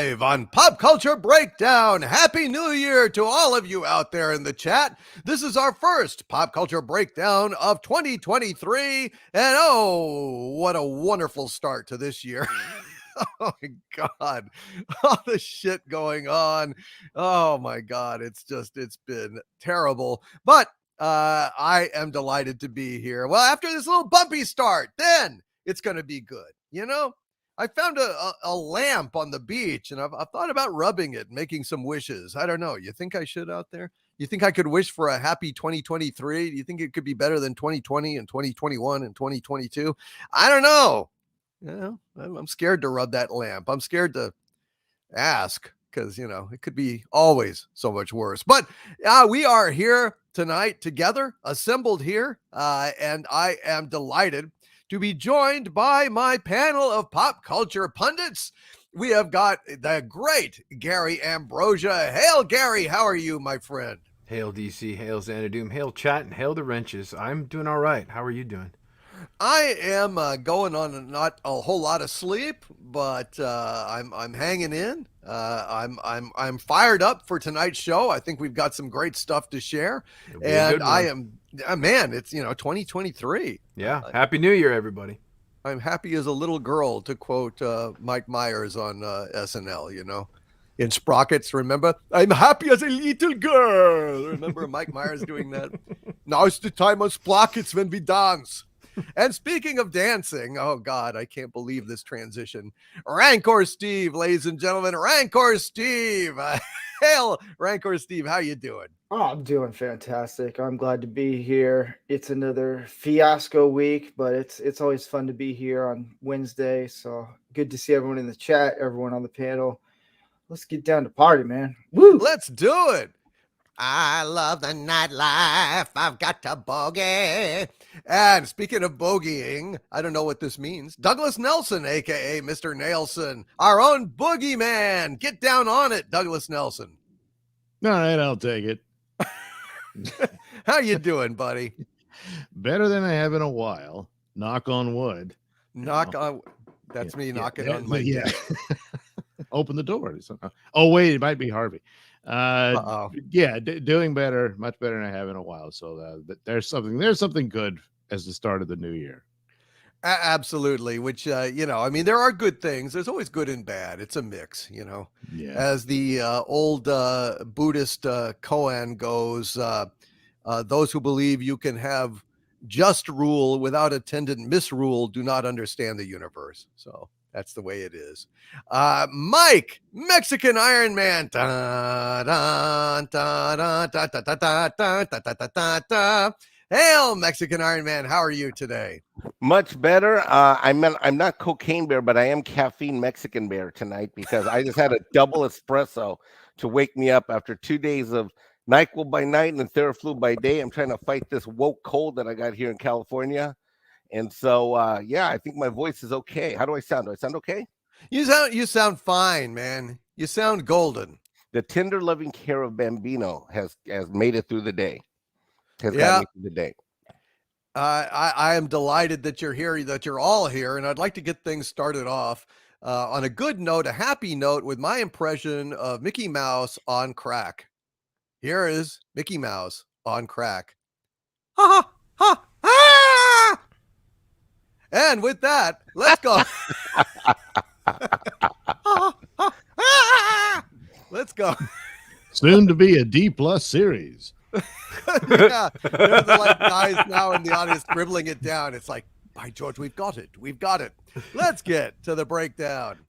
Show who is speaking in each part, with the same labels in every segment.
Speaker 1: live on Pop Culture Breakdown. Happy New Year to all of you out there in the chat. This is our first Pop Culture Breakdown of 2023. And oh, what a wonderful start to this year. Oh my God, all the shit going on. Oh my God, it's been terrible. But I am delighted to be here. Well, after this little bumpy start, then it's going to be good. You know, I found a lamp on the beach and I've thought about rubbing it, making some wishes. I don't know. You think I should out there? You think I could wish for a happy 2023? Do you think it could be better than 2020 and 2021 and 2022? I don't know. You know, I'm scared to rub that lamp. I'm scared to ask because, you know, it could be always so much worse. But we are here tonight together, assembled here, and I am delighted to be joined by my panel of pop culture pundits. We have got the great Gary Ambrosia. Hail, Gary. How are you, my friend?
Speaker 2: Hail, DC. Hail, Xanadu. Hail, chat, and hail the wrenches. I'm doing all right. How are you doing?
Speaker 1: I am going on not a whole lot of sleep, but I'm hanging in. I'm fired up for tonight's show. I think we've got some great stuff to share, and I am man. It's 2023.
Speaker 2: Yeah, Happy New Year, everybody.
Speaker 1: I'm happy as a little girl, to quote Mike Myers on SNL. You know, in Sprockets, remember? I'm happy as a little girl. Remember Mike Myers doing that? Now's the time on Sprockets when we dance. And speaking of dancing, oh God, I can't believe this transition. Rancor Steve, ladies and gentlemen, Rancor Steve. Hail, Rancor Steve, how you doing?
Speaker 3: Oh, I'm doing fantastic. I'm glad to be here. It's another fiasco week, but it's always fun to be here on Wednesday. So good to see everyone in the chat, everyone on the panel. Let's get down to party, man. Woo!
Speaker 1: Let's do it. I love the nightlife. I've got to bogey. And speaking of bogeying, I don't know what this means. Douglas Nelson, a.k.a. Mr. Nailson, our own boogeyman. Get down on it, Douglas Nelson.
Speaker 4: All right, I'll take it.
Speaker 1: How you doing, buddy?
Speaker 4: Better than I have in a while. Knock on wood.
Speaker 1: Knock on. That's me knocking on my.
Speaker 4: Yeah. Open the door. Oh wait, it might be Harvey. Yeah, doing better, much better than I have in a while. So there's something good as the start of the new year.
Speaker 1: Absolutely. Which I mean, there are good things. There's always good and bad. It's a mix, you know.
Speaker 4: Yeah.
Speaker 1: As the old Buddhist koan goes, those who believe you can have just rule without attendant misrule do not understand the universe. So that's the way it is. Mike, Mexican Iron Man. Hail, Mexican Iron Man. How are you today?
Speaker 5: Much better. I'm not Cocaine Bear, but I am Caffeine Mexican Bear tonight because I just had a double espresso to wake me up after 2 days of NyQuil by night and Theraflu by day. I'm trying to fight this woke cold that I got here in California. And so, I think my voice is okay. How do I sound? Do I sound okay?
Speaker 1: You sound fine, man. You sound golden.
Speaker 5: The tender loving care of Bambino has made it through the day. Got me through the day.
Speaker 1: I am delighted that you're here, that you're all here, and I'd like to get things started off on a good note, a happy note, with my impression of Mickey Mouse on crack. Here is Mickey Mouse on crack. Ha ha ha ha! And with that, let's go. Let's go.
Speaker 4: Soon to be a D+ series.
Speaker 1: Yeah, there's the guys now in the audience scribbling it down. It's like, by George, we've got it. We've got it. Let's get to the breakdown.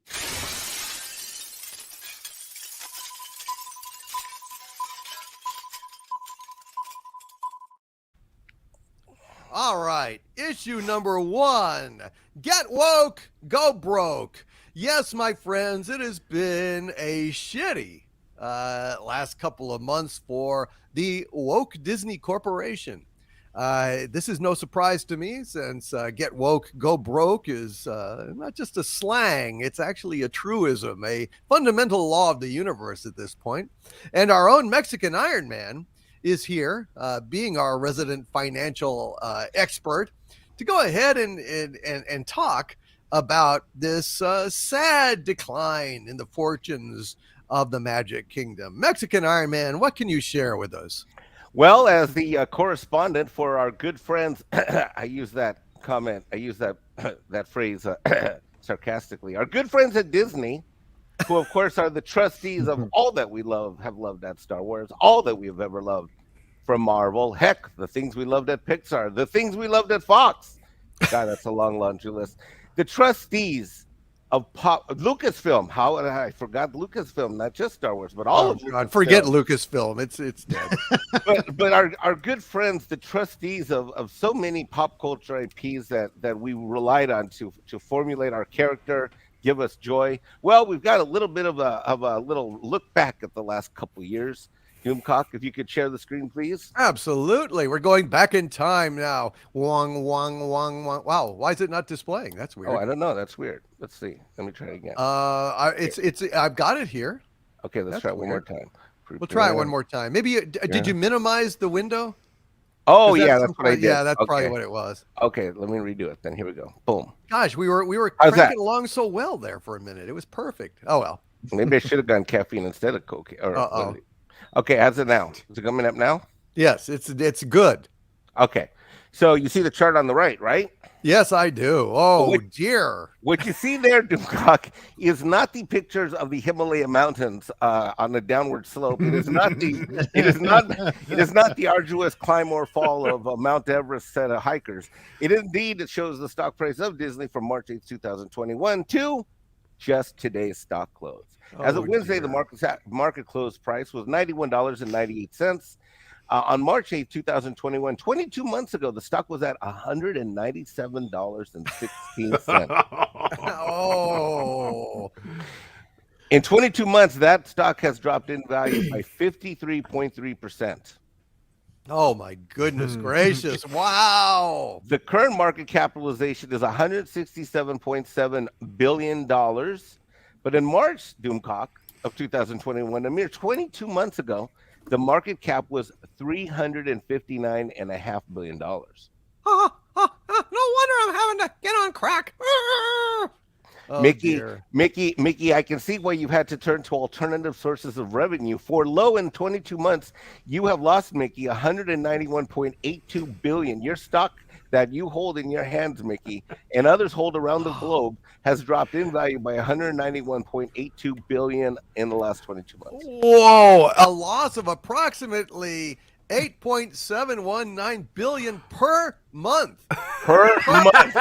Speaker 1: All right, issue number 1. Get woke, go broke. Yes, my friends, it has been a shitty last couple of months for the woke Disney Corporation. This is no surprise to me, since get woke, go broke is not just a slang. It's actually a truism, a fundamental law of the universe at this point. And our own Mexican Iron Man is here, being our resident financial expert, to go ahead and talk about this sad decline in the fortunes of the Magic Kingdom. Mexican Iron Man, what can you share with us?
Speaker 5: Well, as the correspondent for our good friends, I use that that phrase sarcastically. Our good friends at Disney, who of course are the trustees of all that we have loved at Star Wars, all that we have ever loved from Marvel, heck, the things we loved at Pixar, the things we loved at Fox. God, that's a long laundry list. The trustees of Lucasfilm. How I forgot Lucasfilm, not just Star Wars, but all of
Speaker 1: God, forget Lucasfilm. It's dead.
Speaker 5: but our good friends, the trustees of so many pop culture IPs that we relied on to formulate our character, give us joy. Well, we've got a little bit of a little look back at the last couple years. Doomcock, if you could share the screen, please.
Speaker 1: Absolutely. We're going back in time now. Wong, wong, wong, wong. Wow. Why is it not displaying? That's weird.
Speaker 5: Oh, I don't know. That's weird. Let's see. Let me try it again.
Speaker 1: I've got it here.
Speaker 5: Okay, let's try it one more time.
Speaker 1: We'll try it one more time. Maybe did you minimize the window?
Speaker 5: Oh yeah, that's what I did.
Speaker 1: Yeah, that's probably what it was.
Speaker 5: Okay, let me redo it then. Here we go. Boom.
Speaker 1: Gosh, we were
Speaker 5: How's
Speaker 1: cranking
Speaker 5: that?
Speaker 1: along so well there for a minute. It was perfect. Oh well.
Speaker 5: Maybe I should have gone caffeine instead of cocaine. Okay, how's it now? Is it coming up now?
Speaker 1: Yes, it's good.
Speaker 5: Okay, so you see the chart on the right?
Speaker 1: Yes, I do. Oh dear.
Speaker 5: What you see there, Doomcock, is not the pictures of the Himalaya mountains on the downward slope. It is not the arduous climb or fall of Mount Everest set of hikers. It shows the stock price of Disney from March 8th, 2021 to just today's stock close. As of Wednesday, the market close price was $91.98. On March 8th, 2021, 22 months ago, the stock was at $197.16.
Speaker 1: Oh.
Speaker 5: In 22 months, that stock has dropped in value by 53.3%.
Speaker 1: Oh my goodness gracious. Wow.
Speaker 5: The current market capitalization is $167.7 billion. But in March, Doomcock, of 2021, a mere 22 months ago, the market cap was $359.5 billion.
Speaker 1: No wonder I'm having to get on crack. Oh,
Speaker 5: Mickey, I can see why you've had to turn to alternative sources of revenue. For low in 22 months, you have lost, Mickey, $191.82 billion. Your stock that you hold in your hands, Mickey, and others hold around the globe has dropped in value by $191.82 billion in the last 22 months.
Speaker 1: Whoa, a loss of approximately $8.719 billion per month.
Speaker 5: Per month.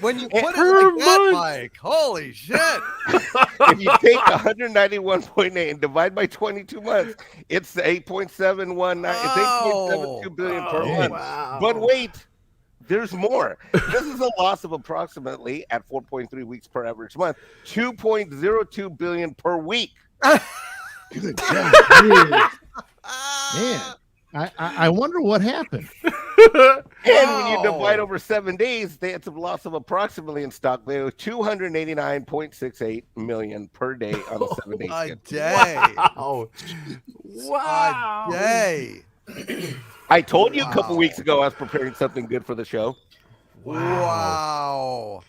Speaker 1: When you put it like that, Mike, holy shit.
Speaker 5: If you take 191.8 and divide by 22 months, it's 8.719. It's 8.72 billion per month.
Speaker 2: Wow.
Speaker 5: But wait, there's more. This is a loss of approximately, at 4.3 weeks per average month, 2.02 billion per week.
Speaker 4: Good God. Man, I wonder what happened.
Speaker 5: And when you divide over 7 days, it's a loss of approximately in stock value 289.68 million per day on a 7 day
Speaker 1: A
Speaker 5: schedule.
Speaker 1: day.
Speaker 2: Wow.
Speaker 1: A day.
Speaker 5: I told you a couple weeks ago I was preparing something good for the show.
Speaker 1: Wow.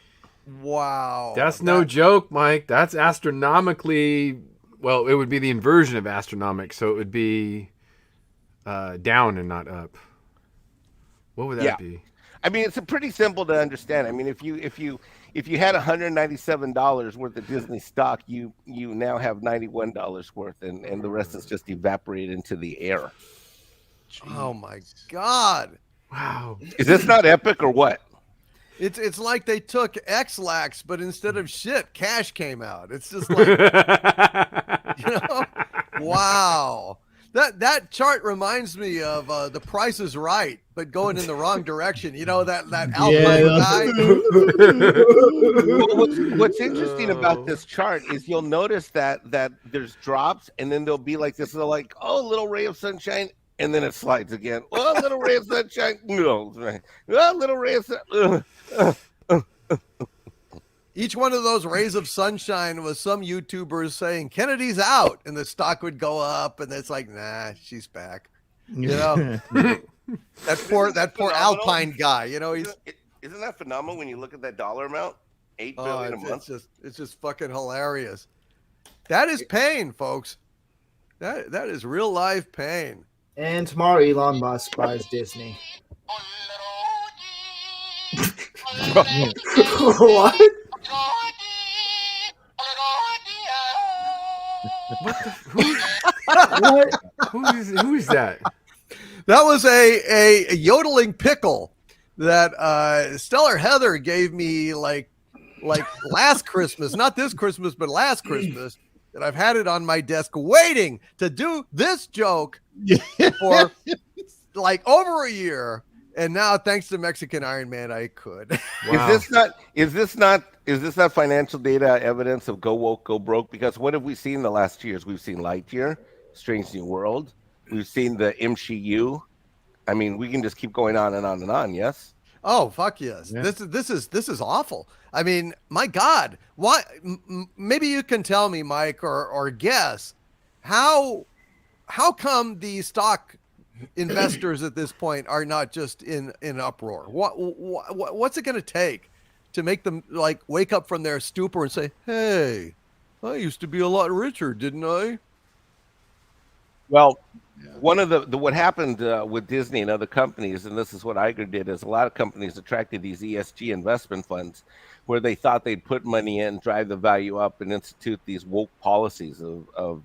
Speaker 2: That's no joke, Mike. That's astronomically, well, it would be the inversion of astronomic, so it would be down and not up. What would that be?
Speaker 5: I mean, it's pretty simple to understand. I mean, if you had $197 worth of Disney stock, you now have $91 worth, and the rest is just evaporated into the air.
Speaker 1: Jeez. Oh my God.
Speaker 2: Wow.
Speaker 5: Is this not epic or what?
Speaker 1: It's like they took X-Lax, but instead of shit, cash came out. It's just like, wow. That chart reminds me of The Price is Right, but going in the wrong direction. You know, that Alpine guy.
Speaker 5: What's interesting about this chart is you'll notice that there's drops, and then there'll be like this little ray of sunshine, and then it slides again. Oh, little ray of sunshine. No. Oh, little ray of sunshine.
Speaker 1: Each one of those rays of sunshine was some YouTubers saying Kennedy's out, and the stock would go up, and it's like, nah, she's back. You know, that poor Alpine guy. You know,
Speaker 5: Isn't that phenomenal when you look at that dollar amount? $8 billion a month.
Speaker 1: It's just fucking hilarious. That is pain, folks. That is real life pain.
Speaker 3: And tomorrow, Elon Musk buys Disney.
Speaker 6: What?
Speaker 2: What the?
Speaker 6: What?
Speaker 2: Who is that?
Speaker 1: That was a yodeling pickle that Stellar Heather gave me like last Christmas, not this Christmas, but last Christmas. That I've had it on my desk waiting to do this joke for like over a year. And now, thanks to Mexican Iron Man, I could.
Speaker 2: Wow.
Speaker 5: Is this not financial data evidence of go woke, go broke? Because what have we seen the last 2 years? We've seen Lightyear, Strange New World. We've seen the MCU. I mean, we can just keep going on and on and on. Yes.
Speaker 1: Oh, fuck yes.
Speaker 4: Yeah.
Speaker 1: This is awful. I mean, my God, why? Maybe you can tell me, Mike, or guess how come the stock investors at this point are not just in uproar? What's it going to take to make them like wake up from their stupor and say, "Hey, I used to be a lot richer, didn't I?"
Speaker 5: Well, one of the what happened with Disney and other companies, and this is what Iger did, is a lot of companies attracted these ESG investment funds where they thought they'd put money in, drive the value up, and institute these woke policies of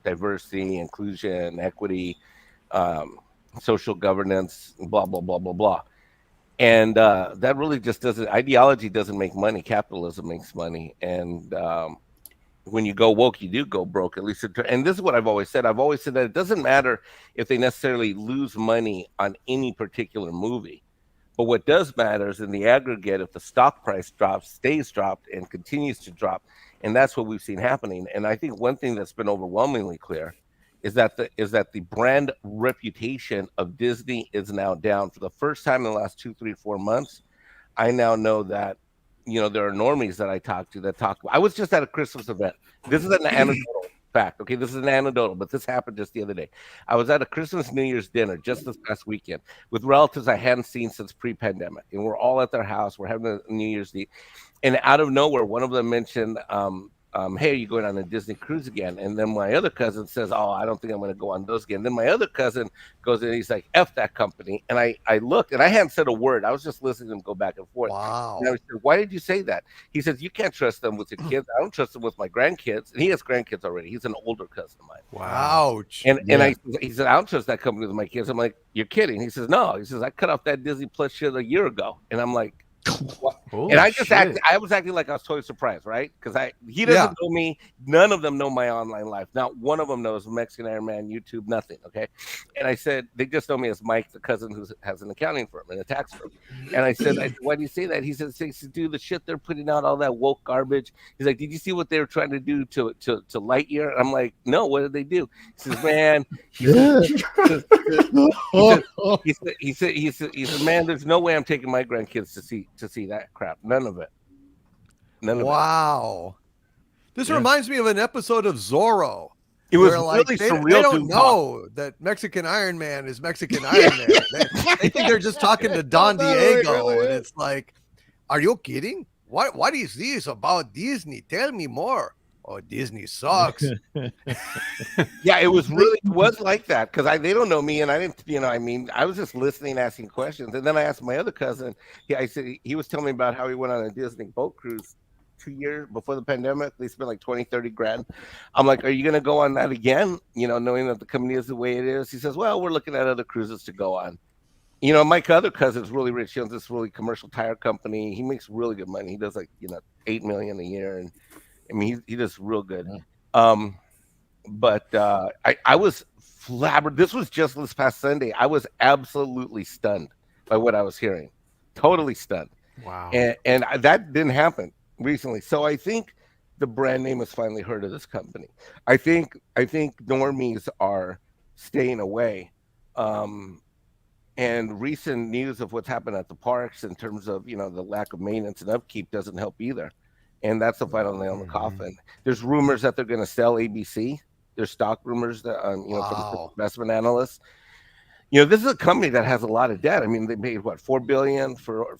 Speaker 5: diversity, inclusion, equity, social governance, blah, blah, blah, blah, blah. And that really just doesn't, ideology doesn't make money. Capitalism makes money. And when you go woke, you do go broke, at least. And this is what I've always said. I've always said that it doesn't matter if they necessarily lose money on any particular movie. But what does matter is in the aggregate, if the stock price drops, stays dropped, and continues to drop. And that's what we've seen happening. And I think one thing that's been overwhelmingly clear is that the brand reputation of Disney is now down. For the first time in the last 2, 3, 4 months, I now know that there are normies that I talk to that talk. I was just at a Christmas event. This is an anecdotal fact. Okay, this is an anecdotal, but this happened just the other day. I was at a Christmas New Year's dinner just this past weekend with relatives I hadn't seen since pre-pandemic, and we're all at their house. We're having a New Year's Eve, and out of nowhere, one of them mentioned, "Hey, are you going on a Disney cruise again?" And then my other cousin says, "Oh, I don't think I'm going to go on those again." Then my other cousin goes in, he's like, "F that company." And I looked, and I hadn't said a word. I was just listening to them go back and forth.
Speaker 1: Wow.
Speaker 5: And I said, "Why did you say that?" He says, "You can't trust them with your kids. I don't trust them with my grandkids." And he has grandkids already. He's an older cousin of mine.
Speaker 1: Wow. Ouch.
Speaker 5: And he said, "I don't trust that company with my kids." I'm like, "You're kidding." He says, "No." He says, "I cut off that Disney Plus shit a year ago." And I'm like,
Speaker 2: Holy
Speaker 5: and I just
Speaker 2: shit.
Speaker 5: I was acting like I was totally surprised, right? Because he doesn't know me. None of them know my online life. Not one of them knows Mexican Iron Man, YouTube, nothing. Okay. And I said, they just know me as Mike, the cousin who has an accounting firm and a tax firm. And I said, "Why do you say that?" He said, "Dude, the shit they're putting out, all that woke garbage." He's like, "Did you see what they were trying to do to Lightyear?" I'm like, "No, what did they do?" He says, "Man," he said, "Man, there's no way I'm taking my grandkids to see that crap. None of it."
Speaker 1: Wow. This reminds me of an episode of Zorro.
Speaker 5: It was
Speaker 1: where, like,
Speaker 5: really
Speaker 1: they
Speaker 5: surreal.
Speaker 1: don't know that Mexican Iron Man is Mexican Iron Man. They think they're just talking to Don Diego, and it's like, are you kidding? What is this about Disney? Tell me more. Oh, Disney sucks.
Speaker 5: Yeah, it was like that because they don't know me, and I didn't. I was just listening, asking questions, and then I asked my other cousin. I said he was telling me about how he went on a Disney boat cruise 2 years before the pandemic. They spent like 20-30 grand. I'm like, "Are you going to go on that again? Knowing that the company is the way it is?" He says, "Well, we're looking at other cruises to go on." My other cousin's really rich. He owns this really commercial tire company. He makes really good money. He does like $8 million a year, and he does real good. But I was flabbergasted. This was just this past Sunday. I was absolutely stunned by what I was hearing. Totally stunned.
Speaker 2: Wow.
Speaker 5: And that didn't happen recently. So I think the brand name has finally heard of this company. I think normies are staying away. And recent news of what's happened at the parks in terms of the lack of maintenance and upkeep doesn't help either. And that's the final nail in the coffin. There's rumors that they're going to sell ABC. There's stock rumors that from the investment analysts. this is a company that has a lot of debt. I mean, they paid what, $4 billion for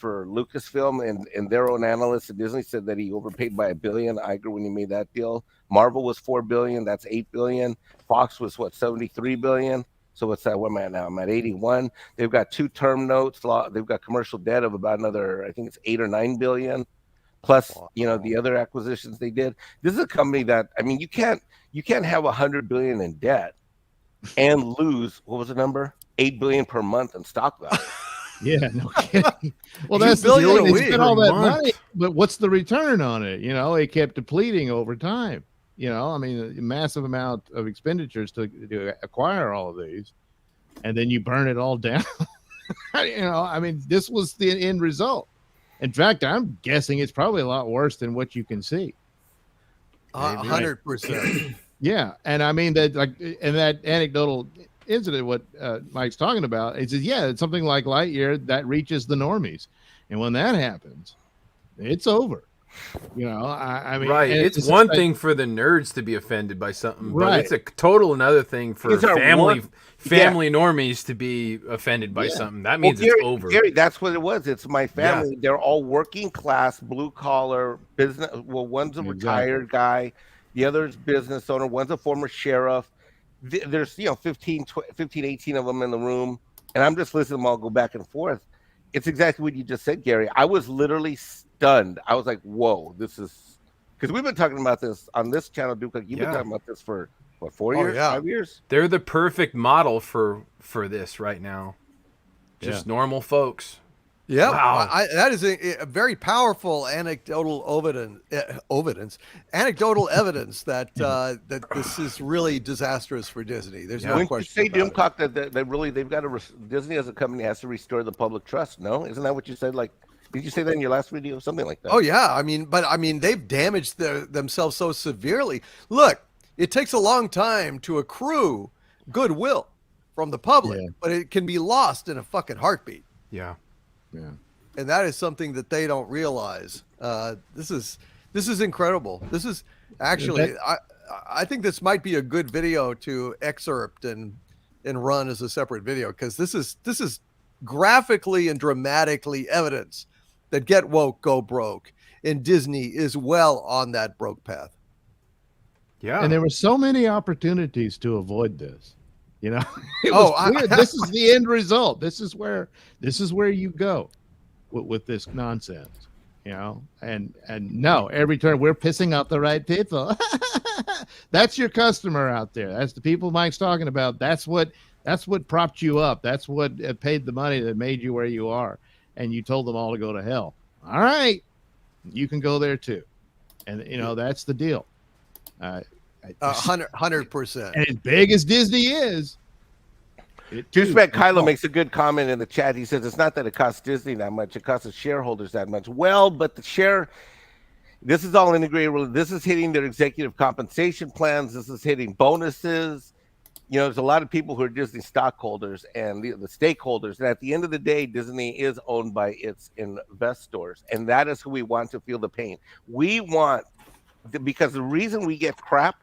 Speaker 5: Lucasfilm, and their own analysts at Disney said that he overpaid by $1 billion. Iger, when he made that deal, Marvel was $4 billion. That's $8 billion. Fox was what, $73 billion. So what's that? What am I at now? I'm at 81. They've got 2 term notes. They've got commercial debt of about another, I think it's 8 or 9 billion. Plus, the other acquisitions they did. This is a company that, I mean, you can't have $100 billion in debt and lose, what was the number? $8 billion per month in stock value.
Speaker 4: Yeah, no kidding. Well, that's
Speaker 1: $2 billion
Speaker 4: the
Speaker 1: a
Speaker 4: thing. They spent all that
Speaker 2: month.
Speaker 4: money, but what's the return on it? It kept depleting over time. I mean, a massive amount of expenditures to acquire all of these, and then you burn it all down. I mean, this was the end result. In fact, I'm guessing it's probably a lot worse than what you can see.
Speaker 1: 100%.
Speaker 4: Yeah, and I mean that, like, and that anecdotal incident, what Mike's talking about, it's something like Lightyear that reaches the normies, and when that happens, it's over. I mean,
Speaker 2: right. It's one thing for the nerds to be offended by something, but it's a total another thing for family normies to be offended by something. That means it's over.
Speaker 5: Gary, that's what it was. It's my family. They're all working class, blue collar business. Well, one's a retired guy, the other's business owner, one's a former sheriff. There's 15, 18 of them in the room, and I'm just listening to them all go back and forth. It's exactly what you just said, Gary. I was literally stunned. I was like, whoa, this is, because we've been talking about this on this channel, Duke. You've been talking about this for what, 4 years, 5 years?
Speaker 2: They're the perfect model for this right now. Just normal folks.
Speaker 1: Yeah,
Speaker 2: wow.
Speaker 1: That is a very powerful anecdotal evidence that that this is really disastrous for Disney. There's no question.
Speaker 5: You say, Doomcock, that really they've got to Disney as a company has to restore the public trust. No, isn't that what you said? Like, did you say that in your last video? Something like that.
Speaker 1: Oh yeah, I mean, they've damaged themselves so severely. Look, it takes a long time to accrue goodwill from the public, but it can be lost in a fucking heartbeat.
Speaker 2: Yeah.
Speaker 4: Yeah.
Speaker 1: And that is something that they don't realize. This is incredible. This is actually, I think this might be a good video to excerpt and run as a separate video, because this is graphically and dramatically evidence that get woke, go broke, and Disney is well on that broke path.
Speaker 2: Yeah.
Speaker 4: And there were so many opportunities to avoid this. It was clear. This is the end result. This is where you go with this nonsense, and no, every turn we're pissing off the right people. That's your customer out there. That's the people Mike's talking about. That's what propped you up. That's what paid the money that made you where you are. And you told them all to go to hell. All right, you can go there too. And that's the deal.
Speaker 1: 100%.
Speaker 4: And as big as Disney is,
Speaker 5: Douchebag Kylo makes a good comment in the chat. He says it's not that it costs Disney that much; it costs the shareholders that much. Well, but this is all integrated. This is hitting their executive compensation plans. This is hitting bonuses. There's a lot of people who are Disney stockholders and the stakeholders. And at the end of the day, Disney is owned by its investors, and that is who we want to feel the pain. We want, because the reason we get crap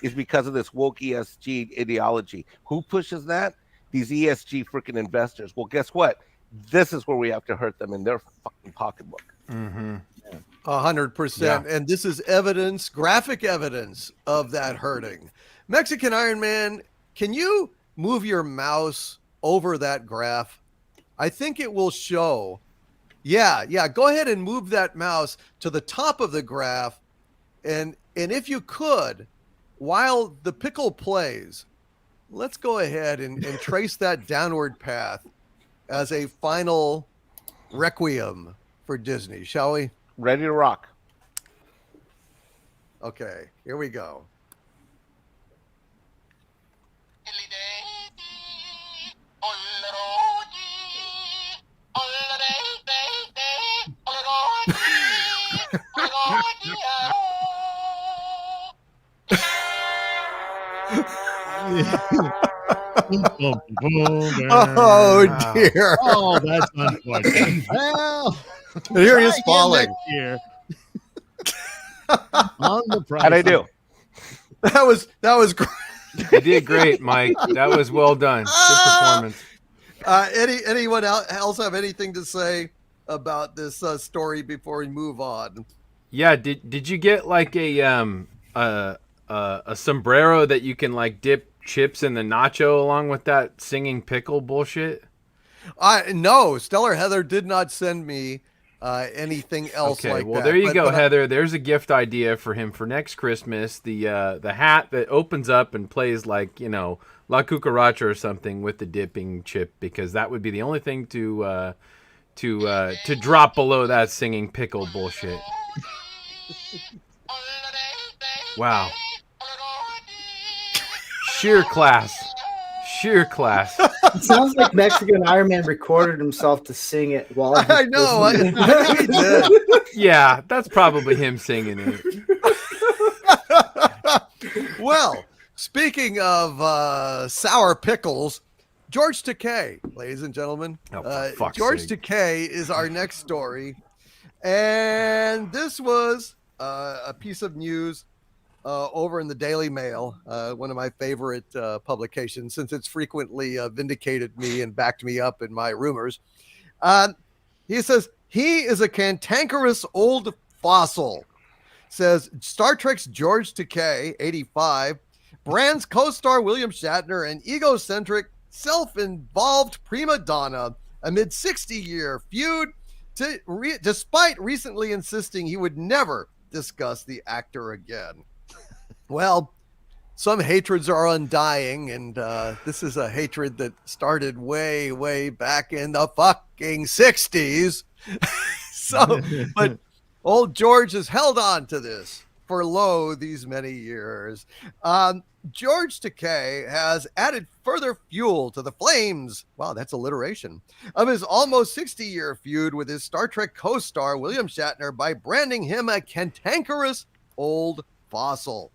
Speaker 5: is because of this woke ESG ideology. Who pushes that? These ESG freaking investors. Well, guess what? This is where we have to hurt them in their fucking pocketbook.
Speaker 1: 100%. And this is evidence, graphic evidence of that hurting. Mexican Iron Man, can you move your mouse over that graph? I think it will show. Yeah. Go ahead and move that mouse to the top of the graph. And if you could, while the pickle plays, let's go ahead and trace that downward path as a final requiem for Disney, shall we?
Speaker 5: Ready to rock.
Speaker 1: Okay, here we go. Oh dear!
Speaker 4: Oh, that's unfortunate. Well,
Speaker 1: here he is falling.
Speaker 4: On the price.
Speaker 5: How'd I do?
Speaker 1: That was great.
Speaker 2: You did great, Mike. That was well done. Good performance.
Speaker 1: Anyone else have anything to say about this story before we move on?
Speaker 2: Yeah, did you get like a sombrero that you can like dip chips in the nacho along with that singing pickle bullshit?
Speaker 1: No, Stellar Heather did not send me anything else
Speaker 2: Okay,
Speaker 1: like
Speaker 2: well,
Speaker 1: that.
Speaker 2: there you go, Heather. There's a gift idea for him for next Christmas. The hat that opens up and plays like, La Cucaracha or something with the dipping chip, because that would be the only thing to drop below that singing pickle bullshit. Wow. Sheer class.
Speaker 3: It sounds like Mexican Iron Man recorded himself to sing it while
Speaker 1: I know. I think he did.
Speaker 2: Yeah, that's probably him singing it.
Speaker 1: Well, speaking of sour pickles, George Takei, ladies and gentlemen. George Takei is our next story. And this was a piece of news over in the Daily Mail, one of my favorite publications, since it's frequently vindicated me and backed me up in my rumors. He says, he is a cantankerous old fossil. Says Star Trek's George Takei, 85, brands co-star William Shatner an egocentric, self-involved prima donna amid 60-year feud, despite recently insisting he would never discuss the actor again. Well, some hatreds are undying, and this is a hatred that started way, way back in the fucking 60s. But old George has held on to this for these many years. George Takei has added further fuel to the flames, wow, that's alliteration, of his almost 60-year feud with his Star Trek co-star William Shatner by branding him a cantankerous old fossil.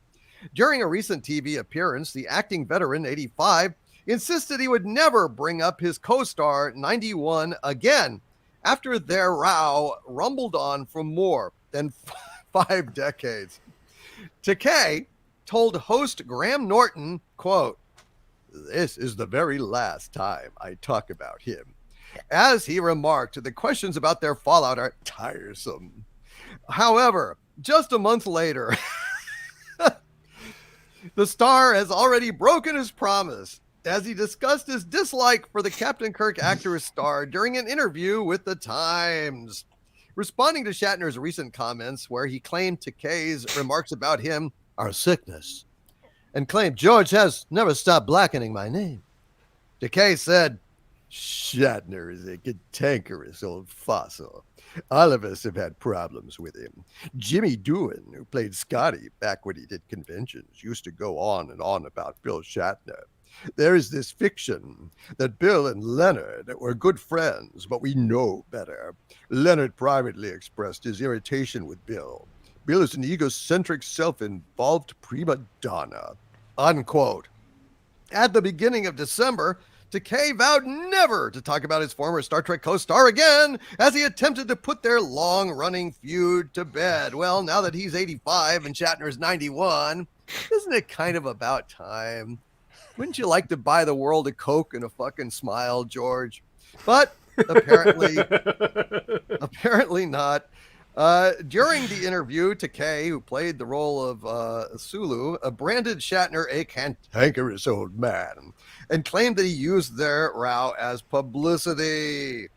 Speaker 1: During a recent TV appearance, the acting veteran, 85, insisted he would never bring up his co-star, 91, again, after their row rumbled on for more than 5 decades. Takei told host Graham Norton, quote, "This is the very last time I talk about him." As he remarked, the questions about their fallout are tiresome. However, just a month later, the star has already broken his promise as he discussed his dislike for the Captain Kirk actor's star during an interview with The Times. Responding to Shatner's recent comments, where he claimed Takei's remarks about him are sickness, and claimed George has never stopped blackening my name, Takei said, "Shatner is a cantankerous old fossil. All of us have had problems with him. Jimmy Doohan, who played Scotty back when he did conventions, used to go on and on about Bill Shatner. There is this fiction that Bill and Leonard were good friends, but we know better. Leonard privately expressed his irritation with Bill. Bill is an egocentric, self-involved prima donna," unquote. At the beginning of December, Takei vowed never to talk about his former Star Trek co-star again as he attempted to put their long-running feud to bed. Well, now that he's 85 and Shatner's 91, isn't it kind of about time? Wouldn't you like to buy the world a Coke and a fucking smile, George? But apparently not. During the interview, Takei, who played the role of Sulu, branded Shatner a cantankerous old man and claimed that he used their row as publicity.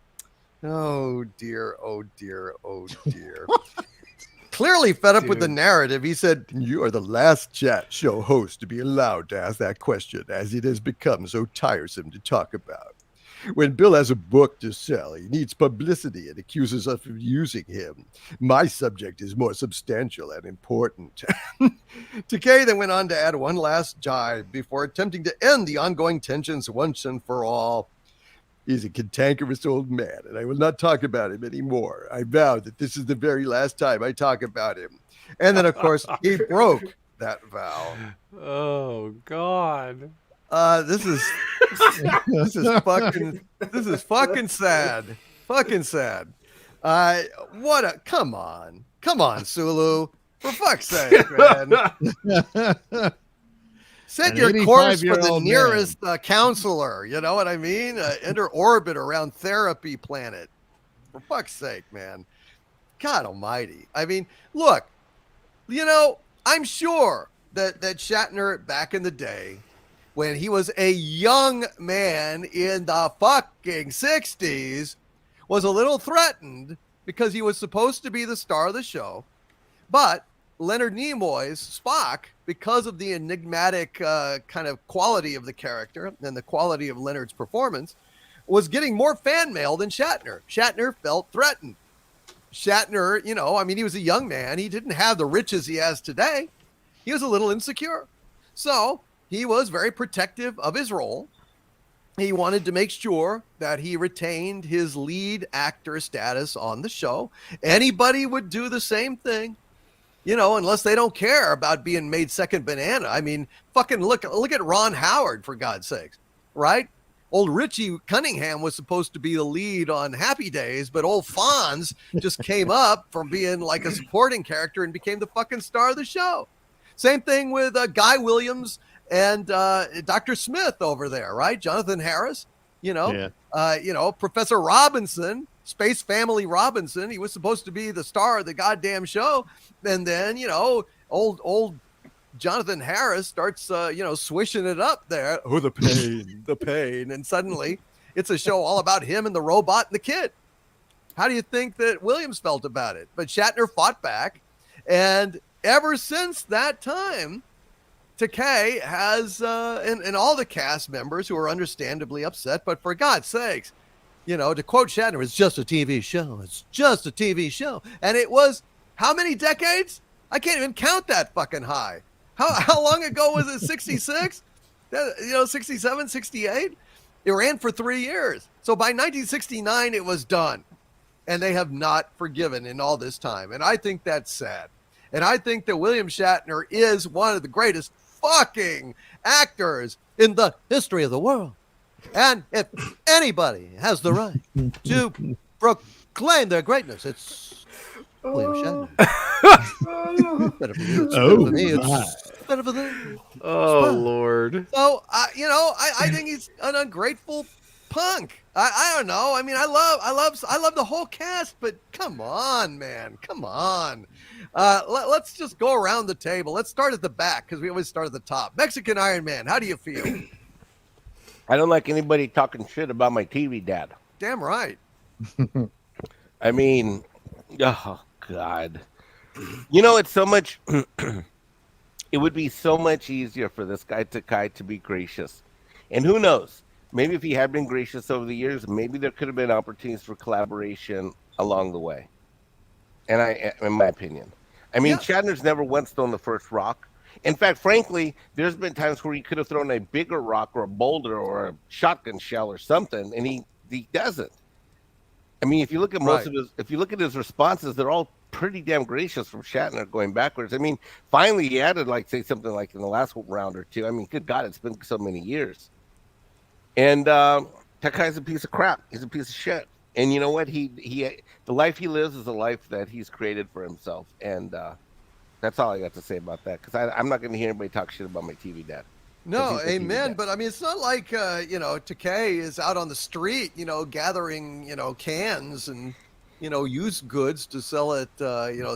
Speaker 1: Oh dear, oh dear, oh dear. Clearly fed up with the narrative, he said, "You are the last chat show host to be allowed to ask that question, as it has become so tiresome to talk about. When Bill has a book to sell, he needs publicity and accuses us of using him. My subject is more substantial and important." Takei then went on to add one last jibe before attempting to end the ongoing tensions once and for all. "He's a cantankerous old man, and I will not talk about him anymore. I vow that this is the very last time I talk about him." And then, of course, he broke that vow.
Speaker 2: Oh, God.
Speaker 1: This is fucking sad. Fucking sad. Come on, Sulu. For fuck's sake, man. Set your course for the
Speaker 4: 85-year-old
Speaker 1: nearest counselor. You know what I mean? Enter orbit around therapy planet. For fuck's sake, man. God almighty. I mean, look, you know, I'm sure that Shatner back in the day, when he was a young man in the fucking 60s, was a little threatened because he was supposed to be the star of the show. But Leonard Nimoy's Spock, because of the enigmatic kind of quality of the character and the quality of Leonard's performance, was getting more fan mail than Shatner. Shatner felt threatened. Shatner, you know, I mean, he was a young man. He didn't have the riches he has today. He was a little insecure. So he was very protective of his role. He wanted to make sure that he retained his lead actor status on the show. Anybody would do the same thing, you know, unless they don't care about being made second banana. I mean, fucking look at Ron Howard, for God's sakes, right? Old Richie Cunningham was supposed to be the lead on Happy Days, but old Fonz just came up from being like a supporting character and became the fucking star of the show. Same thing with Guy Williams and Dr. Smith over there, right? Jonathan Harris, you know, Professor Robinson, Space Family Robinson. He was supposed to be the star of the goddamn show. And then, you know, old Jonathan Harris starts, swishing it up there. Oh, the pain. And suddenly it's a show all about him and the robot and the kid. How do you think that Williams felt about it? But Shatner fought back. And ever since that time, Takei has, and all the cast members who are understandably upset, but for God's sakes, you know, to quote Shatner, it's just a TV show. It's just a TV show. And it was how many decades? I can't even count that fucking high. How long ago was it? 66? 67, 68? It ran for 3 years. So by 1969, it was done. And they have not forgiven in all this time. And I think that's sad. And I think that William Shatner is one of the greatest fucking actors in the history of the world. And if anybody has the right to proclaim their greatness, it's William Shatner. Better for you. It's better for me. It's better for them.
Speaker 2: Oh, Lord.
Speaker 1: So, I think he's an ungrateful punk. I don't know. I mean, I love the whole cast, but come on, man. Come on. Let's just go around the table. Let's start at the back because we always start at the top. Mexican Iron Man, how do you feel?
Speaker 5: I don't like anybody talking shit about my TV dad.
Speaker 1: Damn right.
Speaker 5: I mean, oh, God. You know, it's so much... it would be so much easier for this guy, Takei, to be gracious. And who knows? Maybe if he had been gracious over the years, maybe there could have been opportunities for collaboration along the way. In my opinion. I mean, Shatner's never once thrown the first rock. In fact, frankly, there's been times where he could have thrown a bigger rock or a boulder or a shotgun shell or something, and he doesn't. I mean, if you look at his responses, they're all pretty damn gracious from Shatner going backwards. I mean, finally he added say something like in the last round or two. I mean, good God, it's been so many years. And Takei's a piece of crap. He's a piece of shit. And you know what? The life he lives is a life that he's created for himself. And that's all I got to say about that. Because I'm not going to hear anybody talk shit about my TV dad.
Speaker 1: No, amen. But I mean, it's not like, Takei is out on the street, gathering, cans and, used goods to sell at,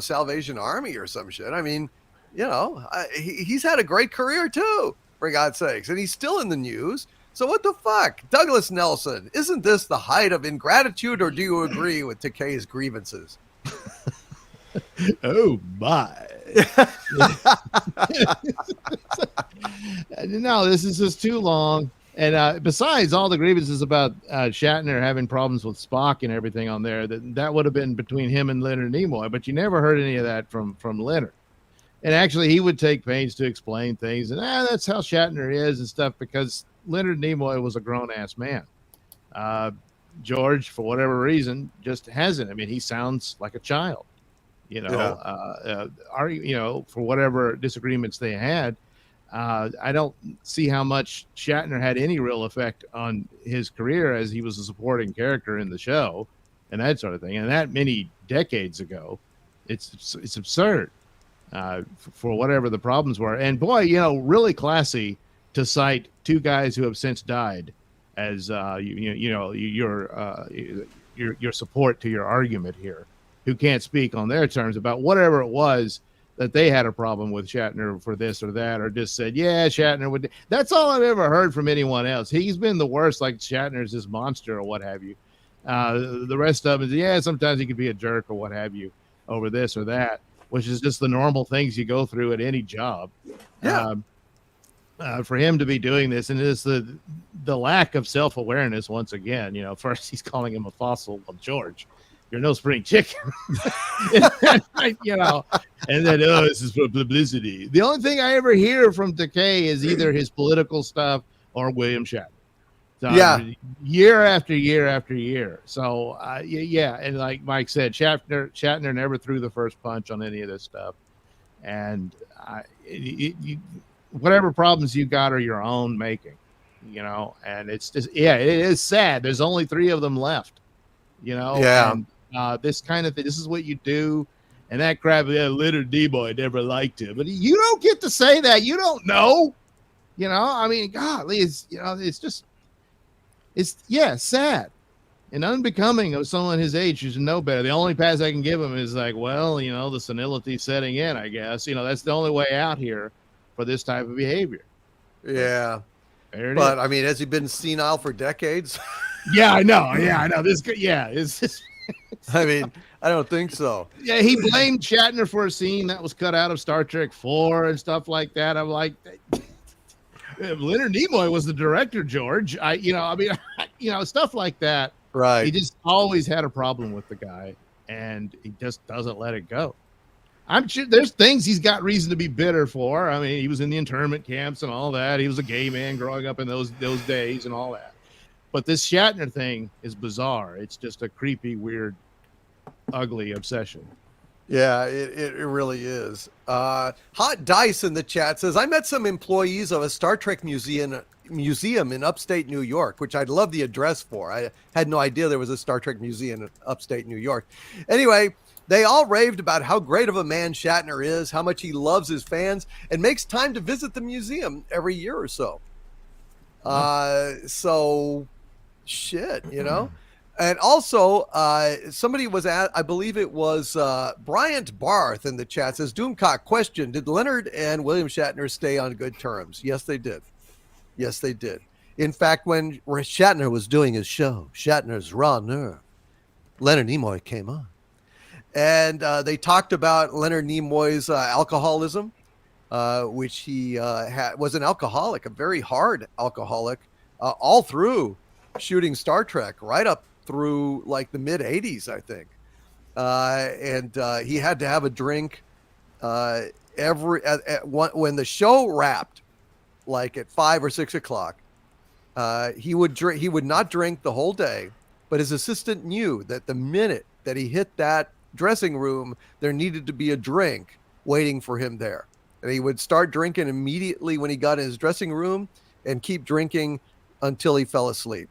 Speaker 1: Salvation Army or some shit. I mean, he's had a great career too, for God's sakes. And he's still in the news. So what the fuck? Douglas Nelson, isn't this the height of ingratitude, or do you agree with Takei's grievances?
Speaker 4: Oh, my. No, this is just too long. And besides all the grievances about Shatner having problems with Spock and everything on there, that would have been between him and Leonard Nimoy. But you never heard any of that from Leonard. And actually, he would take pains to explain things. And that's how Shatner is and stuff, because Leonard Nimoy was a grown-ass man. George, for whatever reason, just hasn't. I mean, he sounds like a child. For whatever disagreements they had, I don't see how much Shatner had any real effect on his career, as he was a supporting character in the show and that sort of thing. And that many decades ago, it's absurd for whatever the problems were. And boy, really classy to cite two guys who have since died as your support to your argument here, who can't speak on their terms about whatever it was that they had a problem with Shatner for this or that, or just said, yeah, Shatner would. That's all I've ever heard from anyone else. He's been the worst, like Shatner's this monster or what have you. The rest of it, yeah, sometimes he could be a jerk or what have you over this or that, which is just the normal things you go through at any job.
Speaker 1: Yeah.
Speaker 4: For him to be doing this, and it's the lack of self-awareness once again. First he's calling him a fossil. Well, George, you're no spring chicken. And then this is for publicity. The only thing I ever hear from Takei is either his political stuff or William Shatner. So, year after year after year. So and like Mike said, Shatner never threw the first punch on any of this stuff, and whatever problems you got are your own making, and it's just, it is sad. There's only 3 of them left, and this kind of thing, this is what you do. And that crap, Leonard Nimoy never liked him, but you don't get to say that. You don't know, I mean, golly, it's sad and unbecoming of someone his age who should know better. The only pass I can give him is like, well, the senility setting in, I guess, that's the only way out here for this type of behavior.
Speaker 1: Yeah.
Speaker 4: But
Speaker 1: I mean, has he been senile for decades?
Speaker 4: Yeah, I know. This guy, it's just,
Speaker 1: I mean, I don't think so.
Speaker 4: Yeah, he blamed Shatner for a scene that was cut out of Star Trek 4 and stuff like that. I'm like, Leonard Nimoy was the director, George. Stuff like that.
Speaker 1: Right.
Speaker 4: He just always had a problem with the guy, and he just doesn't let it go. I'm sure there's things he's got reason to be bitter for. I mean, he was in the internment camps and all that. He was a gay man growing up in those days and all that. But this Shatner thing is bizarre. It's just a creepy, weird, ugly obsession.
Speaker 1: Yeah, it really is. Hot Dice in the chat says, I met some employees of a Star Trek museum in upstate New York, which I'd love the address for. I had no idea there was a Star Trek museum in upstate New York. Anyway, they all raved about how great of a man Shatner is, how much he loves his fans, and makes time to visit the museum every year or so. So, shit, And also, somebody was I believe it was Bryant Barth in the chat says, Doomcock question, did Leonard and William Shatner stay on good terms? Yes, they did. Yes, they did. In fact, when Shatner was doing his show, Shatner's Raw Nerve, Leonard Nimoy came on. And they talked about Leonard Nimoy's alcoholism, which he was an alcoholic, a very hard alcoholic, all through shooting Star Trek, right up through like the mid 80s, I think. And he had to have a drink when the show wrapped, like at 5 or 6 o'clock. He would not drink the whole day, but his assistant knew that the minute that he hit that dressing room, there needed to be a drink waiting for him there. And he would start drinking immediately when he got in his dressing room and keep drinking until he fell asleep.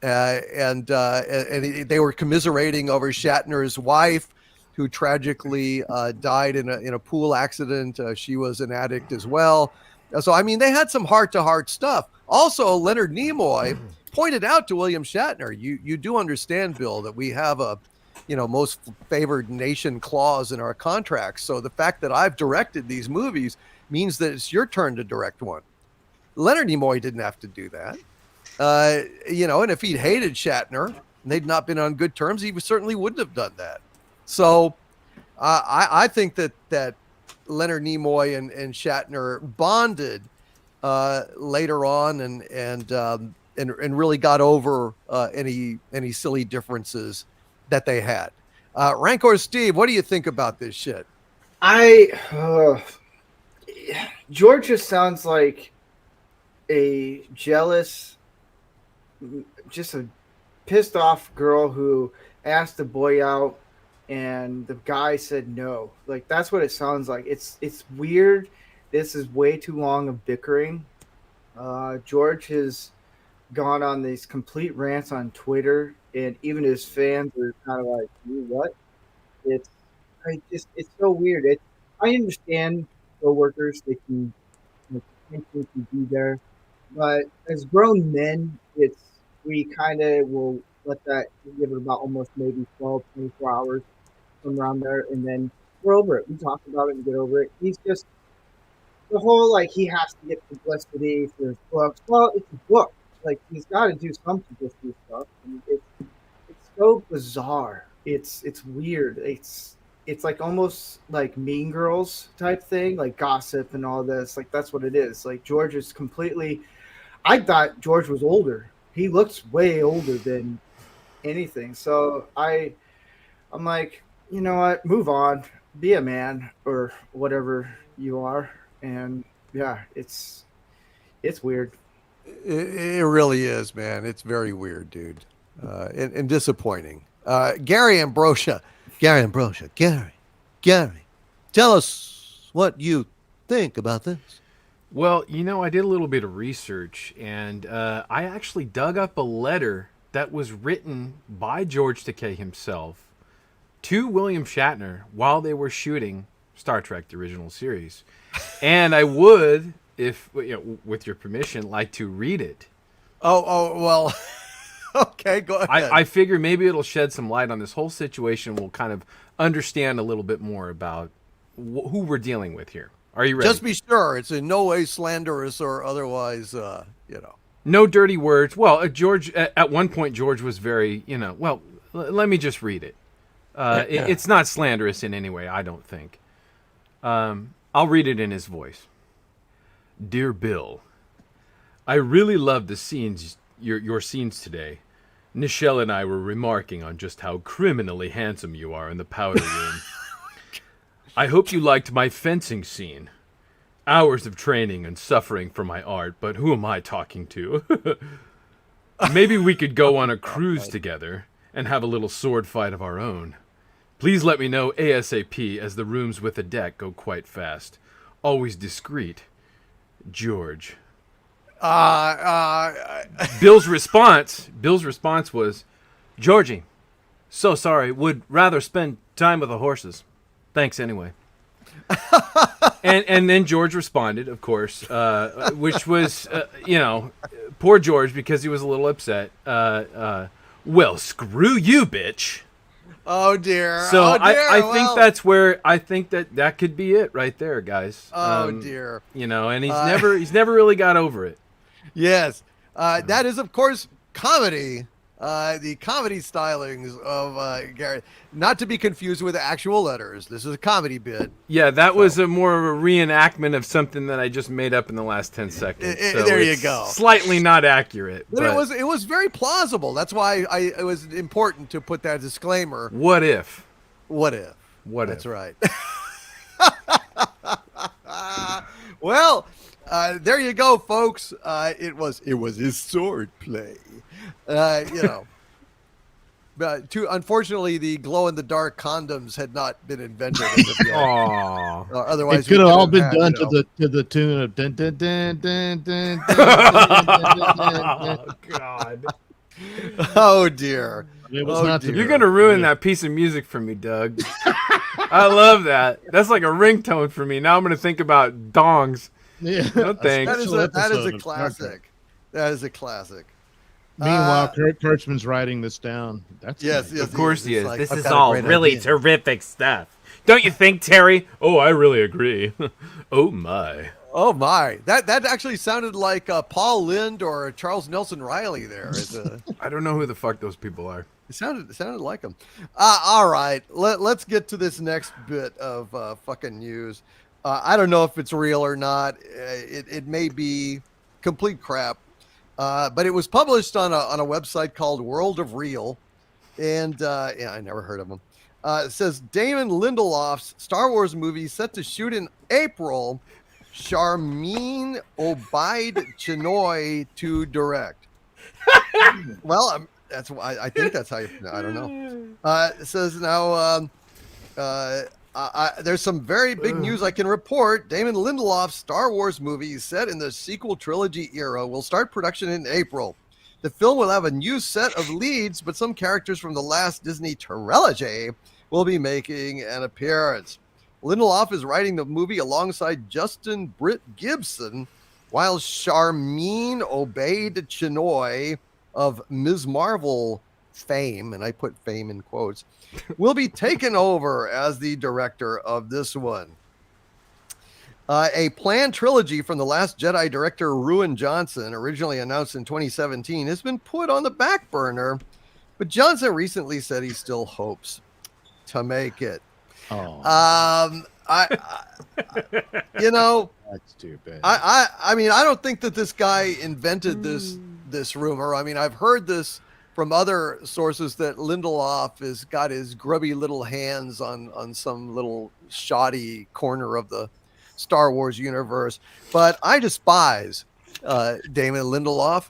Speaker 1: And they were commiserating over Shatner's wife, who tragically died in a pool accident. She was an addict as well. So, I mean, they had some heart-to-heart stuff. Also, Leonard Nimoy pointed out to William Shatner, you do understand, Bill, that we have a most favored nation clause in our contracts. So the fact that I've directed these movies means that it's your turn to direct one. Leonard Nimoy didn't have to do that. And if he'd hated Shatner and they'd not been on good terms, he certainly wouldn't have done that. So I think that Leonard Nimoy and Shatner bonded later on and really got over any silly differences that they had. Rancor Steve, what do you think about this shit?
Speaker 3: George just sounds like a jealous, just a pissed off girl who asked the boy out and the guy said no. Like, that's what it sounds like. It's weird. This is way too long of bickering. George has gone on these complete rants on Twitter, and even his fans are kind of like, what? It's so weird. I understand coworkers, they can be there, but as grown men, we kind of will let that give it about almost maybe 12, 24 hours from around there, and then we're over it. We talk about it and get over it. He's just the whole like he has to get publicity for his books. Well, it's a book. Like he's got to do some publicity stuff. And it's so bizarre. It's weird. It's like almost like Mean Girls type thing, like gossip and all this. Like that's what it is. Like George is completely. I thought George was older. He looks way older than anything. So I'm like, you know what? Move on. Be a man or whatever you are. And yeah, it's weird.
Speaker 1: It really is, man. It's very weird, dude, and disappointing. Gary, tell us what you think about this.
Speaker 2: Well, I did a little bit of research, and I actually dug up a letter that was written by George Takei himself to William Shatner while they were shooting Star Trek: The Original Series. And I would, if with your permission, like to read it.
Speaker 1: Oh well. Okay, go ahead.
Speaker 2: I figure maybe it'll shed some light on this whole situation. We'll kind of understand a little bit more about who we're dealing with here. Are you ready?
Speaker 1: Just be sure it's in no way slanderous or otherwise,
Speaker 2: No dirty words. Well, George, at one point, George was very, well, let me just read it. It's not slanderous in any way, I don't think. I'll read it in his voice. Dear Bill, I really loved the scenes, your scenes today. Nichelle and I were remarking on just how criminally handsome you are in the powder room. I hope you liked my fencing scene. Hours of training and suffering for my art, but who am I talking to? Maybe we could go on a cruise together and have a little sword fight of our own. Please let me know ASAP, as the rooms with the deck go quite fast. Always discreet. George. Bill's response was, Georgie, so sorry, would rather spend time with the horses. Thanks anyway. and then George responded, of course, which was, poor George, because he was a little upset. Well, screw you, bitch.
Speaker 1: Oh dear.
Speaker 2: So I
Speaker 1: well,
Speaker 2: think that's where I think that could be it right there, guys.
Speaker 1: Oh dear.
Speaker 2: And he's never really got over it.
Speaker 1: Yes. That is, of course, comedy. The comedy stylings of Gary, not to be confused with actual letters. This is a comedy bit.
Speaker 2: Yeah, that was more of a reenactment of something that I just made up in the last 10 seconds. So
Speaker 1: there you go.
Speaker 2: Slightly not accurate.
Speaker 1: But it was very plausible. That's why it was important to put that disclaimer.
Speaker 2: What if?
Speaker 1: That's right. Well, there you go, folks. It was his sword play. But unfortunately, the glow-in-the-dark condoms had not been invented as of yet. Otherwise,
Speaker 4: it could have all been done to the tune of dun dun dun dun dun dun.
Speaker 2: Oh God!
Speaker 1: Oh dear!
Speaker 2: You're gonna ruin that piece of music for me, Doug. I love that. That's like a ringtone for me. Now I'm gonna think about dongs.
Speaker 4: Yeah,
Speaker 2: no thanks.
Speaker 1: That is a classic. That is a classic.
Speaker 4: Meanwhile, Kirk Kurtzman's writing this down.
Speaker 2: Yes, of course he is.
Speaker 6: Like, this is all really terrific stuff. Don't you think, Terry?
Speaker 2: Oh, I really agree. Oh my.
Speaker 1: That actually sounded like Paul Lynde or Charles Nelson Riley there.
Speaker 2: I don't know who the fuck those people are.
Speaker 1: It sounded like them. All right, let's get to this next bit of fucking news. I don't know if it's real or not. It may be complete crap. But it was published on a website called World of Real, and I never heard of them. It says Damon Lindelof's Star Wars movie set to shoot in April. Sharmeen Obaid-Chinoy to direct. Well, that's why I think that's how you. I don't know. It says now. There's some very big news I can report. Damon Lindelof's Star Wars movie set in the sequel trilogy era will start production in April. The film will have a new set of leads, but some characters from the last Disney trilogy will be making an appearance. Lindelof is writing the movie alongside Justin Britt Gibson, while Charmine Obaid Chinoy of Ms. Marvel fame, and I put fame in quotes, will be taken over as the director of this one. A planned trilogy from The Last Jedi director Ruan Johnson, originally announced in 2017, has been put on the back burner, but Johnson recently said he still hopes to make it.
Speaker 4: Oh,
Speaker 1: You know,
Speaker 4: that's stupid.
Speaker 1: I mean, I don't think that this guy invented this rumor. I mean, I've heard this from other sources that Lindelof has got his grubby little hands on some little shoddy corner of the Star Wars universe, but I despise Damon Lindelof.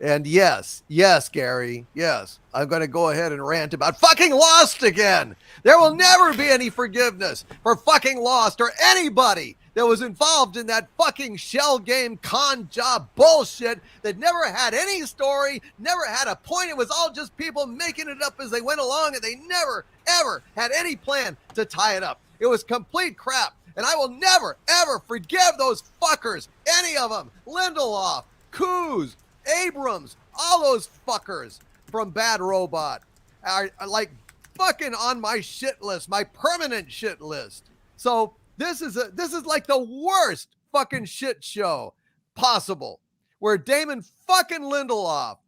Speaker 1: And yes, Gary, yes, I'm going to go ahead and rant about fucking Lost again. There will never be any forgiveness for fucking Lost or anybody that was involved in that fucking shell game con job bullshit that never had any story, never had a point. It was all just people making it up as they went along, and they never, ever had any plan to tie it up. It was complete crap. And I will never, ever forgive those fuckers, any of them, Lindelof, Coos, Abrams, all those fuckers from Bad Robot are like fucking on my shit list, my permanent shit list. So this is like the worst fucking shit show possible, where Damon fucking Lindelof,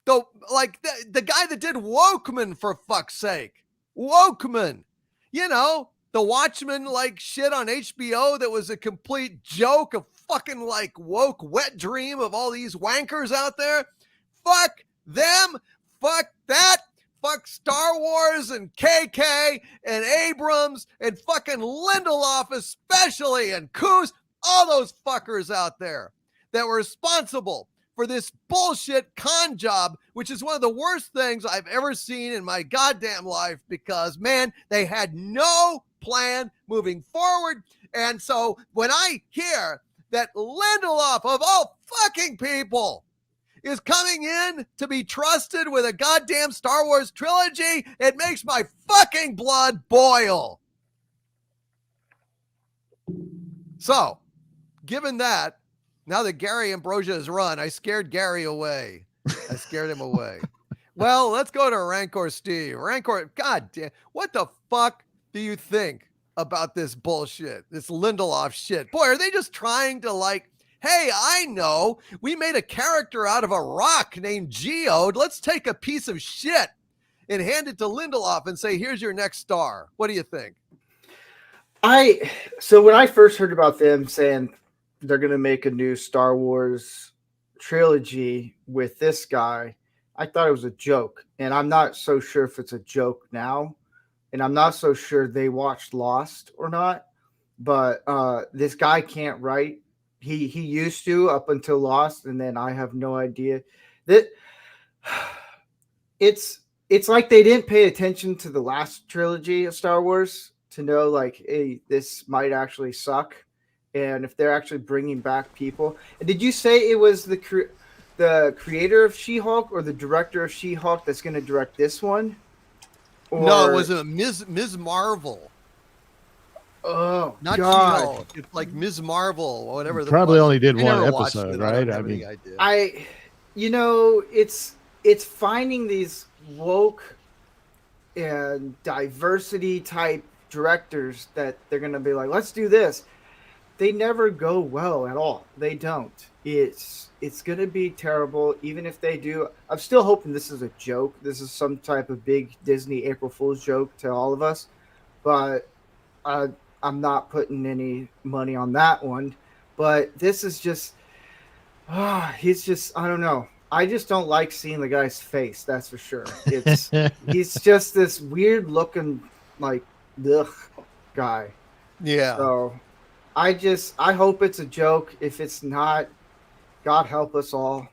Speaker 1: the guy that did Wokeman, for fuck's sake, Wokeman, you know, the Watchmen like shit on HBO that was a complete joke, a fucking like woke wet dream of all these wankers out there. Fuck them. Fuck that. Fuck Star Wars and KK and Abrams and fucking Lindelof especially, and Coos, all those fuckers out there that were responsible for this bullshit con job, which is one of the worst things I've ever seen in my goddamn life, because, man, they had no plan moving forward. And so when I hear that Lindelof, of all fucking people, is coming in to be trusted with a goddamn Star Wars trilogy, it makes my fucking blood boil. So, given that, now that Gary Ambrosia has run, I scared Gary away. I scared him away. Well, let's go to Rancor Steve. Rancor, god damn, what the fuck do you think about this bullshit, this Lindelof shit? Boy, are they just trying to like, hey, I know, we made a character out of a rock named Geode. Let's take a piece of shit and hand it to Lindelof and say, here's your next star. What do you think?
Speaker 3: So when I first heard about them saying they're going to make a new Star Wars trilogy with this guy, I thought it was a joke. And I'm not so sure if it's a joke now. And I'm not so sure they watched Lost or not. But this guy can't write. He used to up until Lost, and then I have no idea. That it's like they didn't pay attention to the last trilogy of Star Wars to know, like, hey, this might actually suck. And if they're actually bringing back people. And did you say it was the creator of She-Hulk or the director of She-Hulk that's going to direct this one? Or...
Speaker 1: No, it was a Ms. Marvel.
Speaker 3: Oh,
Speaker 1: not
Speaker 3: God.
Speaker 1: She-Hulk. It's like Ms. Marvel or whatever.
Speaker 4: Probably only did
Speaker 1: I
Speaker 4: one
Speaker 1: never watched
Speaker 4: episode,
Speaker 1: it.
Speaker 4: right?
Speaker 1: I mean,
Speaker 3: it's finding these woke and diversity type directors that they're going to be like, let's do this. They never go well at all. They don't. It's going to be terrible. Even if they do, I'm still hoping this is a joke. This is some type of big Disney April Fool's joke to all of us. But I'm not putting any money on that one. But this is just, he's just, I don't know. I just don't like seeing the guy's face. That's for sure. He's just this weird looking, like, ugh guy.
Speaker 1: Yeah.
Speaker 3: So I hope it's a joke. If it's not, God help us all.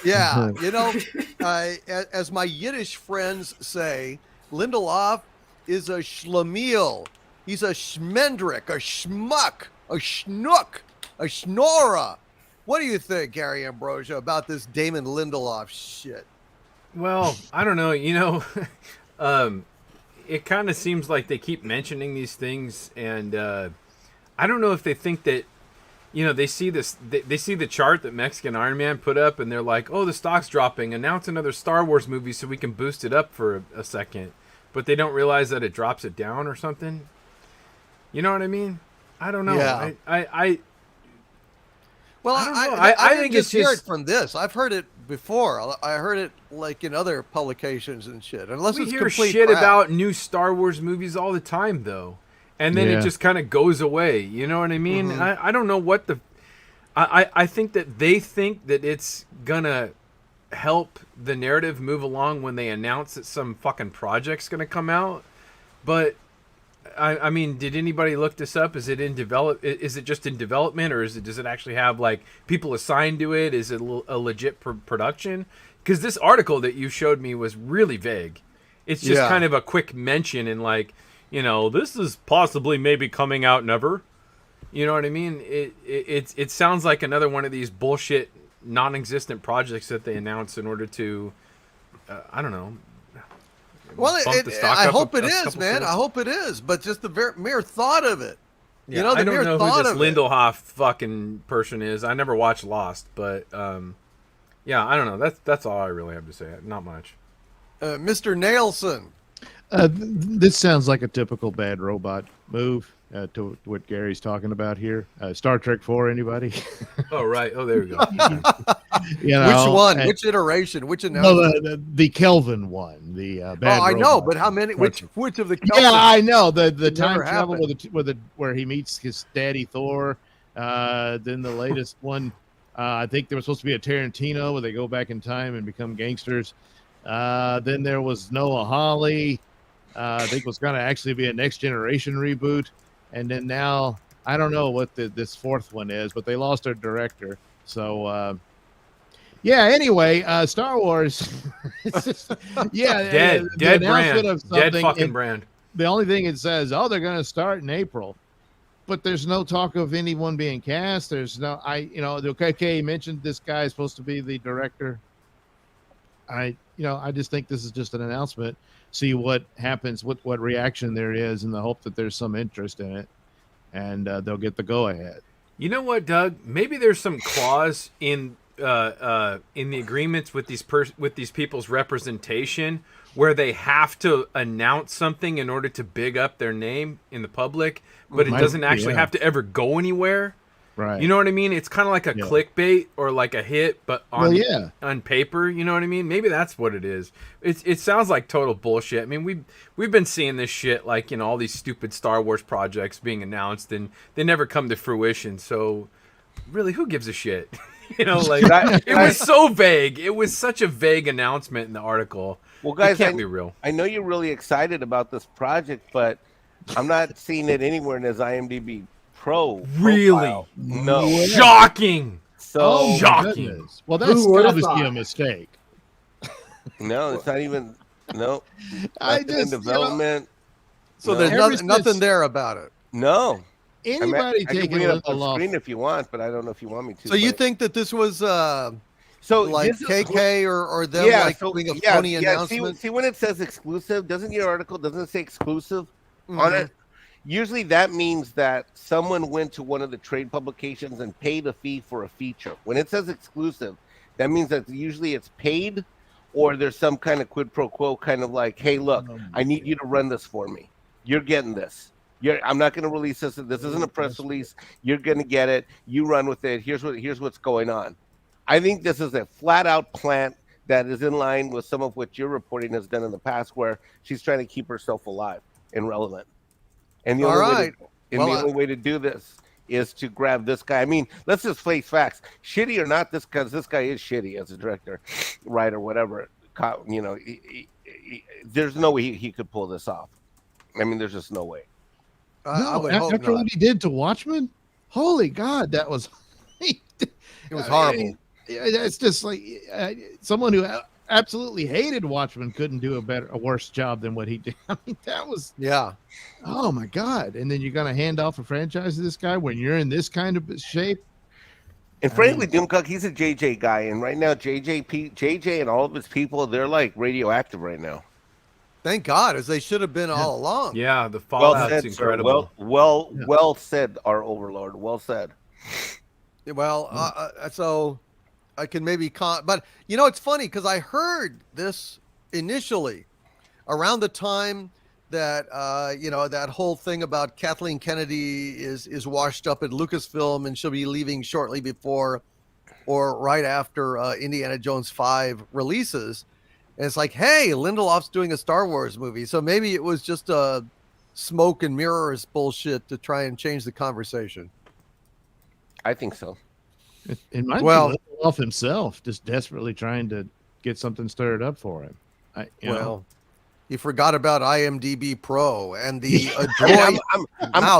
Speaker 1: Yeah. You know, as my Yiddish friends say, Lindelof is a schlemiel. He's a schmendrick, a schmuck, a schnook, a schnorrer. What do you think, Gary Ambrosia, about this Damon Lindelof shit?
Speaker 2: Well, I don't know. You know, it kind of seems like they keep mentioning these things, and I don't know if they think that you know, they see this, they see the chart that Mexican Iron Man put up, and they're like, oh, the stock's dropping. Announce another Star Wars movie so we can boost it up for a second. But they don't realize that it drops it down or something. You know what I mean? I don't know.
Speaker 1: Yeah. Well,
Speaker 2: I don't know. I think it's
Speaker 1: hear it
Speaker 2: just
Speaker 1: from this. I've heard it before. I heard it like in other publications and shit. Unless
Speaker 2: we
Speaker 1: it's
Speaker 2: hear
Speaker 1: complete
Speaker 2: shit
Speaker 1: crap.
Speaker 2: about new Star Wars movies all the time, though, and then
Speaker 4: Yeah.
Speaker 2: it just kind of goes away. You know what I mean?
Speaker 1: Mm-hmm.
Speaker 2: I don't know what the. I think that they think that it's gonna help the narrative move along when they announce that some fucking project's gonna come out, but. I mean, did anybody look this up? Is it in develop? Is it just in development, or does it actually have like people assigned to it? Is it a legit production? Because this article that you showed me was really vague. It's just kind of a quick mention and like, you know, this is possibly maybe coming out never. You know what I mean? It sounds like another one of these bullshit non-existent projects that they announce in order to, I don't know.
Speaker 1: Well,
Speaker 2: bump the stock
Speaker 1: I
Speaker 2: up
Speaker 1: hope
Speaker 2: a
Speaker 1: it is,
Speaker 2: couple
Speaker 1: man.
Speaker 2: cents.
Speaker 1: I hope it is. But just the mere thought of it.
Speaker 2: Yeah,
Speaker 1: you know, the
Speaker 2: I don't
Speaker 1: mere
Speaker 2: know
Speaker 1: thought
Speaker 2: who this
Speaker 1: of it.
Speaker 2: Lindelof fucking person is. I never watched Lost, but yeah, I don't know. That's all I really have to say. Not much.
Speaker 1: Mr. Nailson.
Speaker 4: This sounds like a typical bad robot move to what Gary's talking about here. Star Trek 4, anybody?
Speaker 2: Oh right. Oh, there we go.
Speaker 4: You know,
Speaker 1: Which one?
Speaker 4: and-
Speaker 1: Which iteration? Which
Speaker 4: no,
Speaker 1: announcement?
Speaker 4: the Kelvin one. The bad
Speaker 1: Oh, I know,
Speaker 4: robot.
Speaker 1: but how many? Which of the?
Speaker 4: Yeah, I know the
Speaker 1: It
Speaker 4: time
Speaker 1: never
Speaker 4: travel
Speaker 1: happened.
Speaker 4: where he meets his daddy Thor. Then the latest one, I think there was supposed to be a Tarantino where they go back in time and become gangsters. Then there was Noah Hawley. I think it was going to actually be a Next Generation reboot, and then now I don't know what this fourth one is, but they lost their director. So yeah. Anyway, Star Wars. It's just, yeah,
Speaker 2: Dead
Speaker 4: announcement
Speaker 2: brand.
Speaker 4: of
Speaker 2: Dead
Speaker 4: something,
Speaker 2: fucking
Speaker 4: and
Speaker 2: brand.
Speaker 4: the only thing it says, oh, they're going to start in April, but there's no talk of anyone being cast. There's no, the KK mentioned this guy is supposed to be the director. I just think this is just an announcement. See what happens, what reaction there is, in the hope that there's some interest in it, and they'll get the go ahead.
Speaker 2: You know what, Doug? Maybe there's some clause in the agreements with these people's representation where they have to announce something in order to big up their name in the public, but it
Speaker 4: Might
Speaker 2: doesn't
Speaker 4: be,
Speaker 2: actually
Speaker 4: yeah.
Speaker 2: have to ever go anywhere.
Speaker 4: Right.
Speaker 2: You know what I mean? It's kind of like a
Speaker 4: Yeah.
Speaker 2: clickbait or like a hit, but on
Speaker 4: on
Speaker 2: paper. You know what I mean? Maybe that's what it is. It sounds like total bullshit. I mean, we've been seeing this shit, like, you know, all these stupid Star Wars projects being announced and they never come to fruition. So really, who gives a shit? You know, like it was so vague. It was such a vague announcement in the article.
Speaker 5: Well, guys,
Speaker 2: it can't be real.
Speaker 5: I know you're really excited about this project, but I'm not seeing it anywhere in his IMDb Pro.
Speaker 2: Really?
Speaker 5: Profile. No.
Speaker 2: Shocking.
Speaker 5: So
Speaker 4: Oh, my
Speaker 2: Shocking.
Speaker 4: goodness. Well, that's
Speaker 3: Who would've
Speaker 4: obviously
Speaker 3: thought?
Speaker 4: a mistake.
Speaker 5: no, it's not even. No.
Speaker 4: I
Speaker 5: Nothing in
Speaker 4: just,
Speaker 5: development.
Speaker 1: So
Speaker 5: No.
Speaker 1: there's
Speaker 4: Ever
Speaker 1: nothing
Speaker 4: since-
Speaker 1: there about it.
Speaker 5: No.
Speaker 4: anybody
Speaker 5: I can
Speaker 4: taking
Speaker 5: bring it up on
Speaker 4: Lindelof.
Speaker 5: screen if you want, but I don't know if you want me to.
Speaker 1: So you
Speaker 5: but-
Speaker 1: think that this was
Speaker 5: so
Speaker 1: like
Speaker 5: this is-
Speaker 1: KK or them doing a phony announcement?
Speaker 5: See, when it says exclusive, doesn't your article doesn't say exclusive on
Speaker 1: Mhm.
Speaker 5: it? Usually that means that someone went to one of the trade publications and paid a fee for a feature. When it says exclusive, that means that usually it's paid, or there's some kind of quid pro quo, kind of like, hey, look, I need you to run this for me. You're getting this. I'm not going to release this. This isn't a press release. You're going to get it. You run with it. Here's what's going on. I think this is a flat out plant that is in line with some of what your reporting has done in the past, where she's trying to keep herself alive and relevant. And the
Speaker 1: All
Speaker 5: only
Speaker 1: right.
Speaker 5: only way to do this is to grab this guy. I mean, let's just face facts. Shitty or not, this guy is shitty as a director, writer, whatever. You know, there's no way he could pull this off. I mean, there's just no way.
Speaker 1: I would hope
Speaker 4: After
Speaker 1: not.
Speaker 4: what he did to Watchmen, holy God, that was
Speaker 1: It was horrible.
Speaker 4: It's just like someone who absolutely hated Watchmen couldn't do a worse job than what he did. I mean, that was
Speaker 1: Yeah.
Speaker 4: oh my God. And then you're gonna hand off a franchise to this guy when you're in this kind of shape.
Speaker 5: And frankly, Doomcock, he's a JJ guy, and right now JJ and all of his people, they're like radioactive right now.
Speaker 1: Thank God, as they should have been all along.
Speaker 2: Yeah, the
Speaker 5: Well
Speaker 2: fallout's
Speaker 5: said, sir.
Speaker 2: incredible.
Speaker 5: Well said, our overlord. Well said.
Speaker 1: Well, so I can maybe but it's funny because I heard this initially around the time that that whole thing about Kathleen Kennedy is washed up at Lucasfilm and she'll be leaving shortly before or right after Indiana Jones 5 releases. And it's like, hey, Lindelof's doing a Star Wars movie. So maybe it was just a smoke and mirrors bullshit to try and change the conversation.
Speaker 5: I think so.
Speaker 4: It might be Lindelof himself just desperately trying to get something stirred up for him.
Speaker 1: He forgot about IMDb Pro and the
Speaker 5: I'm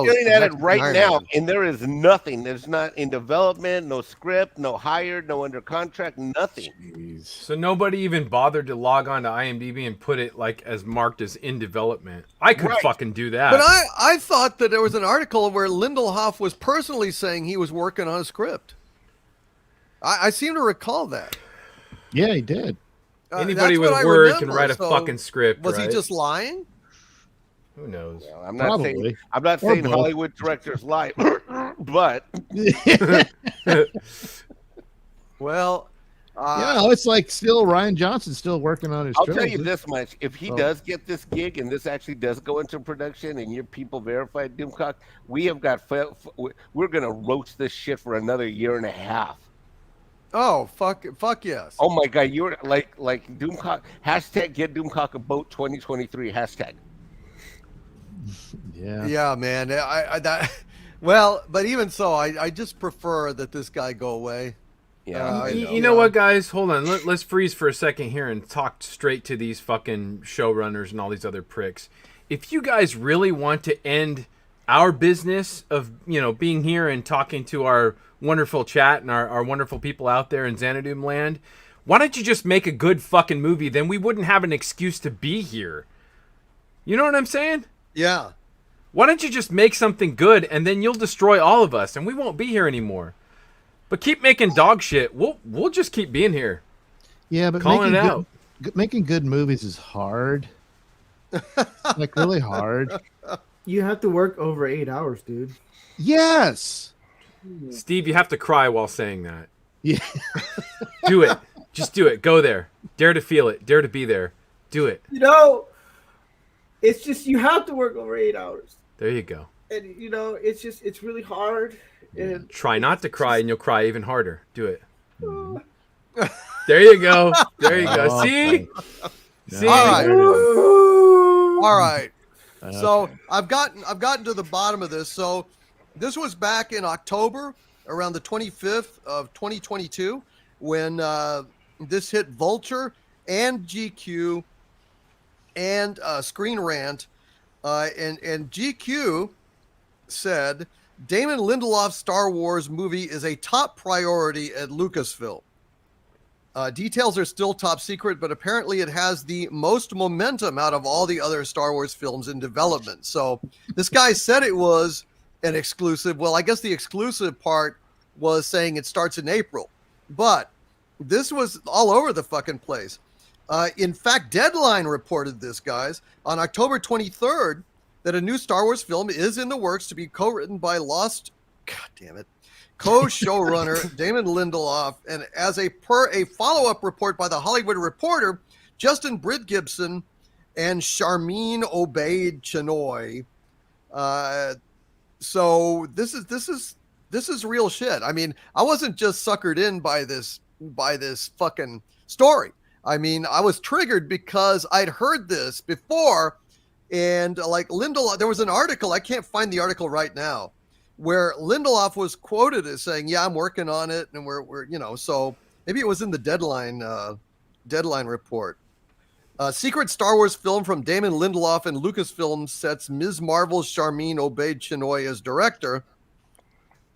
Speaker 5: staring at it right now, and there is nothing. There's not in development, no script, no hired, no under contract, nothing.
Speaker 2: Jeez. So nobody even bothered to log on to IMDb and put it like as marked as in development. I could fucking do that.
Speaker 1: But I thought that there was an article where Lindelof was personally saying he was working on a script. I seem to recall that.
Speaker 4: Yeah, he did.
Speaker 2: Anybody with a word can write a fucking script.
Speaker 1: Was he just lying?
Speaker 2: Who knows?
Speaker 5: Well, I'm not saying Hollywood directors lie, but
Speaker 1: well,
Speaker 4: it's like still Ryan Johnson's still working on his.
Speaker 5: I'll tell you this much: if he does get this gig and this actually does go into production, and your people verify Doomcock, we're gonna roast this shit for another year and a half.
Speaker 1: Oh, fuck yes.
Speaker 5: Oh my God, you're like Doomcock, hashtag get Doomcock a boat 2023 hashtag.
Speaker 1: Yeah, man. But even so, I just prefer that this guy go away.
Speaker 5: Yeah.
Speaker 2: You know what, guys? Hold on. Let's freeze for a second here and talk straight to these fucking showrunners and all these other pricks. If you guys really want to end our business of, being here and talking to our wonderful chat and our wonderful people out there in Xanadu land, why don't you just make a good fucking movie? Then we wouldn't have an excuse to be here. You know what I'm saying?
Speaker 1: Yeah.
Speaker 2: Why don't you just make something good and then you'll destroy all of us and we won't be here anymore. But keep making dog shit. We'll just keep being here.
Speaker 4: Yeah, but making good movies is hard. Like really hard.
Speaker 3: You have to work over 8 hours, dude.
Speaker 4: Yes.
Speaker 2: Steve, you have to cry while saying that.
Speaker 4: Yeah.
Speaker 2: Do it. Just do it. Go there. Dare to feel it. Dare to be there. Do it.
Speaker 3: It's just you have to work over 8 hours.
Speaker 2: There you go.
Speaker 3: And it's really hard. And
Speaker 2: try not to cry and you'll cry even harder. Do it. There you go. There you go. See? See?
Speaker 1: All right. So I've gotten to the bottom of this. So this was back in October, around the 25th of 2022, when this hit Vulture and GQ and Screen Rant, and GQ said Damon Lindelof's Star Wars movie is a top priority at Lucasfilm. Details are still top secret, but apparently it has the most momentum out of all the other Star Wars films in development. So this guy said it was an exclusive. Well, I guess the exclusive part was saying it starts in April, but this was all over the fucking place. In fact, Deadline reported this, guys, on October 23rd, that a new Star Wars film is in the works to be co-written by co-showrunner Damon Lindelof, and as a follow-up report by the Hollywood Reporter, Justin Britt Gibson and Charmin Obaid Chinoy. So this is real shit. I mean, I wasn't just suckered in by this fucking story. I mean, I was triggered because I'd heard this before, and like Lindelof, there was an article, I can't find the article right now, where Lindelof was quoted as saying, "Yeah, I'm working on it," and we're so maybe it was in the Deadline report. Secret Star Wars film from Damon Lindelof and Lucasfilm sets Ms. Marvel's Charmin Obaid Chinoy as director.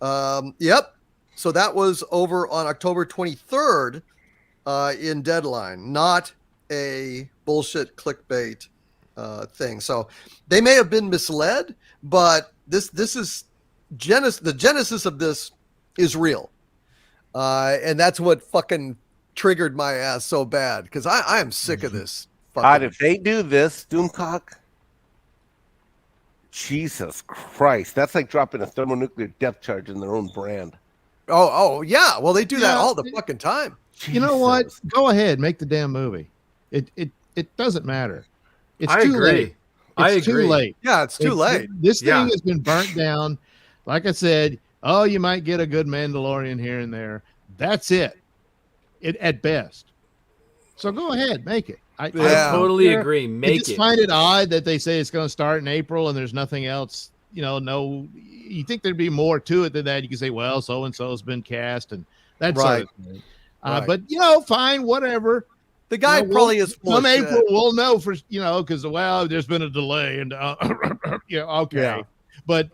Speaker 1: Yep. So that was over on October 23rd in Deadline, not a bullshit clickbait thing. So they may have been misled, but this is the genesis of this is real. And that's what fucking triggered my ass so bad, because I am sick of this.
Speaker 5: God, if they do this, Doomcock, Jesus Christ, that's like dropping a thermonuclear depth charge in their own brand.
Speaker 1: Oh, yeah. Well, they do that
Speaker 4: Yeah.
Speaker 1: all the fucking time.
Speaker 4: You know what? Go ahead, make the damn movie. It doesn't matter. It's
Speaker 2: I
Speaker 4: too
Speaker 2: agree.
Speaker 4: late.
Speaker 2: I
Speaker 4: It's too
Speaker 2: agree.
Speaker 4: late.
Speaker 1: Yeah, it's too late.
Speaker 4: This thing
Speaker 2: Yeah.
Speaker 4: has been burnt down. Like I said, oh, you might get a good Mandalorian here and there. That's it. At best. So go ahead, make it. I
Speaker 1: Yeah.
Speaker 2: Totally
Speaker 4: care.
Speaker 2: agree.
Speaker 4: I
Speaker 2: Make
Speaker 4: just
Speaker 2: it.
Speaker 4: find it odd that they say it's going to start in April and there's nothing else. No. You think there'd be more to it than that? You can say, well, so and so's been cast and that sort of thing.
Speaker 1: Right.
Speaker 4: But fine, whatever.
Speaker 1: The guy probably is full
Speaker 4: Come
Speaker 1: of
Speaker 4: April,
Speaker 1: shit.
Speaker 4: we'll know for because there's been a delay and okay.
Speaker 1: Yeah.
Speaker 4: But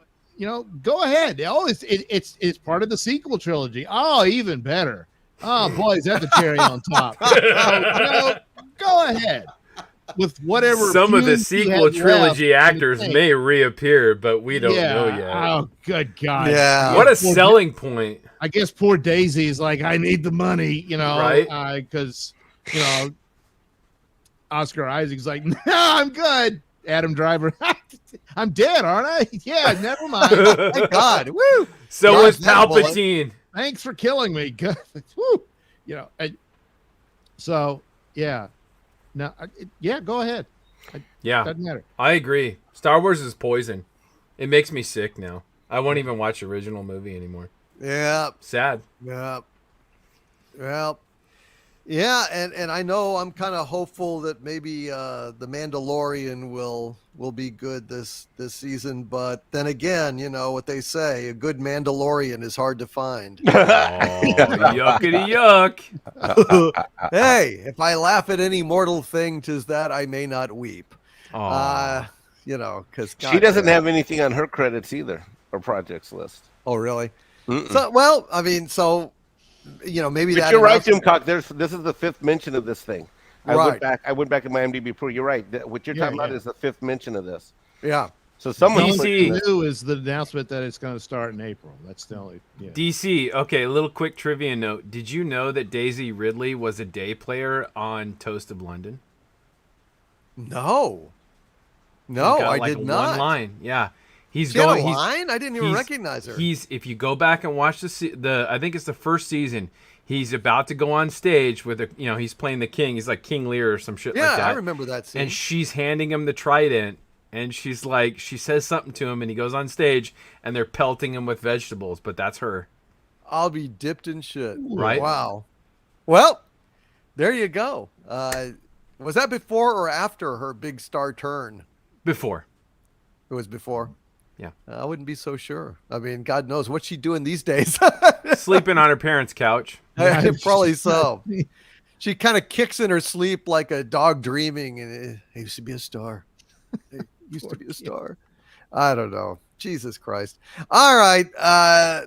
Speaker 4: go ahead. Oh, it's part of the sequel trilogy. Oh, even better. Oh boy, is that the cherry on top? Go ahead with whatever.
Speaker 2: Some of the
Speaker 4: fumes you
Speaker 2: sequel
Speaker 4: have
Speaker 2: trilogy
Speaker 4: left in the
Speaker 2: actors
Speaker 4: tank.
Speaker 2: may reappear, but we don't know yet.
Speaker 4: Oh, good God.
Speaker 1: Yeah.
Speaker 2: What a
Speaker 4: Poor
Speaker 2: selling point.
Speaker 4: I guess poor Daisy is like, I need the money,
Speaker 2: Right.
Speaker 4: Because, Oscar Isaac's like, no, I'm good. Adam Driver, I'm dead, aren't I? Yeah, never mind.
Speaker 1: Thank God. Woo.
Speaker 2: So
Speaker 1: Dodge
Speaker 2: was
Speaker 1: that bullet.
Speaker 2: Palpatine.
Speaker 4: Thanks for killing me. Good. Woo. So, yeah. No, go ahead.
Speaker 2: Yeah,
Speaker 4: Doesn't matter.
Speaker 2: I agree. Star Wars is poison. It makes me sick now. I won't even watch the original movie anymore.
Speaker 1: Yeah.
Speaker 2: Sad.
Speaker 1: Yeah. Well, yeah, and I know I'm kind of hopeful that maybe the Mandalorian will be good this season, but then again, what they say, a good Mandalorian is hard to find.
Speaker 2: Oh, yuckity yuck.
Speaker 1: Hey, if I laugh at any mortal thing, 'tis that I may not weep.
Speaker 2: Aw.
Speaker 1: Because
Speaker 5: She doesn't have anything on her credits either, or projects list.
Speaker 1: Oh, really?
Speaker 5: Mm-mm.
Speaker 1: So, well, I mean, maybe
Speaker 5: But
Speaker 1: that.
Speaker 5: you're right, Jim Cock. This is the fifth mention of this thing. I
Speaker 1: Right.
Speaker 5: went back in my IMDb Pro. You're right. What you're talking about
Speaker 4: yeah.
Speaker 5: is the fifth mention of this.
Speaker 1: Yeah.
Speaker 5: So someone
Speaker 2: DC.
Speaker 4: New is the announcement that it's going to start in April. That's the only. Yeah.
Speaker 2: DC. Okay, a little quick trivia note. Did you know that Daisy Ridley was a day player on Toast of London?
Speaker 1: No,
Speaker 2: She's got,
Speaker 1: I did not.
Speaker 2: One line. Yeah. He's
Speaker 1: She had
Speaker 2: going.
Speaker 1: a
Speaker 2: He's,
Speaker 1: line? I didn't even
Speaker 2: he's-
Speaker 1: recognize her.
Speaker 2: If you go back and watch the I think it's the first season. He's about to go on stage with he's playing the king. He's like King Lear or some shit
Speaker 1: Yeah,
Speaker 2: like that.
Speaker 1: I remember that scene.
Speaker 2: And she's handing him the trident, and she's like, she says something to him, and he goes on stage, and they're pelting him with vegetables. But that's her.
Speaker 1: I'll be dipped in shit.
Speaker 2: Right.
Speaker 1: Wow. Well, there you go. Was that before or after her big star turn?
Speaker 2: Before.
Speaker 1: It was before.
Speaker 2: Yeah.
Speaker 1: I wouldn't be so sure. I mean, God knows what's she doing these days.
Speaker 2: Sleeping on her parents' couch.
Speaker 1: Probably so. She kind of kicks in her sleep like a dog dreaming, and I used to be a star. I used to be a star. I don't know. Jesus Christ. All right.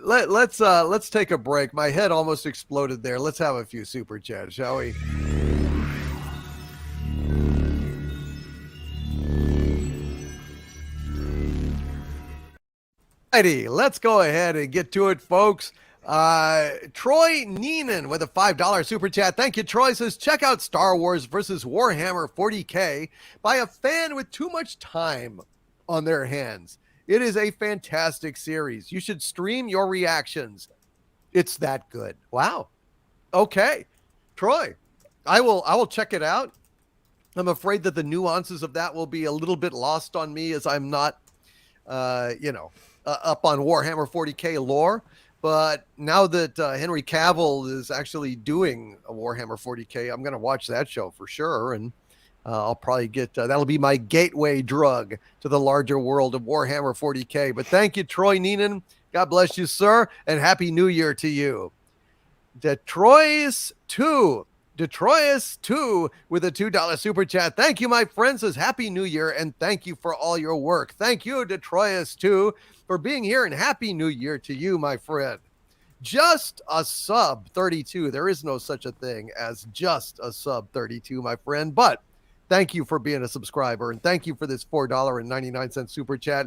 Speaker 1: Let's take a break. My head almost exploded there. Let's have a few super chats, shall we? Alrighty, let's go ahead and get to it, folks. Troy Neenan with a $5 super chat. Thank you, Troy. Says, check out Star Wars versus Warhammer 40K by a fan with too much time on their hands. It is a fantastic series. You should stream your reactions. It's that good. Wow. Okay. Troy, I will check it out. I'm afraid that the nuances of that will be a little bit lost on me as I'm not, up on Warhammer 40K lore. But now that Henry Cavill is actually doing a Warhammer 40K, I'm going to watch that show for sure. And I'll probably get, that'll be my gateway drug to the larger world of Warhammer 40K. But thank you, Troy Neenan. God bless you, sir. And Happy New Year to you. Detroit's 2 with a $2 super chat. Thank you, my friend. Says Happy New Year and thank you for all your work. Thank you, Detroit's 2, for being here, and Happy New Year to you, my friend. Just a sub 32. There is no such a thing as just a sub 32, my friend. But thank you for being a subscriber, and thank you for this $4.99 super chat.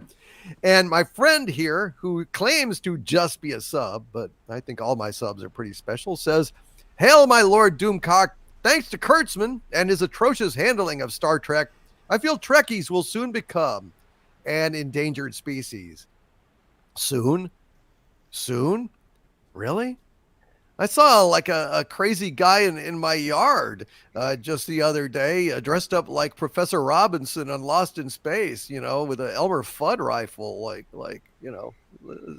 Speaker 1: And my friend here, who claims to just be a sub, but I think all my subs are pretty special, says, hail, my Lord Doomcock. Thanks to Kurtzman and his atrocious handling of Star Trek, I feel Trekkies will soon become an endangered species. Soon? Really? I saw like a crazy guy in my yard just the other day, dressed up like Professor Robinson on Lost in Space, with an Elmer Fudd rifle,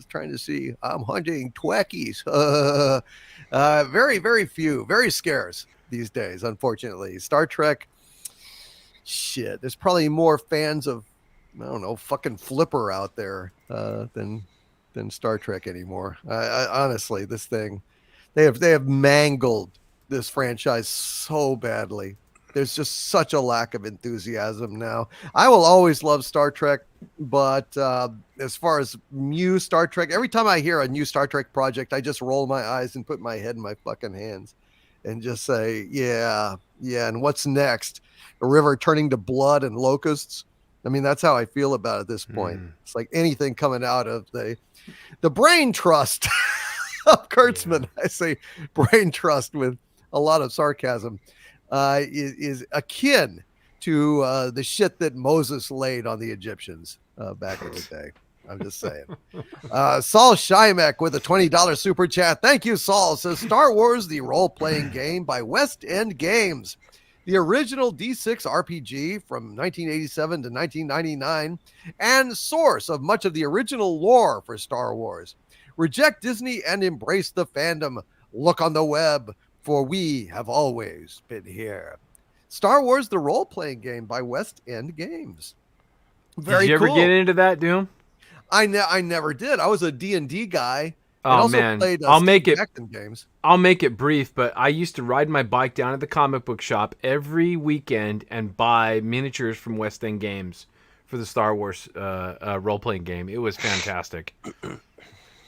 Speaker 1: trying to see, I'm hunting Tweckies. Very, very few, very scarce these days, unfortunately. Star Trek, shit, there's probably more fans of, I don't know, fucking Flipper out there than Star Trek anymore. Honestly, this thing. They have mangled this franchise so badly. There's just such a lack of enthusiasm now. I will always love Star Trek, but as far as new Star Trek, every time I hear a new Star Trek project, I just roll my eyes and put my head in my fucking hands and just say, yeah. And what's next? A river turning to blood and locusts? I mean, that's how I feel about it at this point. It's like anything coming out of the brain trust of Kurtzman. I say brain trust with a lot of sarcasm, is akin to the shit that Moses laid on the Egyptians back in the day. I'm just saying. Saul Shymek with a $20 super chat. Thank you, Saul. Says Star Wars, the role-playing game by West End Games. The original D6 RPG from 1987 to 1999 and source of much of the original lore for Star Wars. Reject Disney and embrace the fandom. Look on the web, for we have always been here. Star Wars, the role-playing game by West End Games. Very
Speaker 2: Did you
Speaker 1: cool.
Speaker 2: ever get into that, Doom?
Speaker 1: I never did. I was a D&D guy.
Speaker 2: Oh, man.
Speaker 1: Played,
Speaker 2: I'll make it
Speaker 1: games.
Speaker 2: I'll make it brief, but I used to ride my bike down to the comic book shop every weekend and buy miniatures from West End Games for the Star Wars role-playing game. It was fantastic.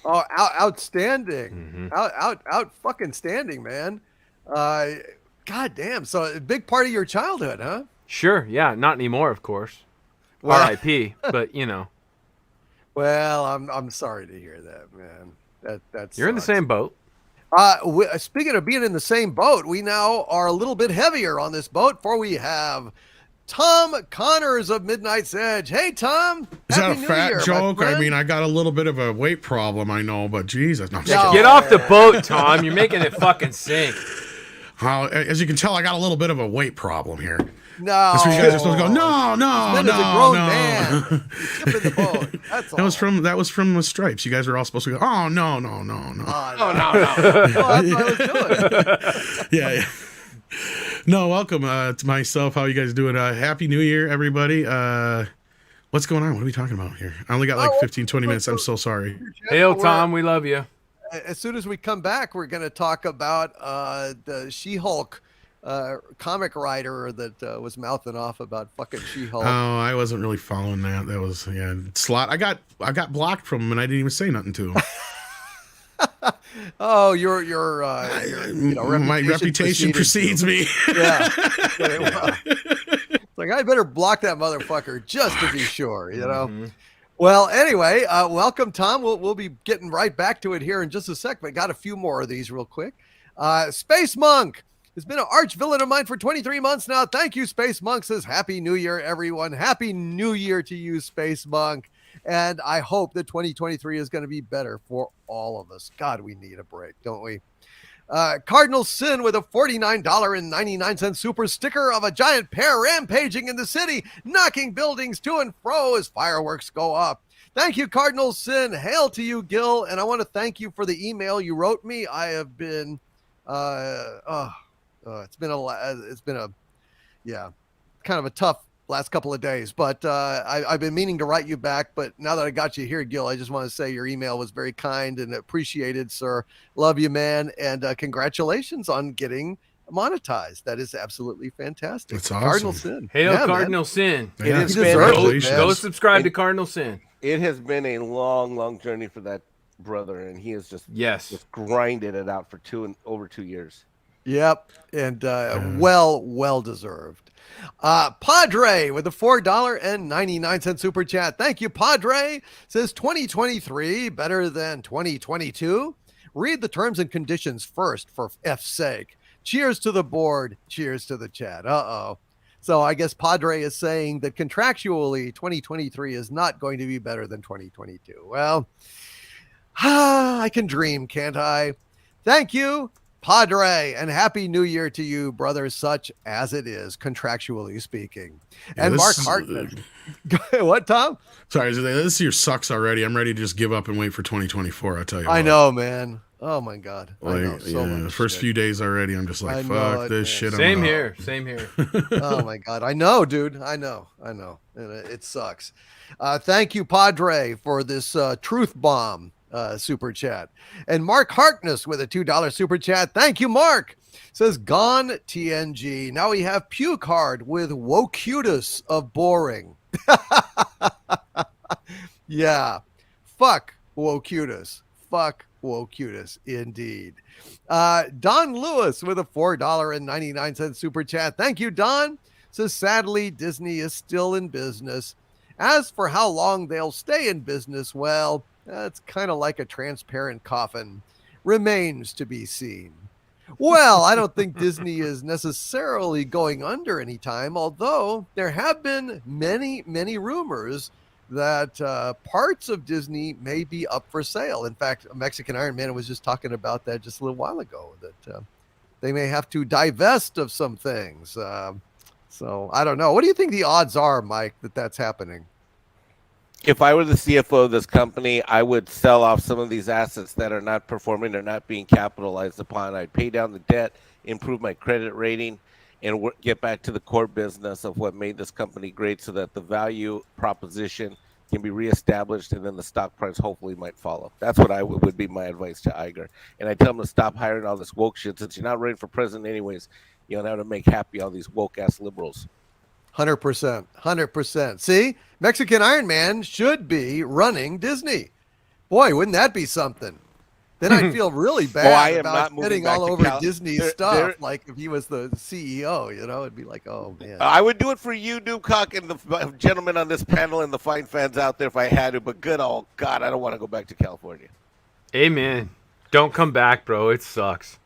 Speaker 1: Oh, outstanding. Out fucking standing, man. God damn. So a big part of your childhood, huh?
Speaker 2: Sure, yeah. Not anymore, of course.
Speaker 1: Well,
Speaker 2: R.I.P., but,
Speaker 1: Well, I'm sorry to hear that, man. That's
Speaker 2: You're in the same boat.
Speaker 1: Speaking of being in the same boat, we now are a little bit heavier on this boat, for we have Tom Connors of Midnight's Edge. Hey, Tom.
Speaker 7: Is that a fat joke? I mean, I got a little bit of a weight problem, I know, but Jesus. No,
Speaker 2: Get off the boat, Tom. You're making it fucking sink.
Speaker 7: Well, as you can tell, I got a little bit of a weight problem here.
Speaker 1: No.
Speaker 7: That's where you guys are supposed to go, no.
Speaker 1: Man. You the boat. That's all.
Speaker 7: That was from the Stripes. You guys are all supposed to go, oh, no.
Speaker 1: Oh, no.
Speaker 7: That's what I was doing. Yeah. No, welcome to myself. How you guys doing? Happy New Year, everybody. What's going on? What are we talking about here? I only got like 15, 20 minutes. I'm so sorry.
Speaker 2: Hail, Tom. We love you.
Speaker 1: As soon as we come back, we're going to talk about the She-Hulk comic writer that was mouthing off about fucking She-Hulk.
Speaker 7: Oh, I wasn't really following that. That was Slot. I got blocked from him, and I didn't even say nothing to him.
Speaker 1: Oh, your
Speaker 7: my reputation precedes me.
Speaker 1: Yeah. It's like, I better block that motherfucker just to be sure, Mm-hmm. Well, anyway, welcome, Tom. We'll be getting right back to it here in just a sec, but got a few more of these real quick. Space Monk has been an arch villain of mine for 23 months now. Thank you, Space Monk. Says, Happy New Year, everyone. Happy New Year to you, Space Monk. And I hope that 2023 is going to be better for all of us. God, we need a break, don't we? Cardinal Sin with a $49.99 super sticker of a giant pear rampaging in the city, knocking buildings to and fro as fireworks go up. Thank you, Cardinal Sin. Hail to you, Gil. And I want to thank you for the email you wrote me. I have been, it's been a kind of a tough last couple of days, but I've been meaning to write you back, but now that I got you here, Gil, I just want to say your email was very kind and appreciated, sir. Love you, man, and congratulations on getting monetized. That is absolutely fantastic.
Speaker 7: That's awesome.
Speaker 1: Cardinal Sin.
Speaker 2: Hail, Cardinal Sin.
Speaker 7: Yeah,
Speaker 2: Go subscribe to Cardinal Sin.
Speaker 5: It has been a long journey for that brother, and he has just grinded it out for over 2 years.
Speaker 1: Yep, and well deserved. Padre with a $4.99 super chat. Thank you, Padre. Says 2023 better than 2022. Read the terms and conditions first, for F's sake. Cheers to the board. Cheers to the chat. So I guess Padre is saying that contractually 2023 is not going to be better than 2022. Well, I can dream, can't I? Thank you, Padre, and Happy New Year to you, brothers, such as it is, contractually speaking.
Speaker 7: Yeah,
Speaker 1: And Mark
Speaker 7: this
Speaker 1: Hartnett. What, Tom?
Speaker 7: Sorry, this year sucks already. I'm ready to just give up and wait for 2024. I'll tell you.
Speaker 1: I know, man. Oh my God. I know so much.
Speaker 7: The first few days already, I'm just like, fuck this shit.
Speaker 2: Same here. Same here.
Speaker 1: Oh my God. I know, dude. I know. And it sucks. Thank you, Padre, for this truth bomb super chat. And Mark Harkness with a $2 super chat. Thank you, Mark. Says gone TNG. Now we have Puke Hard with Wocutus of boring. Yeah. Fuck Wocutus. Fuck Wocutus, indeed. Don Lewis with a $4.99 super chat. Thank you, Don. Says, sadly, Disney is still in business. As for how long they'll stay in business, well, it's kind of like a transparent coffin. Remains to be seen. Well, I don't think Disney is necessarily going under anytime, although there have been many, many rumors that parts of Disney may be up for sale. In fact, Mexican Iron Man was just talking about that just a little while ago, that they may have to divest of some things. So I don't know. What do you think the odds are, Mike, that that's happening?
Speaker 5: If I were the CFO of this company, I would sell off some of these assets that are not performing or not being capitalized upon. I'd pay down the debt, improve my credit rating, and get back to the core business of what made this company great so that the value proposition can be reestablished and then the stock price hopefully might follow. That's what would be my advice to Iger. And I tell him to stop hiring all this woke shit. Since you're not running for president anyways, you know, now to make happy all these woke-ass liberals.
Speaker 1: 100%. 100%. See, Mexican Iron Man should be running Disney. Boy, wouldn't that be something? Then I'd feel really bad about getting all over Disney stuff. Like if he was the CEO, you know, it'd be like, oh man.
Speaker 5: I would do it for you, Doomcock, and the gentlemen on this panel and the fine fans out there if I had to. But good old God, I don't want to go back to California.
Speaker 2: Amen. Don't come back, bro. It sucks.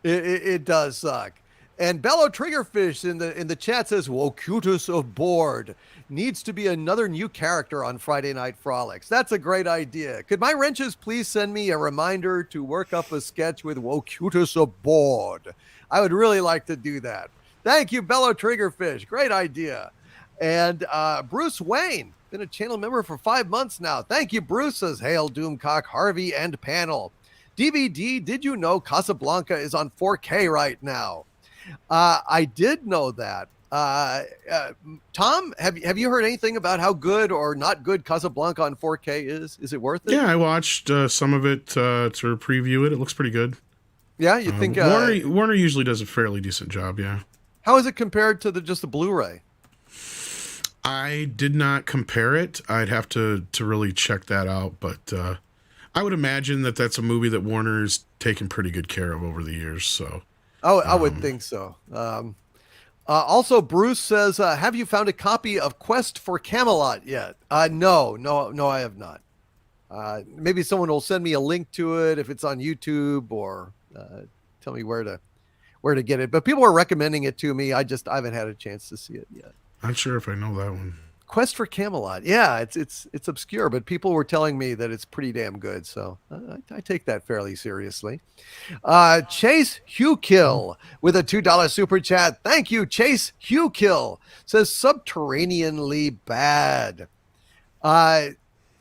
Speaker 1: It does suck. And Bello Triggerfish in the chat says, Wocutus of board. Needs to be another new character on Friday Night Frolics. That's a great idea. Could my wrenches please send me a reminder to work up a sketch with Wocutus of board? I would really like to do that. Thank you, Bello Triggerfish. Great idea. And Bruce Wayne, been a channel member for 5 months now. Thank you, Bruce, says Hail Doomcock, Harvey, and panel. DVD, did you know Casablanca is on 4K right now? I did know that. Tom, have you heard anything about how good or not good Casablanca on 4K is? Is it worth it?
Speaker 7: Yeah, I watched some of it to preview it. It looks pretty good.
Speaker 1: Yeah, you think
Speaker 7: Warner usually does a fairly decent job. Yeah.
Speaker 1: How is it compared to just the Blu-ray?
Speaker 7: I did not compare it. I'd have to really check that out, but I would imagine that that's a movie that Warner's taken pretty good care of over the years. So.
Speaker 1: Oh, I would think so. Also, Bruce says, have you found a copy of Quest for Camelot yet? No, I have not. Maybe someone will send me a link to it if it's on YouTube or tell me where to get it. But people are recommending it to me. I haven't had a chance to see it yet.
Speaker 7: Not sure if I know that one.
Speaker 1: Quest for Camelot. Yeah, it's obscure, but people were telling me that it's pretty damn good. So I take that fairly seriously. Chase Hughkill with a $2 super chat. Thank you, Chase Hughkill. Says subterraneanly bad.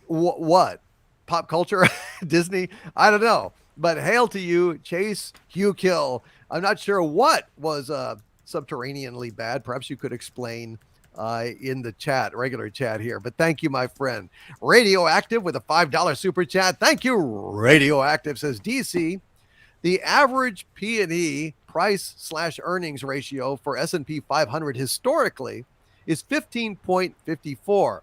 Speaker 1: What? Pop culture? Disney? I don't know. But hail to you, Chase Hughkill. I'm not sure what was subterraneanly bad. Perhaps you could explain in the chat, regular chat here. But thank you, my friend. Radioactive with a $5 super chat. Thank you, Radioactive, says DC. The average P&E price/earnings ratio for S&P 500 historically is 15.54.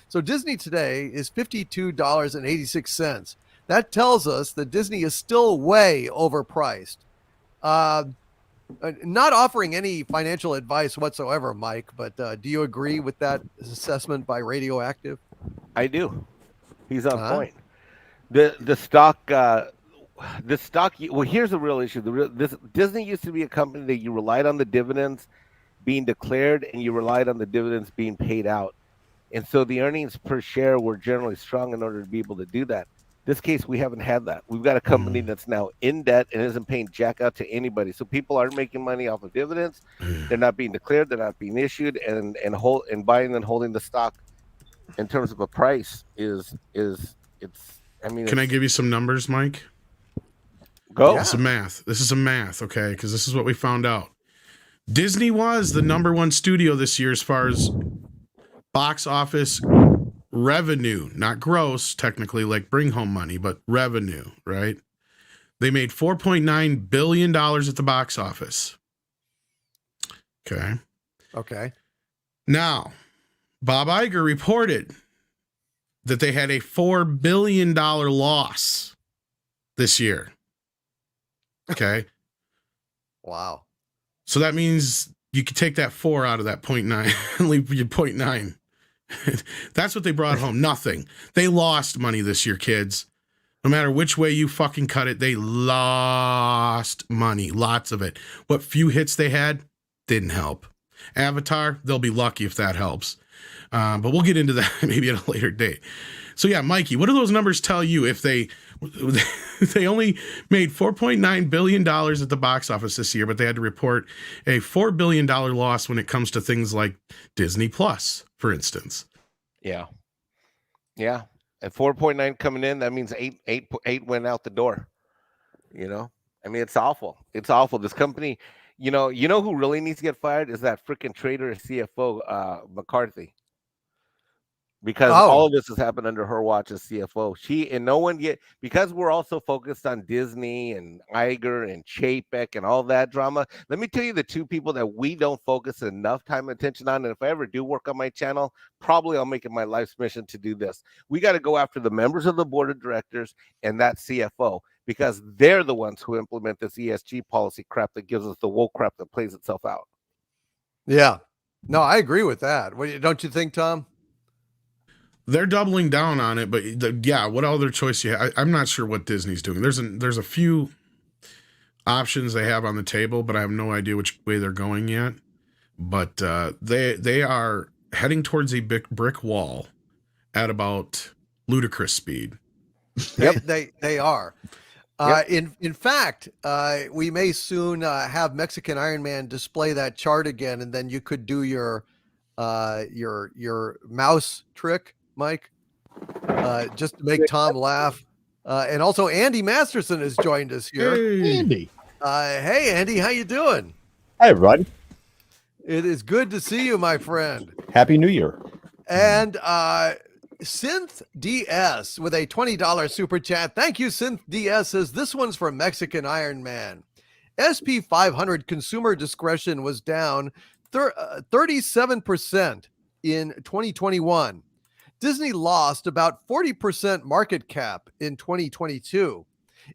Speaker 1: So Disney today is $52.86. That tells us that Disney is still way overpriced. Not offering any financial advice whatsoever, Mike, but do you agree with that assessment by Radioactive?
Speaker 5: I do. He's on point. The stock. Well, here's the real issue. Disney used to be a company that you relied on the dividends being declared, and you relied on the dividends being paid out, and so the earnings per share were generally strong in order to be able to do that. This case, we haven't had that. We've got a company that's now in debt and isn't paying jack out to anybody. So people aren't making money off of dividends. They're not being declared. They're not being issued, and buying and holding the stock in terms of a price is it's. I mean,
Speaker 7: can I give you some numbers, Mike?
Speaker 5: Go.
Speaker 7: This is some math, okay? Because this is what we found out. Disney was the #1 studio this year as far as box office revenue, not gross, technically, like bring home money, but revenue, right? They made $4.9 billion at the box office. Okay. Now, Bob Iger reported that they had a $4 billion loss this year. Okay.
Speaker 1: Wow.
Speaker 7: So that means you could take that 4 out of that 0.9 and leave you 0.9. That's what they brought home. Nothing. They lost money this year, kids. No matter which way you fucking cut it, they lost money. Lots of it. What few hits they had didn't help. Avatar, they'll be lucky if that helps. But we'll get into that maybe at a later date. So yeah, Mikey, what do those numbers tell you if they only made $4.9 billion at the box office this year, but they had to report a $4 billion loss when it comes to things like Disney Plus, for instance?
Speaker 5: Yeah. And 4.9 coming in, that means eight went out the door. You know, I mean, it's awful. It's awful. This company, you know who really needs to get fired is that freaking traitor CFO, McCarthy. Because all of this has happened under her watch as CFO. Because we're also focused on Disney and Iger and Chapek and all that drama. Let me tell you the two people that we don't focus enough time and attention on. And if I ever do work on my channel, probably I'll make it my life's mission to do this. We got to go after the members of the board of directors and that CFO, because they're the ones who implement this ESG policy crap that gives us the woke crap that plays itself out.
Speaker 1: Yeah. No, I agree with that. Don't you think, Tom?
Speaker 7: They're doubling down on it, but what other choice you have? I'm not sure what Disney's doing. There's a few options they have on the table, but I have no idea which way they're going yet. But they are heading towards a big brick wall at about ludicrous speed.
Speaker 1: They are. In fact, we may soon have Mexican Iron Man display that chart again, and then you could do your mouse trick, Mike, just to make Tom laugh. And also Andy Masterson has joined us here.
Speaker 4: Hey, Andy.
Speaker 1: Hey, Andy, how you doing?
Speaker 8: Hi, everybody.
Speaker 1: It is good to see you, my friend.
Speaker 8: Happy New Year.
Speaker 1: And Synth DS with a $20 super chat. Thank you, Synth DS. Says this one's for Mexican Iron Man. SP 500 consumer discretion was down 37% in 2021. Disney lost about 40% market cap in 2022.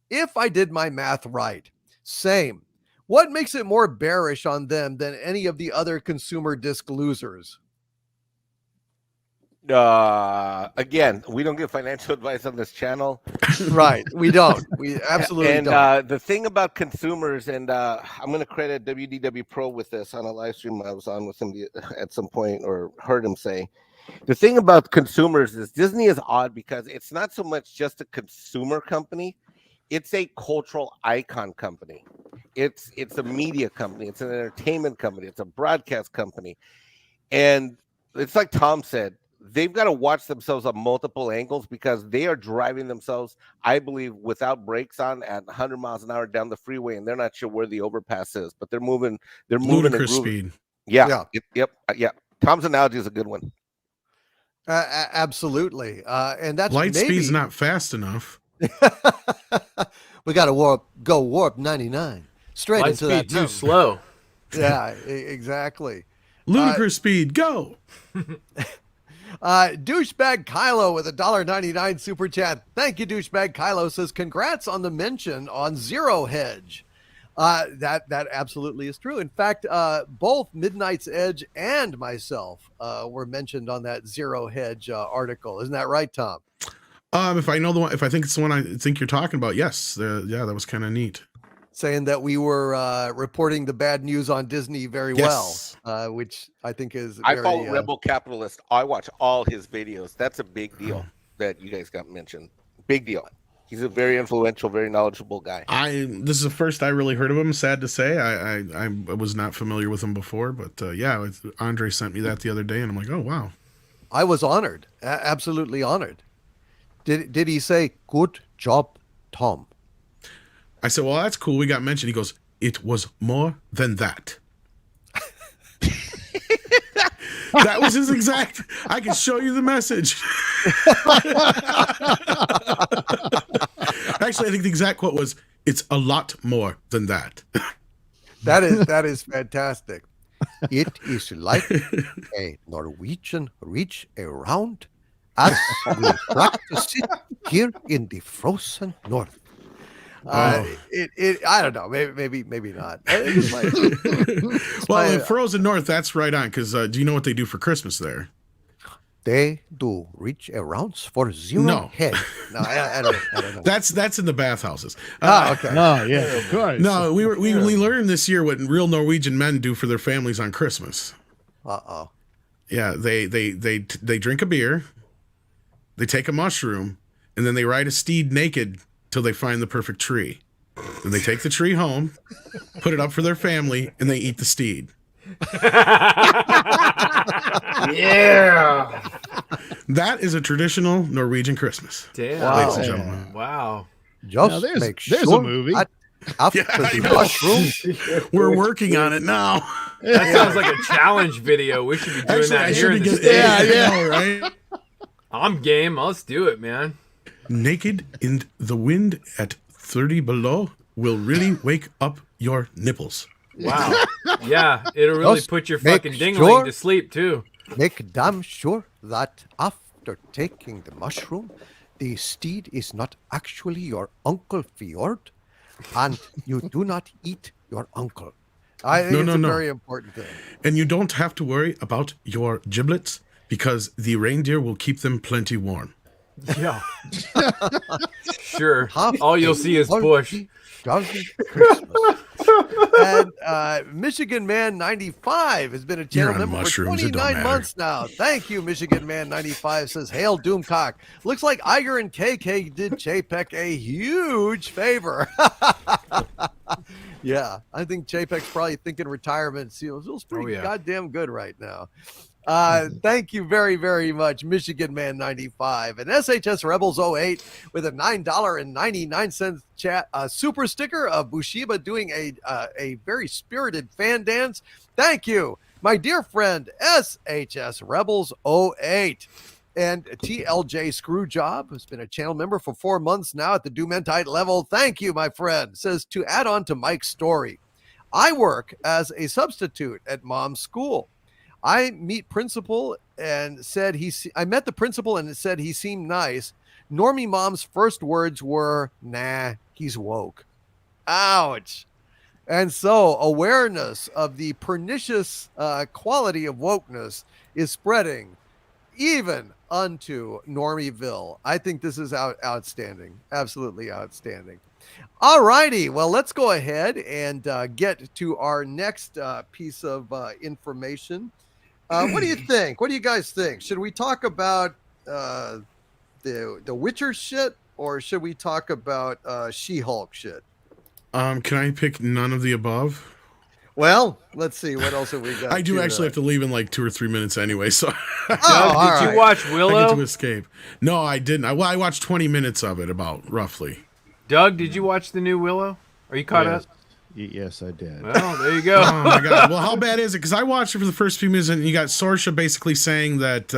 Speaker 1: If I did my math right, same. What makes it more bearish on them than any of the other consumer disc losers?
Speaker 5: Again, we don't give financial advice on this channel.
Speaker 1: Right. We don't. We absolutely don't.
Speaker 5: And the thing about consumers, and I'm going to credit WDW Pro with this on a live stream I was on with him at some point, or heard him say. The thing about consumers is Disney is odd because it's not so much just a consumer company. It's a cultural icon company. It's a media company. It's an entertainment company. It's a broadcast company. And it's like Tom said, they've got to watch themselves on multiple angles because they are driving themselves, I believe, without brakes on at 100 miles an hour down the freeway, and they're not sure where the overpass is, but they're moving. They're moving
Speaker 7: ludicrous speed.
Speaker 5: Yeah. Yep. Tom's analogy is a good one.
Speaker 1: Absolutely. And that's
Speaker 7: light speed's not fast enough.
Speaker 1: We got to go warp 99 straight
Speaker 2: Light
Speaker 1: into
Speaker 2: speed
Speaker 1: that
Speaker 2: too
Speaker 1: zone.
Speaker 2: slow.
Speaker 1: Yeah, exactly.
Speaker 7: Ludicrous speed, go.
Speaker 1: Douchebag Kylo with a $1.99 super chat. Thank you, Douchebag Kylo. Says congrats on the mention on Zero Hedge. That absolutely is true. In fact, both Midnight's Edge and myself were mentioned on that Zero Hedge article. Isn't that right, Tom?
Speaker 7: If I know the one, if I think it's the one I think you're talking about, yes. Yeah, that was kind of neat.
Speaker 1: Saying that we were reporting the bad news on Disney very well, which I think is
Speaker 5: I follow Rebel Capitalist. I watch all his videos. That's a big deal that you guys got mentioned. Big deal. He's a very influential, very knowledgeable guy.
Speaker 7: This is the first I really heard of him. Sad to say, I was not familiar with him before, but Andre sent me that the other day, and I'm like, oh wow.
Speaker 1: I was honored, absolutely honored. Did he say good job, Tom?
Speaker 7: I said, well, that's cool. We got mentioned. He goes, it was more than that. That was his exact. I can show you the message. Actually, I think the exact quote was, it's a lot more than that.
Speaker 1: That is fantastic. It is like a Norwegian reach around as we practice it here in the frozen north. I don't know. Maybe not.
Speaker 7: Well, in frozen north, that's right on. Because do you know what they do for Christmas there?
Speaker 1: They do reach arounds for zero head. No, I don't know.
Speaker 7: That's in the bathhouses.
Speaker 1: Okay.
Speaker 4: Oh yeah, of course.
Speaker 7: No, we learned this year what real Norwegian men do for their families on Christmas.
Speaker 1: Uh-oh.
Speaker 7: Yeah, they drink a beer, they take a mushroom, and then they ride a steed naked till they find the perfect tree. Then they take the tree home, put it up for their family, and they eat the steed.
Speaker 3: Yeah.
Speaker 7: That is a traditional Norwegian Christmas.
Speaker 2: Damn.
Speaker 7: Ladies and gentlemen.
Speaker 2: Wow.
Speaker 1: Just
Speaker 4: Now,
Speaker 1: make
Speaker 4: there's
Speaker 1: sure
Speaker 4: a movie.
Speaker 1: After the mushroom.
Speaker 7: We're working on it now.
Speaker 2: That sounds like a challenge video. We should be doing
Speaker 7: Actually, I
Speaker 2: that here in
Speaker 7: should
Speaker 2: the
Speaker 7: get
Speaker 2: States.
Speaker 7: yeah, right?
Speaker 2: I'm game. Let's do it, man.
Speaker 7: Naked in the wind at 30 below will really wake up your nipples.
Speaker 2: Wow. Yeah, it'll really
Speaker 1: Just
Speaker 2: put your
Speaker 1: make
Speaker 2: fucking dingling
Speaker 1: sure-
Speaker 2: to sleep, too.
Speaker 1: Make damn sure that after taking the mushroom, the steed is not actually your Uncle Fjord, and you do not eat your uncle. I think it's a very important thing.
Speaker 7: And you don't have to worry about your giblets because the reindeer will keep them plenty warm.
Speaker 2: Yeah. Sure.
Speaker 1: Half
Speaker 2: All you'll see is bush.
Speaker 1: Dozen Christmas. And Michigan Man 95 has been a channel
Speaker 7: You're on
Speaker 1: member for
Speaker 7: mushrooms, it don't
Speaker 1: 29
Speaker 7: matter.
Speaker 1: months now. Thank you, Michigan Man 95 says, Hail Doomcock. Looks like Iger and KK did Chapek a huge favor. Yeah, I think Chapek's probably thinking retirement. Feels pretty goddamn good right now. Thank you very, very much, Michigan Man 95 and SHS Rebels 08 with a $9.99 chat super sticker of Bushiba doing a very spirited fan dance. Thank you, my dear friend SHS Rebels 08. And TLJ Screwjob, who's been a channel member for 4 months now at the Doomentite level. Thank you, my friend. Says, to add on to Mike's story, I work as a substitute at mom's school. I met the principal and said he seemed nice. Normie mom's first words were, nah, he's woke. Ouch. And so awareness of the pernicious quality of wokeness is spreading even unto Normieville. I think this is outstanding. Absolutely outstanding. All righty. Well, let's go ahead and get to our next piece of information. What do you think? What do you guys think? Should we talk about the Witcher shit, or should we talk about She-Hulk shit?
Speaker 7: Can I pick none of the above?
Speaker 1: Well, let's see. What else have we got?
Speaker 7: I do actually have to leave in like 2 or 3 minutes anyway, so
Speaker 2: Doug, did you watch
Speaker 7: I
Speaker 2: Willow?
Speaker 7: get to escape. No, I didn't. I watched 20 minutes of it, about roughly.
Speaker 2: Doug, did you watch the new Willow? Are you caught up?
Speaker 4: Yes, I did.
Speaker 2: Well, there you go.
Speaker 7: Oh my god! Well, how bad is it? Because I watched it for the first few minutes, and you got Saoirse basically saying that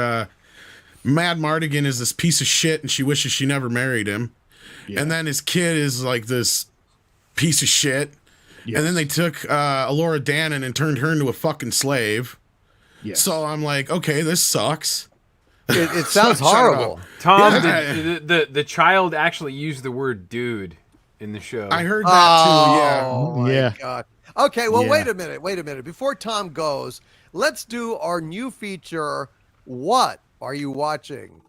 Speaker 7: Mad Mardigan is this piece of shit, and she wishes she never married him. Yeah. And then his kid is like this piece of shit. Yes. And then they took Alora Dannon and turned her into a fucking slave. Yes. So I'm like, okay, this sucks.
Speaker 1: It sounds horrible.
Speaker 2: Tom, the child actually used the word dude in the show.
Speaker 7: I heard that too, yeah.
Speaker 1: Oh, my God. Okay, well, wait a minute. Before Tom goes, let's do our new feature, What Are You Watching?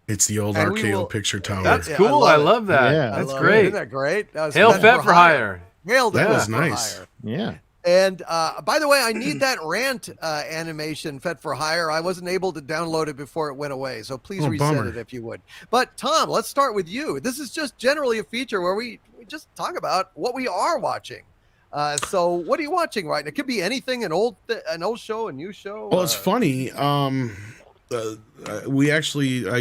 Speaker 7: It's the old RKO picture tower.
Speaker 2: That's cool. I love that. Yeah, that's great.
Speaker 1: Isn't that great? That was
Speaker 2: Hail Fet for hire.
Speaker 1: Hail
Speaker 7: that was
Speaker 1: for
Speaker 7: nice.
Speaker 1: hire.
Speaker 4: Yeah.
Speaker 1: And by the way, I need that rant animation Fed for Hire. I wasn't able to download it before it went away, so please resend
Speaker 7: bummer.
Speaker 1: it if you would. But Tom, let's start with you. This is just generally a feature where we just talk about what we are watching. So what are you watching right now? It could be anything, an old show, a new show.
Speaker 7: Well, it's funny. I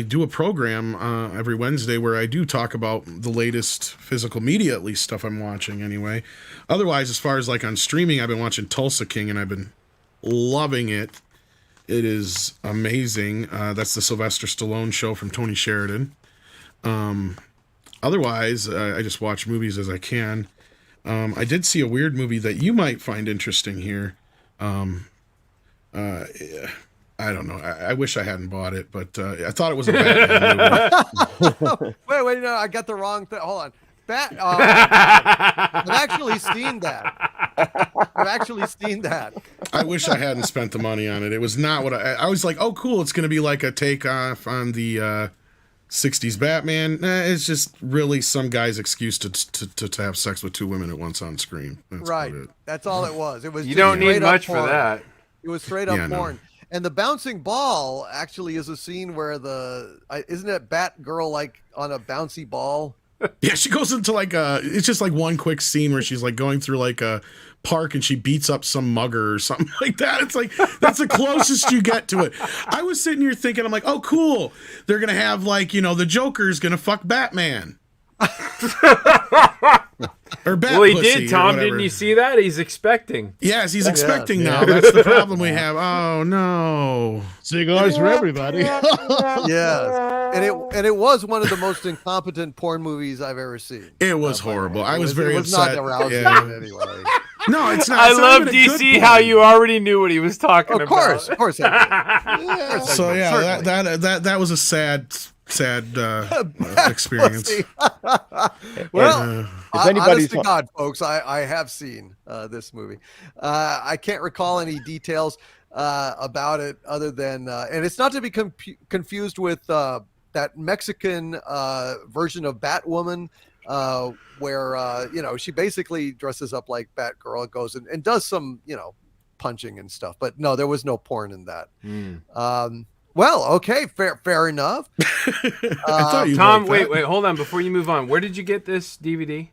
Speaker 7: do a program every Wednesday where I do talk about the latest physical media, at least stuff I'm watching anyway. Otherwise, as far as like on streaming, I've been watching Tulsa King and I've been loving it. It is amazing. That's the Sylvester Stallone show from Tony Sheridan. Otherwise, I just watch movies as I can. I did see a weird movie that you might find interesting here. I don't know. I wish I hadn't bought it, but I thought it was a Batman movie.
Speaker 1: Wait, no, I got the wrong thing. Hold on. I've actually seen that.
Speaker 7: I wish I hadn't spent the money on it. It was not what I was like, oh, cool. It's going to be like a takeoff on the 60s Batman. Nah, it's just really some guy's excuse to have sex with two women at once on screen. That's
Speaker 1: right. That's all it was. It was.
Speaker 2: You don't need much for that.
Speaker 1: It was straight up porn. No. And the bouncing ball actually is a scene where isn't it Batgirl like on a bouncy ball?
Speaker 7: Yeah, she goes into like it's just like one quick scene where she's like going through like a park and she beats up some mugger or something like that. It's like, that's the closest you get to it. I was sitting here thinking, I'm like, oh, cool. They're going to have like, the Joker's going to fuck Batman. Or Bat
Speaker 2: well, he
Speaker 7: pussy
Speaker 2: did, Tom. Didn't you see that? He's expecting.
Speaker 7: Yes, he's expecting now. That's the problem we have. Oh no,
Speaker 4: cigars for everybody.
Speaker 1: Yes, and it was one of the most incompetent porn movies I've ever seen.
Speaker 7: It was horrible. I was very upset.
Speaker 1: Not arousing anyway.
Speaker 7: No, it's not.
Speaker 2: I love DC how you already knew what he was talking about.
Speaker 1: Of course.
Speaker 7: So yeah, that was a sad experience.
Speaker 1: Well, honest to God, folks, I have seen this movie. I can't recall any details about it other than, and it's not to be confused with that Mexican version of Batwoman, where she basically dresses up like Batgirl, goes and does some punching and stuff. But no, there was no porn in that. Well, okay, fair enough.
Speaker 2: Tom, wait, hold on. Before you move on, where did you get this DVD?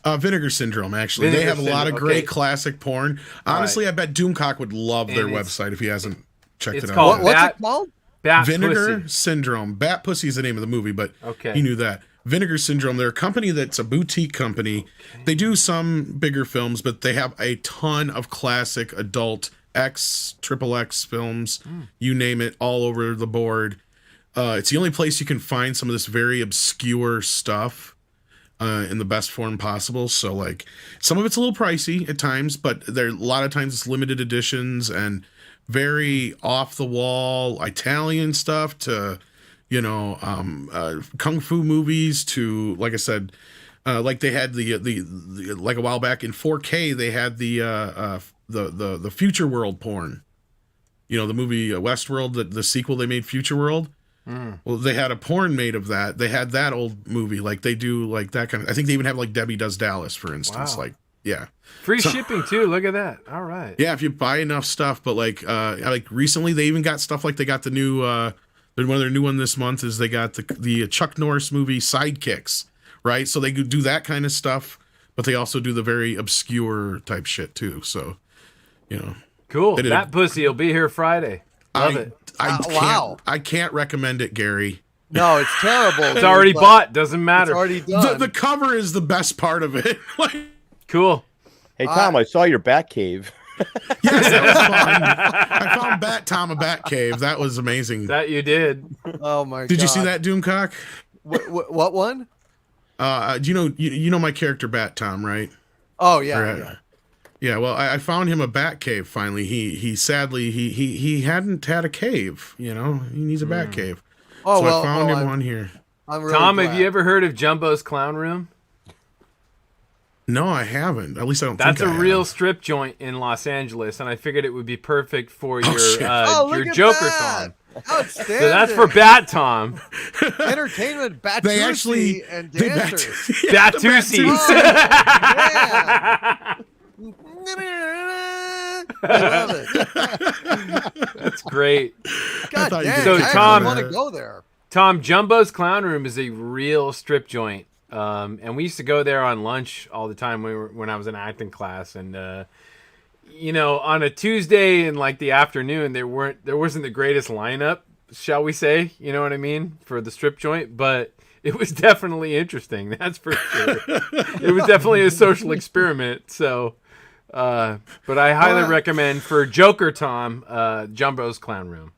Speaker 7: Vinegar Syndrome, actually. They have a lot of great classic porn. Honestly, I bet Doomcock would love their website if he hasn't checked it out.
Speaker 1: What's it called?
Speaker 7: Vinegar Syndrome. Bat Pussy is the name of the movie, but he knew that. Vinegar Syndrome, they're a company that's a boutique company. They do some bigger films, but they have a ton of classic adult XXX films, you name it, all over the board. It's the only place you can find some of this very obscure stuff in the best form possible. So like some of it's a little pricey at times, but a lot of times it's limited editions and very off the wall Italian stuff to kung fu movies to, like I said, like they had the like a while back in 4K they had the Future World porn. The movie Westworld, the sequel they made, Future World. Well, they had a porn made of that. They had that old movie. Like they do like that kind of, I think they even have like Debbie Does Dallas, for instance. Wow. Like, yeah.
Speaker 2: Free shipping too. Look at that. All right.
Speaker 7: Yeah. If you buy enough stuff, but like recently they even got stuff like they got the new, one of their new one this month is they got the Chuck Norris movie Sidekicks, right? So they do that kind of stuff, but they also do the very obscure type shit too. So,
Speaker 2: cool. That pussy will be here Friday. Love it.
Speaker 7: I can't recommend it, Gary.
Speaker 1: No, it's terrible.
Speaker 2: It's already bought. Doesn't matter.
Speaker 1: It's already done.
Speaker 7: The cover is the best part of it.
Speaker 2: Cool.
Speaker 8: Hey, Tom, I saw your bat cave.
Speaker 7: Yes, that was fun. I found Tom a bat cave. That was amazing.
Speaker 2: That you did.
Speaker 1: Oh my god.
Speaker 7: Did you see that, Doomcock?
Speaker 1: What one?
Speaker 7: Do you know my character Bat Tom, right?
Speaker 1: Oh yeah.
Speaker 7: Yeah, well, I found him a bat cave finally. He sadly he hadn't had a cave, He needs a bat cave.
Speaker 1: Oh,
Speaker 7: so I found him one here.
Speaker 1: I'm really
Speaker 2: Tom,
Speaker 1: glad.
Speaker 2: have you ever heard of Jumbo's Clown Room?
Speaker 7: No, I haven't. At least I don't
Speaker 2: That's
Speaker 7: think
Speaker 2: a real strip joint in Los Angeles, and I figured it would be perfect for your Joker,
Speaker 1: that.
Speaker 2: Tom.
Speaker 1: Outstanding.
Speaker 2: So that's for Bat Tom.
Speaker 1: Entertainment,
Speaker 7: They actually
Speaker 1: and dancers.
Speaker 2: Batusi.
Speaker 1: Oh, yeah. I love it.
Speaker 2: That's great.
Speaker 1: God
Speaker 7: thought you
Speaker 1: dang,
Speaker 2: So,
Speaker 1: I
Speaker 2: Tom-
Speaker 1: want to go there.
Speaker 2: Tom, Jumbo's Clown Room is a real strip joint, and we used to go there on lunch all the time when I was in acting class. And you know, on a Tuesday in like the afternoon, there wasn't the greatest lineup, shall we say? You know what I mean, for the strip joint, but it was definitely interesting. That's for sure. It was definitely a social experiment. So, but I highly recommend for Joker Tom, Jumbo's Clown Room.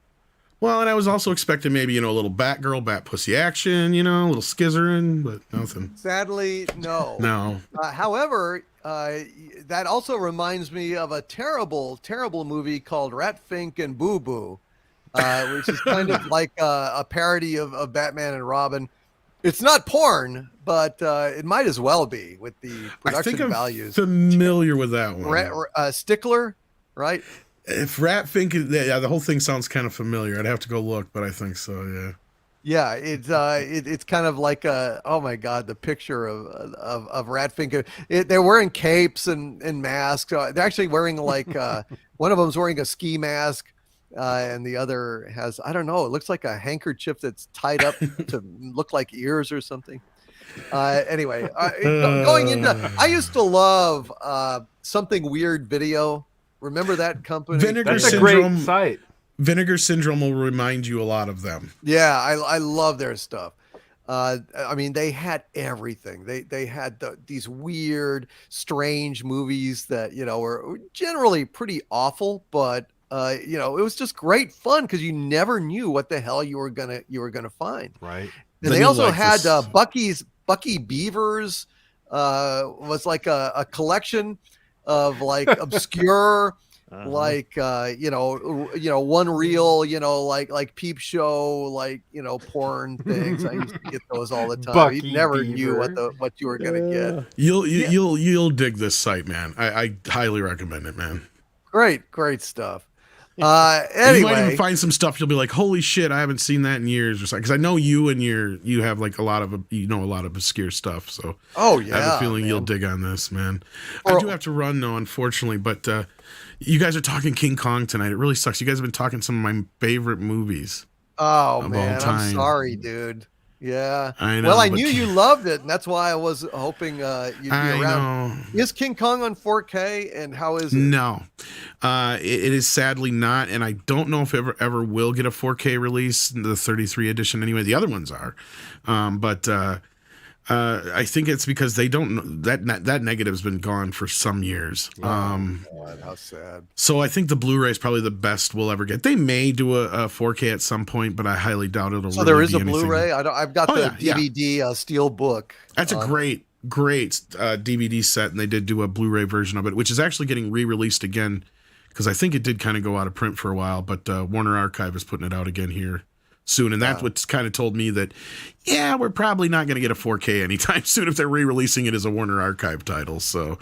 Speaker 7: Well, and I was also expecting maybe, a little Batgirl, Bat Pussy action, a little scissoring, but nothing.
Speaker 1: Sadly, no.
Speaker 7: No.
Speaker 1: However, that also reminds me of a terrible, terrible movie called Rat Fink and Boo Boo, which is kind of like a parody of Batman and Robin. It's not porn, but it might as well be with the production
Speaker 7: I think I'm
Speaker 1: values.
Speaker 7: familiar with that one.
Speaker 1: Stickler, right?
Speaker 7: If Rat Fink, the whole thing sounds kind of familiar. I'd have to go look, but I think so, yeah.
Speaker 1: Yeah, it's kind of like oh my God, the picture of Rat Fink. They're wearing capes and masks. They're actually wearing like one of them's wearing a ski mask, and the other has, I don't know, it looks like a handkerchief that's tied up to look like ears or something. Anyway, going into, I used to love Something Weird Video. Remember that company?
Speaker 7: Vinegar
Speaker 2: That's a
Speaker 7: Syndrome.
Speaker 2: great site.
Speaker 7: Vinegar Syndrome will remind you a lot of them.
Speaker 1: Yeah, I love their stuff. I mean, they had everything. They had these weird, strange movies that were generally pretty awful, but it was just great fun because you never knew what the hell you were gonna find.
Speaker 2: Right.
Speaker 1: And they also had Bucky Beavers was like a collection of like obscure. Like one reel, like Peep Show, porn things. I used to get those all the time.
Speaker 2: Bucky
Speaker 1: You never
Speaker 2: Beaver.
Speaker 1: knew what you were gonna get.
Speaker 7: You'll dig this site, man. I highly recommend it, man.
Speaker 1: Great stuff.
Speaker 7: You might
Speaker 1: Anyway,
Speaker 7: even find some stuff you'll be like, holy shit, I haven't seen that in years or something. Because I know you and you have like a lot of obscure stuff. So
Speaker 1: oh yeah,
Speaker 7: I have a feeling
Speaker 1: man.
Speaker 7: you'll dig on this, man. I do have to run though, unfortunately, but you guys are talking King Kong tonight. It really sucks. You guys have been talking some of my favorite movies.
Speaker 1: Oh
Speaker 7: of
Speaker 1: man,
Speaker 7: all time.
Speaker 1: I'm sorry, dude. Yeah.
Speaker 7: I know.
Speaker 1: Well, I
Speaker 7: but
Speaker 1: knew you loved it, and that's why I was hoping you'd be
Speaker 7: I
Speaker 1: around.
Speaker 7: know.
Speaker 1: Is King Kong on 4K, and how is it?
Speaker 7: No, it is sadly not, and I don't know if it ever will get a 4K release, the 33 edition. Anyway, the other ones are, but I think it's because they don't. That negative's been gone for some years.
Speaker 1: God, how sad.
Speaker 7: So I think the Blu-ray is probably the best we'll ever get. They may do a 4K at some point, but I highly doubt it'll.
Speaker 1: So
Speaker 7: really
Speaker 1: there is
Speaker 7: be
Speaker 1: a
Speaker 7: anything.
Speaker 1: Blu-ray. I've got the
Speaker 7: yeah.
Speaker 1: DVD steel book.
Speaker 7: That's a great DVD set, and they did do a Blu-ray version of it, which is actually getting re-released again because I think it did kind of go out of print for a while, but Warner Archive is putting it out again here soon, and that's what's kind of told me that, yeah, we're probably not going to get a 4K anytime soon if they're re-releasing it as a Warner Archive title. So,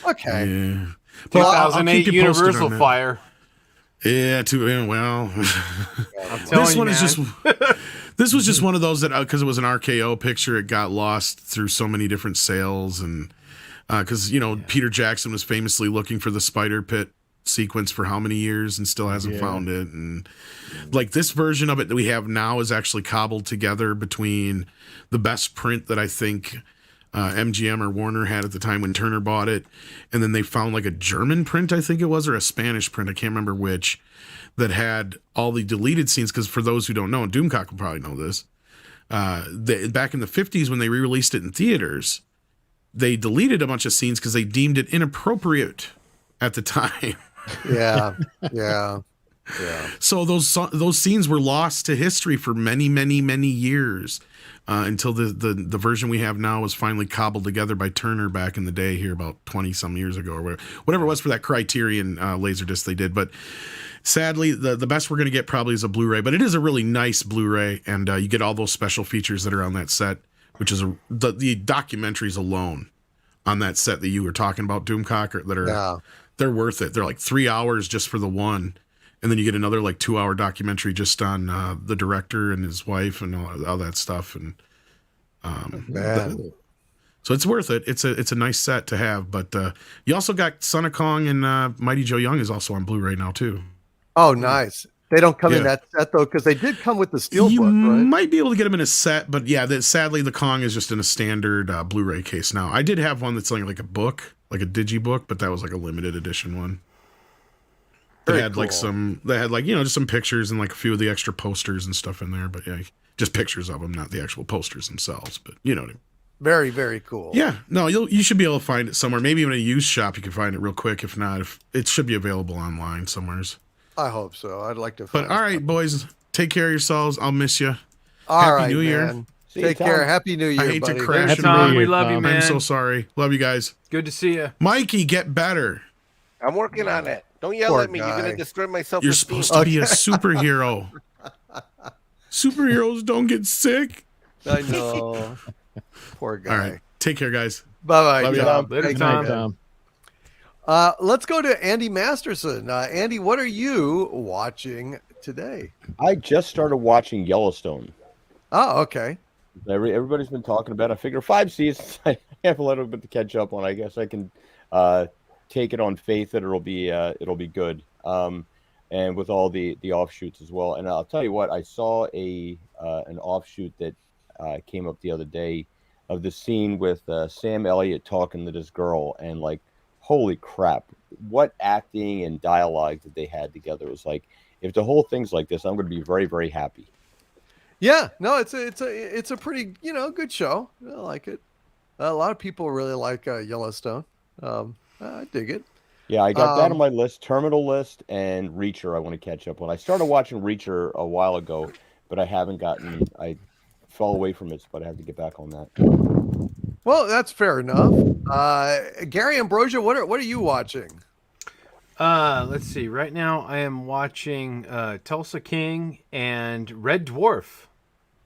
Speaker 1: Okay.
Speaker 7: yeah. Well, I'll keep
Speaker 2: 2008
Speaker 7: you posted
Speaker 2: Universal
Speaker 7: on that.
Speaker 2: Fire.
Speaker 7: Yeah, well,
Speaker 2: I'm telling
Speaker 7: this
Speaker 2: you,
Speaker 7: one is
Speaker 2: man.
Speaker 7: just. This was just one of those that because it was an RKO picture, it got lost through so many different sales, and because Peter Jackson was famously looking for the spider pit sequence for how many years and still hasn't found it, and like this version of it that we have now is actually cobbled together between the best print that I think MGM or Warner had at the time when Turner bought it, and then they found like a German print, I think it was, or a Spanish print, I can't remember which, that had all the deleted scenes. Because for those who don't know, and Doomcock will probably know this, back in the 50s when they re-released it in theaters, they deleted a bunch of scenes because they deemed it inappropriate at the time.
Speaker 1: Yeah.
Speaker 7: So those scenes were lost to history for many, many, many years until the version we have now was finally cobbled together by Turner back in the day here about 20 some years ago or whatever it was for that Criterion Laserdisc they did. But sadly, the best we're going to get probably is a Blu-ray, but it is a really nice Blu-ray, and you get all those special features that are on that set, which is the documentaries alone on that set that you were talking about, Doomcock, that are they're worth it. They're like 3 hours just for the one. And then you get another like 2 hour documentary just on the director and his wife and all that stuff. And So it's worth it. It's a nice set to have. But you also got Son of Kong and Mighty Joe Young is also on Blu-ray now too.
Speaker 1: Oh, nice. They don't come in that set though, because they did come with the steelbook.
Speaker 7: You
Speaker 1: right?
Speaker 7: might be able to get them in a set, but yeah, sadly the Kong is just in a standard Blu-ray case now. I did have one that's like a book, like a digibook, but that was like a limited edition one. They had
Speaker 1: cool.
Speaker 7: just some pictures and like a few of the extra posters and stuff in there. But yeah, just pictures of them, not the actual posters themselves. But you know what I mean.
Speaker 1: Very, very cool.
Speaker 7: Yeah, no, you should be able to find it somewhere. Maybe even a used shop you can find it real quick. If not, it should be available online somewheres.
Speaker 1: I hope so. I'd like to.
Speaker 7: But all right, boys, take care of yourselves. I'll miss you.
Speaker 1: Happy
Speaker 7: New Year.
Speaker 1: Man. Take care. Happy New Year.
Speaker 7: I hate
Speaker 1: buddy.
Speaker 7: to crash.
Speaker 6: Tom, we love you, man.
Speaker 7: I'm so sorry. Love you guys.
Speaker 6: Good to see you.
Speaker 7: Mikey, get better.
Speaker 5: I'm working on it. Don't yell
Speaker 1: Poor
Speaker 5: at me. You're
Speaker 1: guy.
Speaker 5: gonna destroy my self-esteem.
Speaker 7: You're supposed to be a superhero. Superheroes don't get sick.
Speaker 1: I know. Poor guy.
Speaker 7: All right. Take care, guys.
Speaker 1: Bye-bye.
Speaker 8: Love you,
Speaker 1: Tom.
Speaker 8: Tom.
Speaker 6: Later,
Speaker 1: Thank
Speaker 6: Tom.
Speaker 1: you, man.
Speaker 4: Tom.
Speaker 1: Let's go to Andy Masterson. Andy, what are you watching today?
Speaker 8: I just started watching Yellowstone.
Speaker 1: Oh, okay.
Speaker 8: Everybody's been talking about it. I figure 5 seasons. I have a little bit to catch up on. I guess I can take it on faith that it'll be good. And with all the offshoots as well. And I'll tell you what, I saw an offshoot that came up the other day of the scene with Sam Elliott talking to this girl, and like, holy crap, what acting and dialogue that they had together. It was like, if the whole thing's like this, I'm going to be very, very happy.
Speaker 1: Yeah, no, it's a pretty good show. I like it. A lot of people really like Yellowstone. I dig it.
Speaker 8: Yeah, I got that on my list, Terminal List and Reacher I want to catch up on. I started watching Reacher a while ago, but I fell away from it, but I have to get back on that.
Speaker 1: Well, that's fair enough. Gary Ambrosia, what are you watching?
Speaker 6: Let's see. Right now, I am watching Tulsa King and Red Dwarf.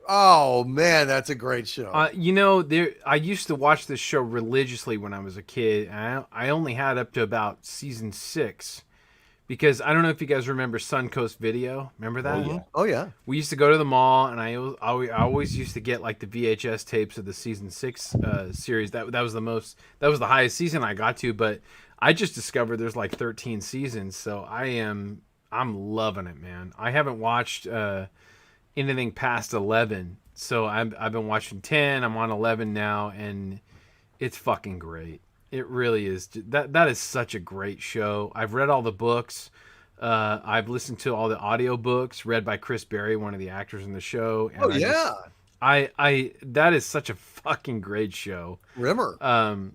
Speaker 1: Oh man, that's a great show.
Speaker 6: I used to watch this show religiously when I was a kid. I only had up to about season 6, because I don't know if you guys remember Suncoast Video. Remember that?
Speaker 1: Oh yeah.
Speaker 6: We used to go to the mall, and I always used to get like the VHS tapes of the season 6 series. That was the highest season I got to. But I just discovered there's like 13 seasons, so I'm loving it, man. I haven't watched anything past 11, so I've been watching 10. I'm on 11 now, and it's fucking great. It really is. That is such a great show. I've read all the books. I've listened to all the audiobooks read by Chris Berry, one of the actors in the show. And that is such a fucking great show.
Speaker 1: Rimmer.
Speaker 6: That's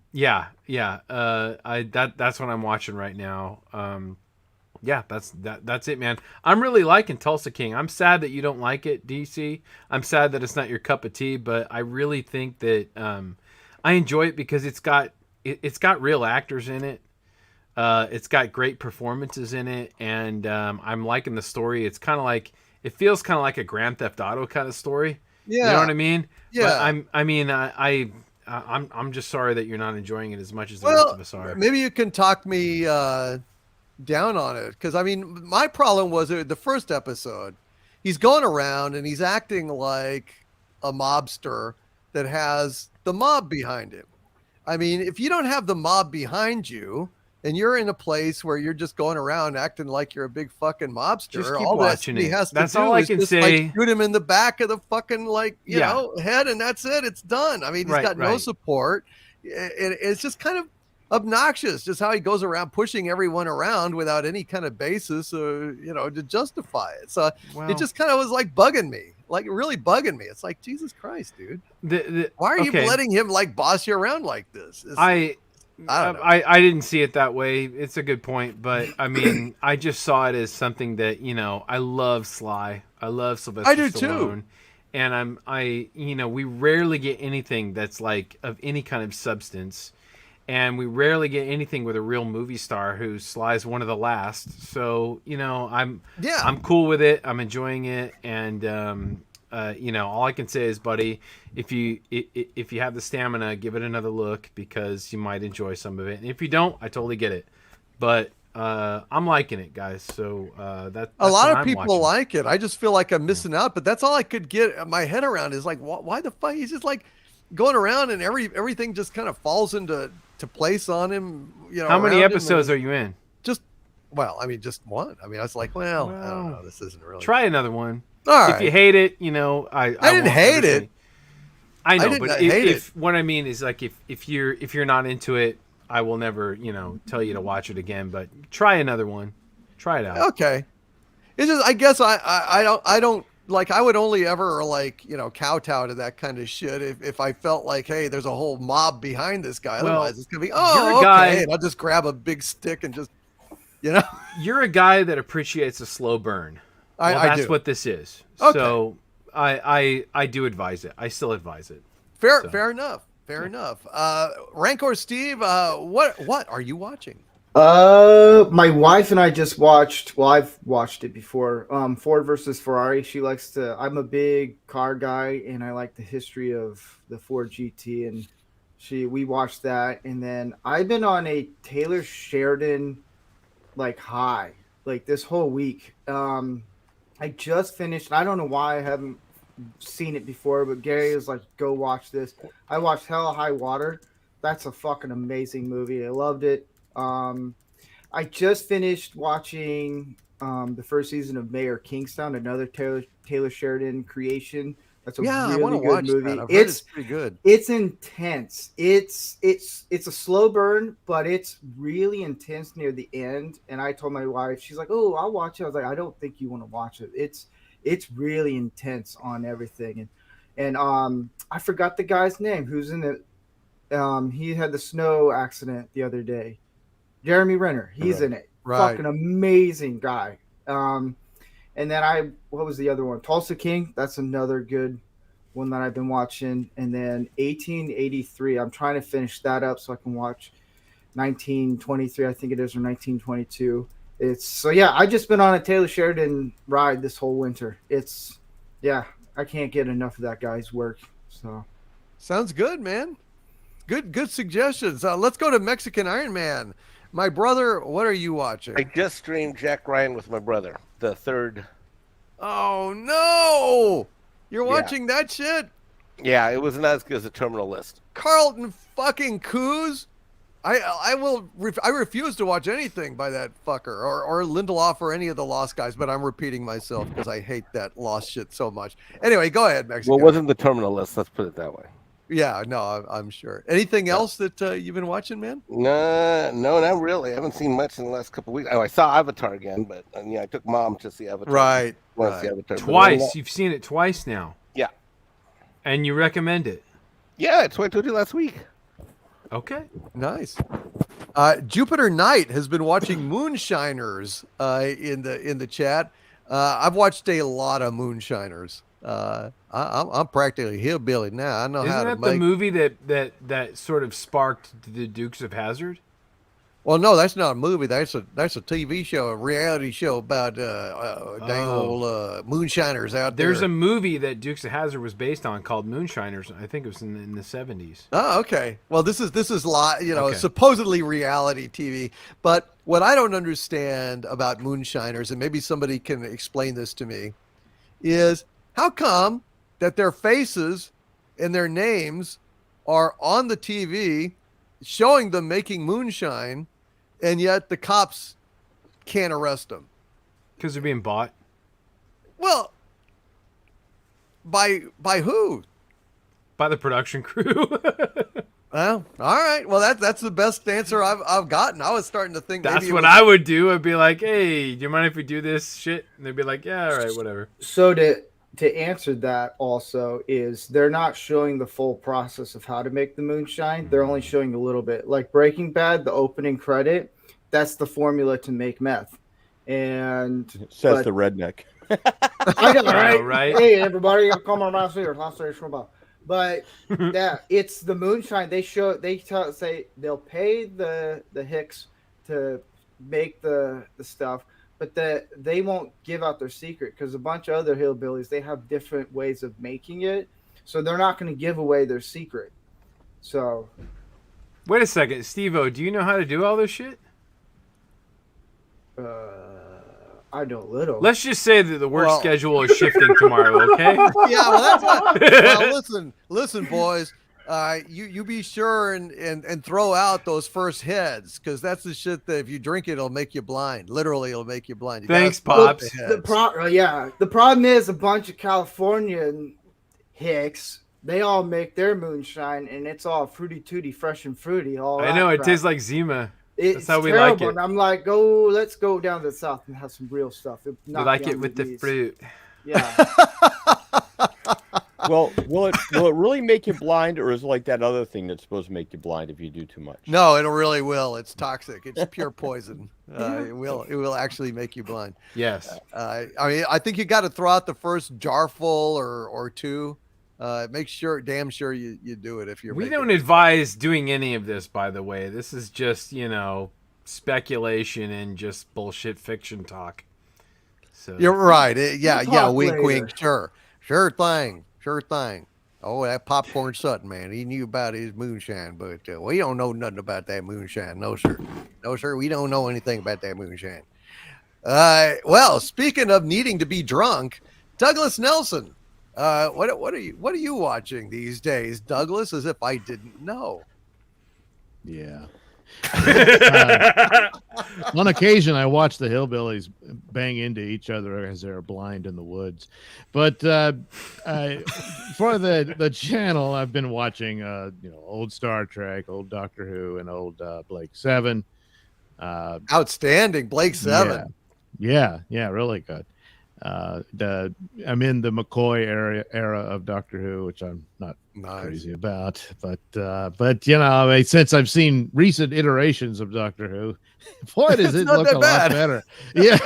Speaker 6: what I'm watching right now. Yeah, that's it, man. I'm really liking Tulsa King. I'm sad that you don't like it, DC. I'm sad that it's not your cup of tea, but I really think that I enjoy it because it's got real actors in it. It's got great performances in it, and I'm liking the story. It feels kind of like a Grand Theft Auto kind of story. Yeah, you know what I mean?
Speaker 1: Yeah.
Speaker 6: But I'm just sorry that you're not enjoying it as much as the rest of us are.
Speaker 1: Maybe you can talk me down on it, because I mean, my problem was the first episode. He's going around and he's acting like a mobster that has the mob behind him. I mean, if you don't have the mob behind you and you're in a place where you're just going around acting like you're a big fucking mobster,
Speaker 6: just keep
Speaker 1: all
Speaker 6: watching
Speaker 1: that he
Speaker 6: it.
Speaker 1: has to
Speaker 6: That's
Speaker 1: do
Speaker 6: all I
Speaker 1: is
Speaker 6: can
Speaker 1: just
Speaker 6: say.
Speaker 1: like shoot him in the back of the fucking head, and that's it. It's done. I mean, he's got no support. It's just kind of obnoxious, just how he goes around pushing everyone around without any kind of basis to justify it. So it just kind of was like bugging me, like really bugging me. It's like, Jesus Christ, dude. Why are you letting him like boss you around like this?
Speaker 6: I don't know. I didn't see it that way. It's a good point, but I mean, I just saw it as something that, I love Sly. I love Sylvester
Speaker 1: I do
Speaker 6: Stallone.
Speaker 1: too.
Speaker 6: And we rarely get anything that's like of any kind of substance. And we rarely get anything with a real movie star who Sly's one of the last. So, I'm cool with it. I'm enjoying it. And, all I can say is, buddy, if you have the stamina, give it another look, because you might enjoy some of it. And if you don't, I totally get it. But I'm liking it, guys. So that's
Speaker 1: a lot of
Speaker 6: I'm
Speaker 1: people
Speaker 6: watching.
Speaker 1: like it. I just feel like I'm missing out. But that's all I could get my head around is like, why the fuck? He's just like, going around and everything just kind of falls into place on him.
Speaker 6: How many episodes are you in?
Speaker 1: Just one. I was like, I don't know. This isn't really.
Speaker 6: Try another one.
Speaker 1: All right.
Speaker 6: If you hate it, I
Speaker 1: didn't hate it.
Speaker 6: I know, but if what I mean is like if you're not into it, I will never tell you to watch it again. But try another one. Try it out.
Speaker 1: Okay. It's just I guess I don't like I would only ever kowtow to that kind of shit if I felt like, hey, there's a whole mob behind this guy. Otherwise it's gonna be okay. And I'll just grab a big stick and just
Speaker 6: You're a guy that appreciates a slow burn. That's what this is. Okay. So I do advise it. I still advise it.
Speaker 1: Fair enough. Fair enough. Rancor Steve, what are you watching?
Speaker 3: My wife and I just watched. Well, I've watched it before. Ford versus Ferrari. She likes to. I'm a big car guy, and I like the history of the Ford GT. And we watched that, and then I've been on a Taylor Sheridan high this whole week. I just finished. I don't know why I haven't seen it before, but Gary was like, "Go watch this." I watched Hell or High Water. That's a fucking amazing movie. I loved it. I just finished watching the first season of Mayor Kingstown, another Taylor Sheridan creation. That's a really good movie.
Speaker 1: It's pretty good.
Speaker 3: It's intense. It's a slow burn, but it's really intense near the end. And I told my wife, she's like, "Oh, I'll watch it." I was like, "I don't think you want to watch it. It's really intense on everything." And I forgot the guy's name who's in it. He had the snow accident the other day. Jeremy Renner, he's in it. Right. Fucking amazing guy. And then what was the other one? Tulsa King. That's another good one that I've been watching. And then 1883. I'm trying to finish that up so I can watch 1923. I think it is, or 1922. I just been on a Taylor Sheridan ride this whole winter. I can't get enough of that guy's work. So
Speaker 1: sounds good, man. Good suggestions. Let's go to Mexican Iron Man. My brother, what are you watching?
Speaker 5: I just streamed Jack Ryan with my brother, the third.
Speaker 1: Oh, no! You're watching that shit?
Speaker 5: Yeah, it was not as good as the Terminal List.
Speaker 1: Carlton fucking Coos? I refuse to watch anything by that fucker or Lindelof or any of the Lost guys, but I'm repeating myself because I hate that Lost shit so much. Anyway, go ahead, Mexico.
Speaker 5: Well, it wasn't the Terminal List, let's put it that way.
Speaker 1: Yeah, no, I'm sure. Anything else that you've been watching, man?
Speaker 5: No, not really. I haven't seen much in the last couple of weeks. Oh, I saw Avatar again, but I took Mom to see Avatar.
Speaker 1: Right.
Speaker 5: See Avatar.
Speaker 6: Twice. You've seen it twice now.
Speaker 5: Yeah.
Speaker 6: And you recommend it?
Speaker 5: Yeah, it's what I told you last week.
Speaker 6: Okay.
Speaker 1: Nice. Jupiter Knight has been watching Moonshiners in the chat. I've watched a lot of Moonshiners. I'm practically hillbilly now. I know how to make.
Speaker 6: Isn't that the movie that sort of sparked the Dukes of Hazzard?
Speaker 1: Well, no, that's not a movie. That's a TV show, a reality show about dang old moonshiners out there.
Speaker 6: There's a movie that Dukes of Hazzard was based on called Moonshiners. I think it was in the 70s.
Speaker 1: Oh, okay. Well, this is supposedly reality TV. But what I don't understand about moonshiners, and maybe somebody can explain this to me, is how come that their faces and their names are on the TV showing them making moonshine, and yet the cops can't arrest them?
Speaker 6: Because they're being bought.
Speaker 1: Well, by who?
Speaker 6: By the production crew.
Speaker 1: Well, all right. Well, that's the best answer I've gotten. I was starting to think
Speaker 6: that's what I would do. I'd be like, "Hey, do you mind if we do this shit?" And they'd be like, "Yeah, all right, whatever."
Speaker 3: So to answer that also is they're not showing the full process of how to make the moonshine. They're only showing a little bit. Like Breaking Bad, the opening credit, that's the formula to make meth. And
Speaker 8: says the redneck.
Speaker 3: I know, right? Hey, everybody, come on around here. But it's the moonshine. Say they'll pay the hicks to make the stuff, but they won't give out their secret because a bunch of other hillbillies, they have different ways of making it. So they're not going to give away their secret. So.
Speaker 6: Wait a second. Steve-O, do you know how to do all this shit?
Speaker 3: I know a little.
Speaker 6: Let's just say that the work schedule is shifting tomorrow, okay?
Speaker 1: Yeah, well, that's what. Well, listen, boys. you be sure and throw out those first heads, because that's the shit that if you drink it, it'll make you blind. Literally, it'll make you blind. You
Speaker 6: Thanks,
Speaker 1: gotta
Speaker 6: Pops.
Speaker 1: throw out the heads.
Speaker 3: The problem is a bunch of Californian hicks. They all make their moonshine, and it's all fruity tooty, fresh and fruity.
Speaker 6: I know it tastes like Zima.
Speaker 3: It's
Speaker 6: how we
Speaker 3: terrible.
Speaker 6: like it.
Speaker 3: And I'm like, let's go down to the south and have some real stuff.
Speaker 6: We like it with the fruit.
Speaker 3: Yeah.
Speaker 8: Well, will it really make you blind, or is it like that other thing that's supposed to make you blind if you do too much?
Speaker 1: No, it really will. It's toxic. It's pure poison. It will actually make you blind.
Speaker 6: Yes.
Speaker 1: I mean, I think you got to throw out the first jarful or two. Make sure, damn sure you do it if you're.
Speaker 6: We don't advise doing any of this, by the way. This is just, speculation and just bullshit fiction talk. So
Speaker 1: you're right. Yeah. Wink,
Speaker 3: later.
Speaker 1: wink. Sure thing. Oh, that popcorn Sutton, man. He knew about his moonshine, but we don't know nothing about that moonshine. No, sir. We don't know anything about that moonshine. Well, speaking of needing to be drunk, Douglas Nelson. What are you watching these days, Douglas? As if I didn't know.
Speaker 4: Yeah. On occasion, I watch the hillbillies bang into each other as they're blind in the woods. But for the channel, I've been watching old Star Trek, old Doctor Who, and old Blake 7.
Speaker 1: Outstanding, Blake 7.
Speaker 4: Yeah, really good. I'm in the McCoy era of Doctor Who, which I'm not crazy about, but since I've seen recent iterations of Doctor Who, boy, does it look a lot better. Yeah.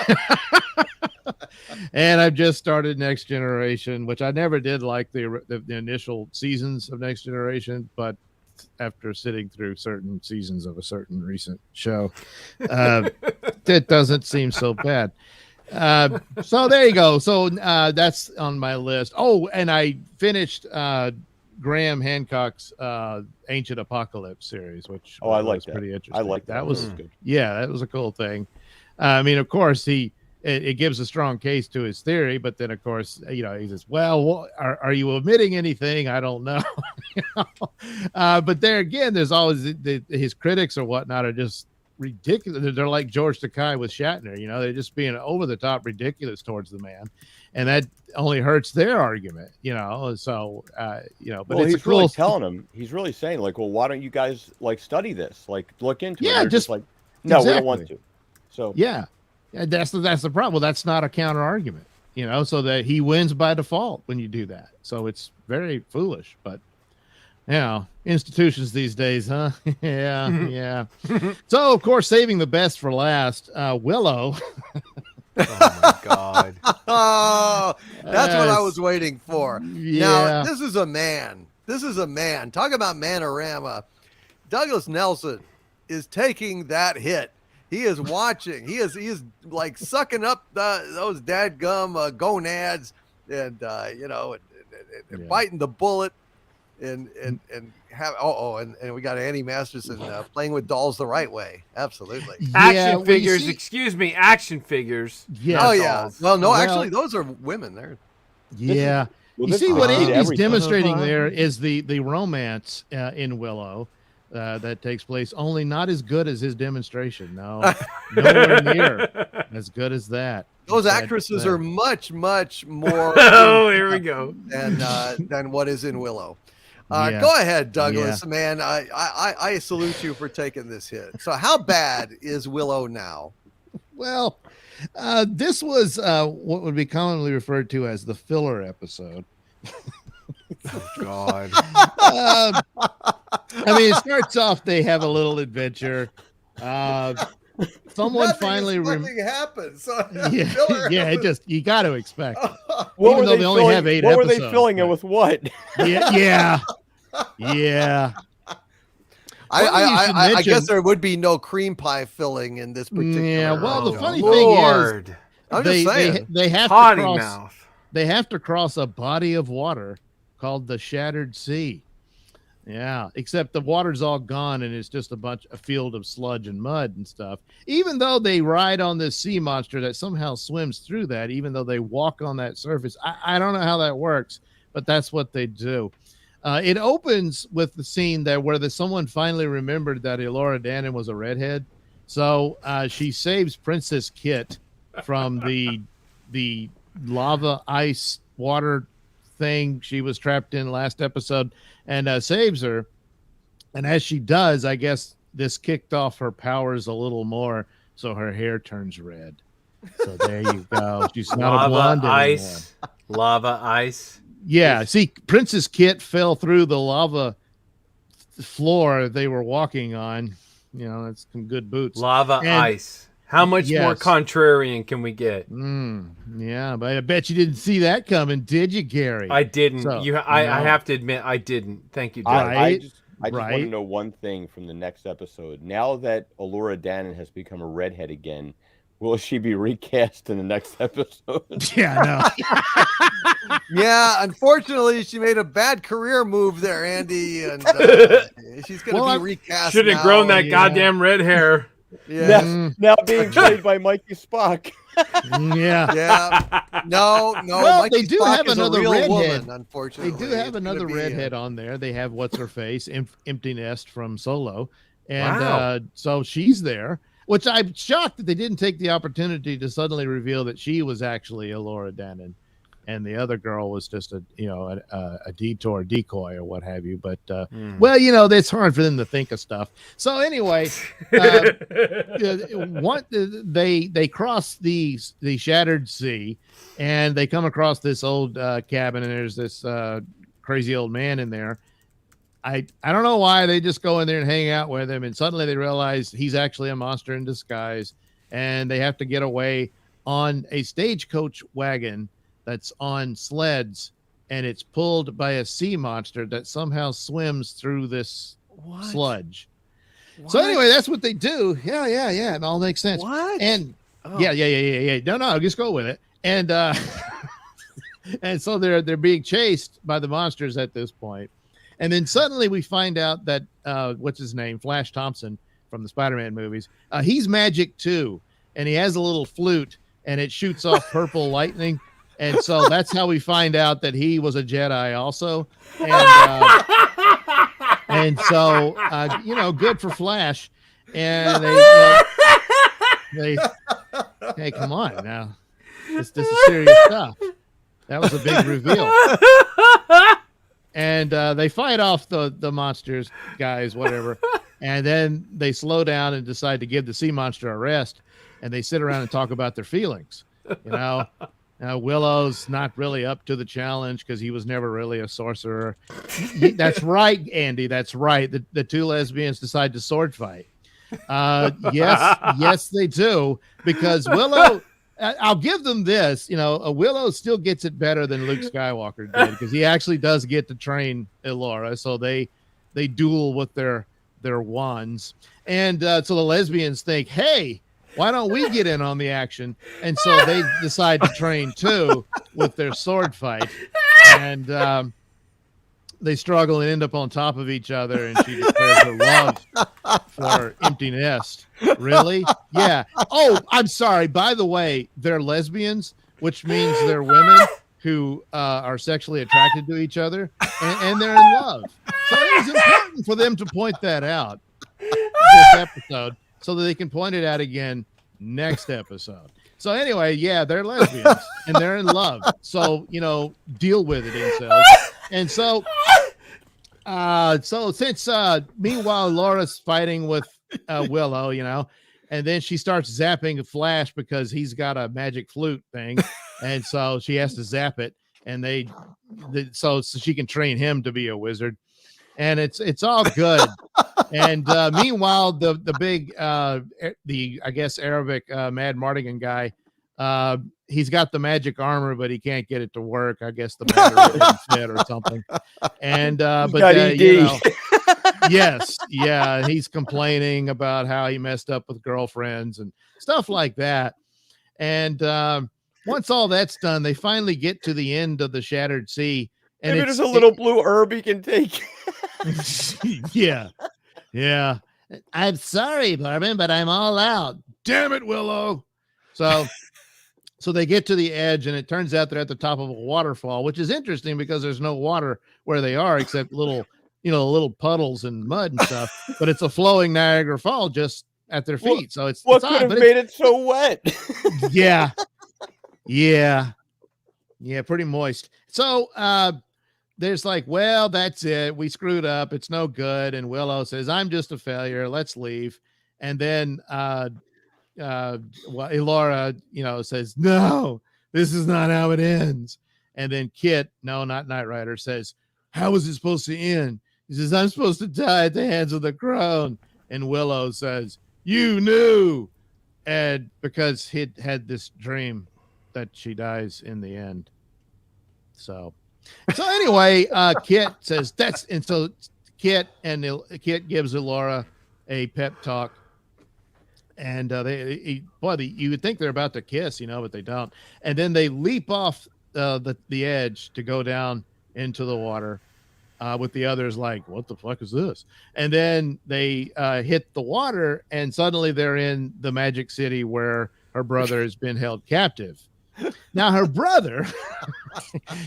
Speaker 4: And I've just started Next Generation, which I never did like the initial seasons of Next Generation, but after sitting through certain seasons of a certain recent show, it doesn't seem so bad. So there you go. So that's on my list. Oh, and I finished Graham Hancock's Ancient Apocalypse series, which
Speaker 8: I like that.
Speaker 4: Pretty interesting.
Speaker 8: I like that.
Speaker 4: That was
Speaker 8: good.
Speaker 4: Yeah, that was a cool thing. I mean, of course, it gives a strong case to his theory, but then of course, he says, "Well, are you omitting anything? I don't know." But there again, there's always his critics or whatnot are just ridiculous. They're like George Takei with Shatner, they're just being over the top ridiculous towards the man, and that only hurts their argument, so but
Speaker 8: he's really telling him, he's really saying like, well, why don't you guys study this, look into it?
Speaker 4: Just
Speaker 8: like, no, exactly. We don't want to. So
Speaker 4: yeah, that's the problem. Well, that's not a counter argument, so that he wins by default when you do that. So it's very foolish, but institutions these days, huh? Yeah. So, of course, saving the best for last, Willow.
Speaker 6: Oh, my God.
Speaker 1: Oh, that's what I was waiting for.
Speaker 4: Yeah.
Speaker 1: Now, this is a man. Talk about Manorama. Douglas Nelson is taking that hit. He is watching. He is like sucking up those dadgum gonads and, and biting the bullet. And have and we got Annie Masterson playing with dolls the right way. Absolutely.
Speaker 6: Action figures. Excuse me. Action figures.
Speaker 4: Yeah.
Speaker 1: Oh yeah. Well, no, actually, those are women. There.
Speaker 4: Yeah. You see what Andy's demonstrating there is the romance in Willow that takes place. Only not as good as his demonstration. No, nowhere near as good as that.
Speaker 1: Those actresses are much more.
Speaker 6: Oh, here we go.
Speaker 1: Than what is in Willow. Go ahead, Douglas. Yeah. Man, I salute you for taking this hit. So how bad is Willow now?
Speaker 4: Well, this was what would be commonly referred to as the filler episode.
Speaker 6: Oh, God.
Speaker 4: I mean, it starts off, they have a little adventure. Someone finally
Speaker 1: nothing happens. So
Speaker 4: it just, you got to expect.
Speaker 8: Even though they only have 8 episodes. What were they filling it with? What?
Speaker 4: Yeah.
Speaker 1: I guess there would be no cream pie filling in this particular.
Speaker 4: Yeah. Well, the funny thing is,
Speaker 1: I'm just saying
Speaker 4: they have to cross. They have to cross a body of water called the Shattered Sea. Yeah, except the water's all gone and it's just a field of sludge and mud and stuff. Even though they ride on this sea monster that somehow swims through that, even though they walk on that surface. I don't know how that works, but that's what they do. It opens with the scene there where someone finally remembered that Elora Danan was a redhead. So she saves Princess Kit from the lava, ice, water thing she was trapped in last episode, and saves her. And as she does, I guess this kicked off her powers a little more, so her hair turns red. So there you go. She's not a blonde anymore.
Speaker 6: Lava ice.
Speaker 4: Yeah, see, Princess Kit fell through the lava floor they were walking on. You know, that's some good boots.
Speaker 6: Lava ice. How much more contrarian can we get?
Speaker 4: Yeah, but I bet you didn't see that coming, did you, Gary?
Speaker 6: I didn't. So, I have to admit, I didn't. Thank you, Doug.
Speaker 8: I just want to know one thing from the next episode. Now that Elora Danan has become a redhead again, will she be recast in the next episode?
Speaker 4: Yeah, no.
Speaker 1: Yeah, unfortunately, she made a bad career move there, Andy, and she's going to be recast.
Speaker 6: Should have grown that goddamn red hair.
Speaker 1: Yeah.
Speaker 8: Now being played by Mikey Spock.
Speaker 4: Yeah.
Speaker 1: No.
Speaker 4: Well,
Speaker 1: Mikey
Speaker 4: they do
Speaker 1: Spock
Speaker 4: have
Speaker 1: is
Speaker 4: another
Speaker 1: a real
Speaker 4: redhead.
Speaker 1: woman, unfortunately.
Speaker 4: They do have another redhead on there. They have what's her face, Empty Nest from Solo, and so she's there. Which I'm shocked that they didn't take the opportunity to suddenly reveal that she was actually Elora Danan, and the other girl was just a detour decoy or what have you. But well, it's hard for them to think of stuff. So anyway, they cross the Shattered Sea, and they come across this old cabin, and there's this crazy old man in there. I don't know why they just go in there and hang out with him, and suddenly they realize he's actually a monster in disguise, and they have to get away on a stagecoach wagon that's on sleds, and it's pulled by a sea monster that somehow swims through this sludge. So anyway, that's what they do. Yeah. It all makes sense.
Speaker 1: What?
Speaker 4: And yeah. No, just go with it. And and so they're being chased by the monsters at this point. And then suddenly we find out that what's his name, Flash Thompson from the Spider-Man movies, he's magic too, and he has a little flute, and it shoots off purple lightning, and so that's how we find out that he was a Jedi also, and so good for Flash, and they hey, come on now, this is serious stuff. That was a big reveal. And they fight off the monsters, guys, whatever. And then they slow down and decide to give the sea monster a rest. And they sit around and talk about their feelings. Willow's not really up to the challenge because he was never really a sorcerer. That's right, Andy. That's right. The two lesbians decide to sword fight. Yes, they do. Because Willow... I'll give them this, Willow still gets it better than Luke Skywalker did because he actually does get to train Elora. So they duel with their wands. And so the lesbians think, hey, why don't we get in on the action? And so they decide to train too with their sword fight. And they struggle and end up on top of each other, and she declares her love for Empty Nest. Really? Yeah. Oh, I'm sorry. By the way, they're lesbians, which means they're women who are sexually attracted to each other, and they're in love. So it was important for them to point that out this episode so that they can point it out again next episode. So anyway, yeah, they're lesbians, and they're in love. So, deal with it, incels. And so since meanwhile Laura's fighting with Willow, and then she starts zapping Flash because he's got a magic flute thing, and so she has to zap it, and so she can train him to be a wizard, and it's all good. And meanwhile, the big I guess Arabic Mad Mardigan guy. He's got the magic armor, but he can't get it to work. I guess the battery didn't fit or something. And yes, yeah, he's complaining about how he messed up with girlfriends and stuff like that. And once all that's done, they finally get to the end of the Shattered Sea. And
Speaker 8: maybe there's a little blue herb he can take.
Speaker 4: Yeah. I'm sorry, Barman, but I'm all out. Damn it, Willow. So So they get to the edge, and it turns out they're at the top of a waterfall, which is interesting because there's no water where they are except little puddles and mud and stuff. But it's a flowing Niagara Fall just at their feet. So it's
Speaker 8: What
Speaker 4: it's
Speaker 8: could
Speaker 4: odd,
Speaker 8: have
Speaker 4: but
Speaker 8: made it so wet?
Speaker 4: yeah, pretty moist. So there's like, well, that's it. We screwed up. It's no good. And Willow says, I'm just a failure. Let's leave. And then Elora, says, no, this is not how it ends. And then Kit, no, not Knight Rider, says, how is it supposed to end? He says, I'm supposed to die at the hands of the crone. And Willow says, you knew. And because he'd had this dream that she dies in the end. So anyway, Kit says so Kit gives Elora a pep talk. And you would think they're about to kiss, but they don't. And then they leap off the edge to go down into the water with the others like, what the fuck is this? And then they hit the water, and suddenly they're in the Magic City where her brother has been held captive. Now, her brother,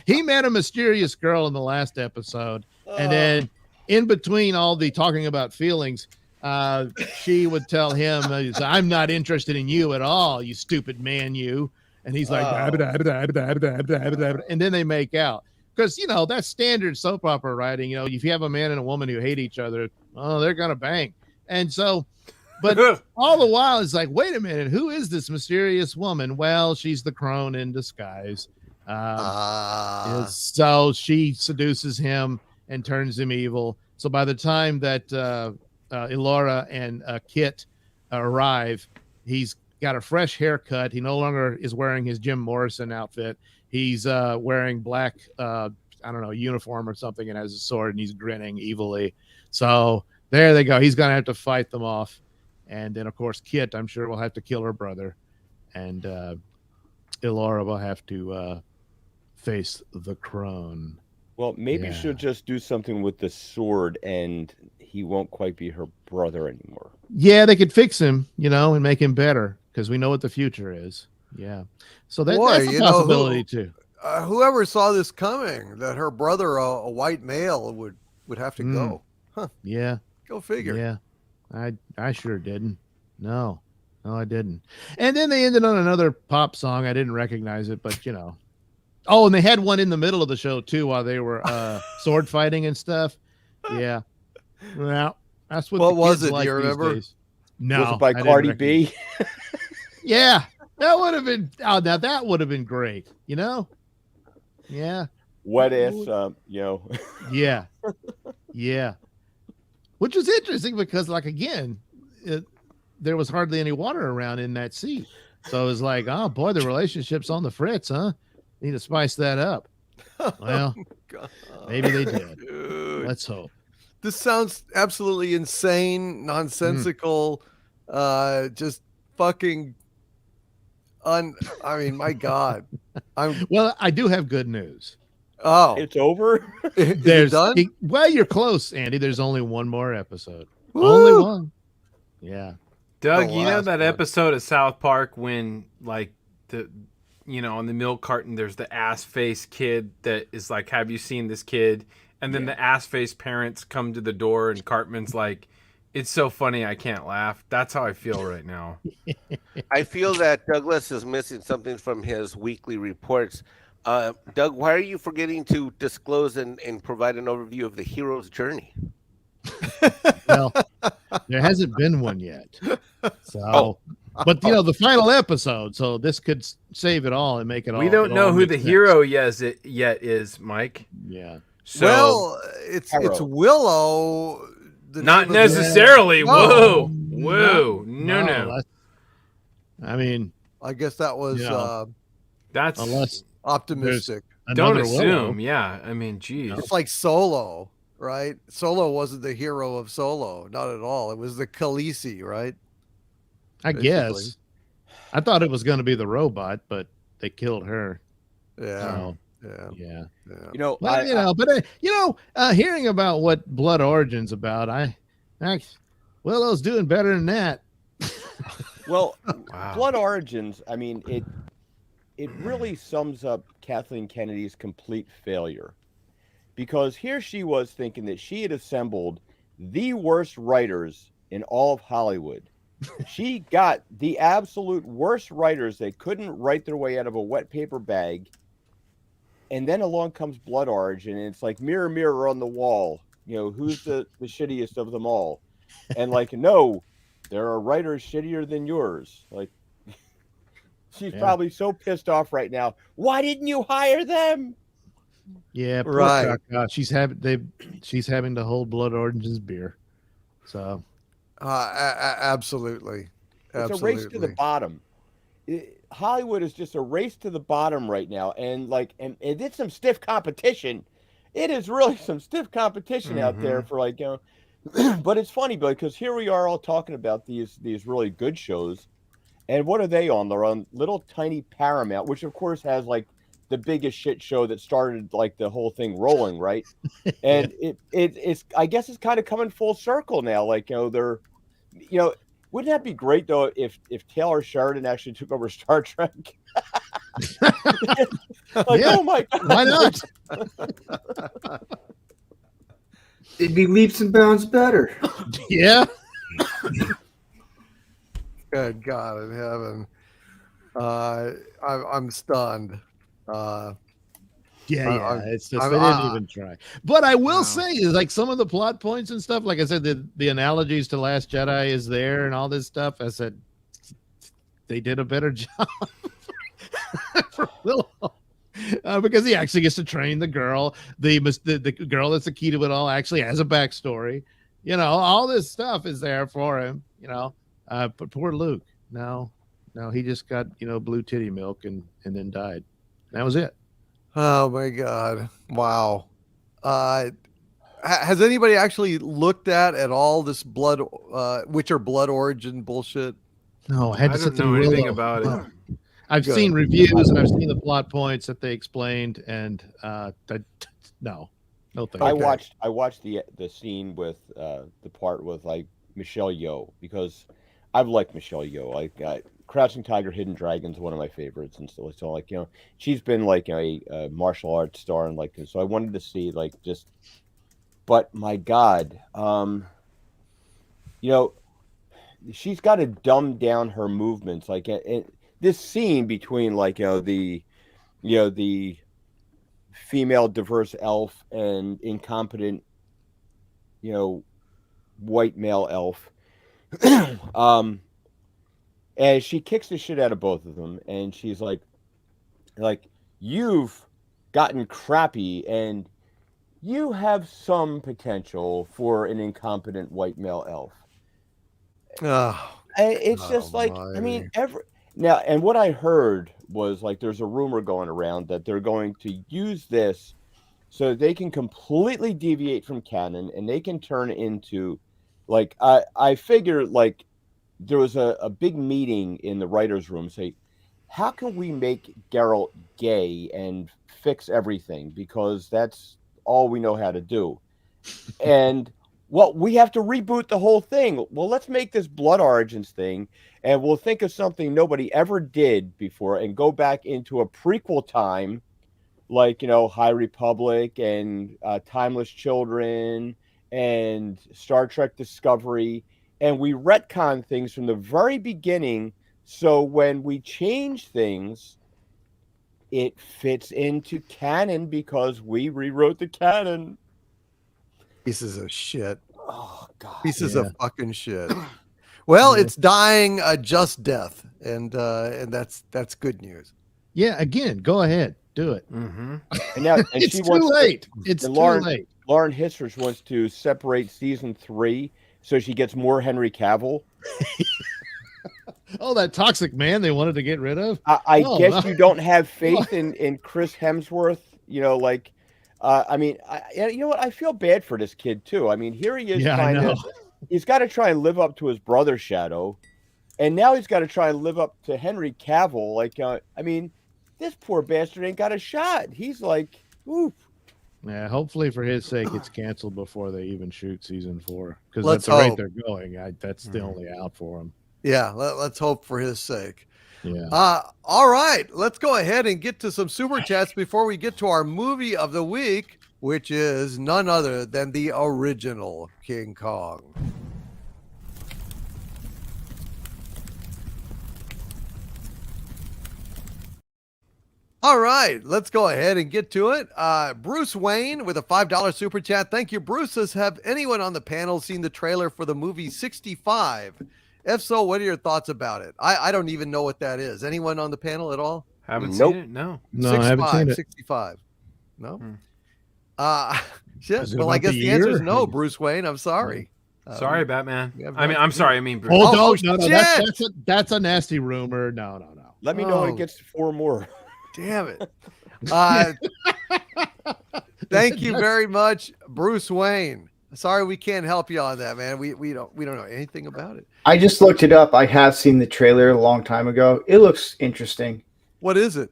Speaker 4: he met a mysterious girl in the last episode. And then in between all the talking about feelings, she would tell him, I'm not interested in you at all, you stupid man, you. And he's like, and then they make out. Because, that's standard soap opera writing. If you have a man and a woman who hate each other, they're going to bang. And so, but all the while, it's like, wait a minute, who is this mysterious woman? Well, she's the crone in disguise. So she seduces him and turns him evil. So by the time that Elora and Kit arrive, he's got a fresh haircut. He no longer is wearing his Jim Morrison outfit. He's wearing black, uniform or something, and has a sword, and he's grinning evilly. So there they go. He's going to have to fight them off. And then, of course, Kit, I'm sure, will have to kill her brother. And Elora will have to face the crone.
Speaker 8: Well, maybe she'll just do something with the sword, and he won't quite be her brother anymore.
Speaker 4: Yeah, they could fix him, and make him better, because we know what the future is. Yeah. So that's a possibility, too.
Speaker 1: Whoever saw this coming, that her brother, a white male, would have to go. Huh.
Speaker 4: Yeah.
Speaker 1: Go figure.
Speaker 4: Yeah. I sure didn't. No, I didn't. And then they ended on another pop song. I didn't recognize it, but Oh, and they had one in the middle of the show too, while they were sword fighting and stuff. Yeah. Well, that's what
Speaker 1: was it?
Speaker 4: Like,
Speaker 1: you remember?
Speaker 4: days. No.
Speaker 8: Was it by Cardi B?
Speaker 4: Yeah. That would have been. Oh, now that would have been great. Yeah.
Speaker 8: Wet ass.
Speaker 4: Yeah. Yeah. Which was interesting because, like, again, there was hardly any water around in that sea. So it was like, oh, boy, the relationship's on the fritz, huh? Need to spice that up. Well, maybe they did.
Speaker 1: Dude.
Speaker 4: Let's hope.
Speaker 1: This sounds absolutely insane, nonsensical, just fucking I mean, my God.
Speaker 4: Well, I do have good news.
Speaker 1: Oh.
Speaker 8: It's over?
Speaker 1: There's done?
Speaker 4: Well, you're close, Andy. There's only one more episode.
Speaker 1: Woo!
Speaker 4: Only one. Yeah.
Speaker 6: Doug,
Speaker 1: The
Speaker 6: you know
Speaker 1: last
Speaker 6: that
Speaker 1: one.
Speaker 6: episode of South Park when, like, on the milk carton, there's the ass face kid that is like, have you seen this kid? And then the ass face parents come to the door and Cartman's like, it's so funny I can't laugh. That's how I feel right now.
Speaker 5: I feel that Douglas is missing something from his weekly reports. Doug, why are you forgetting to disclose and provide an overview of the hero's journey?
Speaker 4: Well, there hasn't been one yet. So, but the final episode. So this could save it all and make it all.
Speaker 6: We don't know who the hero yet is, Mike.
Speaker 4: Yeah.
Speaker 6: So,
Speaker 1: well, it's Willow.
Speaker 6: not necessarily.
Speaker 1: No.
Speaker 6: Whoa. No.
Speaker 4: I mean,
Speaker 1: I guess that was
Speaker 6: That's
Speaker 4: unless
Speaker 1: optimistic.
Speaker 6: don't
Speaker 4: another
Speaker 6: assume.
Speaker 4: Willow.
Speaker 6: Yeah. I mean, geez.
Speaker 1: It's like Solo, right? Solo wasn't the hero of Solo, not at all. It was the Khaleesi, right?
Speaker 4: I guess. I thought it was going to be the robot, but they killed her.
Speaker 1: Yeah.
Speaker 4: So,
Speaker 1: Yeah.
Speaker 4: Hearing about what Blood Origin's about, Willow's doing better than that.
Speaker 8: Well,
Speaker 6: Wow.
Speaker 8: Blood Origins, I mean, it really sums up Kathleen Kennedy's complete failure, because here she was thinking that she had assembled the worst writers in all of Hollywood. She got the absolute worst writers that couldn't write their way out of a wet paper bag. And then along comes Blood Orange, and it's like, mirror, mirror on the wall, who's the shittiest of them all? And like, no, there are writers shittier than yours. Like, she's probably so pissed off right now. Why didn't you hire them?
Speaker 4: Yeah, poor
Speaker 1: Right.
Speaker 4: Kaka. She's having to hold Blood Orange's beer. So
Speaker 1: absolutely.
Speaker 8: It's a race to the bottom. Hollywood is just a race to the bottom right now, and it's some stiff competition. It is really some stiff competition out there for but it's funny because here we are all talking about these really good shows, and what are they on? They're on little tiny Paramount, which of course has like the biggest shit show that started like the whole thing rolling, right? And it's I guess it's kind of coming full circle now. Like, they're wouldn't that be great though if Taylor Sheridan actually took over Star Trek? Oh my God,
Speaker 4: why not?
Speaker 3: It'd be leaps and bounds better.
Speaker 4: Yeah.
Speaker 1: Good God in heaven. I'm stunned.
Speaker 4: It's just they didn't even try. But I will say, like, some of the plot points and stuff, like I said, the analogies to Last Jedi is there and all this stuff. I said they did a better job for Willow. Because he actually gets to train the girl. The girl that's the key to it all actually has a backstory. All this stuff is there for him. But poor Luke. No, he just got blue titty milk and then died. That was it.
Speaker 1: Oh my God! Wow. Has anybody actually looked at all this Witcher blood origin bullshit?
Speaker 4: No, I had to
Speaker 6: don't know anything about it.
Speaker 4: I've seen reviews and I've seen the plot points that they explained, and no thank
Speaker 8: I
Speaker 4: you.
Speaker 8: watched the scene with the part with like Michelle Yeoh, because I've liked Michelle Yeoh. Like Crouching Tiger, Hidden Dragon is one of my favorites, and so like she's been like a martial arts star, and so I wanted to see but my God, she's got to dumb down her movements. Like this scene between the female diverse elf and incompetent white male elf. And she kicks the shit out of both of them, and she's like, you've gotten crappy, and you have some potential for an incompetent white male elf. It's just like, I mean, now, and what I heard was like, there's a rumor going around that they're going to use this so they can completely deviate from canon, and they can turn into like, I figure like there was a big meeting in the writer's room say, how can we make Geralt gay and fix everything? Because that's all we know how to do. And well, we have to reboot the whole thing. Well, let's make this Blood Origins thing, and we'll think of something nobody ever did before and go back into a prequel time, like, High Republic and Timeless Children and Star Trek Discovery. And we retcon things from the very beginning, so when we change things, it fits into canon because we rewrote the canon.
Speaker 1: Pieces of shit.
Speaker 8: Oh God.
Speaker 1: Pieces of fucking shit. Well, it's dying a just death, and that's good news.
Speaker 4: Yeah, again, go ahead, do it.
Speaker 8: And now
Speaker 4: it's too late. It's too late.
Speaker 8: Lauren Hissrich wants to separate season 3 so she gets more Henry Cavill.
Speaker 4: Oh, that toxic man they wanted to get rid of.
Speaker 8: I guess you don't have faith in Chris Hemsworth. I mean, you know what? I feel bad for this kid too. I mean, here he is he's got to try and live up to his brother's shadow, and now he's got to try and live up to Henry Cavill. Like, I mean, this poor bastard ain't got a shot. He's like, oof.
Speaker 4: Yeah, hopefully for his sake, it's canceled before they even shoot season 4, because at the rate they're going, that's the only out for him.
Speaker 1: Yeah, let's hope for his sake.
Speaker 4: Yeah.
Speaker 1: All right, let's go ahead and get to some super chats before we get to our movie of the week, which is none other than the original King Kong. All right, let's go ahead and get to it. Bruce Wayne with a $5 super chat. Thank you, Bruce. Says, have anyone on the panel seen the trailer for the movie 65? If so, what are your thoughts about it? I don't even know what that is. Anyone on the panel at all?
Speaker 6: Haven't
Speaker 5: Nope.
Speaker 6: seen it? No.
Speaker 4: No, I haven't seen it.
Speaker 1: 65. No?
Speaker 6: Hmm.
Speaker 1: Shit.
Speaker 4: Is it
Speaker 1: Well, I
Speaker 4: about
Speaker 1: guess
Speaker 4: the
Speaker 1: the answer is
Speaker 4: year?
Speaker 1: no, Bruce Wayne. I'm sorry.
Speaker 6: Sorry, Batman.
Speaker 1: we have
Speaker 6: I mean,
Speaker 1: no
Speaker 6: I'm
Speaker 1: idea.
Speaker 6: sorry. I mean, Bruce.
Speaker 4: Oh,
Speaker 1: Oh,
Speaker 4: no,
Speaker 1: shit!
Speaker 4: that's a nasty rumor. No.
Speaker 8: Let me know when
Speaker 1: Oh.
Speaker 8: it gets to 4 more.
Speaker 1: Damn it. Thank you very much, Bruce Wayne. Sorry we can't help you on that, man. We don't know anything about it.
Speaker 3: I just looked it up. I have seen the trailer a long time ago. It looks interesting.
Speaker 1: What is it?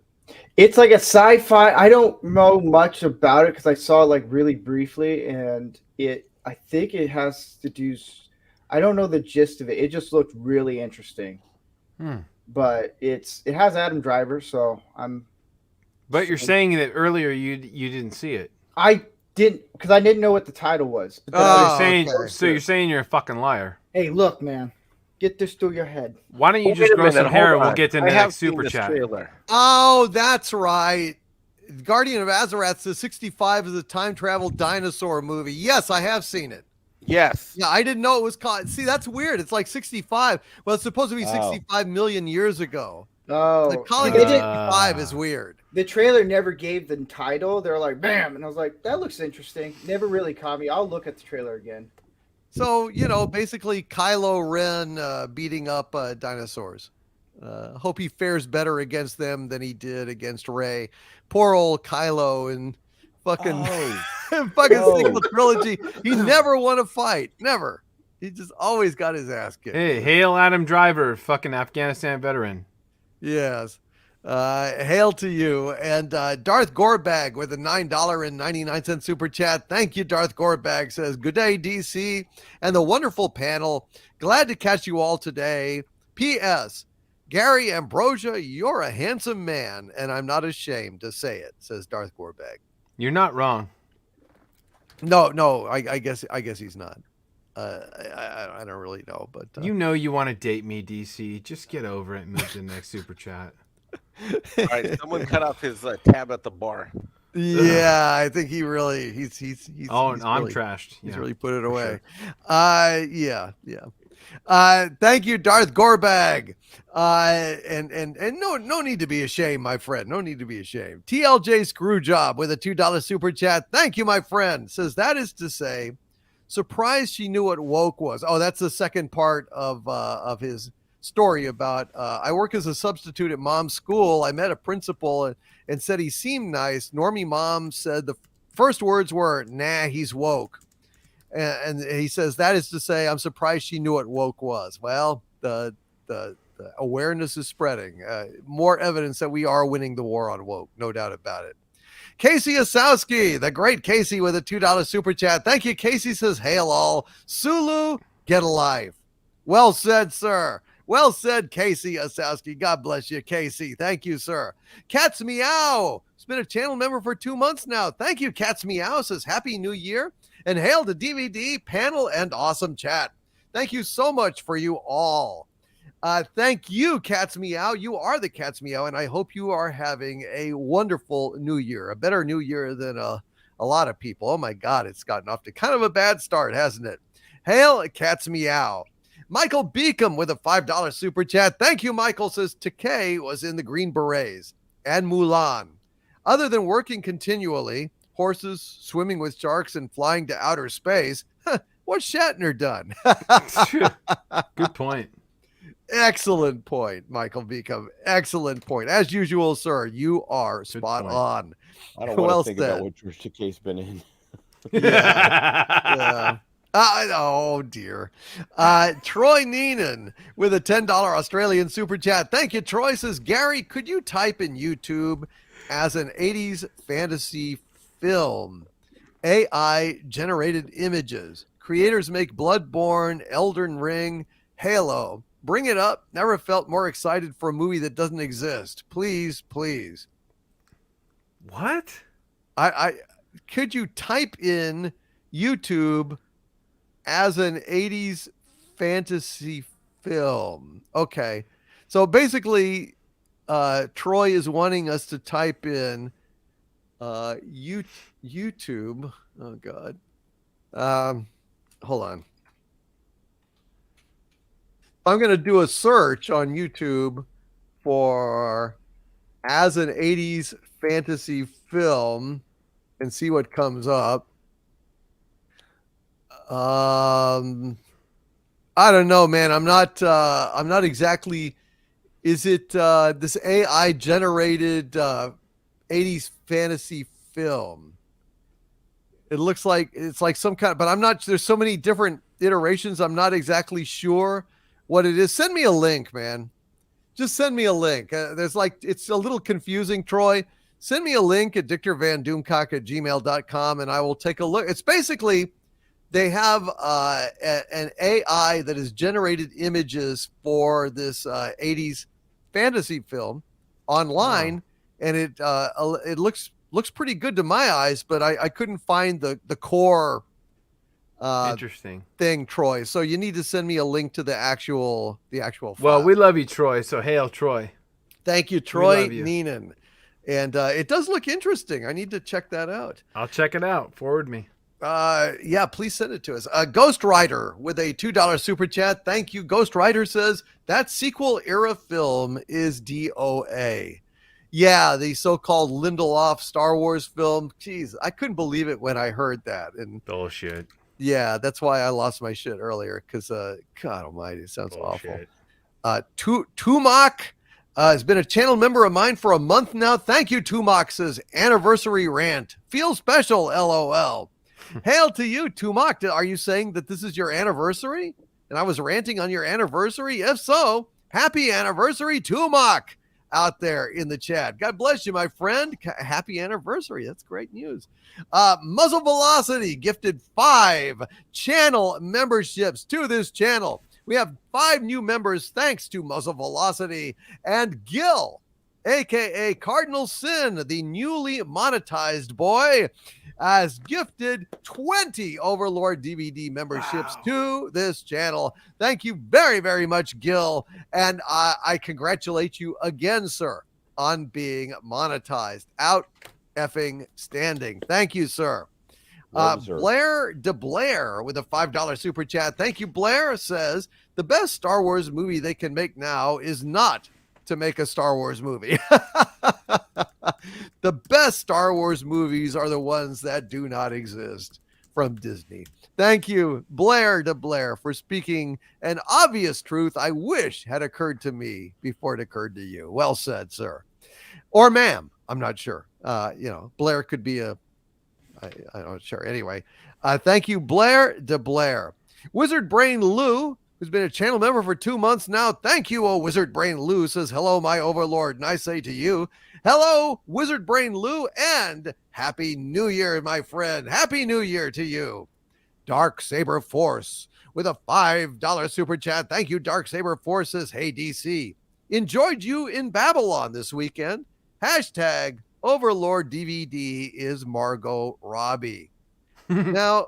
Speaker 3: It's like a sci-fi. I don't know much about it because I saw it like really briefly, and I think it has to do. I don't know the gist of it. It just looked really interesting. But it has Adam Driver, so I'm.
Speaker 6: But you're saying that earlier you didn't see it.
Speaker 3: I didn't because I didn't know what the title was. But then
Speaker 1: Oh,
Speaker 6: You're saying you're a fucking liar.
Speaker 3: hey, look, man, get this through your head.
Speaker 6: Why don't you
Speaker 5: Wait
Speaker 6: just
Speaker 5: a
Speaker 6: grow
Speaker 5: minute,
Speaker 6: some hair
Speaker 5: hold
Speaker 6: and we'll
Speaker 5: on.
Speaker 6: get to the
Speaker 5: I have
Speaker 6: next
Speaker 5: seen
Speaker 6: super
Speaker 5: this
Speaker 6: chat.
Speaker 5: trailer.
Speaker 1: Oh, that's right. Guardian of Azarath says 65 is a time travel dinosaur movie. Yes, I have seen it.
Speaker 5: Yes.
Speaker 1: Yeah, I didn't know it was called. See, that's weird. It's like 65. Well, it's supposed to be 65 million years ago.
Speaker 3: Oh,
Speaker 1: Like calling
Speaker 3: they
Speaker 1: it
Speaker 3: did-
Speaker 1: 65 is weird.
Speaker 3: the trailer never gave the title. They're like, bam, and I was like, that looks interesting. Never really caught me. I'll look at the trailer again.
Speaker 1: So, basically Kylo Ren beating up dinosaurs. Hope he fares better against them than he did against Rey. Poor old Kylo and fucking sequel trilogy. He never won a fight. Never. He just always got his ass kicked.
Speaker 6: Hey, hail Adam Driver, fucking Afghanistan veteran.
Speaker 1: Yes. Hail to you. And Darth Gorbag with a $9.99 super chat. Thank you, Darth Gorbag. Says, good day, DC, and the wonderful panel. Glad to catch you all today. P.S. Gary Ambrosia, you're a handsome man, and I'm not ashamed to say it, says Darth Gorbag.
Speaker 6: You're not wrong.
Speaker 1: No, I guess he's not. I don't really know, but
Speaker 6: You know you want to date me, DC. Just get over it and move to the next super chat.
Speaker 5: All right, someone cut off his tab at the bar.
Speaker 1: yeah, I think he really he's
Speaker 6: Oh,
Speaker 1: he's
Speaker 6: I'm
Speaker 1: really,
Speaker 6: trashed.
Speaker 1: He's
Speaker 6: Yeah.
Speaker 1: really put it away. Yeah. Thank you, Darth Gorbag. And no need to be ashamed, my friend. No need to be ashamed. TLJ Screwjob with a $2 super chat. Thank you, my friend. Says that is to say, surprised she knew what woke was. Oh, that's the second part of his story about I work as a substitute at mom's school. I met a principal and said he seemed nice. Normie mom said the first words were, nah, he's woke. And he says, that is to say, I'm surprised she knew what woke was. Well, the awareness is spreading. More evidence that we are winning the war on woke. No doubt about it. Casey Osowski, the great Casey with a $2 super chat. Thank you, Casey. Says, hail all. Sulu, get a life. Well said, sir. Well said, Casey Osowski. God bless you, Casey. Thank you, sir. Cats Meow. He's been a channel member for 2 months now. Thank you, Cats Meow. Says, Happy New Year. And hail to DVD, panel, and awesome chat. Thank you so much for you all. Thank you, Cats Meow. You are the Cats Meow, and I hope you are having a wonderful new year, a better new year than a lot of people. Oh, my God, it's gotten off to kind of a bad start, hasn't it? Hail, Cats Meow. Michael Beacom with a $5 super chat. Thank you, Michael. Says Takei was in the Green Berets and Mulan. Other than working continually, horses, swimming with sharks, and flying to outer space, what's Shatner done?
Speaker 6: Good point.
Speaker 1: Excellent point, Michael Beacom. Excellent point. As usual, sir, you are spot
Speaker 6: point.
Speaker 1: on.
Speaker 8: I don't want
Speaker 1: Well
Speaker 8: to think
Speaker 1: said.
Speaker 8: about what George Takei's been in.
Speaker 1: Yeah. Oh dear. Troy Neenan with a $10 Australian super chat. Thank you, Troy. Says, Gary, could you type in YouTube as an 80s fantasy film? AI generated images. Creators make Bloodborne, Elden Ring, Halo. Bring it up. Never felt more excited for a movie that doesn't exist. Please, please.
Speaker 6: What?
Speaker 1: I could you type in YouTube as an 80s fantasy film? Okay. So basically, Troy is wanting us to type in YouTube. Oh God. Hold on. I'm going to do a search on YouTube for as an 80s fantasy film and see what comes up. I don't know, man. I'm not exactly. Is it this AI generated 80s fantasy film? It looks like it's like some kind of, but I'm not. There's so many different iterations. I'm not exactly sure what it is. Send me a link, man. Just send me a link. There's like, it's a little confusing, Troy. Send me a link at dictorvandoomcock@gmail.com and I will take a look. It's basically, they have an AI that has generated images for this 80s fantasy film online, and it looks pretty good to my eyes, but I couldn't find the core
Speaker 6: interesting
Speaker 1: thing, Troy. So you need to send me a link to the actual file.
Speaker 6: Well, we love you, Troy. So hail, Troy.
Speaker 1: Thank you, Troy Neenan. And it does look interesting. I need to check that out.
Speaker 6: I'll check it out. Forward me.
Speaker 1: Yeah, please send it to us. Ghost Rider with a $2 super chat. Thank you. Ghost Rider says that sequel era film is DOA. Yeah, the so-called Lindelof Star Wars film. Jeez, I couldn't believe it when I heard that. And
Speaker 6: bullshit.
Speaker 1: Yeah, that's why I lost my shit earlier, because God almighty, it sounds
Speaker 6: bullshit.
Speaker 1: Awful. Tumak has been a channel member of mine for a month now. Thank you, Tumak, says anniversary rant. Feel special, LOL. Hail to you, Tumak. Are you saying that this is your anniversary? And I was ranting on your anniversary? If so, happy anniversary, Tumak, out there in the chat. God bless you, my friend. Happy anniversary. That's great news. Muzzle Velocity gifted 5 channel memberships to this channel. We have 5 new members thanks to Muzzle Velocity. And Gil, aka Cardinal Sin, the newly monetized boy, has gifted 20 Overlord DVD memberships to this channel. Thank you very, very much, Gil. And I congratulate you again, sir, on being monetized. Out effing standing. Thank you, sir. Blair DeBlair with a $5 super chat. Thank you, Blair. Says the best Star Wars movie they can make now is not to make a Star Wars movie. The best Star Wars movies are the ones that do not exist from Disney. Thank you, Blair DeBlair, for speaking an obvious truth I wish had occurred to me before it occurred to you. Well said, sir. Or ma'am. I'm not sure. Blair could be I'm not sure. Anyway, thank you, Blair DeBlair. Wizard Brain Lou, who's been a channel member for 2 months now. Thank you, Wizard Brain Lou, says, hello, my overlord. And I say to you, hello, Wizard Brain Lou, and Happy New Year, my friend. Happy New Year to you. Dark Saber Force with a $5 super chat. Thank you, Dark Saber Force, says, hey, DC. Enjoyed you in Babylon this weekend. Hashtag Overlord DVD is Margot Robbie. Now,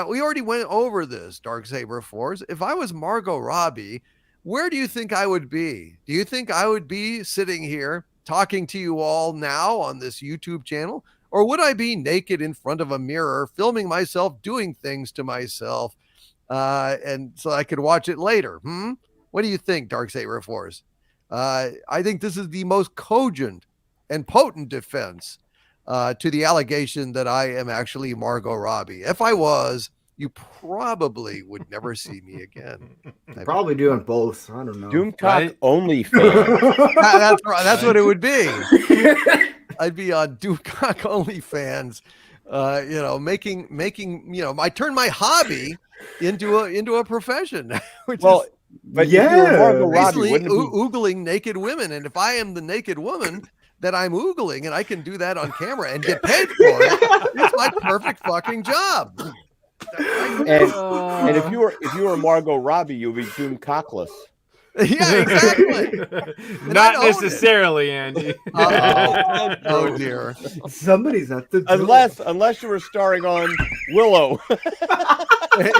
Speaker 1: we already went over this, Dark Saber Force. If I was Margot Robbie, where do you think I would be? Do you think I would be sitting here talking to you all now on this YouTube channel? Or would I be naked in front of a mirror, filming myself doing things to myself, and so I could watch it later? What do you think, Dark Saber Force? I think this is the most cogent and potent defense to the allegation that I am actually Margot Robbie. If I was, you probably would never see me again.
Speaker 3: Probably doing both. I don't know.
Speaker 8: Doomcock right? Only fans.
Speaker 1: That's right. That's what it would be. I'd be on Doomcock Only Fans. Making I turned my hobby into a profession.
Speaker 8: But yeah,
Speaker 1: basically oogling naked women. And if I am the naked woman that I'm oogling and I can do that on camera and get paid for it, it's my perfect fucking job.
Speaker 8: And if you were Margot Robbie, you'll be Doomcockless.
Speaker 1: Yeah, exactly.
Speaker 6: Not necessarily, Andy.
Speaker 1: Oh dear.
Speaker 3: Somebody's at the door.
Speaker 8: Unless you were starring on Willow.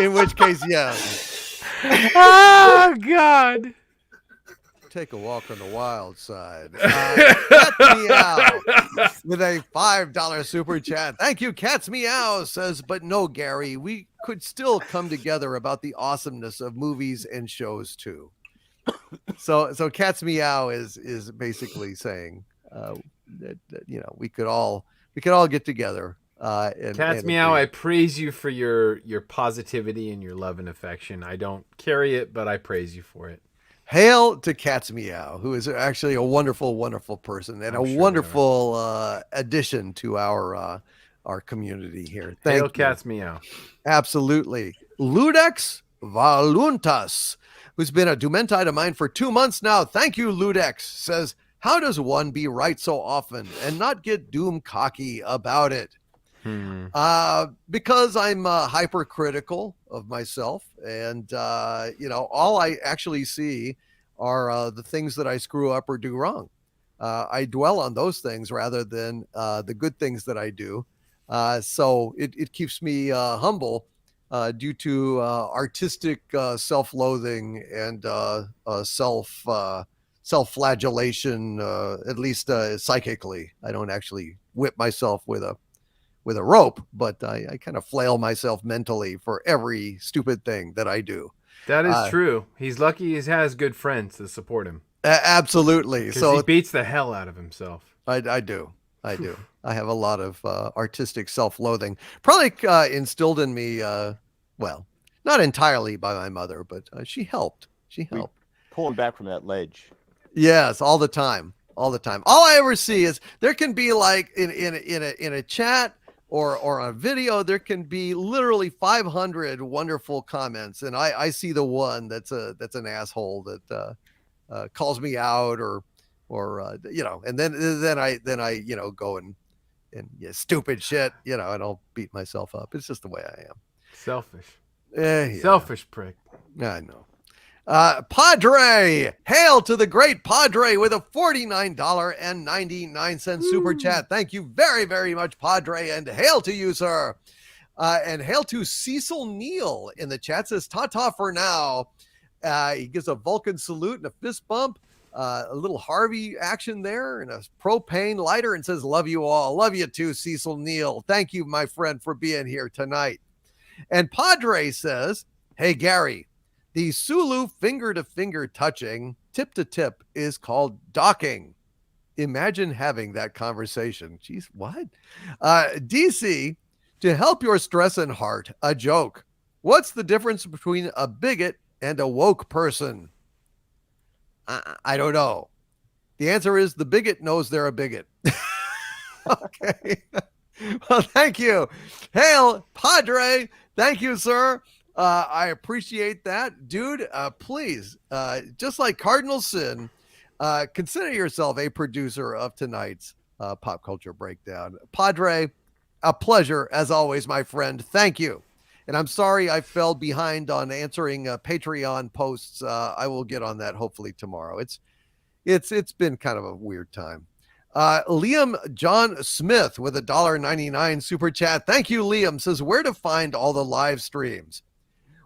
Speaker 1: In which case, yeah.
Speaker 6: Oh God.
Speaker 1: Take a walk on the wild side. Cat's Meow with a $5 super chat. Thank you, Cat's Meow says, but no, Gary, we could still come together about the awesomeness of movies and shows too. So Cat's Meow is basically saying that we could all get together.
Speaker 6: Cat's Meow, I praise you for your positivity and your love and affection. I don't carry it, but I praise you for it.
Speaker 1: Hail to Cat's Meow, who is actually a wonderful, wonderful person and a wonderful addition to our community here. Thank you.
Speaker 6: Cat's Meow.
Speaker 1: Absolutely. Ludex Voluntas, who's been a Dumentide of mine for 2 months now. Thank you, Ludex, says, how does one be right so often and not get doom cocky about it? Because I'm hypercritical of myself, and all I actually see are the things that I screw up or do wrong. I dwell on those things rather than the good things that I do. So it keeps me humble due to artistic self-loathing and self-flagellation, at least psychically. I don't actually whip myself with a rope, but I kind of flail myself mentally for every stupid thing that I do.
Speaker 6: That is true. He's lucky he has good friends to support him.
Speaker 1: Absolutely. So
Speaker 6: he beats the hell out of himself.
Speaker 1: I do. I have a lot of artistic self-loathing, probably instilled in me. Well, not entirely by my mother, but she helped.
Speaker 8: Pulling back from that ledge.
Speaker 1: Yes, all the time. All I ever see is there can be like in a chat or on video, there can be literally 500 wonderful comments, and I see the one that's an asshole that calls me out or and then I go and stupid shit, and I'll beat myself up. It's just the way I am.
Speaker 6: Selfish.
Speaker 1: Yeah.
Speaker 6: Selfish prick.
Speaker 1: I know. Padre, hail to the great Padre with a $49.99 super chat. Thank you very, very much, Padre, and hail to you, sir. And hail to Cecil Neal in the chat, says ta-ta for now. He gives a Vulcan salute and a fist bump, a little Harvey action there and a propane lighter, and says, love you all. Love you too, Cecil Neal. Thank you, my friend, for being here tonight. And Padre says, hey, Gary, the Sulu finger-to-finger touching, tip-to-tip, is called docking. Imagine having that conversation. Jeez, what? DC, to help your stress and heart, a joke. What's the difference between a bigot and a woke person? I don't know. The answer is the bigot knows they're a bigot. Okay. Well, thank you. Hail, Padre. Thank you, sir. I appreciate that, dude. Please, just like Cardinal Sin, consider yourself a producer of tonight's Pop Culture Breakdown. Padre, a pleasure as always, my friend. Thank you. And I'm sorry I fell behind on answering Patreon posts. I will get on that hopefully tomorrow. It's been kind of a weird time. Liam John Smith with a $1.99 super chat. Thank you, Liam. Says where to find all the live streams.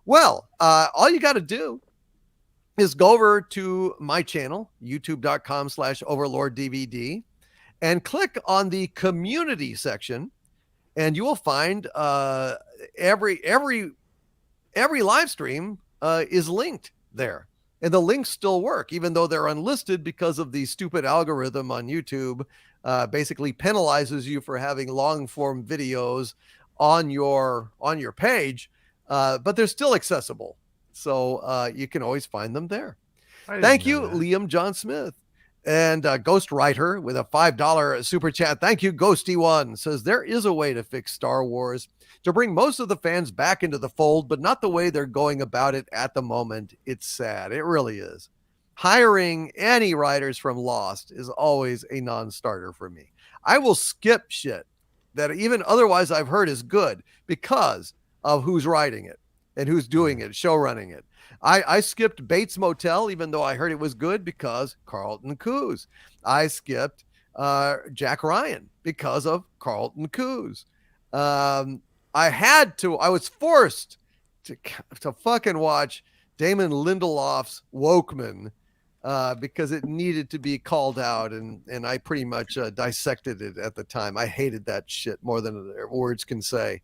Speaker 1: Well, all you got to do is go over to my channel, youtube.com/overlorddvd, and click on the community section, and you will find every live stream is linked there. And the links still work, even though they're unlisted because of the stupid algorithm on YouTube basically penalizes you for having long form videos on your page. But they're still accessible. So you can always find them there. Thank you, Liam John Smith. And Ghost Writer with a $5 super chat. Thank you, Ghosty1. Says there is a way to fix Star Wars to bring most of the fans back into the fold, but not the way they're going about it at the moment. It's sad. It really is. Hiring any writers from Lost is always a non-starter for me. I will skip shit that even otherwise I've heard is good because of who's writing it and who's doing it, show running it. I skipped Bates Motel, even though I heard it was good, because Carlton Cuse. I skipped Jack Ryan because of Carlton Cuse. I was forced to fucking watch Damon Lindelof's Wokeman because it needed to be called out, and I pretty much dissected it at the time. I hated that shit more than words can say.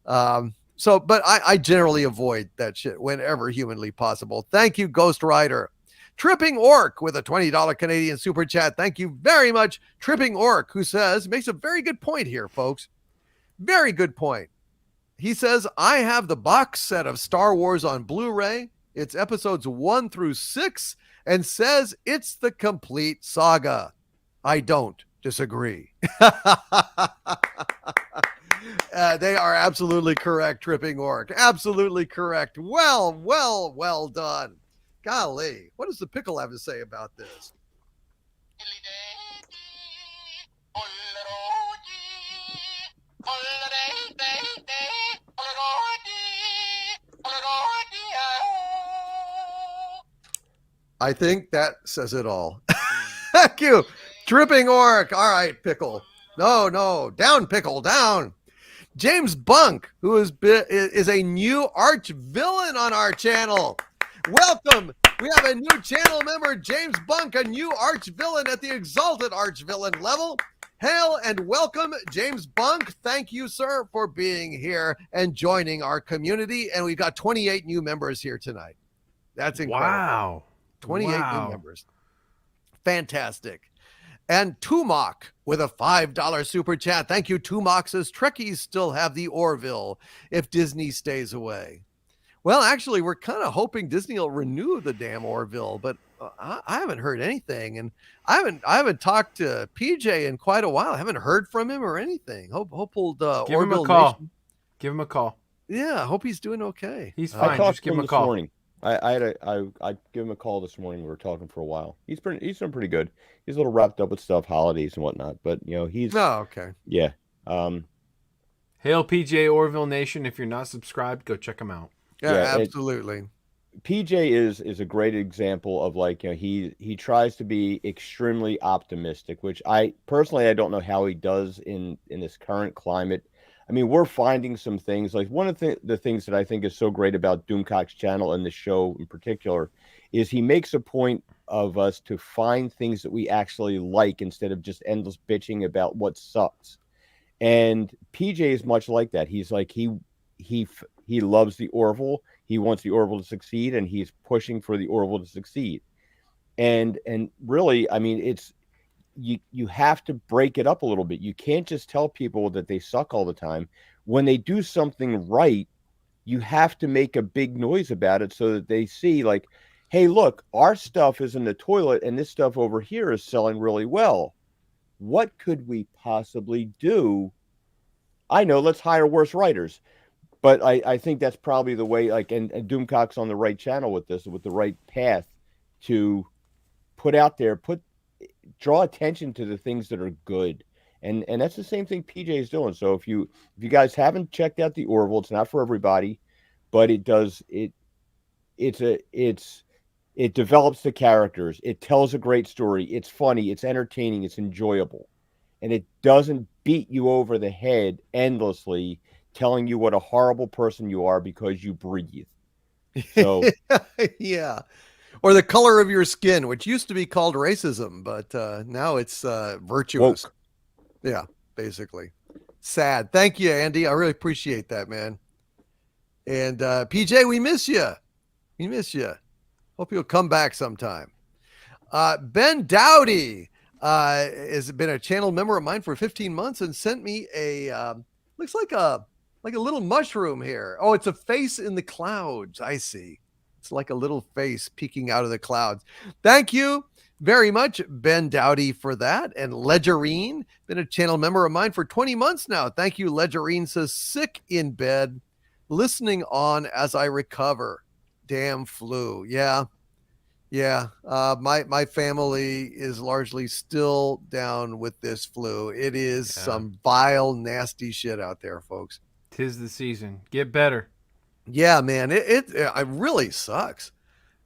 Speaker 1: But I generally avoid that shit whenever humanly possible. Thank you, Ghost Rider. Tripping Orc with a $20 Canadian super chat. Thank you very much, Tripping Orc, who makes a very good point here, folks. Very good point. He says, I have the box set of Star Wars on Blu-ray. It's episodes 1 through 6 and says it's the complete saga. I don't disagree. They are absolutely correct, Tripping Orc. Absolutely correct. Well done. Golly, what does the pickle have to say about this? I think that says it all. Thank you, Tripping Orc. All right, pickle. No, down, pickle, down. James Bunk, who is a new arch villain on our channel. Welcome. We have a new channel member, James Bunk, a new arch villain at the exalted arch villain level. Hail and welcome, James Bunk. Thank you, sir, for being here and joining our community. And we've got 28 new members here tonight. That's incredible.
Speaker 6: Wow.
Speaker 1: 28 new members. Fantastic. And Tumok with a $5 super chat. Thank you, Tumok. Says Trekkies still have the Orville if Disney stays away. Well, actually, we're kind of hoping Disney will renew the damn Orville, but I haven't heard anything, and I haven't talked to PJ in quite a while. I haven't heard from him or anything. Hope old
Speaker 6: give
Speaker 1: Orville
Speaker 6: him a call.
Speaker 1: Nation.
Speaker 6: Give him a call.
Speaker 1: Yeah, I hope he's doing okay.
Speaker 6: He's fine.
Speaker 8: I talked
Speaker 6: Just
Speaker 8: to
Speaker 6: give
Speaker 8: him
Speaker 6: him a
Speaker 8: this
Speaker 6: call.
Speaker 8: morning. I give him a call this morning. We were talking for a while. He's doing pretty good. He's a little wrapped up with stuff, holidays and whatnot. But he's
Speaker 1: okay.
Speaker 8: Yeah.
Speaker 6: Hail PJ Orville Nation. If you're not subscribed, go check him out.
Speaker 1: Yeah, absolutely.
Speaker 8: PJ is a great example of he tries to be extremely optimistic, which I personally don't know how he does in this current climate. I mean, we're finding some things like one of the things that I think is so great about Doomcock's channel and the show in particular is he makes a point of us to find things that we actually like instead of just endless bitching about what sucks. And PJ is much like that. He's like, he loves the Orville. He wants the Orville to succeed, and he's pushing for the Orville to succeed. And really, I mean, it's you have to break it up a little bit. You can't just tell people that they suck all the time. When they do something right, you have to make a big noise about it so that they see like, hey, look, our stuff is in the toilet and this stuff over here is selling really well. What could we possibly do? I know, let's hire worse writers. But I think that's probably the way, and Doomcock's on the right channel with this, with the right path to put out there, draw attention to the things that are good. And that's the same thing PJ is doing. So if you guys haven't checked out the Orville, it's not for everybody, but it develops the characters. It tells a great story. It's funny, it's entertaining, it's enjoyable. And it doesn't beat you over the head endlessly telling you what a horrible person you are because you breathe. So
Speaker 1: yeah. Or the color of your skin, which used to be called racism, but now it's virtuous.
Speaker 8: Woke.
Speaker 1: Yeah, basically. Sad. Thank you, Andy. I really appreciate that, man. And PJ, we miss you. We miss you. Hope you'll come back sometime. Ben Dowdy has been a channel member of mine for 15 months and sent me a looks like a little mushroom here. Oh, it's a face in the clouds. I see. It's like a little face peeking out of the clouds. Thank you very much, Ben Dowdy, for that. And Ledgerine, been a channel member of mine for 20 months now. Thank you, Ledgerine. Says, sick in bed, listening on as I recover. Damn flu. Yeah. My family is largely still down with this flu. It is some vile, nasty shit out there, folks.
Speaker 6: 'Tis the season. Get better.
Speaker 1: Yeah, man, it really sucks.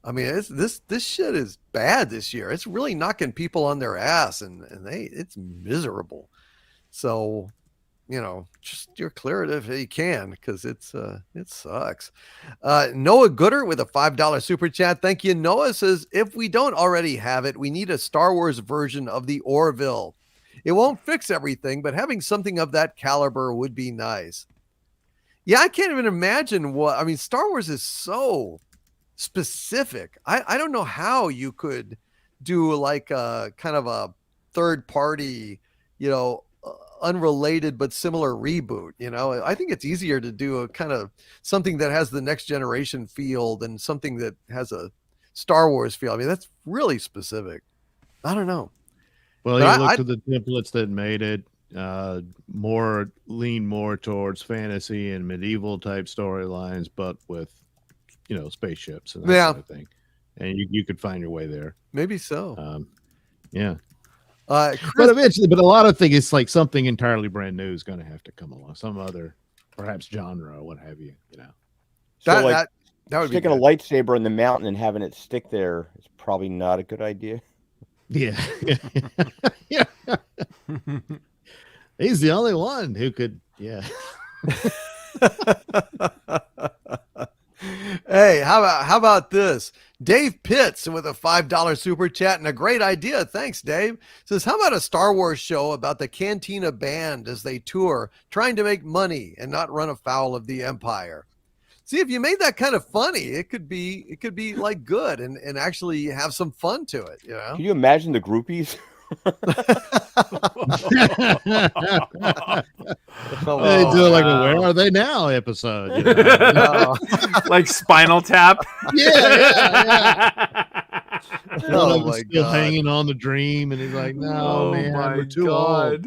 Speaker 1: I mean, this shit is bad this year. It's really knocking people on their ass, and it's miserable. So, just steer clear of it if you can, because it sucks. Noah Gooder with a $5 super chat. Thank you. Noah says, if we don't already have it, we need a Star Wars version of the Orville. It won't fix everything, but having something of that caliber would be nice. Yeah, I can't even imagine Star Wars is so specific. I don't know how you could do like a kind of a third party, unrelated but similar reboot. I think it's easier to do a kind of something that has the next generation feel than something that has a Star Wars feel. I mean, that's really specific. I don't know.
Speaker 4: Well, you look to the templates that made it lean more towards fantasy and medieval type storylines, but with spaceships and that sort of thing. And you could find your way there.
Speaker 1: Maybe so.
Speaker 4: Yeah. But eventually, a lot of things, it's like something entirely brand new is going to have to come along, some other perhaps genre or what have you.
Speaker 8: So
Speaker 1: that would be
Speaker 8: sticking a lightsaber in the mountain and having it stick there is probably not a good idea.
Speaker 4: Yeah. Yeah. He's the only one who could. Yeah.
Speaker 1: Hey, how about this? Dave Pitts with a $5 super chat and a great idea. Thanks, Dave. Says, how about a Star Wars show about the Cantina band as they tour, trying to make money and not run afoul of the Empire? See, if you made that kind of funny, it could be like good and actually have some fun to it.
Speaker 8: Can you imagine the groupies?
Speaker 4: They do like a "Where Are They Now" episode,
Speaker 6: like Spinal Tap.
Speaker 4: Yeah.
Speaker 1: Oh my
Speaker 4: still
Speaker 1: God.
Speaker 4: hanging on the dream, and he's like, "No, man, we're too old."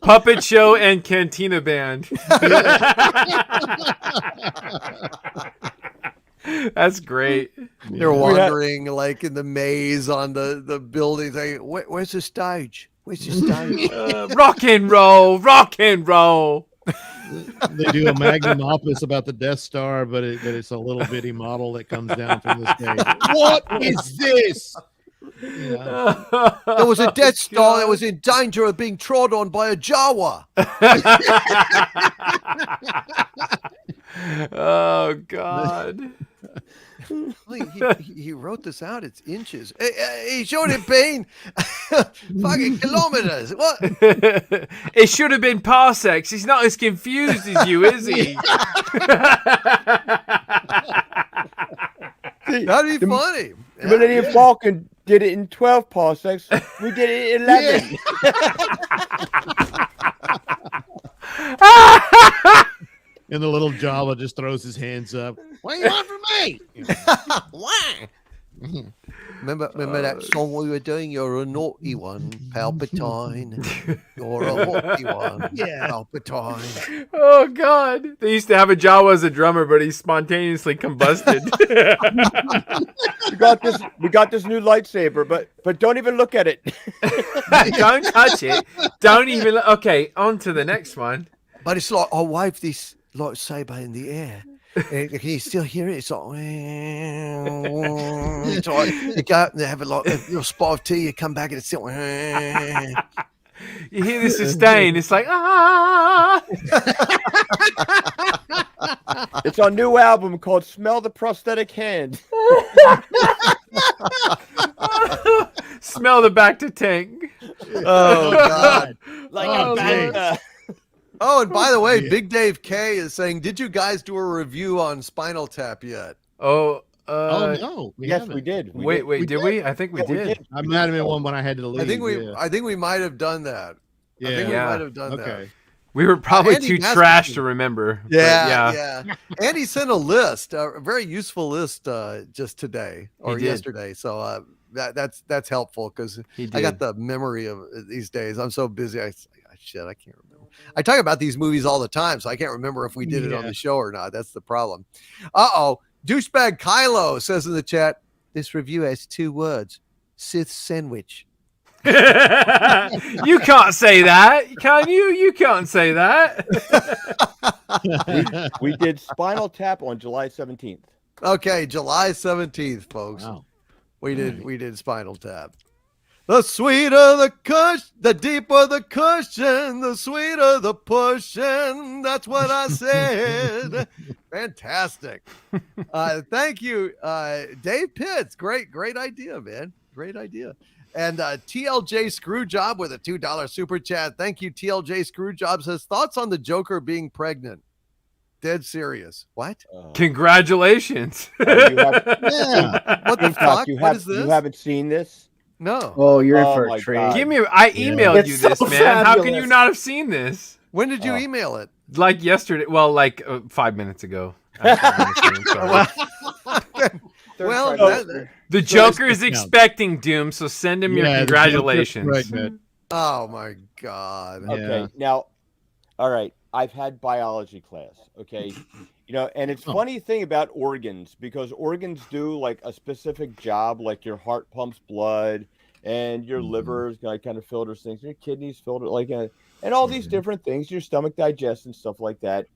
Speaker 6: Puppet show and Cantina band. That's great.
Speaker 1: They're wandering like in the maze on the buildings. Like, where's the stage? Where's the stage?
Speaker 6: Rock and roll, rock and roll.
Speaker 4: They do a magnum opus about the Death Star, but it's a little bitty model that comes down from the stage. What is this?
Speaker 1: There was a Death Star that was in danger of being trod on by a Jawa.
Speaker 6: Oh God.
Speaker 1: He wrote this out. It's inches. He should have been fucking kilometers. What?
Speaker 6: It should have been parsecs. He's not as confused as you, is he?
Speaker 1: That'd be funny.
Speaker 8: The Millennium Falcon did it in 12 parsecs. We did it in 11.
Speaker 4: And the little Jawa just throws his hands up. What do you want from me?
Speaker 1: Why? Remember that song we were doing? You're a naughty one, Palpatine. You're a naughty one, Palpatine.
Speaker 6: Oh God! They used to have a Jawa as a drummer, but he spontaneously combusted.
Speaker 8: We got this new lightsaber, but don't even look at it.
Speaker 6: Don't touch it. Don't even. Okay, on to the next one.
Speaker 1: But it's like I wave this lightsaber in the air. Can you still hear it? It's like, it's like you go out and have a little spot of tea. You come back and it's still.
Speaker 6: You hear the sustain. It's like ah.
Speaker 8: It's our new album called "Smell the Prosthetic Hand."
Speaker 6: Smell the back to tank.
Speaker 1: Oh God!
Speaker 8: Like a bad.
Speaker 1: Oh, and by the way, Big Dave K is saying, did you guys do a review on Spinal Tap yet?
Speaker 4: Oh no!
Speaker 8: Yes, we did.
Speaker 6: Wait, did we? I think we did.
Speaker 4: I might have been one when I had to leave.
Speaker 1: I think we might have done that.
Speaker 4: Yeah.
Speaker 1: I think we might have done that.
Speaker 6: We were probably
Speaker 1: Andy
Speaker 6: too trash to remember.
Speaker 1: Yeah. And he sent a list, a very useful list, just today or yesterday. So that's helpful because I got the memory of these days. I'm so busy. I can't remember. I talk about these movies all the time, so I can't remember if we did it on the show or not. That's the problem. Douchebag Kylo says in the chat, this review has 2 words: Sith sandwich.
Speaker 6: You can't say that, can you? You can't say that.
Speaker 8: We did Spinal Tap on July 17th.
Speaker 1: Okay, July 17th, folks.
Speaker 4: Wow.
Speaker 1: We did Spinal Tap. The sweeter the kush, the deeper the cushion, the sweeter the pushing. That's what I said. Fantastic. Thank you, Dave Pitts. Great idea, man. Great idea. And TLJ Screwjob with a $2 super chat. Thank you, TLJ Screwjob. Says, thoughts on the Joker being pregnant? Dead serious. What?
Speaker 6: Congratulations.
Speaker 8: You have,
Speaker 1: What the fuck? What is this?
Speaker 8: You haven't seen this?
Speaker 1: No.
Speaker 3: Oh, you're in for
Speaker 8: my
Speaker 3: a treat.
Speaker 8: God.
Speaker 6: I emailed
Speaker 3: It's
Speaker 6: you this,
Speaker 3: so
Speaker 6: man. How can you
Speaker 3: fabulous.
Speaker 6: not have seen this?
Speaker 1: When did you email it?
Speaker 6: Like yesterday. Well, like 5 minutes ago. Sorry.
Speaker 1: Well,
Speaker 6: The Joker is expecting Doom, so send him your
Speaker 4: Yeah, the
Speaker 6: congratulations.
Speaker 4: Joker's pregnant.
Speaker 1: oh my God.
Speaker 8: Okay,
Speaker 4: Yeah.
Speaker 8: now, all right, I've had biology class, okay? And it's funny thing about organs, because organs do like a specific job, like your heart pumps blood and your liver's kind of filters things, your kidneys filter, and all these different things, your stomach digests and stuff like that.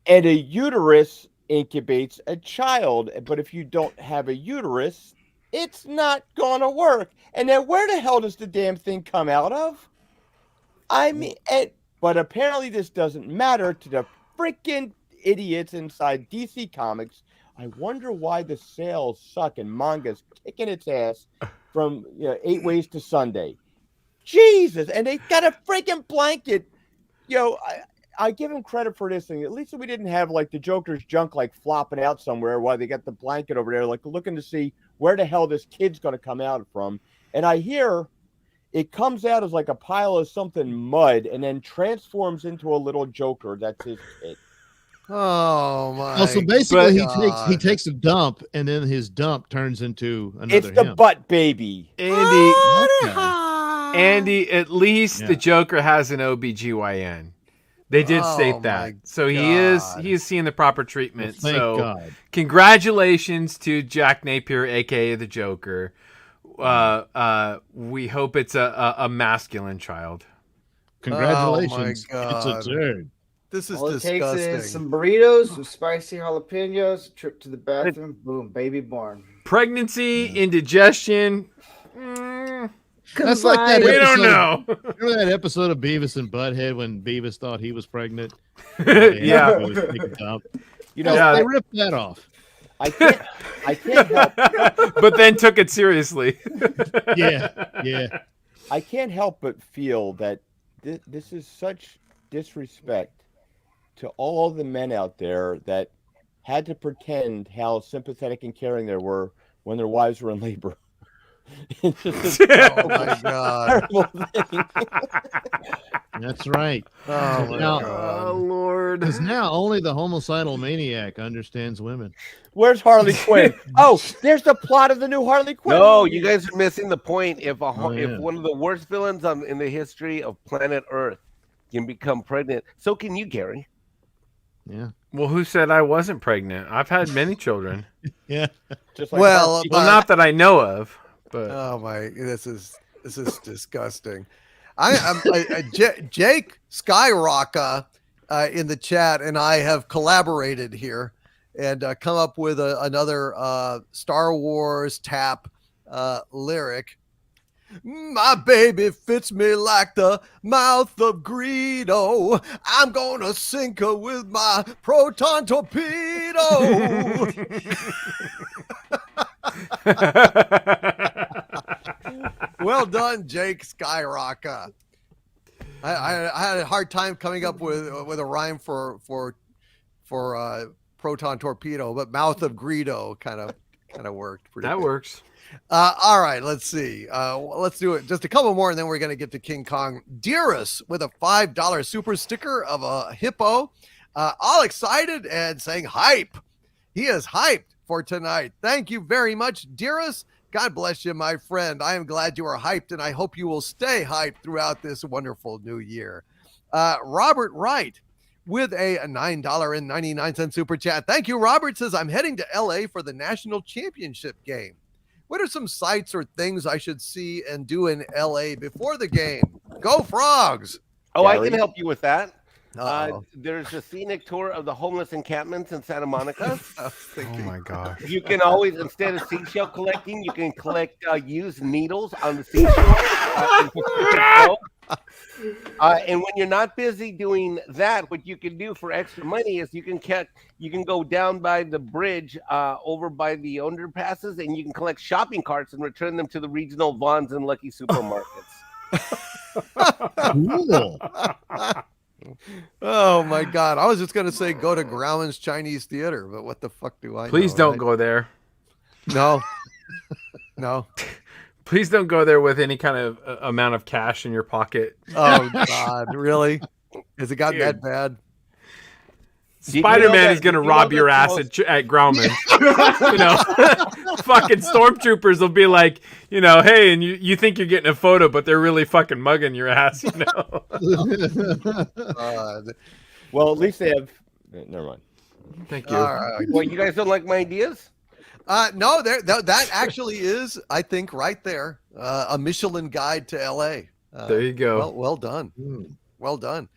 Speaker 8: And a uterus incubates a child, but if you don't have a uterus, it's not gonna work. And then where the hell does the damn thing come out of? I mean, but apparently this doesn't matter to the freaking idiots inside DC Comics. I wonder why the sales suck and manga's kicking its ass from 8 Ways to Sunday. Jesus, and they got a freaking blanket. I give him credit for this thing. At least we didn't have like the Joker's junk like flopping out somewhere while they got the blanket over there, like looking to see where the hell this kid's going to come out from. And I hear it comes out as like a pile of something mud and then transforms into a little Joker. That's his kid.
Speaker 1: Oh my!
Speaker 4: Oh, so basically,
Speaker 1: God.
Speaker 4: he takes a dump, and then his dump turns into another.
Speaker 8: It's the
Speaker 4: him.
Speaker 8: butt baby.
Speaker 6: Andy, at least the Joker has an OBGYN. They did state that. So he is seeing the proper treatment.
Speaker 4: Well, thank God.
Speaker 6: Congratulations to Jack Napier, aka the Joker. We hope it's a masculine child.
Speaker 4: Congratulations.
Speaker 1: Oh my God.
Speaker 4: It's absurd.
Speaker 1: This is
Speaker 3: All it
Speaker 1: disgusting.
Speaker 3: takes is some burritos, some spicy jalapenos, a trip to the bathroom, boom, baby born.
Speaker 6: Pregnancy, indigestion.
Speaker 4: That's like that.
Speaker 6: We don't know.
Speaker 4: Remember that episode of Beavis and Butthead when Beavis thought he was pregnant?
Speaker 6: Yeah.
Speaker 4: They ripped that off.
Speaker 8: I can't help.
Speaker 6: But then took it seriously.
Speaker 4: Yeah.
Speaker 8: I can't help but feel that this is such disrespect to all the men out there that had to pretend how sympathetic and caring they were when their wives were in labor. It's just
Speaker 1: Oh my God!
Speaker 8: terrible thing.
Speaker 4: That's right.
Speaker 1: Oh my
Speaker 4: Now-
Speaker 1: God!
Speaker 6: Lord.
Speaker 4: Because now only the homicidal maniac understands women.
Speaker 8: Where's Harley Quinn? Oh, there's the plot of the new Harley Quinn.
Speaker 5: No,
Speaker 8: movie.
Speaker 5: you guys are missing the point. If
Speaker 4: yeah.
Speaker 5: if one of the worst villains in the history of planet Earth can become pregnant, so can you, Gary.
Speaker 4: Yeah.
Speaker 6: Well, who said I wasn't pregnant? I've had many children.
Speaker 4: Yeah.
Speaker 8: Just like
Speaker 1: Well,
Speaker 8: Harley-
Speaker 6: Well, not that I know of, but
Speaker 1: Oh my! This is disgusting. Jake Skyrocker in the chat and I have collaborated here and come up with another Star Wars tap lyric. My baby fits me like the mouth of Greedo. I'm gonna sink her with my proton torpedo. Well done, Jake Skyrocker. I had a hard time coming up with a rhyme for proton torpedo, but mouth of Greedo kind of worked. Pretty
Speaker 6: that
Speaker 1: good.
Speaker 6: works.
Speaker 1: All right, let's see. Let's do it. Just a couple more, and then we're going to get to King Kong. Dearest with a $5 super sticker of a hippo. All excited and saying hype. He is hyped for tonight. Thank you very much, Dearest. God bless you, my friend. I am glad you are hyped, and I hope you will stay hyped throughout this wonderful new year. Robert Wright with a $9.99 super chat. Thank you, Robert. Says, I'm heading to LA for the national championship game. What are some sights or things I should see and do in LA before the game? Go Frogs!
Speaker 5: Oh, I
Speaker 8: Gary?
Speaker 5: can help you with that.
Speaker 1: Uh-oh.
Speaker 5: There's a scenic tour of the homeless encampments in Santa Monica.
Speaker 6: Oh my gosh.
Speaker 5: You can always, instead of seashell collecting, you can collect used needles on the seashore. And when you're not busy doing that, what you can do for extra money is you can go down by the bridge over by the underpasses, and you can collect shopping carts and return them to the regional Vons and Lucky supermarkets.
Speaker 4: Cool.
Speaker 1: Oh my God! I was just gonna say go to Grauman's Chinese Theater, but what the fuck do I?
Speaker 6: Please
Speaker 1: know,
Speaker 6: don't
Speaker 1: right?
Speaker 6: go there.
Speaker 1: No, no.
Speaker 6: Please don't go there with any kind of amount of cash in your pocket.
Speaker 1: Oh God, really? Has it gotten
Speaker 6: Dude.
Speaker 1: that bad?
Speaker 6: Spider-Man is going to rob your ass at Grauman. Fucking stormtroopers will be like, hey, and you think you're getting a photo, but they're really fucking mugging your ass,
Speaker 8: Well, at least they have. Never mind.
Speaker 6: Thank you.
Speaker 5: Well, you guys don't like my ideas?
Speaker 1: No, that actually is, I think, right there, a Michelin guide to L.A.
Speaker 6: There you go.
Speaker 1: Well done. Well done.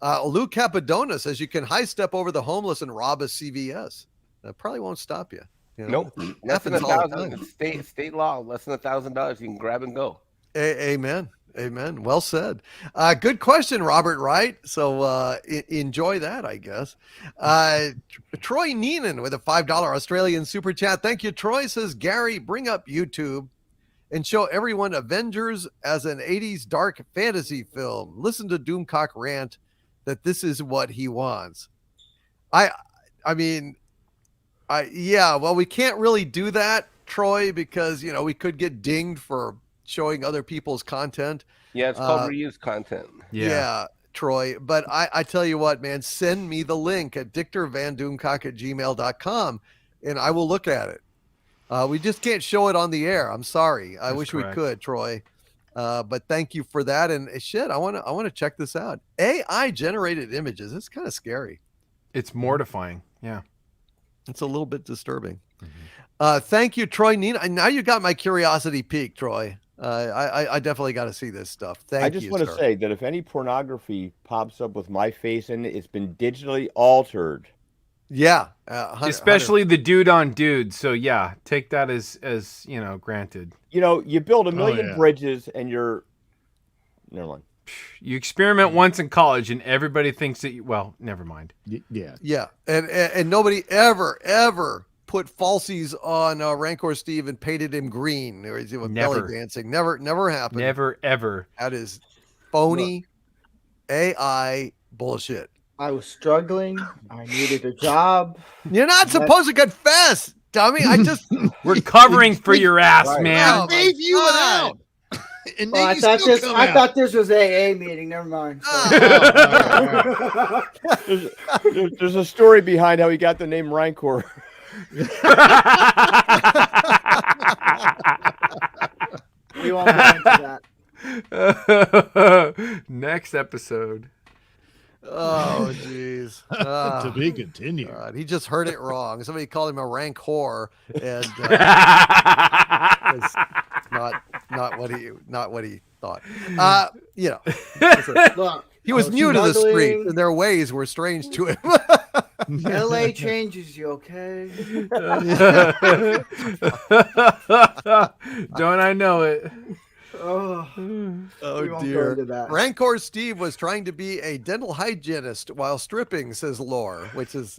Speaker 1: Lou Capadona says you can high step over the homeless and rob a CVS. That probably won't stop you.
Speaker 5: Nope. Less than $1,000. State law. Less than $1,000. You can grab and go.
Speaker 1: Amen. Amen. Well said. Good question, Robert Wright. So enjoy that, I guess. Troy Neenan with a $5 Australian super chat. Thank you, Troy. Says, Gary, bring up YouTube and show everyone Avengers as an 80s dark fantasy film. Listen to Doomcock rant that this is what he wants. Well, we can't really do that, Troy, because, we could get dinged for showing other people's content.
Speaker 5: Yeah, it's called reused content.
Speaker 1: Yeah, Troy. But I tell you what, man, send me the link at dictorvandoomcock@gmail.com and I will look at it. We just can't show it on the air. I'm sorry. I wish we could, Troy. But thank you for that. And shit, I want to check this out. AI generated images. It's kind of scary.
Speaker 6: It's mortifying. Yeah.
Speaker 1: It's a little bit disturbing. Thank you, Troy. Nina, now you got my curiosity piqued, Troy. I definitely got to see this stuff.
Speaker 8: I just want to say that if any pornography pops up with my face in it, it's been digitally altered.
Speaker 1: Yeah.
Speaker 6: Especially the dude on dude. So yeah, take that as granted.
Speaker 8: You build a million bridges and you're never mind.
Speaker 6: You experiment once in college and everybody thinks that never mind.
Speaker 1: Yeah. Yeah. And nobody ever put falsies on Rancor Steve and painted him green or belly dancing. Never happened.
Speaker 6: Never ever.
Speaker 1: That is phony AI bullshit.
Speaker 3: I was struggling. I needed a job.
Speaker 1: You're not supposed to confess, dummy.
Speaker 6: We're covering for your ass, man.
Speaker 1: I gave you it out.
Speaker 3: Well, I thought this was AA meeting. Never mind.
Speaker 8: There's a story behind how he got the name Rancor.
Speaker 3: We won't go into
Speaker 6: that. Next episode.
Speaker 1: Oh, jeez.
Speaker 4: To be continued.
Speaker 1: God, he just heard it wrong. Somebody called him a rank whore, and it's not what he thought.
Speaker 3: Look,
Speaker 1: he was new to the street, and their ways were strange to him.
Speaker 3: LA changes you, okay?
Speaker 6: Don't I know it?
Speaker 3: Oh
Speaker 1: dear. Rancor Steve was trying to be a dental hygienist while stripping, says Lore, which is,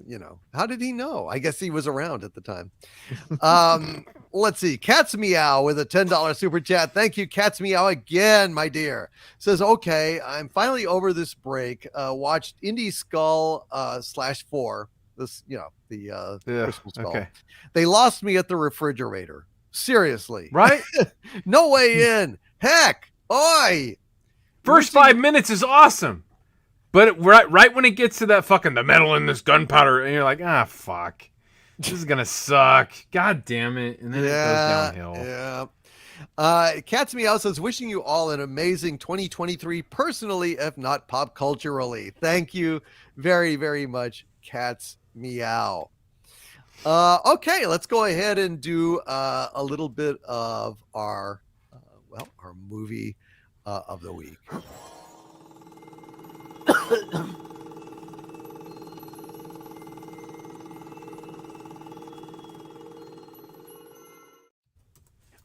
Speaker 1: how did he know? I guess he was around at the time. Let's see. Cat's Meow with a $10 super chat. Thank you, Cat's Meow, again, my dear. Says, okay, I'm finally over this break. Watched Indie Skull /4. This, the Crystal Skull. Okay. They lost me at the refrigerator. Seriously.
Speaker 6: Right?
Speaker 1: No way in. Heck. Oi.
Speaker 6: First 5 minutes is awesome. But right when it gets to that fucking the metal in this gunpowder, and you're like, fuck. This is going to suck. God damn it. And then it goes downhill.
Speaker 1: Yeah. Cat's Meow says, wishing you all an amazing 2023 personally, if not pop culturally. Thank you very, very much, Cat's Meow. Okay, let's go ahead and do a little bit of our movie of the week.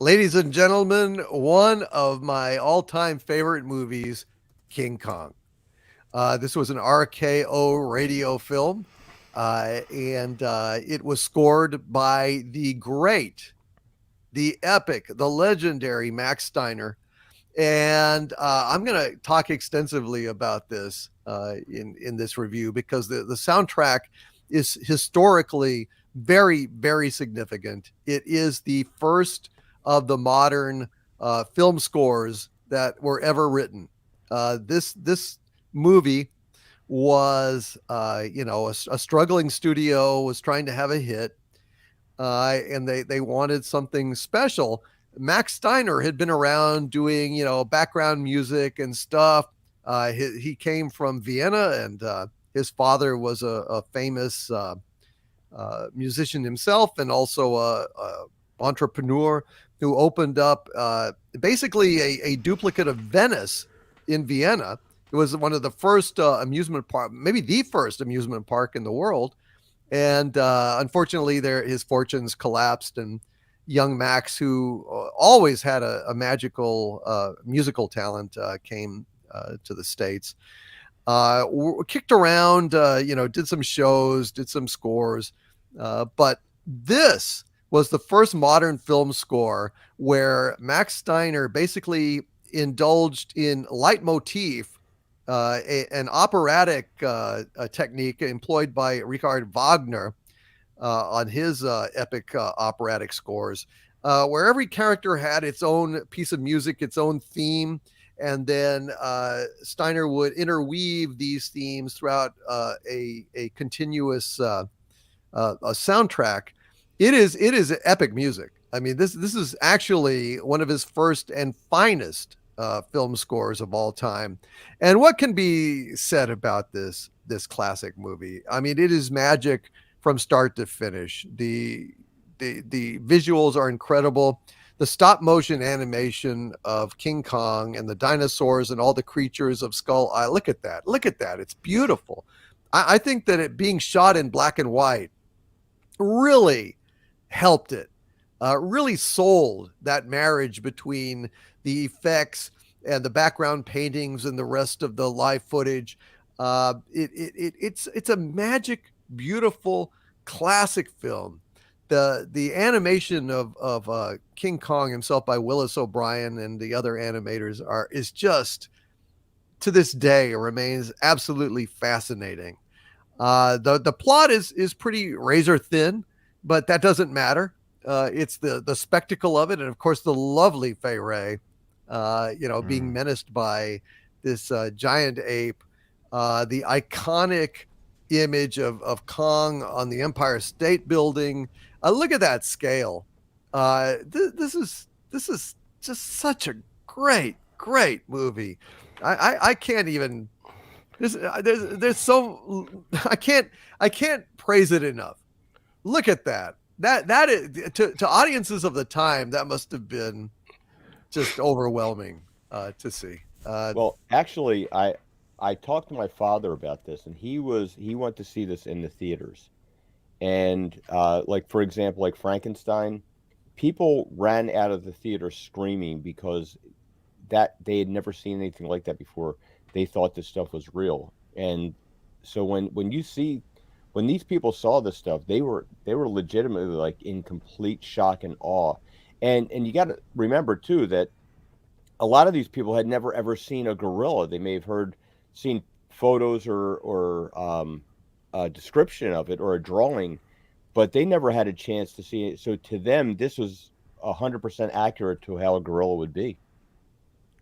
Speaker 1: Ladies and gentlemen, one of my all-time favorite movies, King Kong. This was an RKO radio film, and it was scored by the great, the epic, the legendary Max Steiner. And I'm going to talk extensively about this in this review because the soundtrack is historically very, very significant. It is the first of the modern film scores that were ever written. This movie was, a struggling studio was trying to have a hit, and they wanted something special. Max Steiner had been around doing, background music and stuff. He came from Vienna, and his father was a famous musician himself, and also a entrepreneur who opened up basically a duplicate of Venice in Vienna. It was one of the first amusement park, maybe the first amusement park in the world. And unfortunately, his fortunes collapsed, and young Max, who always had a magical musical talent, came to the States. Kicked around, did some shows, did some scores, but this was the first modern film score where Max Steiner basically indulged in leitmotif, an operatic technique employed by Richard Wagner on his epic operatic scores, where every character had its own piece of music, its own theme, and then Steiner would interweave these themes throughout a continuous a soundtrack. It is epic music. I mean, this is actually one of his first and finest film scores of all time. And what can be said about this classic movie? I mean, it is magic from start to finish. The visuals are incredible. The stop motion animation of King Kong and the dinosaurs and all the creatures of Skull Island. Look at that. Look at that. It's beautiful. I think that it being shot in black and white really helped it. Really sold that marriage between the effects and the background paintings and the rest of the live footage. It's a magic, beautiful, classic film. The animation of King Kong himself by Willis O'Brien and the other animators is just, to this day, remains absolutely fascinating. The plot is pretty razor thin, but that doesn't matter. It's the spectacle of it, and of course the lovely Fay Wray, being menaced by this giant ape, the iconic image of Kong on the Empire State Building. Look at that scale. This is just such a great movie. I can't even. There's so I can't praise it enough. Look at that. That is, to audiences of the time, that must have been just overwhelming to see.
Speaker 8: Well, actually, I talked to my father about this, and he went to see this in the theaters, and like, for example, like Frankenstein, people ran out of the theater screaming because that they had never seen anything like that before. They thought this stuff was real, and so when these people saw this stuff, they were legitimately like in complete shock and awe. And you got to remember too that a lot of these people had never ever seen a gorilla. They may have seen photos or a description of it or a drawing, but they never had a chance to see it. So to them, this was 100% accurate to how a gorilla would be.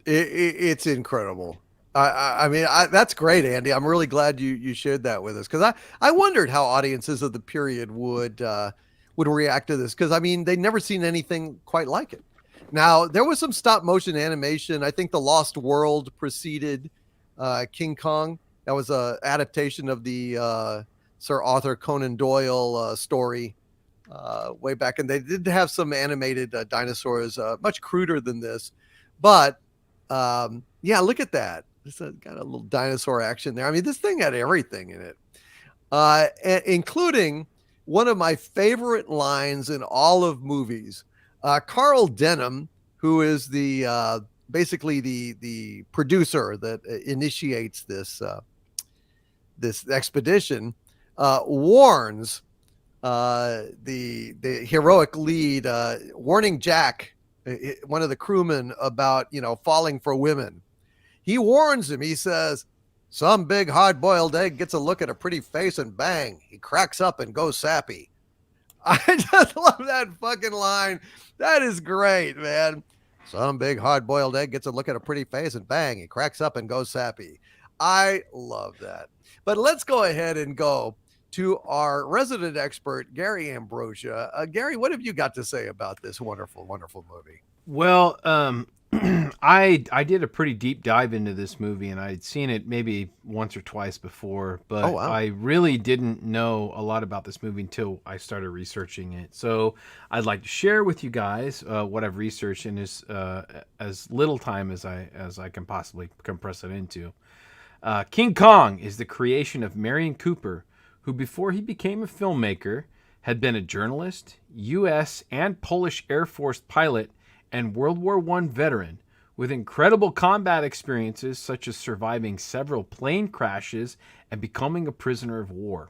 Speaker 1: It's incredible. I mean, that's great, Andy. I'm really glad you shared that with us, because I wondered how audiences of the period would react to this, because I mean, they'd never seen anything quite like it. Now, there was some stop motion animation. I think The Lost World preceded King Kong. That was a adaptation of the Sir Arthur Conan Doyle story way back, and they did have some animated dinosaurs, much cruder than this, but yeah, look at that. It's got a little dinosaur action there. I mean, this thing had everything in it, including one of my favorite lines in all of movies. Carl Denham, who is the basically the producer that initiates this expedition, warns the heroic lead, warning Jack, one of the crewmen, about falling for women. He warns him. He says, "Some big hard-boiled egg gets a look at a pretty face and bang, he cracks up and goes sappy." I just love that fucking line. That is great, man. Some big hard-boiled egg gets a look at a pretty face and bang, he cracks up and goes sappy. I love that. But let's go ahead and go to our resident expert, Gary Ambrosia. Gary, what have you got to say about this wonderful, wonderful movie?
Speaker 6: Well, I did a pretty deep dive into this movie, and I'd seen it maybe once or twice before, but I really didn't know a lot about this movie until I started researching it. So I'd like to share with you guys what I've researched in as little time as I can possibly compress it into. King Kong is the creation of Marion Cooper, who before he became a filmmaker had been a journalist, U.S. and Polish Air Force pilot, and World War I veteran with incredible combat experiences such as surviving several plane crashes and becoming a prisoner of war.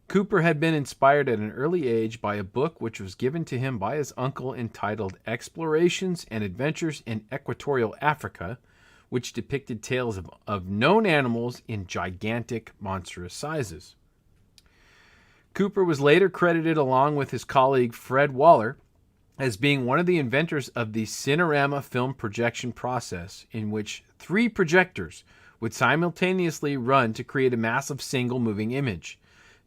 Speaker 6: Cooper had been inspired at an early age by a book which was given to him by his uncle entitled Explorations and Adventures in Equatorial Africa, which depicted tales of known animals in gigantic, monstrous sizes. Cooper was later credited along with his colleague Fred Waller as being one of the inventors of the Cinerama film projection process, in which 3 projectors would simultaneously run to create a massive single moving image.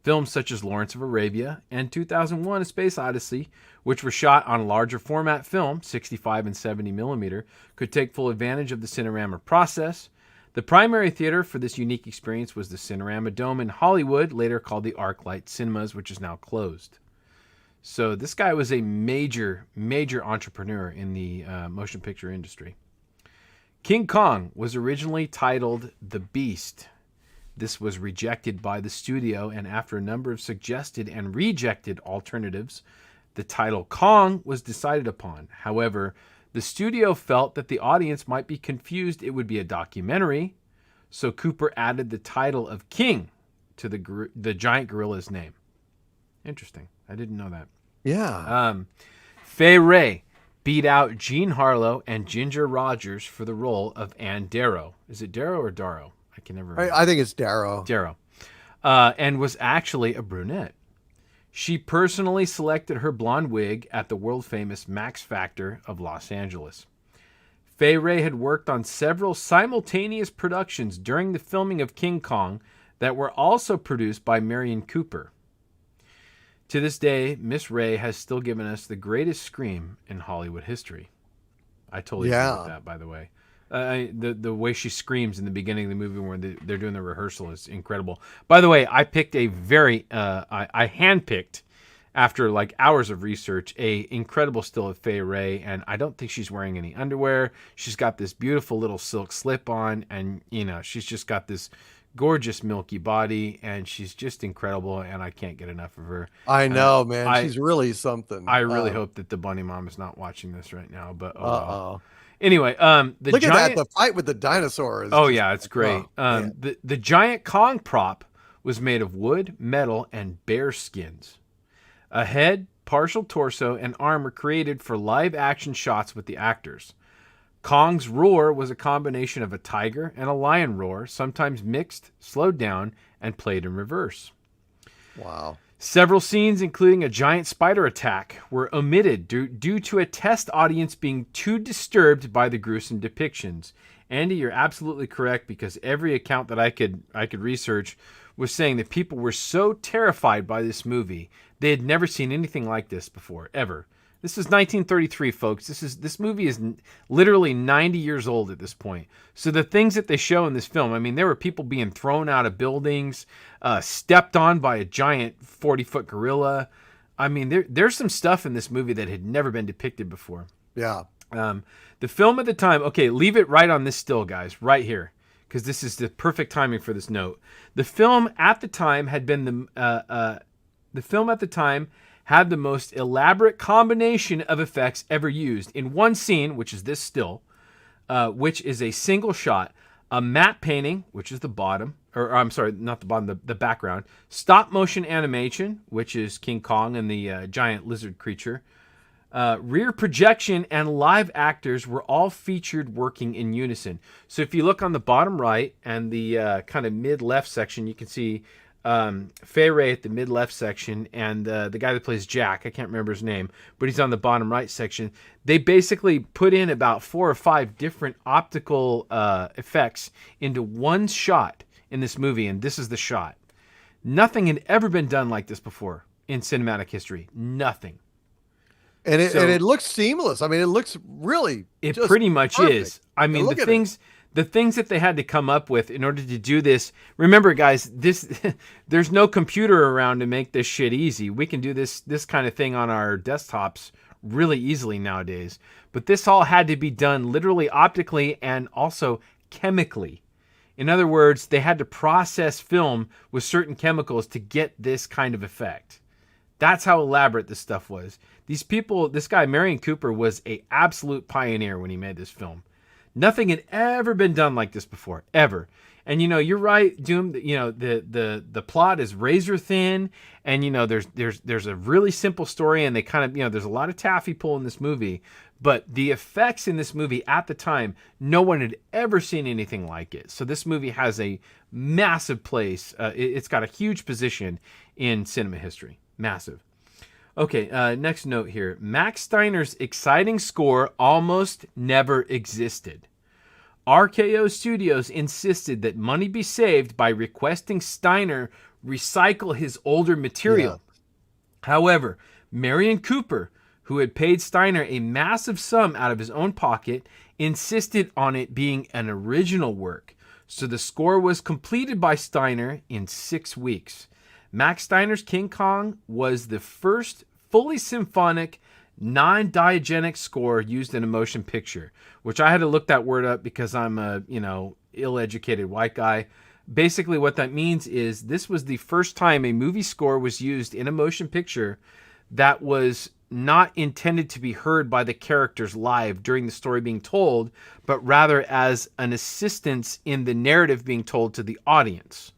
Speaker 6: Films such as Lawrence of Arabia and 2001: A Space Odyssey, which were shot on a larger format film, 65 and 70 millimeter, could take full advantage of the Cinerama process. The primary theater for this unique experience was the Cinerama Dome in Hollywood, later called the ArcLight Cinemas, which is now closed. So this guy was a major, major entrepreneur in the motion picture industry. King Kong was originally titled The Beast. This was rejected by the studio, and after a number of suggested and rejected alternatives, the title Kong was decided upon. However, the studio felt that the audience might be confused it would be a documentary, so Cooper added the title of King to the giant gorilla's name. Interesting. I didn't know that.
Speaker 1: Yeah.
Speaker 6: Fay Wray beat out Jean Harlow and Ginger Rogers for the role of Ann Darrow. Is it Darrow or Darrow? I can never remember.
Speaker 1: I think it's Darrow.
Speaker 6: Darrow. And was actually a brunette. She personally selected her blonde wig at the world-famous Max Factor of Los Angeles. Fay Wray had worked on several simultaneous productions during the filming of King Kong that were also produced by Marion Cooper. To this day, Miss Ray has still given us the greatest scream in Hollywood history. I totally agree with that, by the way. The way she screams in the beginning of the movie when they're doing the rehearsal is incredible. By the way, I picked a very, I handpicked, after like hours of research, a incredible still of Fay Wray, and I don't think she's wearing any underwear. She's got this beautiful little silk slip on, and she's just got this gorgeous milky body, and she's just incredible, and I can't get enough of her.
Speaker 1: I know, man. She's really something.
Speaker 6: I really hope that the bunny mom is not watching this right now, but Anyway,
Speaker 1: look at that, the fight with the dinosaurs.
Speaker 6: Oh yeah, it's great. The giant Kong prop was made of wood, metal, and bear skins. A head, partial torso, and arm were created for live action shots with the actors. Kong's roar was a combination of a tiger and a lion roar, sometimes mixed, slowed down, and played in reverse.
Speaker 1: Wow.
Speaker 6: Several scenes, including a giant spider attack, were omitted due to a test audience being too disturbed by the gruesome depictions. Andy, you're absolutely correct, because every account that I could research was saying that people were so terrified by this movie, they had never seen anything like this before, ever. This is 1933, folks. This movie is literally 90 years old at this point. So the things that they show in this film, I mean, there were people being thrown out of buildings, stepped on by a giant 40-foot gorilla. I mean, there's some stuff in this movie that had never been depicted before.
Speaker 1: Yeah.
Speaker 6: The film at the time, okay, leave it right on this still, guys, right here, because this is the perfect timing for this note. The film at the time had been had the most elaborate combination of effects ever used in one scene, which is this still, which is a single shot, a matte painting, which is the bottom, or I'm sorry, not the bottom, the background, stop motion animation, which is King Kong and the giant lizard creature, rear projection, and live actors were all featured working in unison. So if you look on the bottom right and the kind of mid left section, you can see Fay Ray at the mid left section, and the guy that plays Jack, I can't remember his name, but he's on the bottom right section. They basically put in about 4 or 5 different optical effects into one shot in this movie, and this is the shot. Nothing had ever been done like this before in cinematic history. Nothing.
Speaker 1: And it looks seamless. I mean, it looks really.
Speaker 6: It pretty much
Speaker 1: perfect.
Speaker 6: is. I mean,
Speaker 1: Look
Speaker 6: the
Speaker 1: at
Speaker 6: things that they had to come up with in order to do this. Remember, guys, there's no computer around to make this shit easy. We can do this kind of thing on our desktops really easily nowadays. But this all had to be done literally optically and also chemically. In other words, they had to process film with certain chemicals to get this kind of effect. That's how elaborate this stuff was. These people, this guy, Marion Cooper, was an absolute pioneer when he made this film. Nothing had ever been done like this before, ever. And, you know, you're right, Doom, you know, the plot is razor thin, and, you know, there's a really simple story, and they kind of, you know, there's a lot of taffy pull in this movie, but the effects in this movie at the time, no one had ever seen anything like it. So this movie has a massive place. It's got a huge position in cinema history. Massive. Okay, next note here. Max Steiner's exciting score almost never existed. RKO Studios insisted that money be saved by requesting Steiner recycle his older material. Yeah. However, Marion Cooper, who had paid Steiner a massive sum out of his own pocket, insisted on it being an original work. So the score was completed by Steiner in 6 weeks. Max Steiner's King Kong was the first fully symphonic, non-diegetic score used in a motion picture, which I had to look that word up because I'm a, you know, ill-educated white guy. Basically what that means is this was the first time a movie score was used in a motion picture that was not intended to be heard by the characters live during the story being told, but rather as an assistance in the narrative being told to the audience.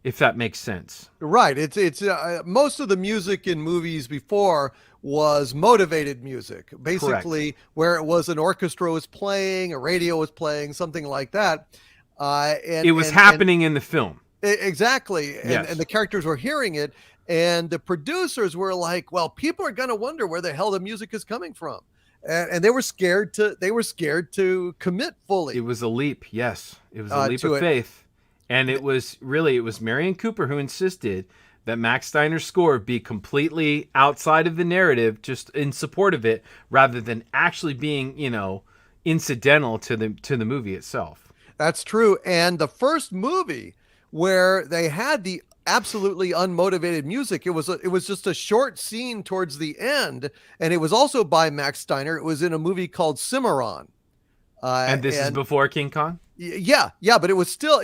Speaker 6: If that makes sense.
Speaker 1: Right. It's most of the music in movies before was motivated music, basically. Correct. Where it was an orchestra was playing, a radio was playing, something like that. And
Speaker 6: it was happening in the film.
Speaker 1: Exactly.
Speaker 6: Yes.
Speaker 1: And the characters were hearing it. And the producers were like, well, people are going to wonder where the hell the music is coming from. And they were scared to commit fully.
Speaker 6: It was a leap. Yes. It was a leap of faith. And it was Marion Cooper who insisted that Max Steiner's score be completely outside of the narrative, just in support of it, rather than actually being, you know, incidental to the movie itself.
Speaker 1: That's true. And the first movie where they had the absolutely unmotivated music, it was just a short scene towards the end, and it was also by Max Steiner. It was in a movie called Cimarron.
Speaker 6: And this is before King Kong?
Speaker 1: Yeah, but it was still,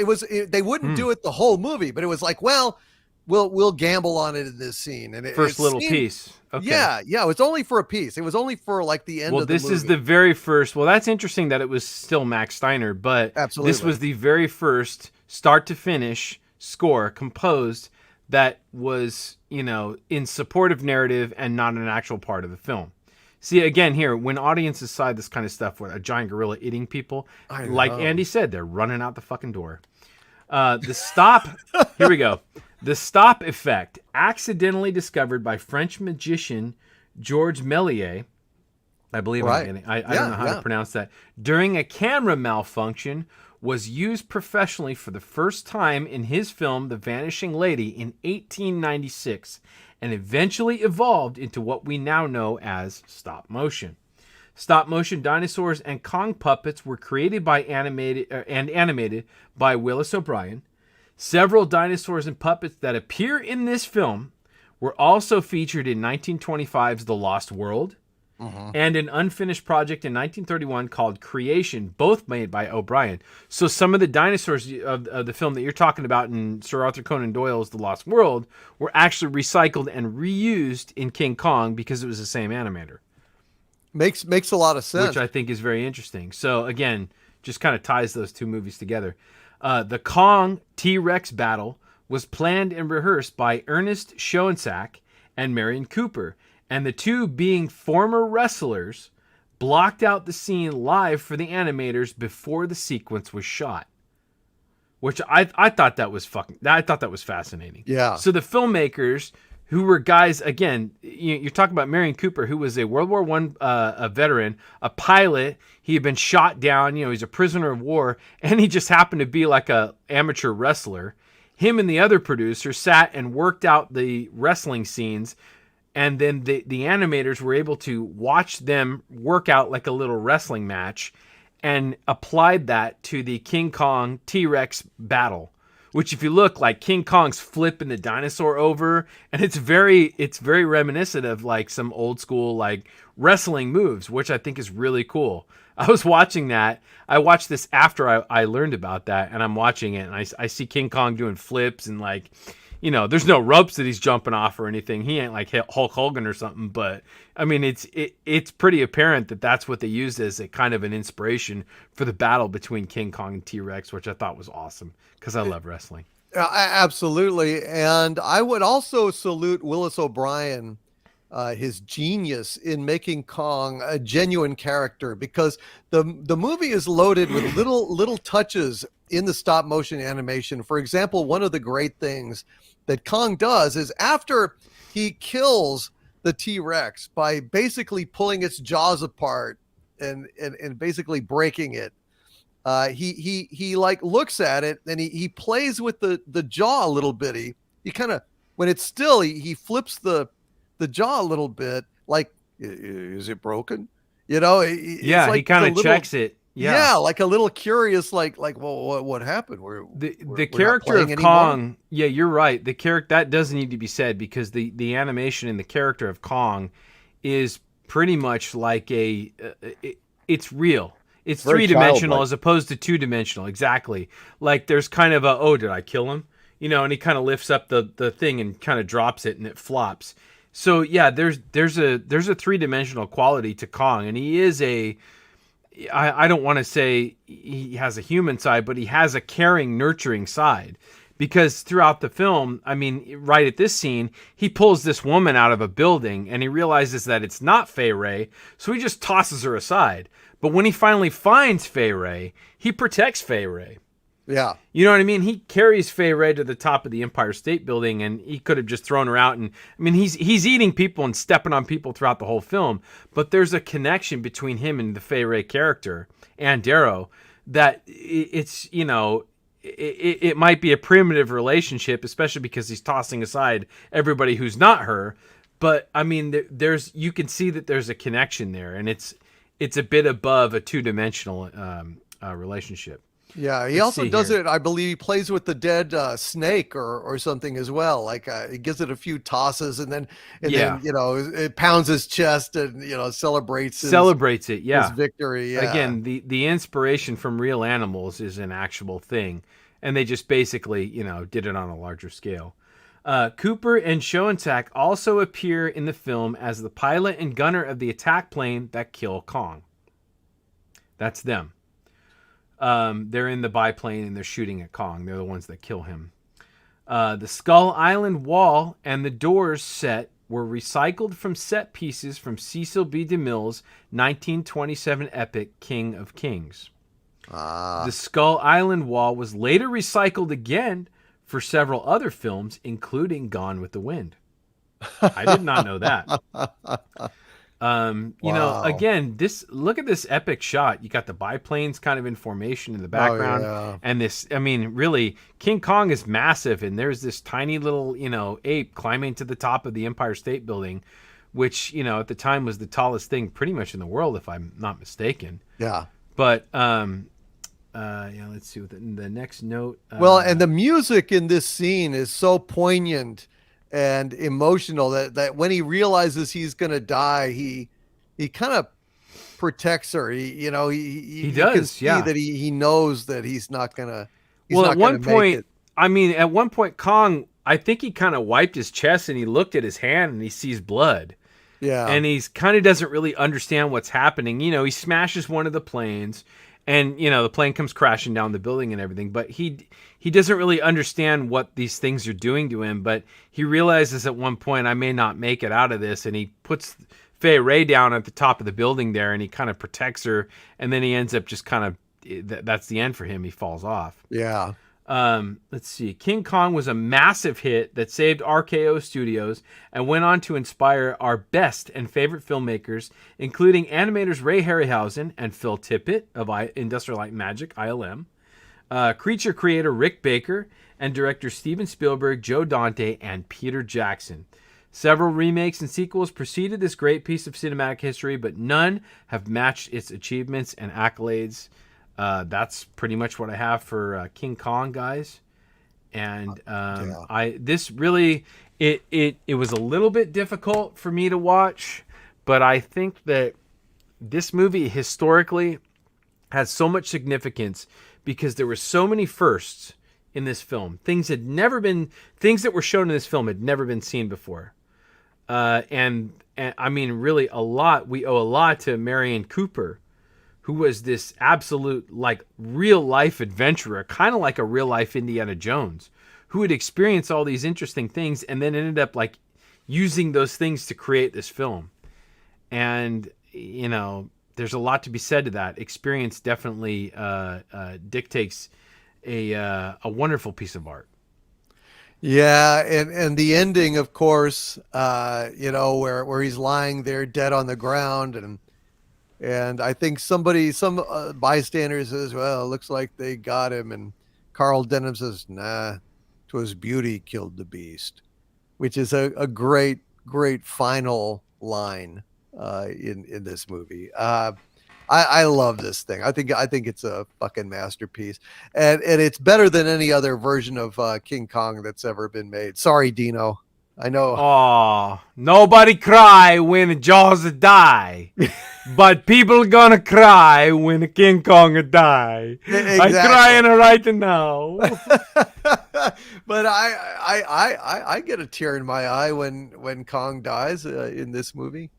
Speaker 1: they wouldn't do it the whole movie, but it was like, well, we'll gamble on it in this scene. And
Speaker 6: first little piece. Okay.
Speaker 1: Yeah, it was only for a piece. It was only for like the end of the movie.
Speaker 6: Well, this is the very first, well, that's interesting that it was still Max Steiner, but
Speaker 1: absolutely.
Speaker 6: This was the very first start to finish score composed that was, you know, in support of narrative and not an actual part of the film. See, again, here, when audiences saw this kind of stuff with a giant gorilla eating people, like Andy said, they're running out the fucking door. The stop, here we go. The stop effect, accidentally discovered by French magician Georges Méliès, I believe I don't know how to pronounce that, during a camera malfunction, was used professionally for the first time in his film The Vanishing Lady in 1896, and eventually evolved into what we now know as stop motion. Stop motion dinosaurs and Kong puppets were created by animated by Willis O'Brien. Several dinosaurs and puppets that appear in this film were also featured in 1925's The Lost World and an unfinished project in 1931 called Creation, both made by O'Brien. So some of the dinosaurs of the film that you're talking about in Sir Arthur Conan Doyle's The Lost World were actually recycled and reused in King Kong because it was the same animator.
Speaker 1: Makes a lot of sense.
Speaker 6: Which I think is very interesting. So again, just kind of ties those two movies together. The Kong T-Rex battle was planned and rehearsed by Ernest Schoensack and Marion Cooper, and the two, being former wrestlers, blocked out the scene live for the animators before the sequence was shot. Which I thought that was fascinating.
Speaker 1: Yeah.
Speaker 6: So the filmmakers, who were guys, again, you're talking about Marion Cooper, who was a World War I a veteran, a pilot. He had been shot down. He's a prisoner of war, and he just happened to be like a amateur wrestler. Him and the other producer sat and worked out the wrestling scenes, and then the animators were able to watch them work out like a little wrestling match and applied that to the King Kong T-Rex battle, which if you look, like King Kong's flipping the dinosaur over, and it's very reminiscent of like some old school like wrestling moves, which I think is really cool. I was watching that. I watched this after I learned about that, and I'm watching it, and I see King Kong doing flips and like, there's no ropes that he's jumping off or anything. He ain't like Hulk Hogan or something, but I mean, it's pretty apparent that that's what they used as a kind of an inspiration for the battle between King Kong and T-Rex, which I thought was awesome because I love wrestling.
Speaker 1: Absolutely. And I would also salute Willis O'Brien, his genius in making Kong a genuine character, because the movie is loaded with little touches in the stop motion animation. For example, one of the great things that Kong does is after he kills the T-Rex by basically pulling its jaws apart and basically breaking it, he like looks at it and he plays with the jaw a little bit. He kind of, when it's still, he flips the jaw a little bit, like, is it broken?
Speaker 6: He
Speaker 1: like
Speaker 6: kind of checks it.
Speaker 1: Yeah, like a little curious, like, well, what happened?
Speaker 6: The character of Kong, yeah, you're right. The character, that does need to be said, because the animation in the character of Kong is pretty much like it's real. It's three-dimensional as opposed to two-dimensional. Exactly. Like there's kind of did I kill him? And he kind of lifts up the thing and kind of drops it and it flops. So yeah, there's a three-dimensional quality to Kong, and he is I don't want to say he has a human side, but he has a caring, nurturing side, because throughout the film, I mean, right at this scene, he pulls this woman out of a building and he realizes that it's not Fay Wray, so he just tosses her aside. But when he finally finds Fay Wray, he protects Fay Wray.
Speaker 1: Yeah.
Speaker 6: You know what I mean? He carries Fay Wray to the top of the Empire State Building, and he could have just thrown her out. And I mean, he's eating people and stepping on people throughout the whole film. But there's a connection between him and the Fay Wray character, and Darrow, that it's, it might be a primitive relationship, especially because he's tossing aside everybody who's not her. But I mean, you can see that there's a connection there, and it's a bit above a two-dimensional relationship.
Speaker 1: Yeah, he also does it, I believe he plays with the dead snake or something as well. Like he gives it a few tosses and then it pounds his chest and celebrates it. Yeah, his victory. Yeah.
Speaker 6: Again, the inspiration from real animals is an actual thing, and they just basically did it on a larger scale. Cooper and Schoensack also appear in the film as the pilot and gunner of the attack plane that kill Kong. That's them. They're in the biplane and they're shooting at Kong. They're the ones that kill him. The Skull Island wall and the doors set were recycled from set pieces from Cecil B. DeMille's 1927 epic King of Kings. The Skull Island wall was later recycled again for several other films, including Gone with the Wind. I did not know that. Again, look at this epic shot. You got the biplanes kind of in formation in the background. And this, I mean, really, King Kong is massive, and there's this tiny little, ape climbing to the top of the Empire State Building, which, at the time was the tallest thing pretty much in the world, if I'm not mistaken.
Speaker 1: Yeah.
Speaker 6: But, let's see what the next note.
Speaker 1: And the music in this scene is so poignant. and emotional that when he realizes he's going to die, he kind of protects her. He
Speaker 6: He
Speaker 1: you can
Speaker 6: does,
Speaker 1: see
Speaker 6: yeah.
Speaker 1: that he knows that he's not going to
Speaker 6: At one
Speaker 1: make
Speaker 6: point,
Speaker 1: it.
Speaker 6: I mean, at one point, Kong, I think he kind of wiped his chest and he looked at his hand and he sees blood.
Speaker 1: Yeah.
Speaker 6: And he's kind of doesn't really understand what's happening. You know, he smashes one of the planes and, you know, the plane comes crashing down the building and everything. But he doesn't really understand what these things are doing to him. But he realizes at one point, I may not make it out of this. And he puts Fay Ray down at the top of the building there and he kind of protects her. And then he ends up just kind of, that's the end for him. He falls off.
Speaker 1: Yeah.
Speaker 6: Let's see. King Kong was a massive hit that saved RKO Studios and went on to inspire our best and favorite filmmakers, including animators Ray Harryhausen and Phil Tippett of Industrial Light and Magic, ILM, creature creator Rick Baker, and director Steven Spielberg, Joe Dante, and Peter Jackson. Several remakes and sequels preceded this great piece of cinematic history, but none have matched its achievements and accolades. That's pretty much what I have for King Kong, guys. And this really it was a little bit difficult for me to watch, but I think that this movie historically has so much significance because there were so many firsts in this film. Things that were shown in this film had never been seen before. And I mean, really we owe a lot to Marion Cooper, who was this absolute, like, real-life adventurer, kind of like a real-life Indiana Jones, who had experienced all these interesting things and then ended up, like, using those things to create this film. And, you know, there's a lot to be said to that. Experience definitely dictates a wonderful piece of art.
Speaker 1: Yeah, and the ending, of course, where he's lying there dead on the ground, and I think some bystander says, well, it looks like they got him. And Carl Denham says, nah, 'twas beauty killed the beast, which is a great, great final line in this movie. I love this thing. I think it's a fucking masterpiece. And it's better than any other version of King Kong that's ever been made. Sorry, Dino. I know.
Speaker 6: Oh, nobody cry when Jaws die, but people gonna cry when King Kong die.
Speaker 1: Exactly.
Speaker 6: I crying right now.
Speaker 1: But I get a tear in my eye when Kong dies in this movie.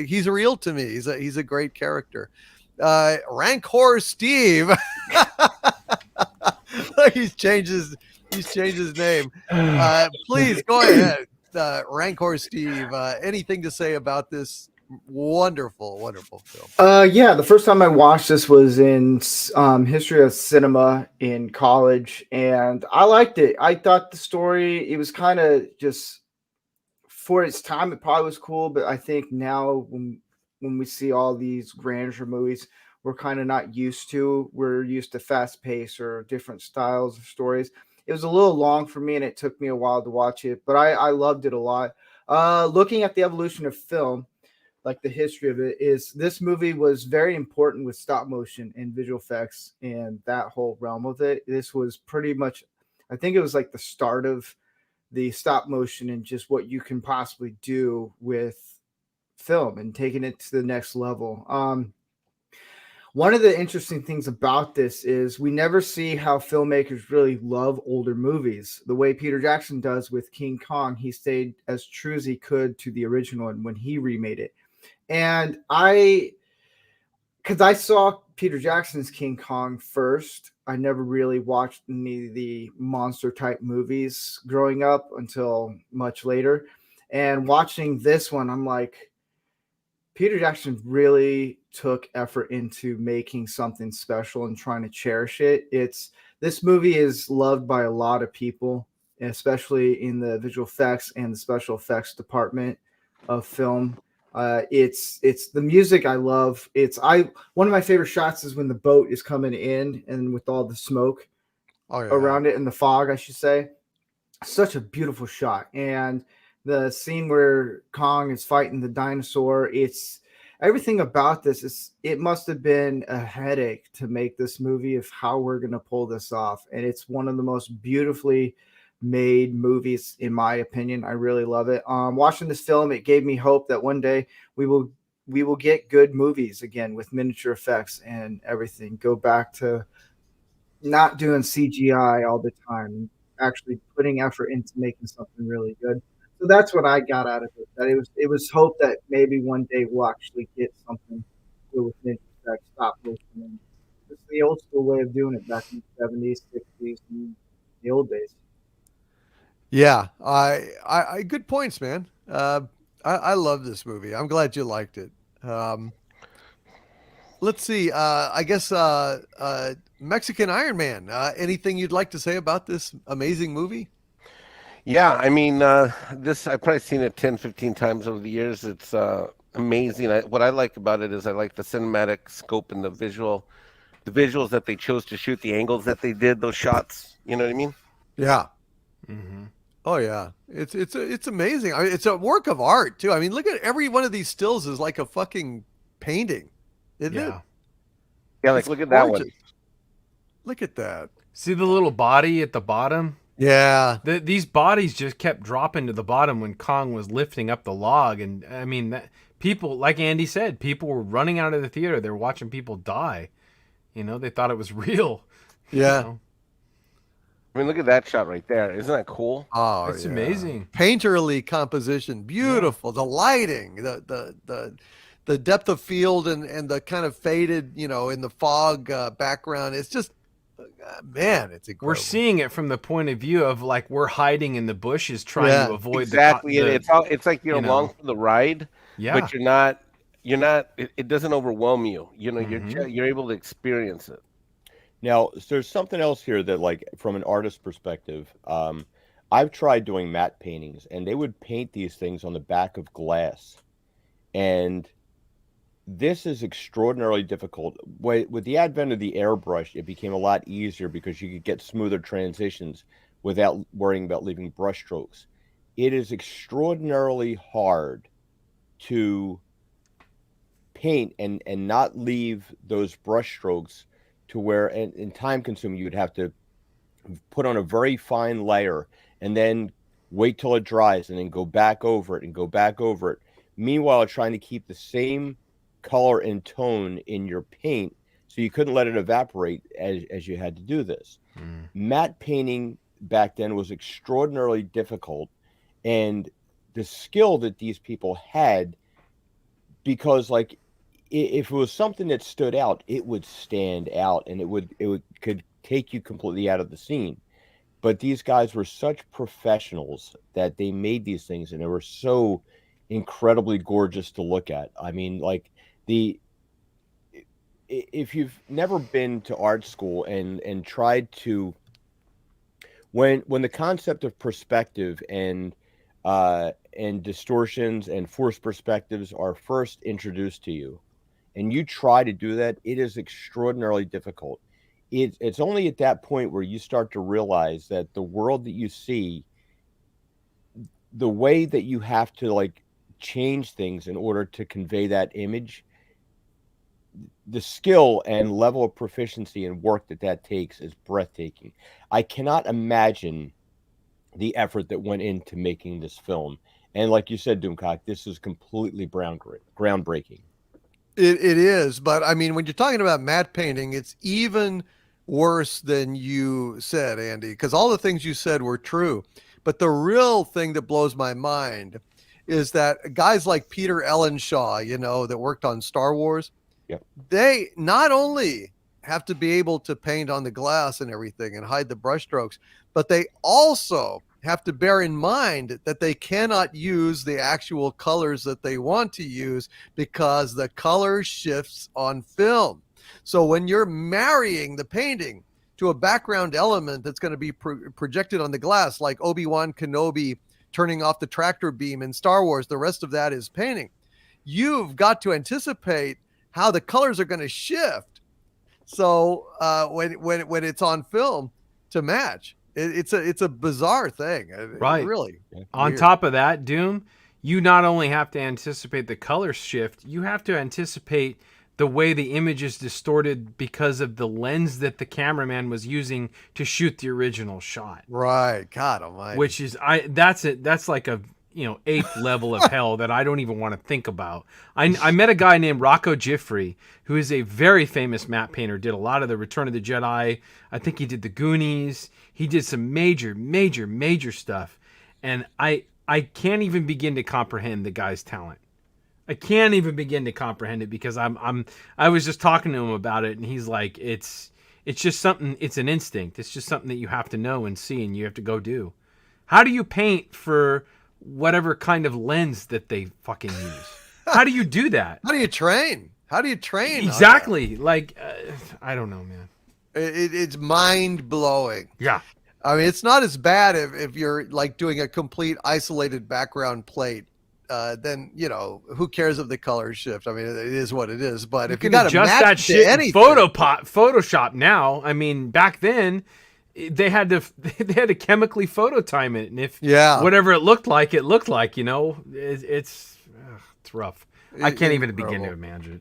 Speaker 1: He's real to me. He's a great character. Rancor Steve. He's changed his name. Please go ahead, Rancor Steve. Anything to say about this wonderful, wonderful film?
Speaker 3: Yeah, the first time I watched this was in history of cinema in college, and I liked it. I thought the story, it was kind of just, for its time, it probably was cool, but I think now when we see all these grandeur movies, we're kind of not used to. We're used to fast pace or different styles of stories. It was a little long for me, and it took me a while to watch it, but I loved it a lot. Looking at the evolution of film, like the history of it, is this movie was very important with stop motion and visual effects and that whole realm of it. This was pretty much, I think it was like the start of the stop motion and just what you can possibly do with film and taking it to the next level. One of the interesting things about this is we never see how filmmakers really love older movies. The way Peter Jackson does with King Kong, he stayed as true as he could to the original and when he remade it. And because I saw Peter Jackson's King Kong first, I never really watched any of the monster type movies growing up until much later. And watching this one, I'm like, Peter Jackson really took effort into making something special and trying to cherish it. This movie is loved by a lot of people, especially in the visual effects and the special effects department of film. It's the music I love. One of my favorite shots is when the boat is coming in and with all the smoke around it and the fog, I should say. Such a beautiful shot. And the scene where Kong is fighting the dinosaur, it's everything about this. It must have been a headache to make this movie of how we're going to pull this off. And it's one of the most beautifully made movies, in my opinion. I really love it. Watching this film, it gave me hope that one day we will get good movies again with miniature effects and everything. Go back to not doing CGI all the time, actually putting effort into making something really good. So that's what I got out of it. That it was hope that maybe one day we'll actually get something good with miniature effects, stop motion. It's the old school way of doing it back in the 70s, 60s, and the old days.
Speaker 1: Yeah, I good points, man. I love this movie. I'm glad you liked it. Let's see. I guess Mexican Iron Man. Anything you'd like to say about this amazing movie?
Speaker 5: Yeah, I mean, this I've probably seen it 10, 15 times over the years. It's amazing. What I like about it is I like the cinematic scope and the visuals that they chose to shoot, the angles that they did, those shots. You know what I mean?
Speaker 1: Yeah.
Speaker 6: Mm-hmm.
Speaker 1: Oh yeah. It's amazing. I mean, it's a work of art too. I mean, look at every one of these stills is like a fucking painting, isn't it?
Speaker 5: Yeah, like
Speaker 1: It's
Speaker 5: look at that one.
Speaker 1: gorgeous. Look at that.
Speaker 6: See the little body at the bottom?
Speaker 1: Yeah.
Speaker 6: These bodies just kept dropping to the bottom when Kong was lifting up the log. And I mean, people, like Andy said, people were running out of the theater. They were watching people die. You know, they thought it was real.
Speaker 1: Yeah.
Speaker 6: You know?
Speaker 5: I mean, look at that shot right there. Isn't that cool?
Speaker 1: Oh,
Speaker 6: It's
Speaker 1: yeah.
Speaker 6: amazing.
Speaker 1: Painterly composition, beautiful. The lighting, the depth of field and the kind of faded, in the fog background. It's just, man, it's incredible.
Speaker 6: We're seeing it from the point of view of like we're hiding in the bushes trying to avoid
Speaker 5: exactly.
Speaker 6: the
Speaker 5: It's like you're along for the ride, but you're not. It doesn't overwhelm you. You know, you're able to experience it.
Speaker 8: Now, there's something else here that, like, from an artist perspective, I've tried doing matte paintings, and they would paint these things on the back of glass. And this is extraordinarily difficult. With the advent of the airbrush, it became a lot easier because you could get smoother transitions without worrying about leaving brush strokes. It is extraordinarily hard to paint and not leave those brush strokes to where, and time consuming, you'd have to put on a very fine layer and then wait till it dries and then go back over it and go back over it. Meanwhile, trying to keep the same color and tone in your paint so you couldn't let it evaporate as you had to do this. Matte painting back then was extraordinarily difficult, and the skill that these people had, because like if it was something that stood out, it would stand out and it could take you completely out of the scene. But these guys were such professionals that they made these things, and they were so incredibly gorgeous to look at. I mean, like if you've never been to art school and tried to, when the concept of perspective and distortions and forced perspectives are first introduced to you, and you try to do that, it is extraordinarily difficult. It's only at that point where you start to realize that the world that you see, the way that you have to like change things in order to convey that image, the skill and level of proficiency and work that takes is breathtaking. I cannot imagine the effort that went into making this film. And like you said, Doomcock, this is completely groundbreaking.
Speaker 1: It is, but I mean, when you're talking about matte painting, it's even worse than you said, Andy, because all the things you said were true. But the real thing that blows my mind is that guys like Peter Ellenshaw, that worked on Star Wars, they not only have to be able to paint on the glass and everything and hide the brushstrokes, but they also have to bear in mind that they cannot use the actual colors that they want to use because the color shifts on film. So when you're marrying the painting to a background element that's going to be projected on the glass, like Obi-Wan Kenobi turning off the tractor beam in Star Wars, the rest of that is painting. You've got to anticipate how the colors are going to shift. So when it's on film to match, it's a bizarre thing.
Speaker 6: Right.
Speaker 1: Really.
Speaker 6: On
Speaker 1: weird.
Speaker 6: top of that, Doom, you not only have to anticipate the color shift, you have to anticipate the way the image is distorted because of the lens that the cameraman was using to shoot the original shot.
Speaker 1: Right. God almighty.
Speaker 6: Which is that's like a eighth level of hell that I don't even want to think about. I met a guy named Rocco Giffrey, who is a very famous matte painter, did a lot of the Return of the Jedi. I think he did the Goonies. He did some major stuff. And I can't even begin to comprehend the guy's talent. I can't even begin to comprehend it because I was just talking to him about it, and he's like, it's just something, it's an instinct. It's just something that you have to know and see, and you have to go do. How do you paint for whatever kind of lens that they fucking use? How do you do that?
Speaker 1: How do you train?
Speaker 6: Exactly. Like, I don't know, man.
Speaker 1: It's mind blowing.
Speaker 6: Yeah.
Speaker 1: I mean, it's not as bad if you're like doing a complete isolated background plate. Then who cares if the colors shift? I mean, it is what it is. But if you got to match
Speaker 6: that shit in
Speaker 1: anything,
Speaker 6: Photoshop now, I mean, back then they had to chemically phototime it, and if whatever it looked like, it's rough. I can't even begin to imagine.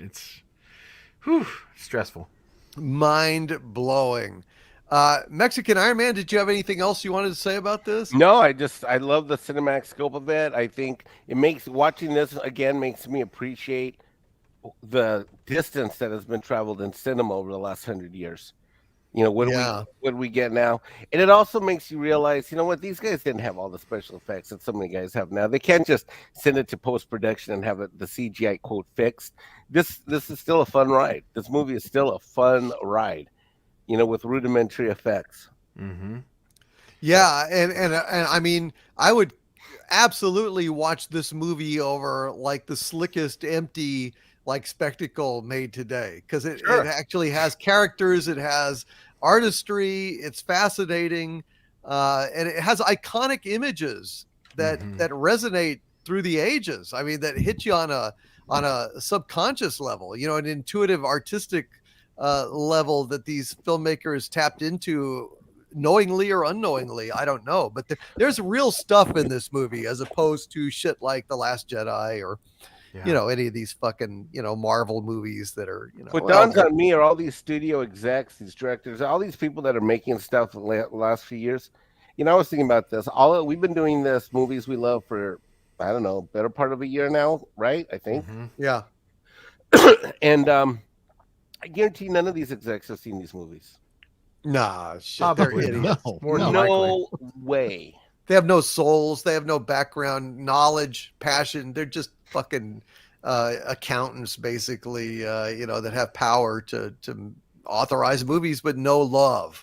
Speaker 6: It's stressful.
Speaker 1: Mind blowing. Mexican Iron Man, did you have anything else you wanted to say about this?
Speaker 5: No, I love the cinematic scope of it. I think watching this again makes me appreciate the distance that has been traveled in cinema over the last 100 years. What do we get now? And it also makes you realize, these guys didn't have all the special effects that so many guys have now. They can't just send it to post-production and have the CGI quote fixed. This is still a fun ride. This movie is still a fun ride. With rudimentary effects.
Speaker 6: Mm-hmm.
Speaker 1: Yeah, and I mean, I would absolutely watch this movie over like the slickest empty like spectacle made today, because it actually has characters, it has artistry, it's fascinating, and it has iconic images that resonate through the ages. I mean, that hit you on a subconscious level, an intuitive artistic level that these filmmakers tapped into, knowingly or unknowingly, I don't know, but there's real stuff in this movie as opposed to shit like The Last Jedi or any of these fucking Marvel movies that are
Speaker 5: what dawns on me are all these studio execs, these directors, all these people that are making stuff the last few years. I was thinking about this. We've been doing this movies we love for, I don't know, better part of a year now, right? I think.
Speaker 1: Yeah.
Speaker 5: And I guarantee none of these execs have seen these movies.
Speaker 1: Nah, shit, they're idiots.
Speaker 5: No way.
Speaker 1: They have no souls. They have no background knowledge, passion. They're just fucking accountants, basically. That have power to authorize movies, but no love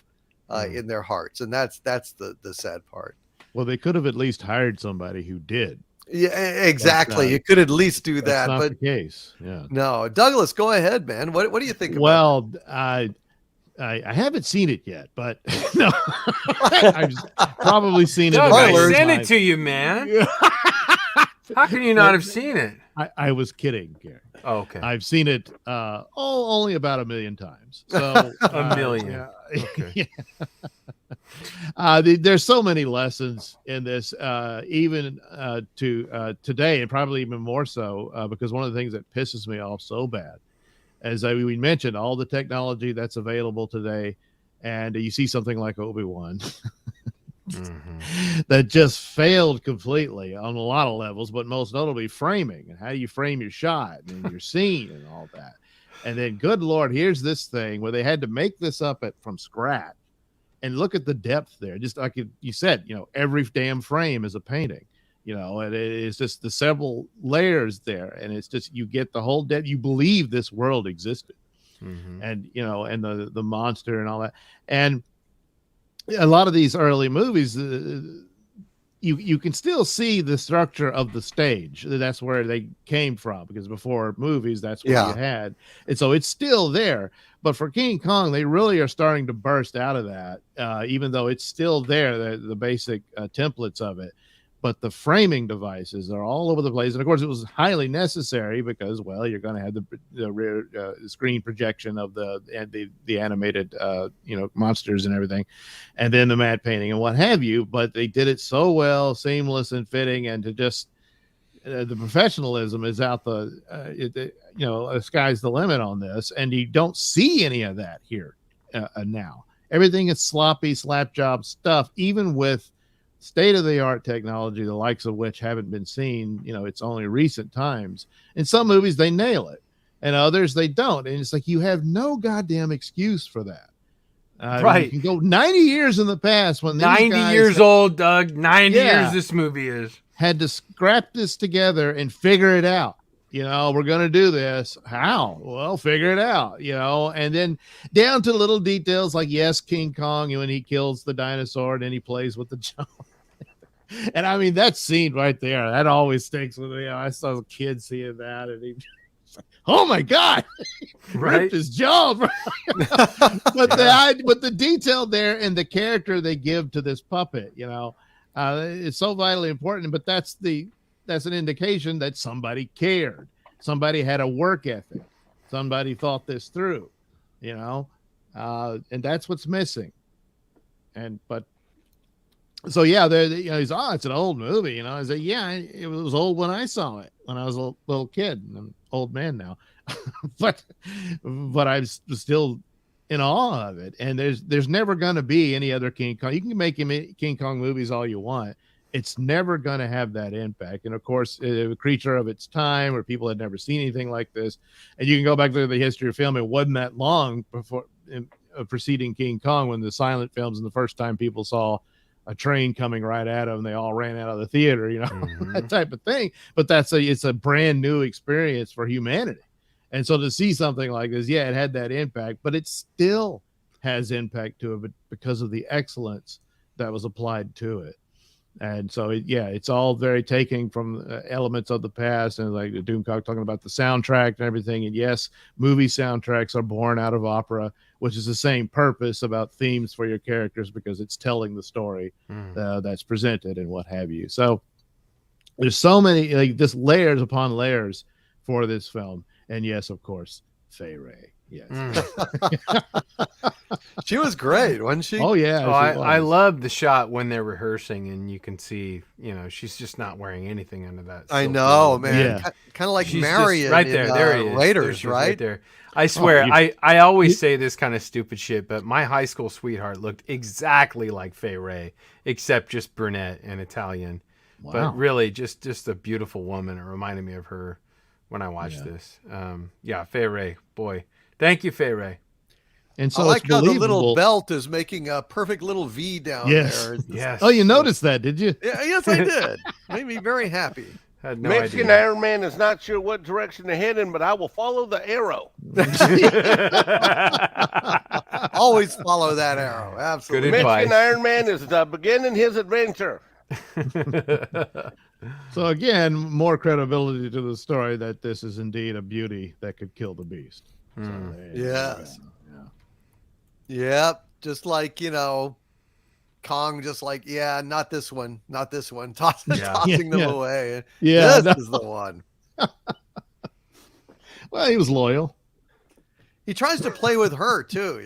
Speaker 1: in their hearts, and that's the sad part.
Speaker 4: Well, they could have at least hired somebody who did.
Speaker 1: Yeah, exactly. You could at least do that,
Speaker 4: not
Speaker 1: but
Speaker 4: the case. Yeah.
Speaker 1: No, Douglas, go ahead, man. What do you think about
Speaker 4: Well, I haven't seen it yet, but no, I've probably seen it.
Speaker 6: Douglas, send it to you, man. How can you not have seen it?
Speaker 4: I was kidding, Gary.
Speaker 6: Oh, okay.
Speaker 4: I've seen it only about 1 million times. So
Speaker 6: 1 million.
Speaker 4: Okay. There's so many lessons in this, even to today, and probably even more so because one of the things that pisses me off so bad, as we mentioned, all the technology that's available today, and you see something like Obi-Wan that just failed completely on a lot of levels, but most notably framing and how you frame your shot and your scene and all that. And then, good Lord, here's this thing where they had to make this up from scratch. And look at the depth there. Just like you said, every damn frame is a painting, and it's just the several layers there. And it's just, you get the whole depth. You believe this world existed and, and the monster and all that. And a lot of these early movies, you can still see the structure of the stage. That's where they came from, because before movies, that's what you had. And so it's still there. But for King Kong, they really are starting to burst out of that, even though it's still there, the basic templates of it. But the framing devices are all over the place. And of course, it was highly necessary because, well, you're going to have the rear screen projection of the animated, monsters and everything, and then the matte painting and what have you. But they did it so well, seamless and fitting, and to just the professionalism is out the sky's the limit on this, and you don't see any of that here now. Everything is sloppy slap job stuff, even with state-of-the-art technology, the likes of which haven't been seen. It's only recent times. In some movies they nail it, and others they don't, and it's like you have no goddamn excuse for that.
Speaker 6: Right.
Speaker 4: You can go 90 years in the past when
Speaker 6: 90 years old, Doug. 90 years this movie is.
Speaker 4: Had to scrap this together and figure it out. We're going to do this. How? Well, figure it out, and then down to little details like, yes, King Kong, when he kills the dinosaur and then he plays with the jaw. And I mean, that scene right there, that always sticks with me. I saw a kid seeing that and he, oh my God,
Speaker 6: right?
Speaker 4: Ripped his jaw. But the detail there and the character they give to this puppet, it's so vitally important, but that's an indication that somebody cared. Somebody had a work ethic. Somebody thought this through, and that's what's missing. So yeah, he's, it's an old movie, I said, yeah, it was old when I saw it when I was a little kid. I'm an old man now, but I'm still in awe of it. And there's never going to be any other King Kong. You can make King Kong movies all you want. It's never going to have that impact. And of course, a creature of its time where people had never seen anything like this. And you can go back to the history of film. It wasn't that long before preceding King Kong when the silent films and the first time people saw a train coming right at them, they all ran out of the theater, that type of thing. But it's a brand new experience for humanity. And so to see something like this, yeah, it had that impact, but it still has impact to it because of the excellence that was applied to it. And so, it's all very taking from elements of the past, and like Doomcock talking about the soundtrack and everything. And yes, movie soundtracks are born out of opera, which is the same purpose about themes for your characters, because it's telling the story that's presented and what have you. So there's so many, just layers upon layers for this film. And yes, of course, Fay Wray. Yes.
Speaker 1: She was great, wasn't she?
Speaker 4: Oh yeah.
Speaker 6: Oh, I love the shot when they're rehearsing and you can see, she's just not wearing anything under that.
Speaker 1: I know, man.
Speaker 4: Yeah.
Speaker 1: Kind of like
Speaker 6: She's
Speaker 1: Marion
Speaker 6: right there. There he is.
Speaker 1: Raiders,
Speaker 6: There
Speaker 1: right?
Speaker 6: there. I swear, I always say this kind of stupid shit, but my high school sweetheart looked exactly like Fay Wray, except just brunette and Italian.
Speaker 4: Wow.
Speaker 6: But really, just a beautiful woman. It reminded me of her when I watched this. Fay Wray, boy. Thank you, Fay Wray.
Speaker 4: And so
Speaker 1: I like how the little
Speaker 4: believable.
Speaker 1: belt is making a perfect little V down there.
Speaker 6: Yes.
Speaker 4: Oh, you noticed that, did you?
Speaker 1: Yeah, yes, I did. Made me very happy.
Speaker 6: Had no
Speaker 5: Mexican
Speaker 6: idea.
Speaker 5: Iron Man is not sure what direction to head in, but I will follow the arrow.
Speaker 1: Always follow that arrow. Absolutely.
Speaker 6: Good advice.
Speaker 5: Mexican Iron Man is beginning his adventure.
Speaker 4: So again, more credibility to the story that this is indeed a beauty that could kill the beast. So,
Speaker 1: Yes.
Speaker 4: yeah.
Speaker 1: Yep. Just like, Kong, just like, not this one, tossing them away.
Speaker 4: Yeah,
Speaker 1: This is the one.
Speaker 4: Well, he was loyal.
Speaker 1: He tries to play with her too,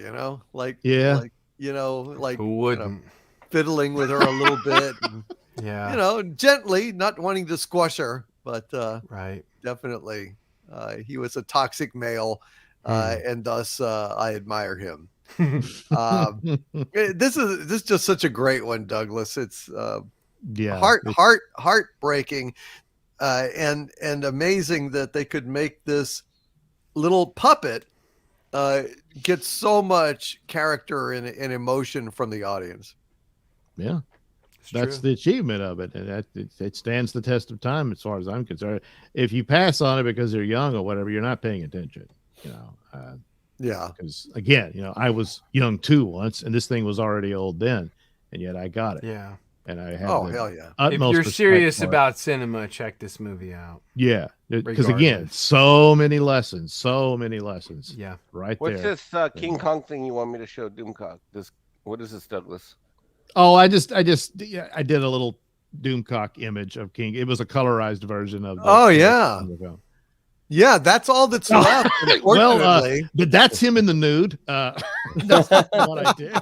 Speaker 6: Who wouldn't?
Speaker 1: fiddling with her a little bit, and, gently, not wanting to squash her, but
Speaker 6: Right.
Speaker 1: definitely, he was a toxic male, and thus I admire him. This is just such a great one, Douglas. It's heartbreaking, and amazing that they could make this little puppet get so much character and emotion from the audience.
Speaker 4: Yeah. That's
Speaker 6: true.
Speaker 4: the achievement of it, and it stands the test of time as far as I'm concerned. If you pass on it because you're young or whatever, you're not paying attention. Because again, I was young too once, and this thing was already old then, and yet I got it.
Speaker 6: Yeah.
Speaker 4: And I have
Speaker 1: hell yeah!
Speaker 6: If you're serious about cinema, check this movie out.
Speaker 4: Yeah, because again, so many lessons.
Speaker 6: Yeah.
Speaker 4: Right
Speaker 5: What's
Speaker 4: there.
Speaker 5: this King Kong thing you want me to show Doomcock? What is this, Douglas?
Speaker 4: Oh, I did a little Doomcock image of King. It was a colorized version of.
Speaker 1: Yeah, that's all that's left.
Speaker 4: Well, that's him in the nude. That's what I did.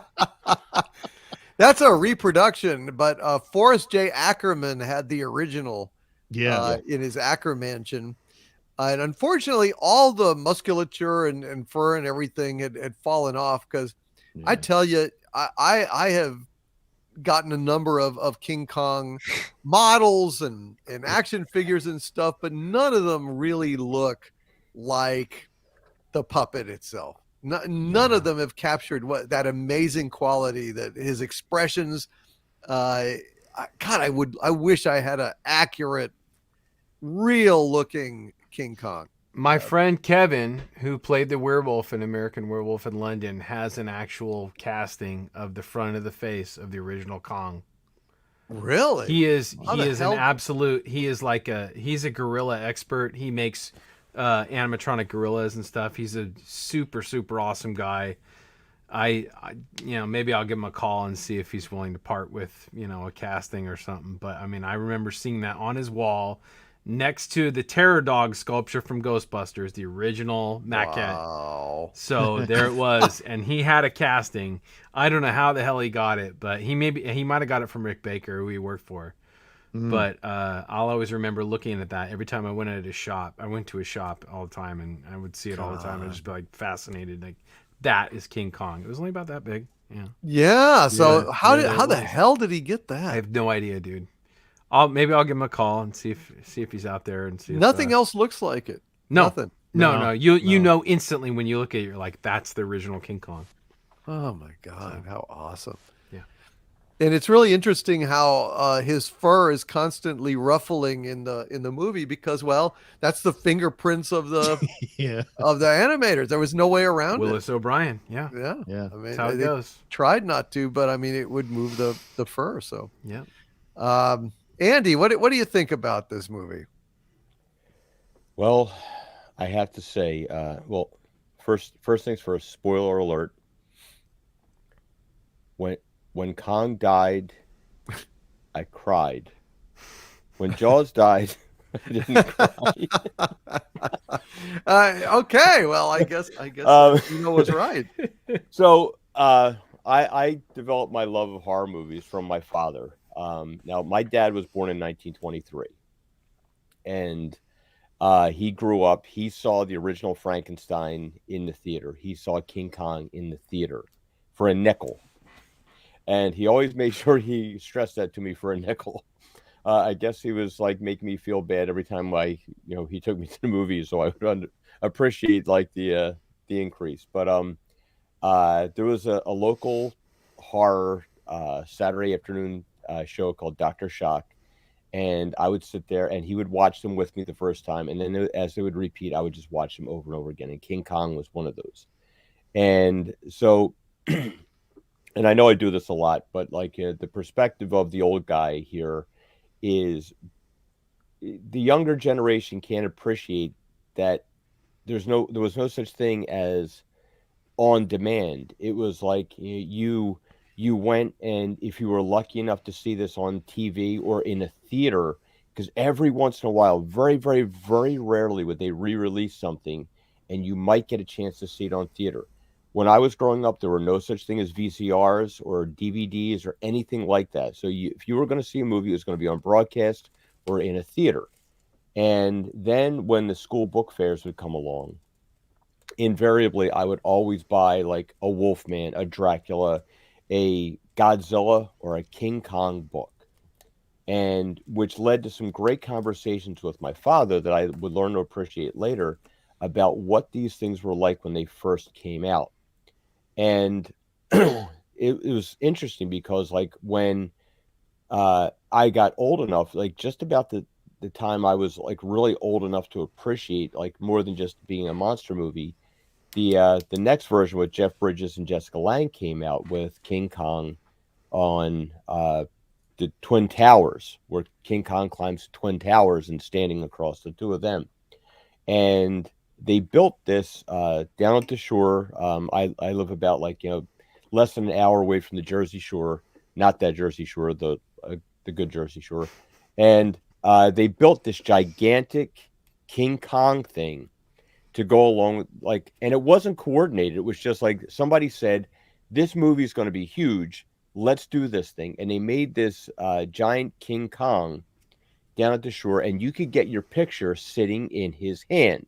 Speaker 1: That's a reproduction, but Forrest J. Ackerman had the original in his Acker mansion. And unfortunately, all the musculature and fur and everything had fallen off because I tell you, I have gotten a number of King Kong models and action figures and stuff, but none of them really look like the puppet itself. None of them have captured that amazing quality, that his expressions. God, I wish I had an accurate, real looking King Kong.
Speaker 6: My friend Kevin, who played the werewolf in American Werewolf in London, has an actual casting of the front of the face of the original Kong.
Speaker 1: Really?
Speaker 6: He's a gorilla expert. He makes animatronic gorillas and stuff. He's a super, super awesome guy. I maybe I'll give him a call and see if he's willing to part with, a casting or something. But I mean, I remember seeing that on his wall next to the Terror Dog sculpture from Ghostbusters, the original maquette.
Speaker 1: Wow.
Speaker 6: So there it was, and he had a casting. I don't know how the hell he got it, but he might have got it from Rick Baker, who he worked for. But I'll always remember looking at that every time I went to his shop. I went to his shop all the time, and I would see it all the time. I'd just be like fascinated, like that is King Kong. It was only about that big.
Speaker 1: Yeah. So how the hell did he get that?
Speaker 6: I have no idea, dude. Maybe I'll give him a call and see if he's out there and see.
Speaker 1: Nothing else looks like it.
Speaker 6: No,
Speaker 1: nothing.
Speaker 6: No. You know instantly when you look at it, you're like, that's the original King Kong.
Speaker 1: Oh my God, how awesome!
Speaker 6: Yeah,
Speaker 1: and it's really interesting how his fur is constantly ruffling in the movie because, well, that's the fingerprints of the of the animators. There was no way around
Speaker 6: Willis O'Brien. Yeah.
Speaker 1: I mean,
Speaker 6: that's how it goes.
Speaker 1: Tried not to, but I mean, it would move the fur. So
Speaker 6: yeah.
Speaker 1: Andy, what do you think about this movie?
Speaker 8: Well, I have to say, first things first, spoiler alert. When Kong died, I cried. When Jaws died, I didn't cry.
Speaker 1: Okay, well, I guess was right.
Speaker 8: So I developed my love of horror movies from my father. Now, my dad was born in 1923, and he grew up. He saw the original Frankenstein in the theater. He saw King Kong in the theater for a nickel, and he always made sure he stressed that to me for a nickel. I guess he was like making me feel bad every time he took me to the movies, so I would appreciate like the increase. But there was a local horror Saturday afternoon show called Dr. Shock, and I would sit there and he would watch them with me the first time, and then as they would repeat, I would just watch them over and over again, and King Kong was one of those. And so and I know I do this a lot, but like the perspective of the old guy here is the younger generation can't appreciate that there was no such thing as on demand. It was like you went, and if you were lucky enough to see this on TV or in a theater, because every once in a while, very, very, very rarely would they re-release something and you might get a chance to see it on theater. When I was growing up, there were no such thing as VCRs or DVDs or anything like that. So if you were going to see a movie, it was going to be on broadcast or in a theater. And then when the school book fairs would come along, invariably, I would always buy like a Wolfman, a Dracula, a Godzilla, or a King Kong book, and which led to some great conversations with my father that I would learn to appreciate later about what these things were like when they first came out. And it was interesting because like when I got old enough, like just about the time I was like really old enough to appreciate like more than just being a monster movie, the next version with Jeff Bridges and Jessica Lange came out with King Kong on the Twin Towers, where King Kong climbs Twin Towers and standing across the two of them. And they built this down at the shore. I live about less than an hour away from the Jersey Shore, not that Jersey Shore, the good Jersey Shore. And they built this gigantic King Kong thing to go along with and it wasn't coordinated. It was just like somebody said, this movie is going to be huge. Let's do this thing. And they made this giant King Kong down at the shore, and you could get your picture sitting in his hand,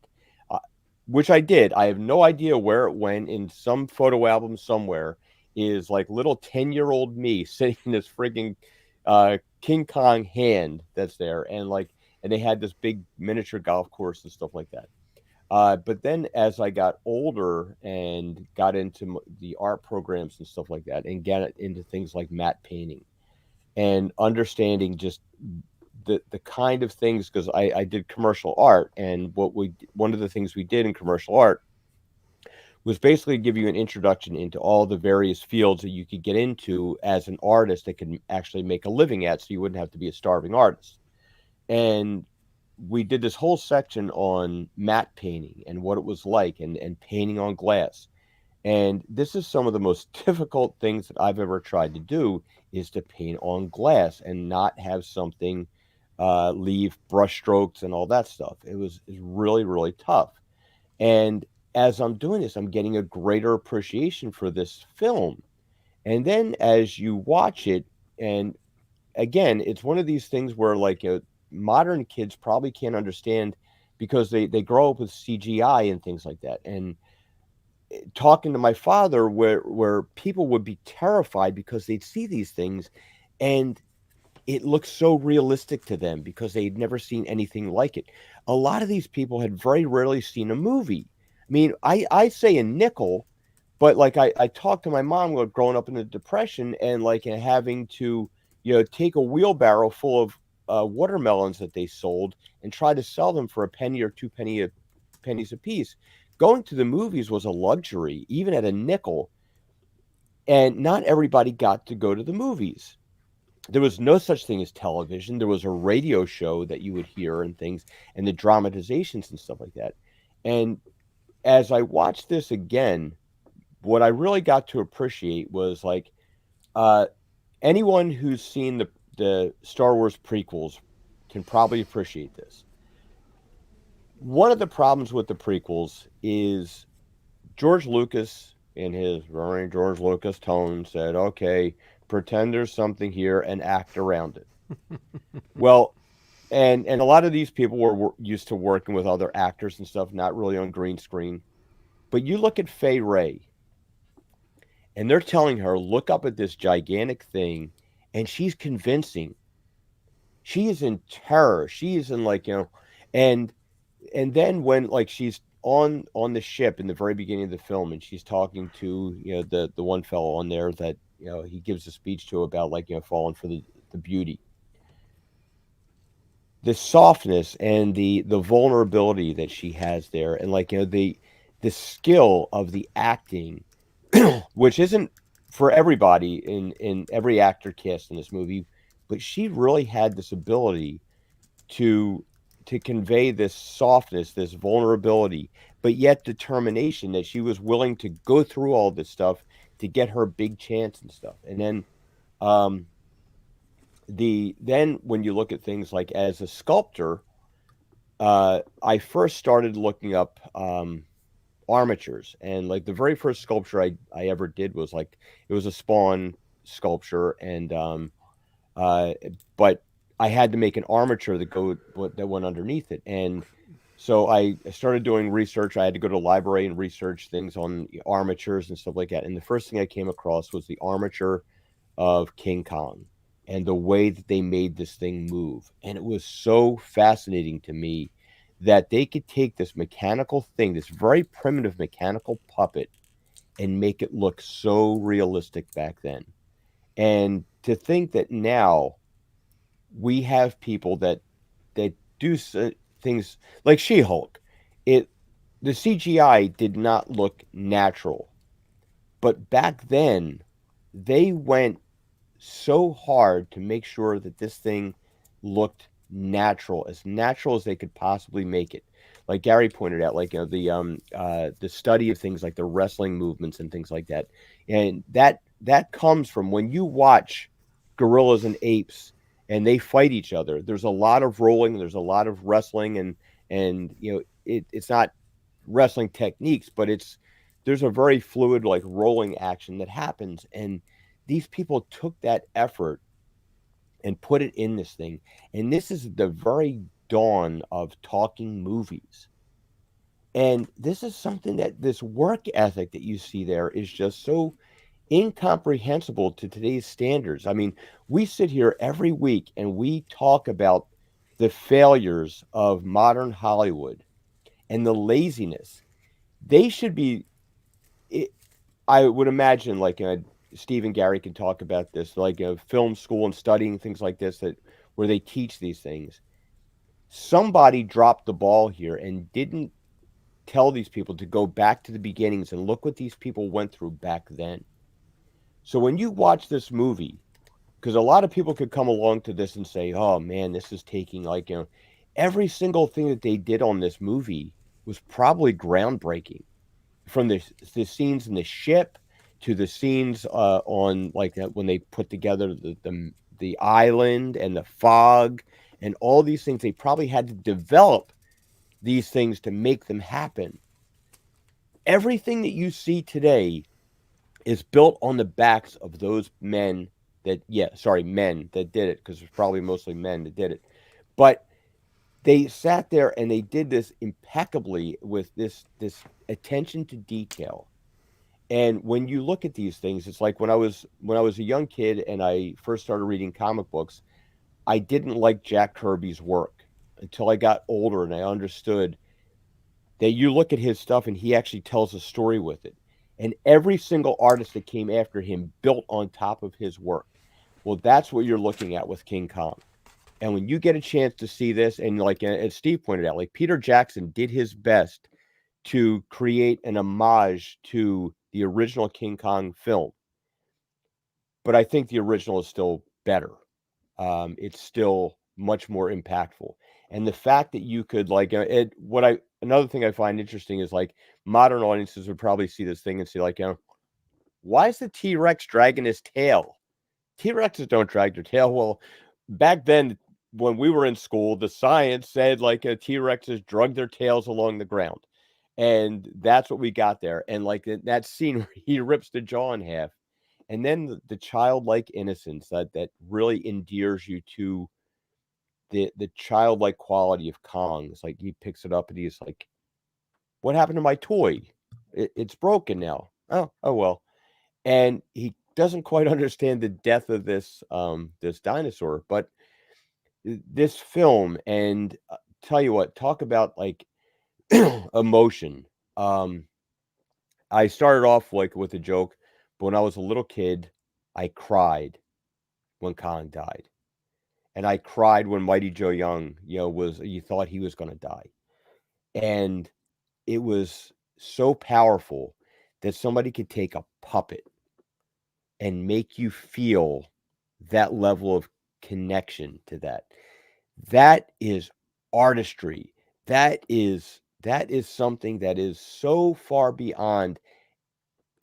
Speaker 8: which I did. I have no idea where it went. In some photo album somewhere is like little 10-year-old me sitting in this frigging King Kong hand that's there, and they had this big miniature golf course and stuff like that. But then as I got older and got into the art programs and stuff like that, and got into things like matte painting and understanding just the kind of things, because I did commercial art, and one of the things we did in commercial art was basically give you an introduction into all the various fields that you could get into as an artist that could actually make a living at, so you wouldn't have to be a starving artist. And we did this whole section on matte painting and what it was like, and painting on glass. And this is some of the most difficult things that I've ever tried to do, is to paint on glass and not have something leave brush strokes and all that stuff. It was really, really tough. And as I'm doing this, I'm getting a greater appreciation for this film. And then as you watch it, and again, it's one of these things where modern kids probably can't understand, because they grow up with CGI and things like that. And talking to my father, where people would be terrified because they'd see these things and it looks so realistic to them because they'd never seen anything like it. A lot of these people had very rarely seen a movie. I mean, I say a nickel, but I talked to my mom growing up in the Depression, and having to, take a wheelbarrow full of watermelons that they sold and try to sell them for a penny or pennies a piece. Going to the movies was a luxury, even at a nickel. And not everybody got to go to the movies. There was no such thing as television. There was a radio show that you would hear and things, and the dramatizations and stuff like that. And as I watched this again, what I really got to appreciate was anyone who's seen the Star Wars prequels can probably appreciate this. One of the problems with the prequels is George Lucas, in his very George Lucas tone, said, okay, pretend there's something here and act around it. Well, and a lot of these people were used to working with other actors and stuff, not really on green screen. But you look at Fay Wray, and they're telling her, look up at this gigantic thing, and she's convincing. She is in terror. She is in and then when she's on the ship in the very beginning of the film, and she's talking to the one fellow on there that he gives a speech to about falling for the beauty. The softness and the vulnerability that she has there, and the skill of the acting, which isn't for everybody in every actor cast in this movie, but she really had this ability to convey this softness, this vulnerability, but yet determination, that she was willing to go through all this stuff to get her big chance and stuff. And then when you look at things like as a sculptor, I first started looking up armatures, and the very first sculpture I ever did was it was a Spawn sculpture, and but I had to make an armature that went underneath it. And so I started doing research. I had to go to the library and research things on armatures and stuff like that. And the first thing I came across was the armature of King Kong and the way that they made this thing move. And it was so fascinating to me that they could take this mechanical thing, this very primitive mechanical puppet, and make it look so realistic back then. And to think that now we have people that do things like She-Hulk. The CGI did not look natural, but back then they went so hard to make sure that this thing looked natural as they could possibly make it. Like Gary pointed out, the study of things like the wrestling movements and things like that, and that comes from when you watch gorillas and apes and they fight each other. There's a lot of rolling, there's a lot of wrestling, and it's not wrestling techniques, but there's a very fluid rolling action that happens. And these people took that effort and put it in this thing. And this is the very dawn of talking movies. And this is something that this work ethic that you see there is just so incomprehensible to today's standards. I mean, we sit here every week and we talk about the failures of modern Hollywood and the laziness. They should be, I would imagine, like Steve and Gary can talk about this, like a film school and studying things like this, that where they teach these things. Somebody dropped the ball here and didn't tell these people to go back to the beginnings and look what these people went through back then. So when you watch this movie, because a lot of people could come along to this and say, oh man, this is taking like, every single thing that they did on this movie was probably groundbreaking, from the scenes in the ship to the scenes on like when they put together the island and the fog and all these things. They probably had to develop these things to make them happen. Everything that you see today is built on the backs of those men that did it, because it's probably mostly men that did it. But they sat there and they did this impeccably with this attention to detail. And when you look at these things, it's like when I was a young kid and I first started reading comic books, I didn't like Jack Kirby's work until I got older and I understood that you look at his stuff and he actually tells a story with it. And every single artist that came after him built on top of his work. Well, that's what you're looking at with King Kong. And when you get a chance to see this, and like as Steve pointed out, like Peter Jackson did his best to create an homage to the original King Kong film. But I think the original is still better. It's still much more impactful. And the fact that you could another thing I find interesting is like modern audiences would probably see this thing and see like, why is the T-Rex dragging his tail? T-Rexes don't drag their tail. Well, back then when we were in school, the science said like T-Rexes drug their tails along the ground. And that's what we got there. And like that scene where he rips the jaw in half. And then the childlike innocence that really endears you to the childlike quality of Kong. It's like he picks it up and he's like, what happened to my toy? It's broken now. Oh well. And he doesn't quite understand the death of this dinosaur. But this film, and tell you what, talk about like emotion. I started off like with a joke, but when I was a little kid, I cried when Kong died. And I cried when Mighty Joe Young, you thought he was going to die. And it was so powerful that somebody could take a puppet and make you feel that level of connection to that. That is artistry. That is something that is so far beyond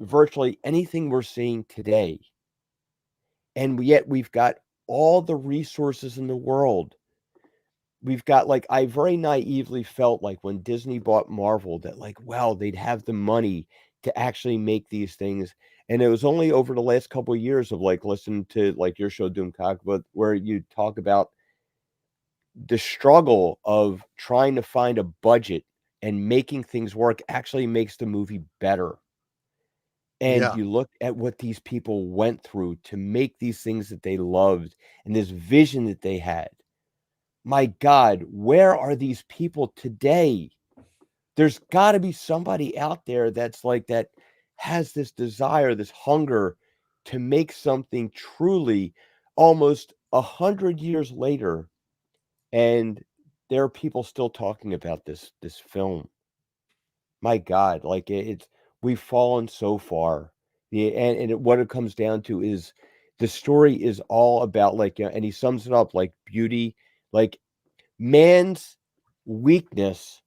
Speaker 8: virtually anything we're seeing today. And yet we've got all the resources in the world. We've got like, I very naively felt like when Disney bought Marvel that like, wow, they'd have the money to actually make these things. And it was only over the last couple of years of like listening to like your show Doomcock, but where you talk about the struggle of trying to find a budget and making things work actually makes the movie better. And you look at what these people went through to make these things that they loved and this vision that they had. My God, where are these people today? There's got to be somebody out there that's like that, has this desire, this hunger to make something truly almost 100 years later. And there are people still talking about this film. My God, like we've fallen so far. And what it comes down to is the story is all about like, and he sums it up like beauty, like man's weakness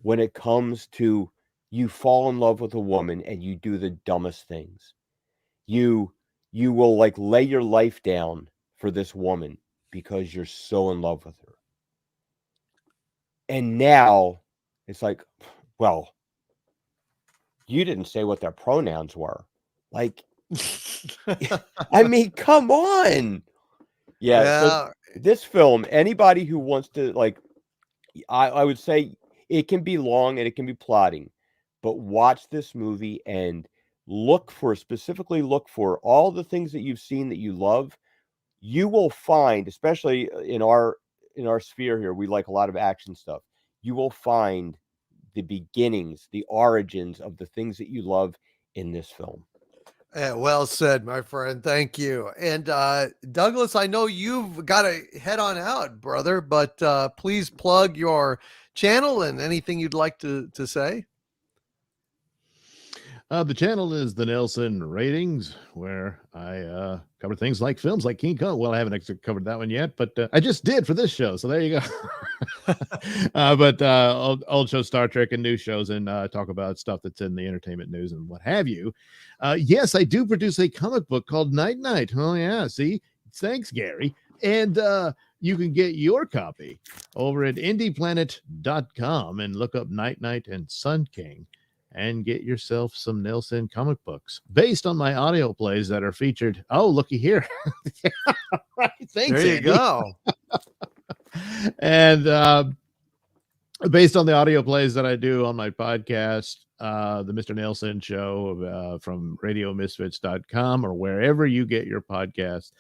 Speaker 8: when it comes to you fall in love with a woman and you do the dumbest things. You will like lay your life down for this woman because you're so in love with her. And now it's like, well, you didn't say what their pronouns were. Like, I mean, come on. Yeah. So this film, anybody who wants to like, I would say it can be long and it can be plotting, but watch this movie and specifically look for all the things that you've seen that you love. You will find, especially in our sphere here, we like a lot of action stuff. You will find the beginnings, the origins of the things that you love in this film.
Speaker 1: Well said, my friend. Thank you. And Douglas, I know you've got to head on out, brother, but please plug your channel and anything you'd like to say.
Speaker 4: The channel is the Nelson Ratings, where I cover things like films like King Kong. Well, I haven't actually covered that one yet, but I just did for this show, so there you go. But old show Star Trek and new shows, and talk about stuff that's in the entertainment news and what have you. Yes, I do produce a comic book called Night Night. Oh yeah, see, thanks, Gary. And you can get your copy over at indieplanet.com and look up Night Night and Sun King, and get yourself some Nelson comic books based on my audio plays that are featured. Oh, looky here. Right. Thanks,
Speaker 1: there you
Speaker 4: Andy.
Speaker 1: go.
Speaker 4: And based on the audio plays that I do on my podcast, the Mr. Nelson Show from radiomisfits.com or wherever you get your podcasts.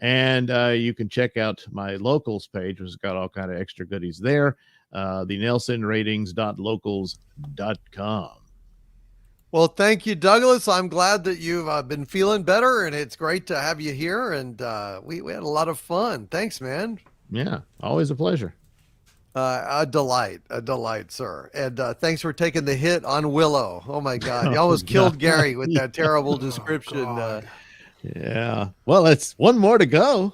Speaker 4: And you can check out my locals page, which has got all kind of extra goodies there. The nelsonratings.locals.com.
Speaker 1: Well, thank you, Douglas. I'm glad that you've been feeling better, and it's great to have you here. And we had a lot of fun. Thanks, man.
Speaker 4: Yeah, always a pleasure.
Speaker 1: A delight, sir. And thanks for taking the hit on Willow. Oh my God, you almost killed Gary with that terrible description.
Speaker 4: Yeah. Well, it's one more to go.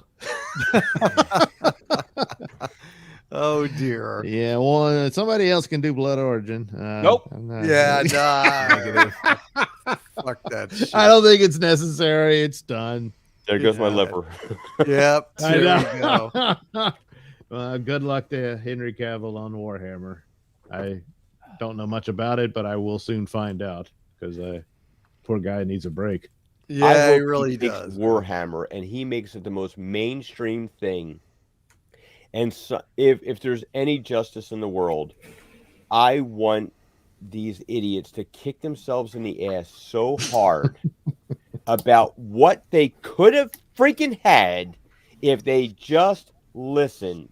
Speaker 1: Oh dear.
Speaker 4: Yeah, well, somebody else can do Blood Origin.
Speaker 8: Nope.
Speaker 1: Yeah, nah. Fuck that shit.
Speaker 4: I don't think it's necessary. It's done.
Speaker 8: There goes my liver.
Speaker 1: Yep. There you
Speaker 4: go. Good luck to Henry Cavill on Warhammer. I don't know much about it, but I will soon find out because poor guy needs a break.
Speaker 1: Yeah, he really does.
Speaker 8: Warhammer, and he makes it the most mainstream thing. And so, if there's any justice in the world, I want these idiots to kick themselves in the ass so hard about what they could have freaking had if they just listened.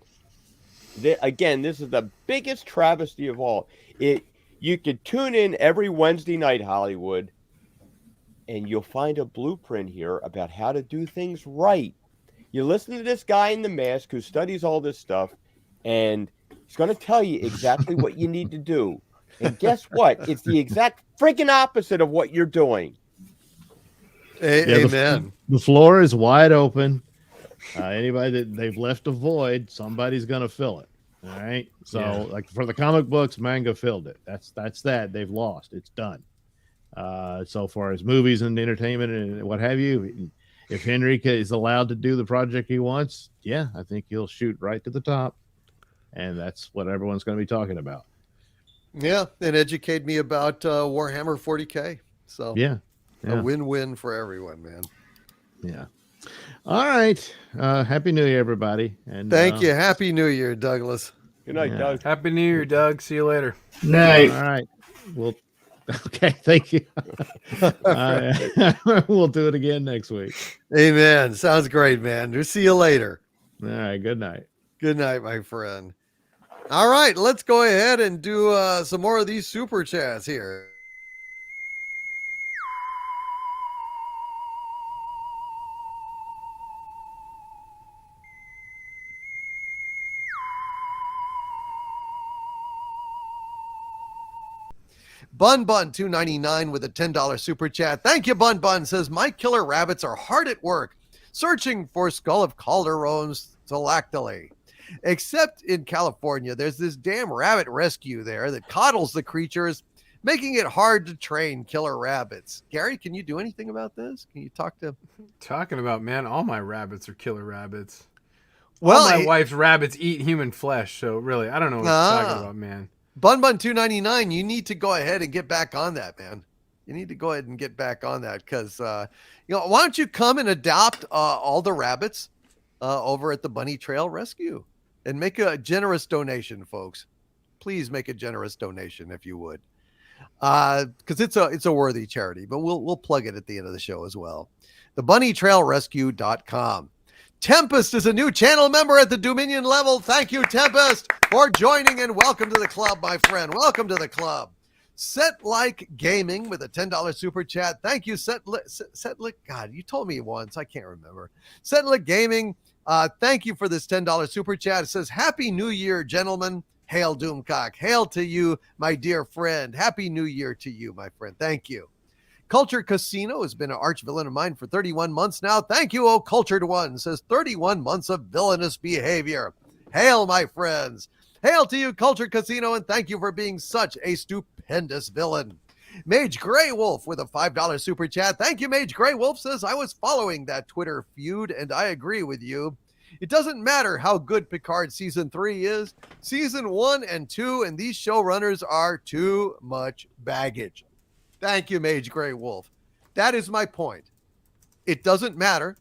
Speaker 8: Again, this is the biggest travesty of all. You could tune in every Wednesday night, Hollywood, and you'll find a blueprint here about how to do things right. You listen to this guy in the mask who studies all this stuff, and he's going to tell you exactly what you need to do. And guess what? It's the exact freaking opposite of what you're doing.
Speaker 1: Amen.
Speaker 4: The floor is wide open. Anybody that they've left a void, somebody's going to fill it. All right. So, like for the comic books, manga filled it. That's that. They've lost. It's done. So far as movies and entertainment and what have you, if Henry is allowed to do the project he wants, yeah, I think he'll shoot right to the top. And that's what everyone's going to be talking about.
Speaker 1: Yeah, and educate me about Warhammer 40K. So
Speaker 4: yeah.
Speaker 1: A win-win for everyone, man.
Speaker 4: Yeah. All right. Happy New Year, everybody. And
Speaker 1: thank you. Happy New Year, Douglas.
Speaker 8: Good night, Doug.
Speaker 6: Happy New Year, Doug. See you later.
Speaker 3: Night.
Speaker 4: All right. Okay, thank you. We'll do it again next week.
Speaker 1: Amen. Sounds great, man. We'll see you later.
Speaker 4: All right, good night.
Speaker 1: Good night, my friend. All right, let's go ahead and do some more of these super chats here. Bun 299 with a $10 super chat. Thank you, Bun. Says, my killer rabbits are hard at work searching for Skull of Calderon's phylactyle. Except in California, there's this damn rabbit rescue there that coddles the creatures, making it hard to train killer rabbits. Gary, can you do anything about this? Can you talk to...
Speaker 6: Talking about, man, all my rabbits are killer rabbits.
Speaker 1: Well,
Speaker 6: all my wife's rabbits eat human flesh, so really, I don't know what you're talking about, man.
Speaker 1: Bun 299, you need to go ahead and get back on that, man. You need to go ahead and get back on that because, why don't you come and adopt all the rabbits over at the Bunny Trail Rescue. And make a generous donation, folks. Please make a generous donation if you would. Because it's a worthy charity, but we'll plug it at the end of the show as well. The bunnytrailrescue.com. Tempest is a new channel member at the Dominion level. Thank you, Tempest, for joining, and welcome to the club, my friend. Welcome to the club. Set Like Gaming with a $10 super chat. Thank you, Setlick. God, you told me once. I can't remember. Setlick Gaming, thank you for this $10 super chat. It says, Happy New Year, gentlemen. Hail Doomcock. Hail to you, my dear friend. Happy New Year to you, my friend. Thank you. Culture Casino has been an arch villain of mine for 31 months now. Thank you, oh cultured one. Says 31 months of villainous behavior. Hail, my friends. Hail to you, Culture Casino, and thank you for being such a stupendous villain. Mage Grey Wolf with a $5 super chat. Thank you, Mage Grey Wolf. Says, I was following that Twitter feud, and I agree with you. It doesn't matter how good Picard Season 3 is. Season 1 and 2 and these showrunners are too much baggage. Thank you, Mage Grey Wolf. That is my point. It doesn't matter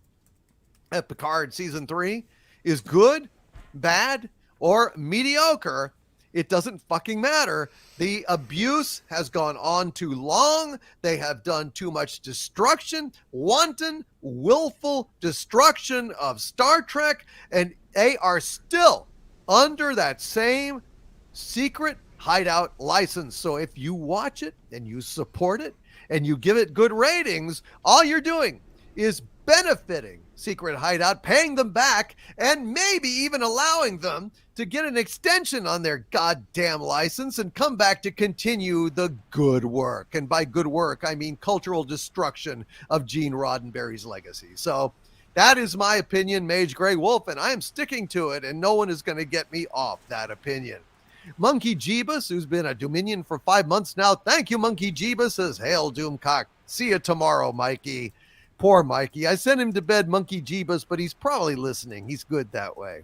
Speaker 1: if Picard Season 3 is good, bad, or mediocre. It doesn't fucking matter. The abuse has gone on too long. They have done too much destruction, wanton, willful destruction of Star Trek, and they are still under that same secret hideout license. So if you watch it and you support it and you give it good ratings, all you're doing is benefiting Secret Hideout, paying them back, and maybe even allowing them to get an extension on their goddamn license and come back to continue the good work. And by good work, I mean cultural destruction of Gene Roddenberry's legacy. So that is my opinion, Mage Grey Wolf, and I am sticking to it, and no one is going to get me off that opinion. Monkey Jeebus, who's been a Dominion for 5 months now. Thank you, Monkey Jeebus. Says, Hail Doomcock. See you tomorrow, Mikey. Poor Mikey. I sent him to bed, Monkey Jeebus, but he's probably listening. He's good that way.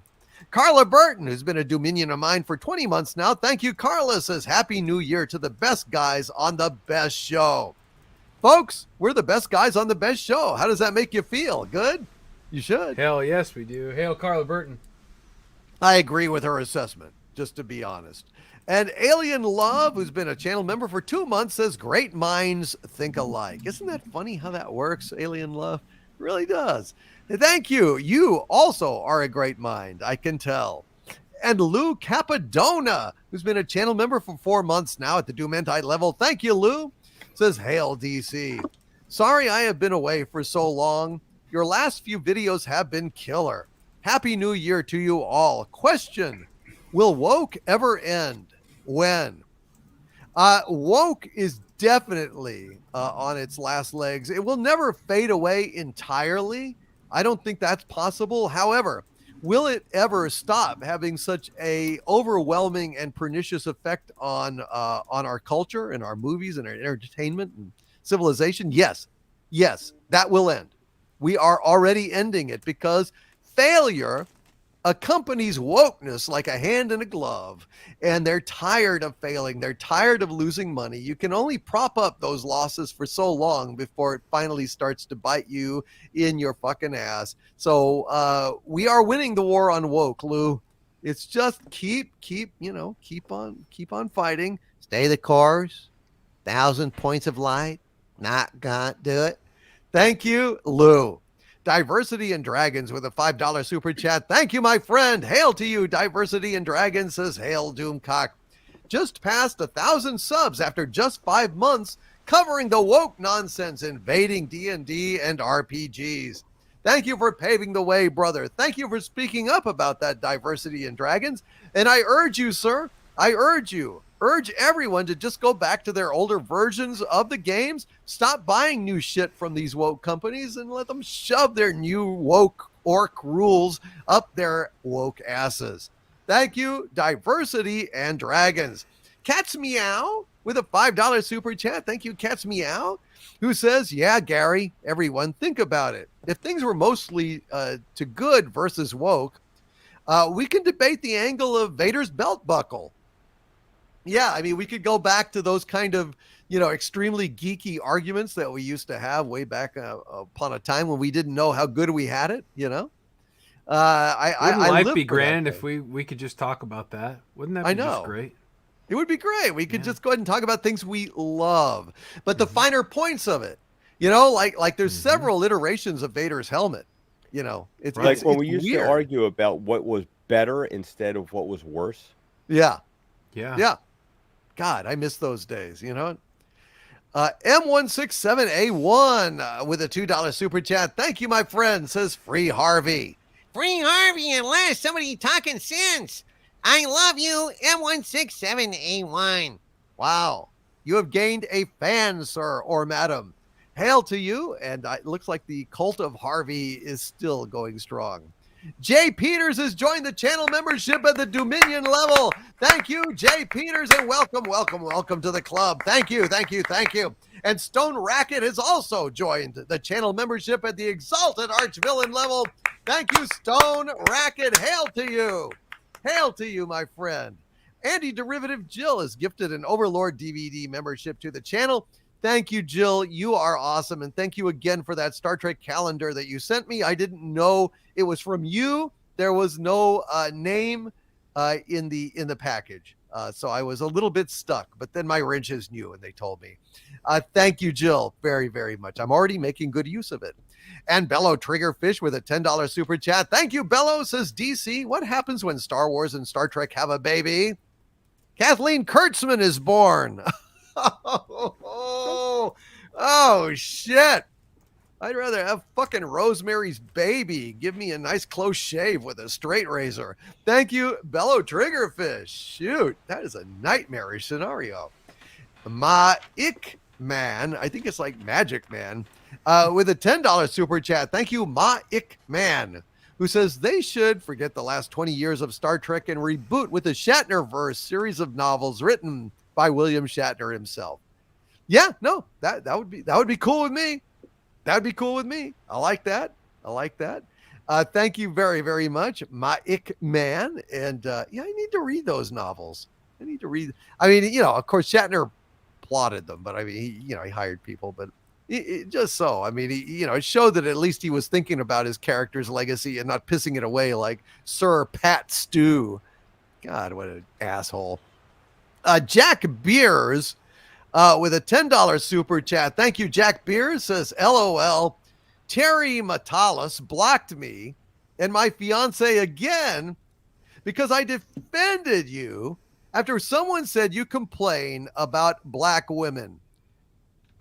Speaker 1: Carla Burton, who's been a Dominion of mine for 20 months now. Thank you, Carla. Says, Happy New Year to the best guys on the best show. Folks, we're the best guys on the best show. How does that make you feel? Good? You should.
Speaker 6: Hell yes, we do. Hail Carla Burton.
Speaker 1: I agree with her assessment, just to be honest. And Alien Love, who's been a channel member for 2 months, says, Great minds think alike. Isn't that funny how that works, Alien Love? It really does. Thank you. You also are a great mind, I can tell. And Lou Capadona, who's been a channel member for 4 months now at the Doomenti level. Thank you, Lou. Says, Hail DC. Sorry I have been away for so long. Your last few videos have been killer. Happy New Year to you all. Question, will woke ever end? When? Woke is definitely on its last legs. It will never fade away entirely. I don't think that's possible. However, will it ever stop having such a overwhelming and pernicious effect on our culture and our movies and our entertainment and civilization? Yes, that will end. We are already ending it because failure accompanies wokeness like a hand in a glove, and they're tired of failing. They're tired of losing money. You can only prop up those losses for so long before it finally starts to bite you in your fucking ass. So we are winning the war on woke, Lou. It's just keep on fighting. Stay the course. 1,000 points of light. Not gonna do it. Thank you, Lou. Diversity and Dragons with a $5 super chat. Thank you, my friend. Hail to you, Diversity and Dragons. Says, Hail Doomcock. Just passed 1,000 subs after just 5 months, covering the woke nonsense, invading D&D and RPGs. Thank you for paving the way, brother. Thank you for speaking up about that, Diversity and Dragons. And I urge you, sir, urge everyone to just go back to their older versions of the games. Stop buying new shit from these woke companies and let them shove their new woke orc rules up their woke asses. Thank you, Diversity and Dragons. Cats Meow with a $5 super chat. Thank you, Cats Meow, who says, yeah, Gary, everyone, think about it. If things were mostly to good versus woke, we can debate the angle of Vader's belt buckle. Yeah, I mean, we could go back to those kind of, extremely geeky arguments that we used to have way back upon a time when we didn't know how good we had it,
Speaker 6: Wouldn't
Speaker 1: I
Speaker 6: life
Speaker 1: live
Speaker 6: be
Speaker 1: for that
Speaker 6: grand
Speaker 1: thing.
Speaker 6: if we could just talk about that? Wouldn't that
Speaker 1: I
Speaker 6: be just
Speaker 1: know.
Speaker 6: great?
Speaker 1: It would be great. We could just go ahead and talk about things we love, but the finer points of it, like there's several iterations of Vader's helmet. It's
Speaker 8: Like
Speaker 1: it's,
Speaker 8: when
Speaker 1: it's
Speaker 8: we used
Speaker 1: weird.
Speaker 8: to argue about what was better instead of what was worse.
Speaker 1: Yeah.
Speaker 6: Yeah.
Speaker 1: God, I miss those days. M167A1 with a $2 super chat. Thank you, my friend. Says Free Harvey.
Speaker 9: Free Harvey unless somebody talking sense. I love you, M167A1.
Speaker 1: Wow. You have gained a fan, sir or madam. Hail to you. And it looks like the cult of Harvey is still going strong. Jay Peters has joined the channel membership at the Dominion level. Thank you, Jay Peters, and welcome to the club. Thank you. And Stone Racket has also joined the channel membership at the Exalted Archvillain level. Thank you, Stone Racket. Hail to you, my friend. Andy Derivative Jill has gifted an Overlord DVD membership to the channel. Thank you, Jill. You are awesome. And thank you again for that Star Trek calendar that you sent me. I didn't know it was from you. There was no name in the package. So I was a little bit stuck, but then my wrenches knew and they told me. Thank you, Jill, very, very much. I'm already making good use of it. And Bello Triggerfish with a $10 super chat. Thank you, Bello, says DC. What happens when Star Wars and Star Trek have a baby? Kathleen Kurtzman is born. Oh, shit. I'd rather have fucking Rosemary's Baby. Give me a nice close shave with a straight razor. Thank you, Bello Triggerfish. Shoot, that is a nightmarish scenario. Ma-Ik Man, I think it's like Magic Man, with a $10 super chat. Thank you, Ma-Ik Man, who says they should forget the last 20 years of Star Trek and reboot with the Shatnerverse series of novels written by William Shatner himself. Yeah, no, that would be cool with me. That'd be cool with me. I like that. Thank you very, very much, Ma-Ik Man. And I need to read those novels. I mean, of course, Shatner plotted them, but I mean, he hired people, but it just so. I mean, it showed that at least he was thinking about his character's legacy and not pissing it away like Sir Pat Stew. God, what an asshole. Jack Beers with a $10 super chat. Thank you, Jack Beers. Says, LOL, Terry Matalas blocked me and my fiance again because I defended you after someone said you complain about black women.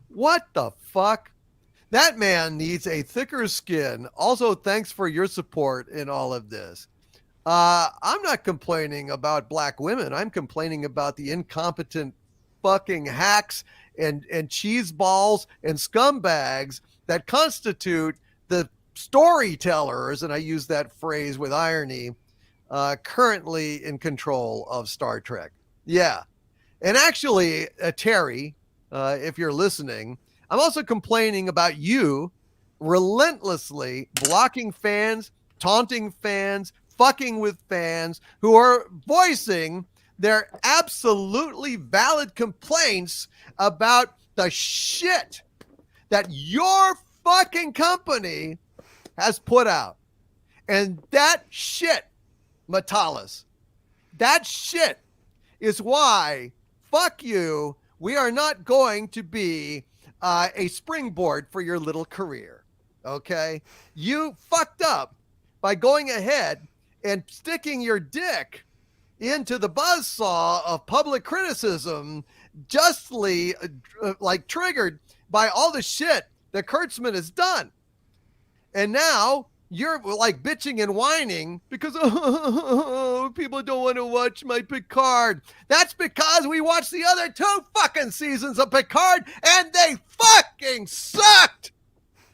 Speaker 1: What the fuck? That man needs a thicker skin. Also, thanks for your support in all of this. I'm not complaining about black women. I'm complaining about the incompetent fucking hacks and cheese balls and scumbags that constitute the storytellers, and I use that phrase with irony, currently in control of Star Trek. Yeah. And actually, Terry, if you're listening, I'm also complaining about you relentlessly blocking fans, taunting fans, fucking with fans who are voicing their absolutely valid complaints about the shit that your fucking company has put out. And that shit, Matalas, that shit is why, fuck you, we are not going to be a springboard for your little career, okay? You fucked up by going ahead and sticking your dick into the buzzsaw of public criticism, justly triggered by all the shit that Kurtzman has done. And now you're like bitching and whining because people don't want to watch my Picard. That's because we watched the other 2 fucking seasons of Picard and they fucking sucked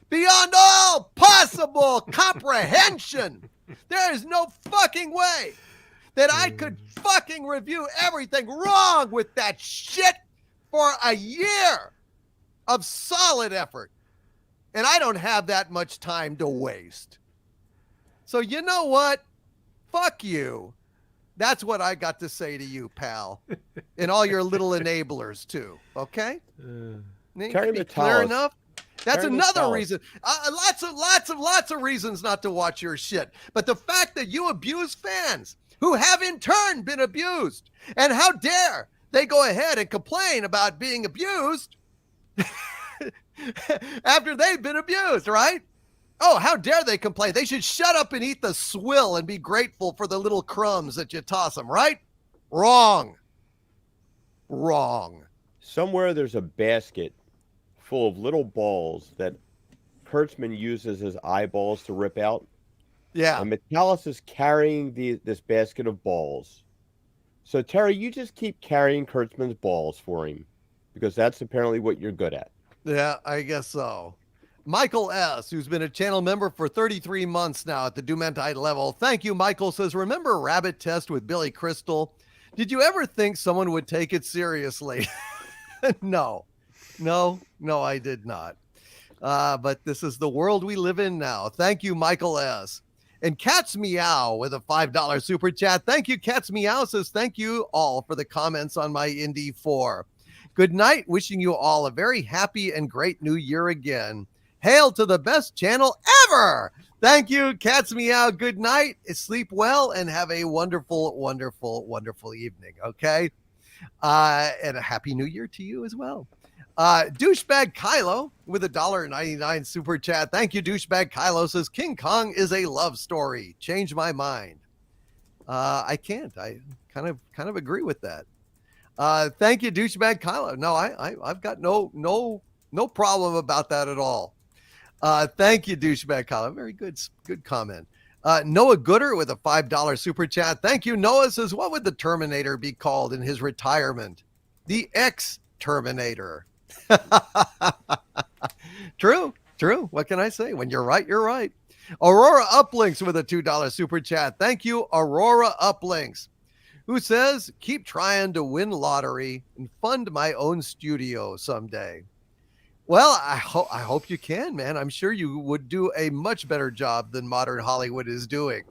Speaker 1: beyond all possible comprehension. There is no fucking way that I could fucking review everything wrong with that shit for a year of solid effort. And I don't have that much time to waste. So you know what? Fuck you. That's what I got to say to you, pal. And all your little enablers too. Okay? Clear enough? That's
Speaker 8: Very
Speaker 1: another
Speaker 8: nostalgic.
Speaker 1: reason. Lots of reasons not to watch your shit. But the fact that you abuse fans who have in turn been abused, and how dare they go ahead and complain about being abused after they've been abused, right? Oh, how dare they complain? They should shut up and eat the swill and be grateful for the little crumbs that you toss them, right? Wrong.
Speaker 8: Somewhere there's a basket full of little balls that Kurtzman uses as eyeballs to rip out.
Speaker 1: Yeah.
Speaker 8: And Metalis is carrying this basket of balls. So, Terry, you just keep carrying Kurtzman's balls for him because that's apparently what you're good at.
Speaker 1: Yeah, I guess so. Michael S., who's been a channel member for 33 months now at the Dumentite level. Thank you, Michael, says, remember Rabbit Test with Billy Crystal? Did you ever think someone would take it seriously? No, I did not. But this is the world we live in now. Thank you, Michael S. And Cats Meow with a $5 super chat. Thank you, Cats Meow says, thank you all for the comments on my Indy 4. Good night. Wishing you all a very happy and great new year again. Hail to the best channel ever. Thank you, Cats Meow. Good night. Sleep well and have a wonderful, wonderful, wonderful evening. Okay. And a happy new year to you as well. Douchebag Kylo with a $1.99 super chat. Thank you, Douchebag Kylo says King Kong is a love story. Change my mind. I can't. I kind of agree with that. Thank you, Douchebag Kylo. No, I've got no problem about that at all. Thank you, Douchebag Kylo. Very good comment. Noah Gooder with a $5 super chat. Thank you. Noah says, what would the Terminator be called in his retirement? The X-Terminator. True. What can I say? When you're right, you're right. Aurora Uplinks with a $2 super chat. Thank you, Aurora Uplinks, who says, keep trying to win lottery and fund my own studio someday. Well, I hope you can, man. I'm sure you would do a much better job than modern Hollywood is doing.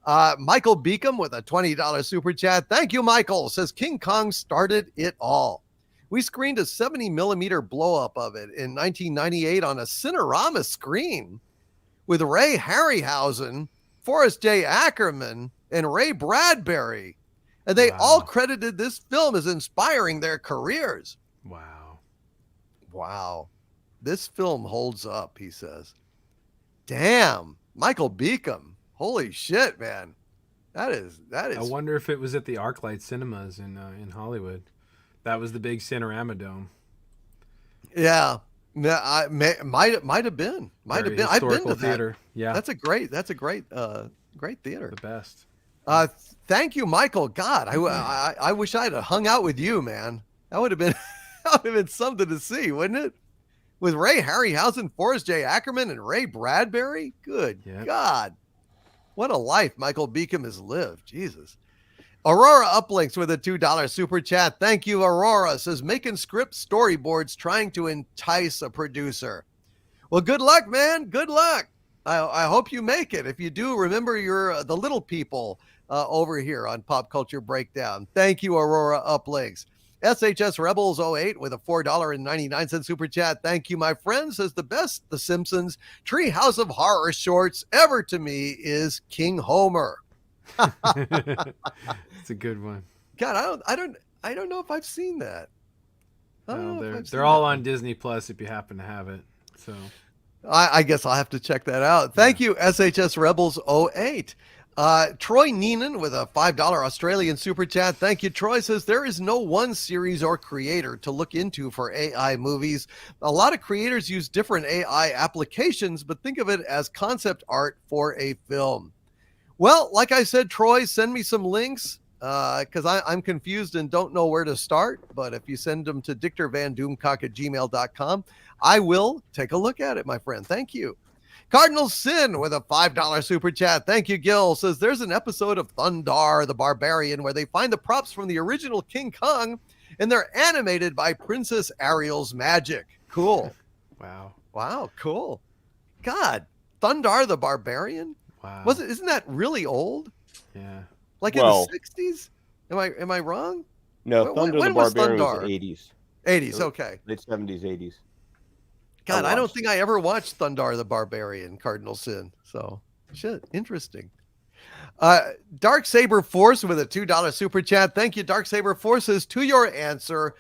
Speaker 1: Michael Beacom with a $20 super chat. Thank you, Michael. Says King Kong started it all. We screened a 70 millimeter blow up of it in 1998 on a Cinerama screen with Ray Harryhausen, Forrest J. Ackerman, and Ray Bradbury. And they all credited this film as inspiring their careers. Wow. This film holds up, he says. Damn, Michael Beacom. Holy shit, man. That is. I
Speaker 6: wonder if it was at the ArcLight Cinemas in Hollywood. That was the big Cinerama Dome.
Speaker 1: Yeah. Might have been. I've been to
Speaker 6: theater.
Speaker 1: That.
Speaker 6: Yeah.
Speaker 1: That's a great theater.
Speaker 6: The best.
Speaker 1: Thank you, Michael. God, I wish I'd have hung out with you, man. That would have been something to see, wouldn't it? With Ray Harryhausen, Forrest J. Ackerman, and Ray Bradbury. Good God. What a life Michael Beacom has lived. Jesus. Aurora Uplinks with a $2 super chat. Thank you, Aurora. Says, making script storyboards trying to entice a producer. Well, good luck, man. Good luck. I hope you make it. If you do, remember you're the little people over here on Pop Culture Breakdown. Thank you, Aurora Uplinks. SHS Rebels 08 with a $4.99 super chat. Thank you, my friend. Says the best The Simpsons Treehouse of Horror shorts ever to me is King Homer.
Speaker 6: It's a good one.
Speaker 1: God, I don't know if I've seen that.
Speaker 6: They're all on Disney Plus if you happen to have it. So
Speaker 1: I guess I'll have to check that out. Thank you, SHS Rebels 08. Troy Neenan with a $5 Australian super chat. Thank you, Troy. Says there is no one series or creator to look into for AI movies. A lot of creators use different AI applications, but think of it as concept art for a film. Well, like I said, Troy, send me some links because I'm confused and don't know where to start. But if you send them to dictorvandoomcock@gmail.com, I will take a look at it, my friend. Thank you. Cardinal Sin with a $5 super chat. Thank you, Gil. Says there's an episode of Thundar the Barbarian where they find the props from the original King Kong and they're animated by Princess Ariel's magic. Cool. Wow, cool. God, Thundar the Barbarian?
Speaker 6: Wow.
Speaker 1: Isn't that really old?
Speaker 6: Yeah.
Speaker 1: Like in the 60s? Am I wrong?
Speaker 8: No, Thunder the Barbarian was the 80s.
Speaker 1: 80s, okay.
Speaker 8: Late 70s, 80s.
Speaker 1: God, I don't think I ever watched Thundar the Barbarian, Cardinal Sin. So, shit, interesting. Dark Saber Force with a $2 super chat. Thank you, Dark Saber Forces. To your answer,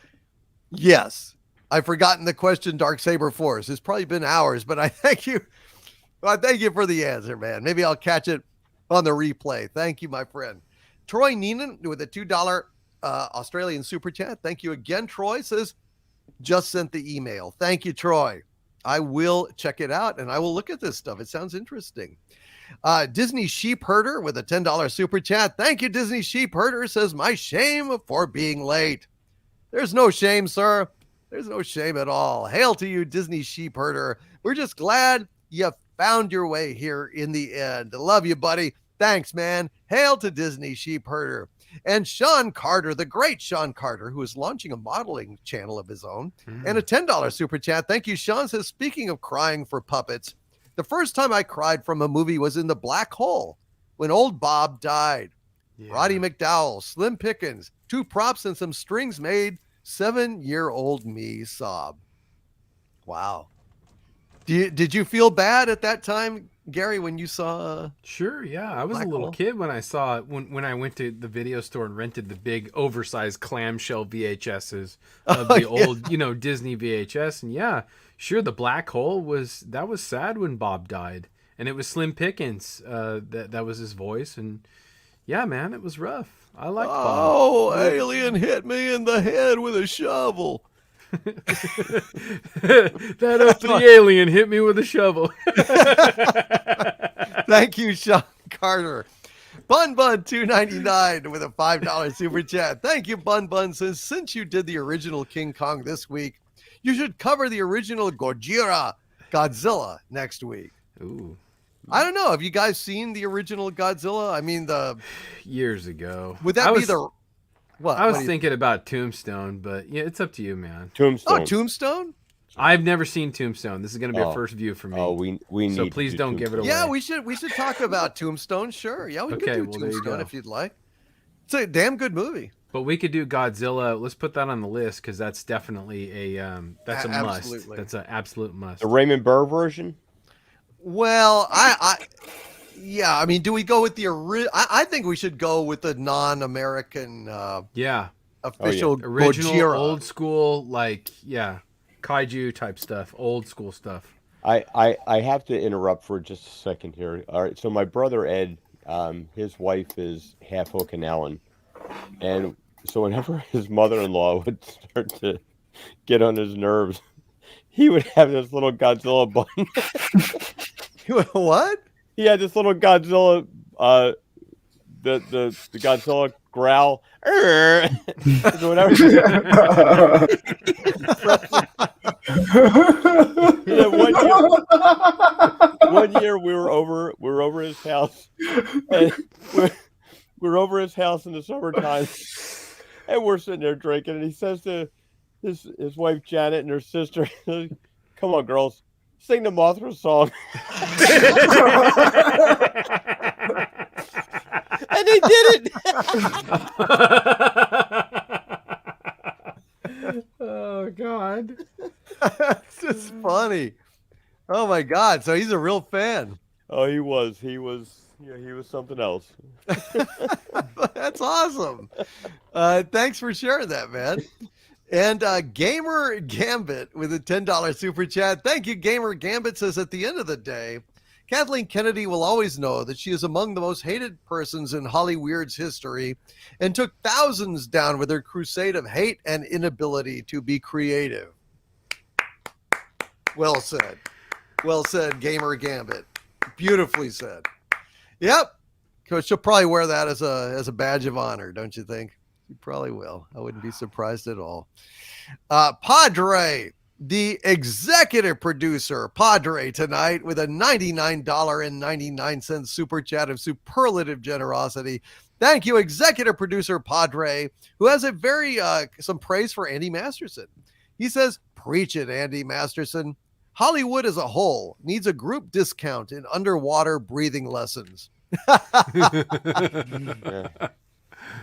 Speaker 1: yes. I've forgotten the question, Dark Saber Force. It's probably been hours, but I thank you. Well, thank you for the answer, man. Maybe I'll catch it on the replay. Thank you, my friend. Troy Neenan with a $2 Australian super chat. Thank you again, Troy. Says, just sent the email. Thank you, Troy. I will check it out, and I will look at this stuff. It sounds interesting. Disney Sheep Herder with a $10 super chat. Thank you, Disney Sheep Herder. Says, my shame for being late. There's no shame, sir. There's no shame at all. Hail to you, Disney Sheep Herder. We're just glad you found your way here in the end. Love you, buddy. Thanks, man. Hail to Disney Sheep Herder. And Sean Carter, the great Sean Carter, who is launching a modeling channel of his own, and a $10 super chat. Thank you, Sean. Says, speaking of crying for puppets, the first time I cried from a movie was in The Black Hole when old Bob died. Yeah. Roddy McDowell, Slim Pickens, 2 props and some strings made 7-year-old me sob. Wow. Did you feel bad at that time, Gary, when you saw?
Speaker 6: Sure, yeah. I was a little kid when I saw it. When I went to the video store and rented the big oversized clamshell VHSs of the old, Disney VHS. And yeah, sure, The Black Hole was sad when Bob died, and it was Slim Pickens that was his voice. And yeah, man, it was rough. I liked Bob.
Speaker 1: Oh, alien hit me in the head with a shovel.
Speaker 6: That uppity alien hit me with a shovel.
Speaker 1: Thank you, Sean Carter. Bun 299 with a $5 super chat. Thank you, Bun. Says, since you did the original King Kong this week, you should cover the original Godzilla next week.
Speaker 6: Ooh.
Speaker 1: I don't know. Have you guys seen the original Godzilla? I mean,
Speaker 6: years ago.
Speaker 1: Would that be the what?
Speaker 6: I was thinking about Tombstone, but yeah, it's up to you, man.
Speaker 1: Tombstone. Oh, Tombstone?
Speaker 6: I've never seen Tombstone. This is going to be a first view for me.
Speaker 8: Oh, we need.
Speaker 6: So please don't give it away.
Speaker 1: Yeah, we should talk about Tombstone. Sure. Yeah, we could do Tombstone if you'd like. It's a damn good movie.
Speaker 6: But we could do Godzilla. Let's put that on the list because that's definitely a must. That's an absolute must.
Speaker 8: The Raymond Burr version.
Speaker 1: Well, yeah, I mean, do we go with the original? I think we should go with the non-American official
Speaker 6: original
Speaker 1: Gojira.
Speaker 6: Old school, kaiju type stuff, old school stuff.
Speaker 8: I have to interrupt for just a second here. All right, so my brother Ed, his wife is half Okinawan, and so whenever his mother-in-law would start to get on his nerves, he would have this little Godzilla button.
Speaker 1: What?
Speaker 8: He had this little Godzilla, the Godzilla growl. One year we were over his house, and we're over his house in the summertime, and we're sitting there drinking, and he says to his wife Janet and her sister, "Come on, girls. Sing the Mothra song." And they did it.
Speaker 6: Oh, God.
Speaker 1: That's just funny. Oh, my God. So he's a real fan.
Speaker 8: Oh, he was something else.
Speaker 1: That's awesome. Thanks for sharing that, man. And Gamer Gambit with a $10 super chat. Thank you, Gamer Gambit. Says, at the end of the day, Kathleen Kennedy will always know that she is among the most hated persons in Hollywood's history and took thousands down with her crusade of hate and inability to be creative. Well said. Well said, Gamer Gambit. Beautifully said. Yep. She'll probably wear that as a badge of honor, don't you think? You probably will. I wouldn't be surprised at all. Padre, the executive producer, Padre, tonight with a $99.99 super chat of superlative generosity. Thank you, executive producer Padre, who has a very some praise for Andy Masterson. He says, "Preach it, Andy Masterson. Hollywood as a whole needs a group discount in underwater breathing lessons."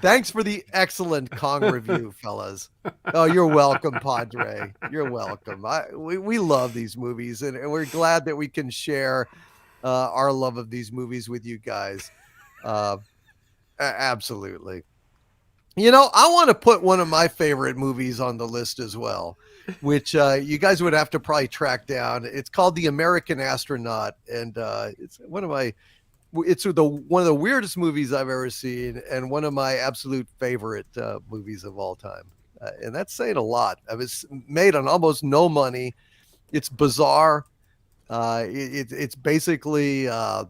Speaker 1: Thanks for the excellent Kong review, fellas. Oh, you're welcome, Padre. You're welcome. We love these movies, and we're glad that we can share our love of these movies with you guys. Absolutely. You know, I want to put one of my favorite movies on the list as well, which you guys would have to probably track down. It's called The American Astronaut, and it's one of the weirdest movies I've ever seen, and one of my absolute favorite movies of all time. And that's saying a lot. It's made on almost no money. It's bizarre. It's basically a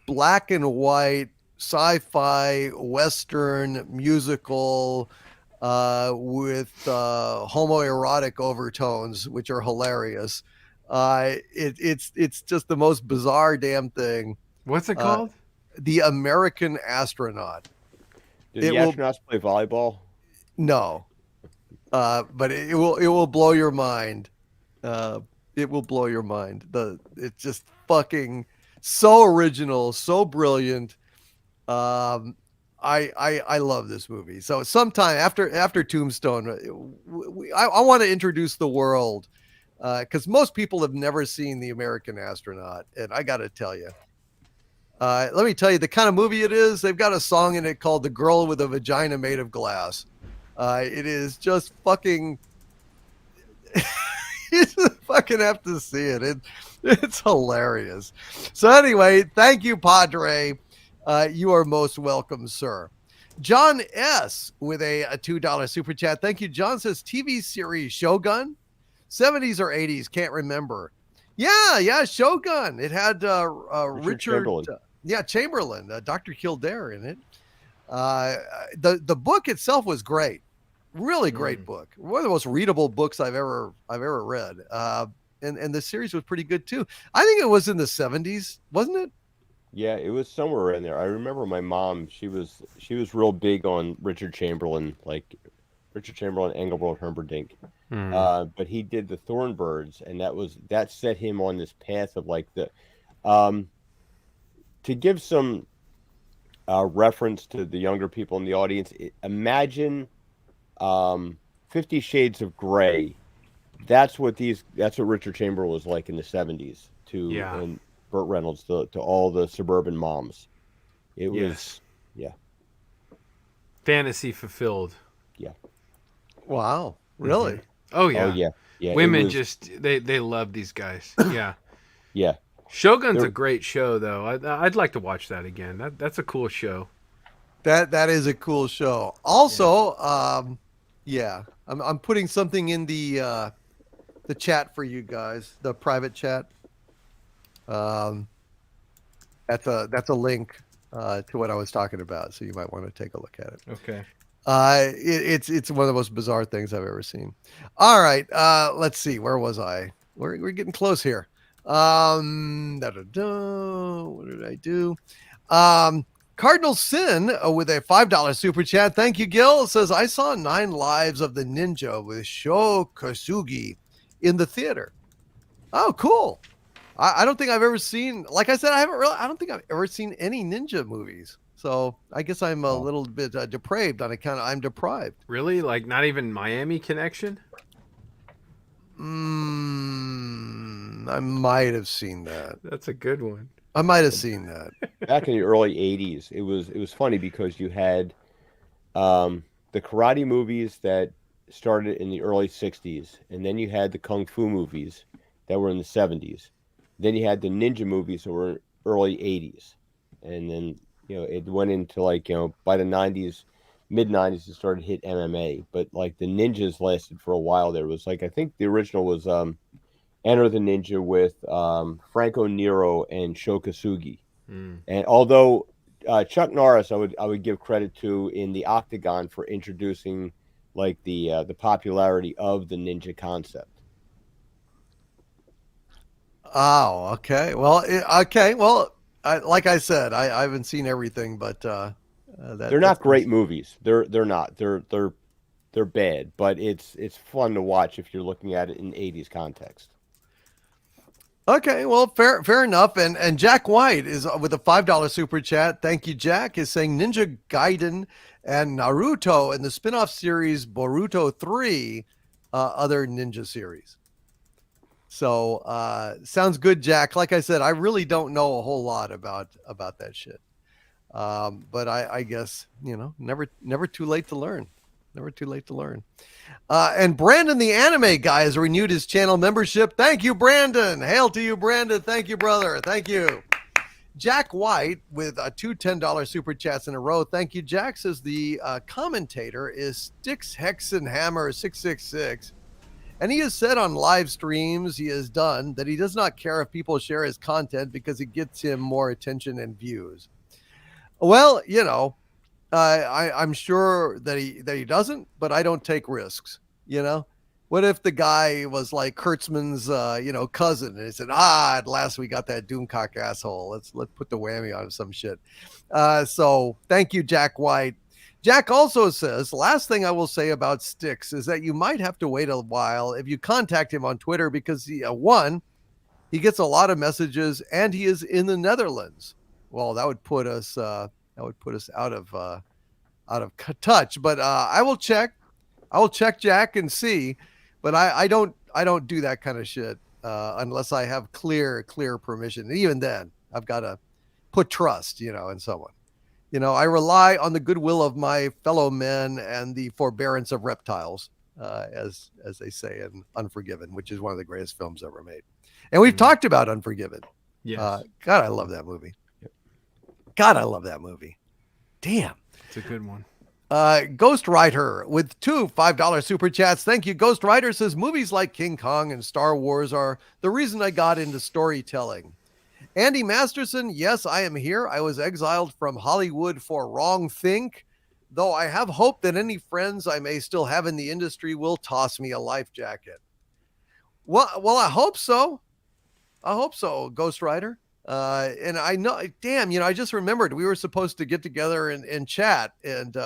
Speaker 1: black and white sci-fi Western musical with homoerotic overtones, which are hilarious. It's just the most bizarre damn thing.
Speaker 2: What's it called?
Speaker 1: The American Astronaut.
Speaker 8: Do the astronauts play volleyball?
Speaker 1: No, but it will blow your mind. It will blow your mind. It's just fucking so original, so brilliant. I love this movie. So sometime after Tombstone, I want to introduce the world, because most people have never seen The American Astronaut, and I got to tell you, let me tell you the kind of movie it is. They've got a song in it called "The Girl with a Vagina Made of Glass." It is just fucking. You just fucking have to see it. It's hilarious. So anyway, thank you, Padre. You are most welcome, sir. John S. with a $2 super chat. Thank you. John says TV series Shogun, 70s or 80s, can't remember. Yeah, Shogun. It had Richard Chamberlain, Dr. Kildare in it. The book itself was great. Really great book. One of the most readable books I've ever read. And the series was pretty good too. I think it was in the 70s, wasn't it?
Speaker 8: Yeah, it was somewhere in there. I remember my mom, she was real big on Richard Chamberlain, Engelbert Humperdinck. But he did the Thornbirds, and that set him on this path of like to give some reference to the younger people in the audience. Imagine 50 Shades of Grey. That's what Richard Chamberlain was like in the 70s and Burt Reynolds to all the suburban moms. It was
Speaker 2: fantasy fulfilled.
Speaker 8: Yeah.
Speaker 1: Wow. Really?
Speaker 2: Mm-hmm. Oh yeah.
Speaker 8: Oh yeah.
Speaker 2: Women they love these guys. Yeah.
Speaker 8: Yeah.
Speaker 2: Shogun's a great show though. I'd like to watch that again. That's a cool show.
Speaker 1: That is a cool show. Also, I'm putting something in the chat for you guys, the private chat. That's a link to what I was talking about, so you might want to take a look at it.
Speaker 2: Okay.
Speaker 1: It's one of the most bizarre things I've ever seen. All right, let's see. Where was I? We're getting close here. What did I do? Cardinal Sin with a $5 super chat. Thank you, Gil. Says, I saw 9 Lives of the Ninja with Sho Kosugi in the theater. Oh, cool. I don't think I've ever seen, like I said, I don't think I've ever seen any ninja movies. So I guess I'm a little bit depraved on account of I'm deprived.
Speaker 2: Really? Like not even Miami Connection?
Speaker 1: I might have seen that.
Speaker 2: That's a good one.
Speaker 1: I might have seen that.
Speaker 8: Back in the early 80s, it was funny because you had the karate movies that started in the early 60s, and then you had the kung fu movies that were in the 70s. Then you had the ninja movies that were early 80s. And then, it went into by the 90s, mid 90s, it started to hit MMA. But like the ninjas lasted for a while. There was I think the original was Enter the Ninja with Franco Nero and Sho Kosugi. And although Chuck Norris, I would give credit to in the Octagon for introducing the popularity of the ninja concept.
Speaker 1: Oh, okay. Well, like I said, I haven't seen everything, but
Speaker 8: they're not great movies. They're not. They're bad, but it's fun to watch if you're looking at it in 80s context.
Speaker 1: Okay, well, fair enough. And Jack White is with a $5 super chat. Thank you, Jack. Is saying Ninja Gaiden and Naruto and the spin-off series Boruto 3, other ninja series. So sounds good, Jack. Like I said, I really don't know a whole lot about that shit. But I guess, never too late to learn. Never too late to learn. And Brandon, the anime guy, has renewed his channel membership. Thank you, Brandon. Hail to you, Brandon. Thank you, brother. Thank you. Jack White with two $10 super chats in a row. Thank you, Jack. Says the commentator is Styx Hexenhammer 666. And he has said on live streams he has done that he does not care if people share his content because it gets him more attention and views. Well, I'm sure that he doesn't, but I don't take risks. What if the guy was like Kurtzman's, cousin, and he said, at last we got that Doomcock asshole. Let's put the whammy on some shit. So thank you, Jack White. Jack also says, last thing I will say about Styx is that you might have to wait a while if you contact him on Twitter because one, he gets a lot of messages and he is in the Netherlands. Well, that would put us out of touch, but I will check. Jack and see, but I don't do that kind of shit unless I have clear permission. And even then, I've got to put trust, in someone. I rely on the goodwill of my fellow men and the forbearance of reptiles, as they say in Unforgiven, which is one of the greatest films ever made. And we've talked about Unforgiven.
Speaker 6: Yes.
Speaker 1: God, I love that movie. God, I love that movie. Damn.
Speaker 6: It's a good one.
Speaker 1: Ghost Rider with two $5 super chats. Thank you. Ghost Rider says movies like King Kong and Star Wars are the reason I got into storytelling. Andy Masterson, yes, I am here. I was exiled from Hollywood for wrong think, though I have hope that any friends I may still have in the industry will toss me a life jacket. Well, I hope so. Ghost Rider. And I know, damn, I just remembered we were supposed to get together and chat, and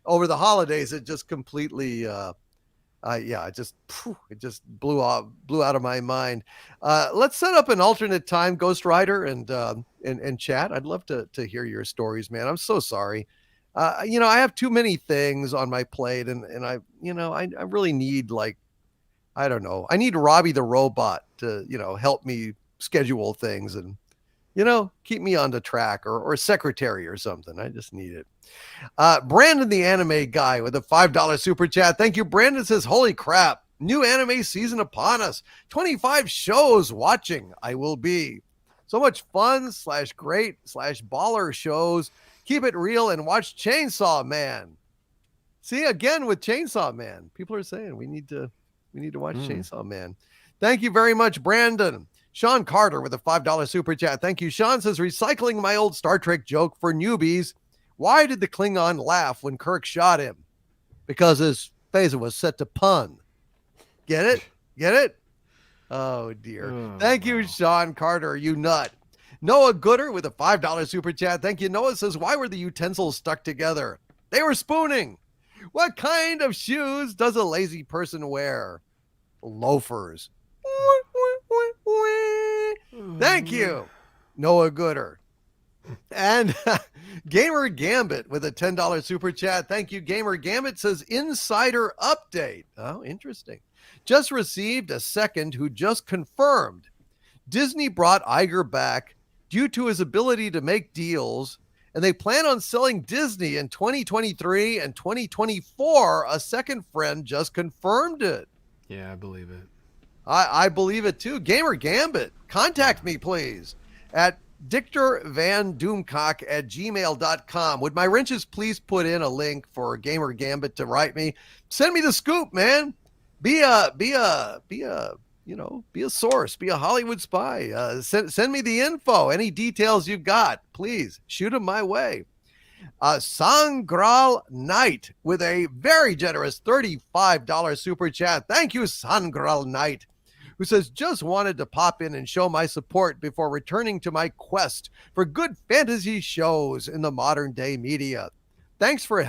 Speaker 1: over the holidays, it just completely, it just blew out of my mind. Let's set up an alternate time, Ghost Rider, and chat. I'd love to hear your stories, man. I'm so sorry. I have too many things on my plate, and I really need, I don't know. I need Robbie the robot to, help me schedule things and, keep me on the track, or secretary or something. I just need it. Brandon, the anime guy, with a $5 super chat. Thank you. Brandon says, holy crap, new anime season upon us. 25 shows watching I will be. So much fun / great / baller shows. Keep it real and watch Chainsaw Man. See, again with Chainsaw Man, people are saying we need to watch Chainsaw Man. Thank you very much, Brandon. Sean Carter with a $5 super chat. Thank you. Sean says, recycling my old Star Trek joke for newbies. Why did the Klingon laugh when Kirk shot him? Because his phaser was set to pun. Get it? Oh, dear. Thank you, Sean Carter, you nut. Noah Gooder with a $5 super chat. Thank you. Noah says, why were the utensils stuck together? They were spooning. What kind of shoes does a lazy person wear? Loafers. Thank you, Noah Gooder. And Gamer Gambit with a $10 super chat. Thank you, Gamer Gambit. Says insider update. Oh, interesting. Just received a second who just confirmed Disney brought Iger back due to his ability to make deals, and they plan on selling Disney in 2023 and 2024. A second friend just confirmed it.
Speaker 6: Yeah, I believe it.
Speaker 1: I believe it too. Gamer Gambit, contact me, please, at dictorvandoomcock@gmail.com. Would my wrenches please put in a link for Gamer Gambit to write me? Send me the scoop, man. Be a source. Be a Hollywood spy. Send me the info. Any details you've got, please shoot them my way. Sangral Knight with a very generous $35 super chat. Thank you, Sangral Knight, who says, just wanted to pop in and show my support before returning to my quest for good fantasy shows in the modern day media. Thanks for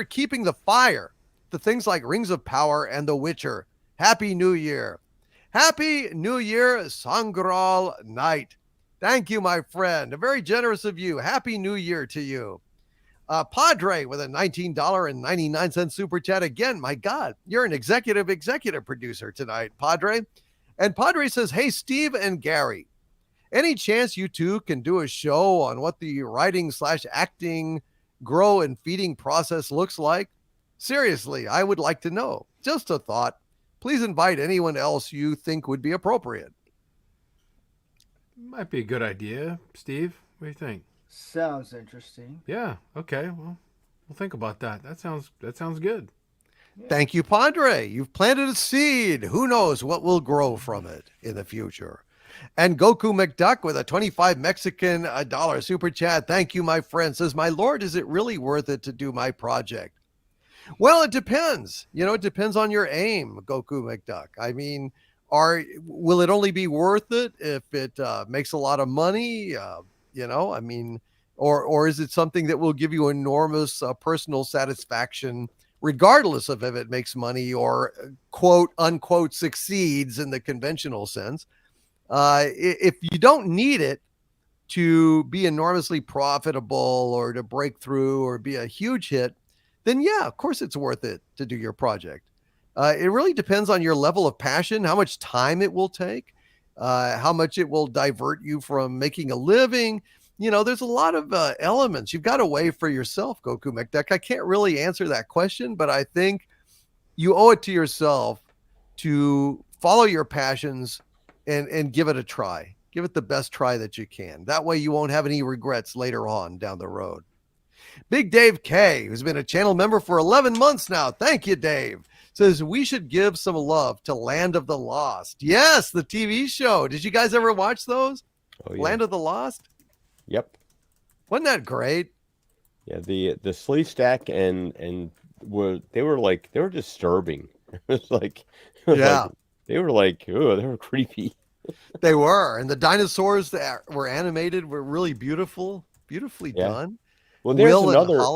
Speaker 1: keeping the fire to things like Rings of Power and The Witcher. Happy New Year. Happy New Year, Sangral Night. Thank you, my friend. Very generous of you. Happy New Year to you. Padre with a $19.99 super chat. Again, my God, you're an executive producer tonight, Padre. And Padre says, hey, Steve and Gary, any chance you two can do a show on what the writing/acting grow and feeding process looks like? Seriously, I would like to know. Just a thought. Please invite anyone else you think would be appropriate.
Speaker 6: Might be a good idea, Steve. What do you think?
Speaker 3: Sounds interesting.
Speaker 6: Yeah. Okay. Well, we'll think about that. That sounds good.
Speaker 1: Thank you, Padre. You've planted a seed. Who knows what will grow from it in the future? And Goku McDuck with a 25 Mexican dollar super chat. Thank you, my friend. Says, my Lord, is it really worth it to do my project? Well, it depends. It depends on your aim, Goku McDuck. I mean, will it only be worth it if it makes a lot of money? I mean, or is it something that will give you enormous personal satisfaction, regardless of if it makes money or quote unquote succeeds in the conventional sense? If you don't need it to be enormously profitable or to break through or be a huge hit, then yeah, of course it's worth it to do your project. It really depends on your level of passion, how much time it will take, how much it will divert you from making a living. There's a lot of elements. You've got to weigh for yourself, Goku McDuck. I can't really answer that question, but I think you owe it to yourself to follow your passions and give it a try. Give it the best try that you can. That way you won't have any regrets later on down the road. Big Dave K, who's been a channel member for 11 months now. Thank you, Dave. Says we should give some love to Land of the Lost. Yes, the TV show. Did you guys ever watch those?
Speaker 8: Oh, yeah.
Speaker 1: Land of the Lost?
Speaker 8: Yep.
Speaker 1: Wasn't that great?
Speaker 8: Yeah, the sleeve stack and they were disturbing. It was like they were creepy.
Speaker 1: They were, and the dinosaurs that were animated were really beautifully done.
Speaker 8: Well, there's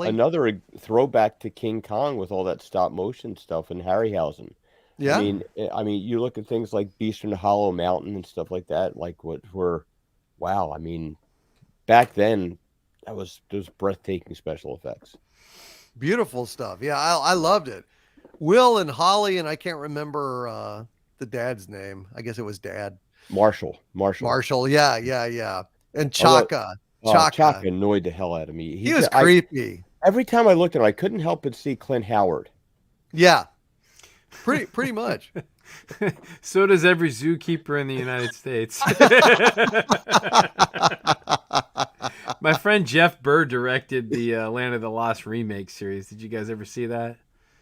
Speaker 8: another throwback to King Kong with all that stop motion stuff in Harryhausen.
Speaker 1: Yeah,
Speaker 8: I mean, you look at things like Beast from the Hollow Mountain and stuff like that. Wow. I mean, back then, those breathtaking special effects.
Speaker 1: Beautiful stuff. Yeah, I loved it. Will and Holly, and I can't remember the dad's name. I guess it was Dad.
Speaker 8: Marshall.
Speaker 1: Yeah. And Chaka.
Speaker 8: Chaka annoyed the hell out of me.
Speaker 1: He was creepy.
Speaker 8: Every time I looked at him, I couldn't help but see Clint Howard.
Speaker 1: Yeah, pretty much.
Speaker 6: So does every zookeeper in the United States. My friend Jeff Burr directed the Land of the Lost remake series. Did you guys ever see that?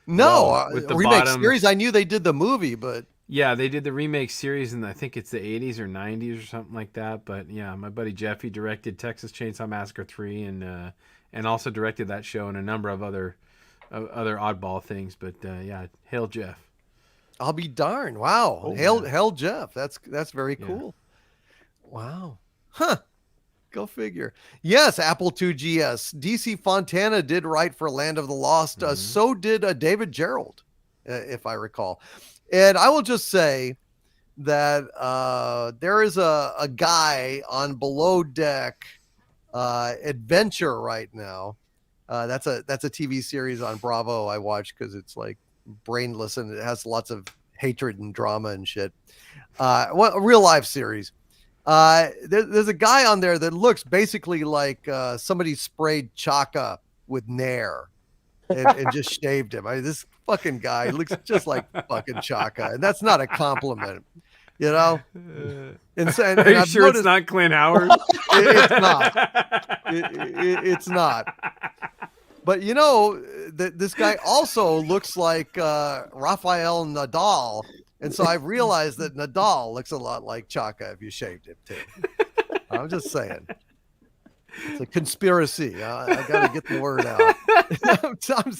Speaker 1: No, with the remake series. I knew they did the movie, but
Speaker 6: yeah, they did the remake series in I think it's the 80s or 90s or something like that. But yeah, my buddy Jeff, he directed Texas Chainsaw Massacre 3 and also directed that show and a number of other oddball things. But yeah, hail Jeff.
Speaker 1: I'll be darned. Wow. Oh, hail Jeff. That's very cool. Wow. Huh. Go figure. Yes, Apple IIgs. DC Fontana did write for Land of the Lost. So did David Gerald, if I recall. And I will just say that there is a guy on Below Deck Adventure right now. That's a TV series on Bravo I watch because it's like brainless and it has lots of hatred and drama and shit. A real life series. There's a guy on there that looks basically like somebody sprayed Chaka with Nair and just shaved him. This fucking guy looks just like fucking Chaka, and that's not a compliment, you know. And
Speaker 6: Are you sure it's not Clint Howard?
Speaker 1: It's not. It's not. But you know, this guy also looks like Rafael Nadal. And so I've realized that Nadal looks a lot like Chaka if you shaved him too. I'm just saying. It's a conspiracy. I got to get the word out. I'm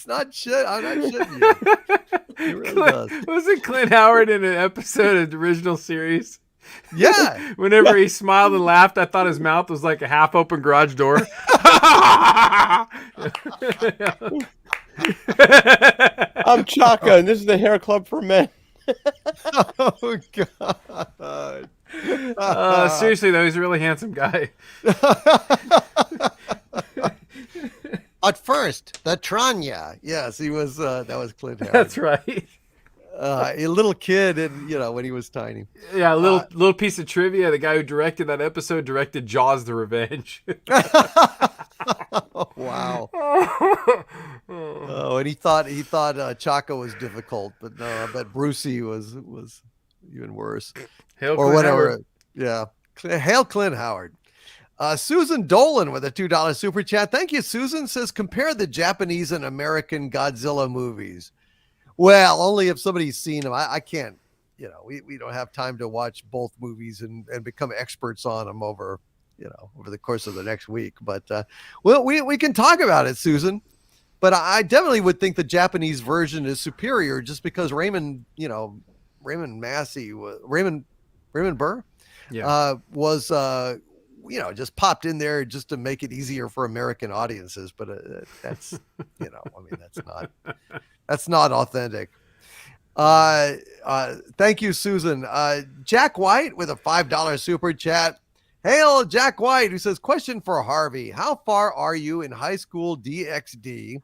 Speaker 1: not shitting you. It really does.
Speaker 6: Wasn't Clint Howard in an episode of the original series?
Speaker 1: Yeah.
Speaker 6: Whenever he smiled and laughed, I thought his mouth was like a half open garage door.
Speaker 8: I'm Chaka, and this is the Hair Club for Men.
Speaker 1: Oh God.
Speaker 6: Seriously though, he's a really handsome guy.
Speaker 1: At first, the Tranya. Yes, he was. That was Clint Howard.
Speaker 6: That's right.
Speaker 1: A little kid, and when he was tiny.
Speaker 6: Yeah, a little piece of trivia: the guy who directed that episode directed Jaws: The Revenge.
Speaker 1: Wow. Oh, and he thought Chaco was difficult, but no, I bet Brucey was even worse.
Speaker 6: Hail
Speaker 1: or
Speaker 6: Clint
Speaker 1: whatever.
Speaker 6: Howard.
Speaker 1: Yeah. Hail Clint Howard. Susan Dolan with a $2 super chat. Thank you, Susan. Says compare the Japanese and American Godzilla movies. Well, only if somebody's seen them. I can't. We don't have time to watch both movies and become experts on them over the course of the next week. But we can talk about it, Susan. But I definitely would think the Japanese version is superior just because Raymond Burr was just popped in there just to make it easier for American audiences. But that's that's not authentic. Thank you, Susan. Jack White with a $5 super chat. Hail Jack White, who says, question for Harvey. How far are you in high school DxD?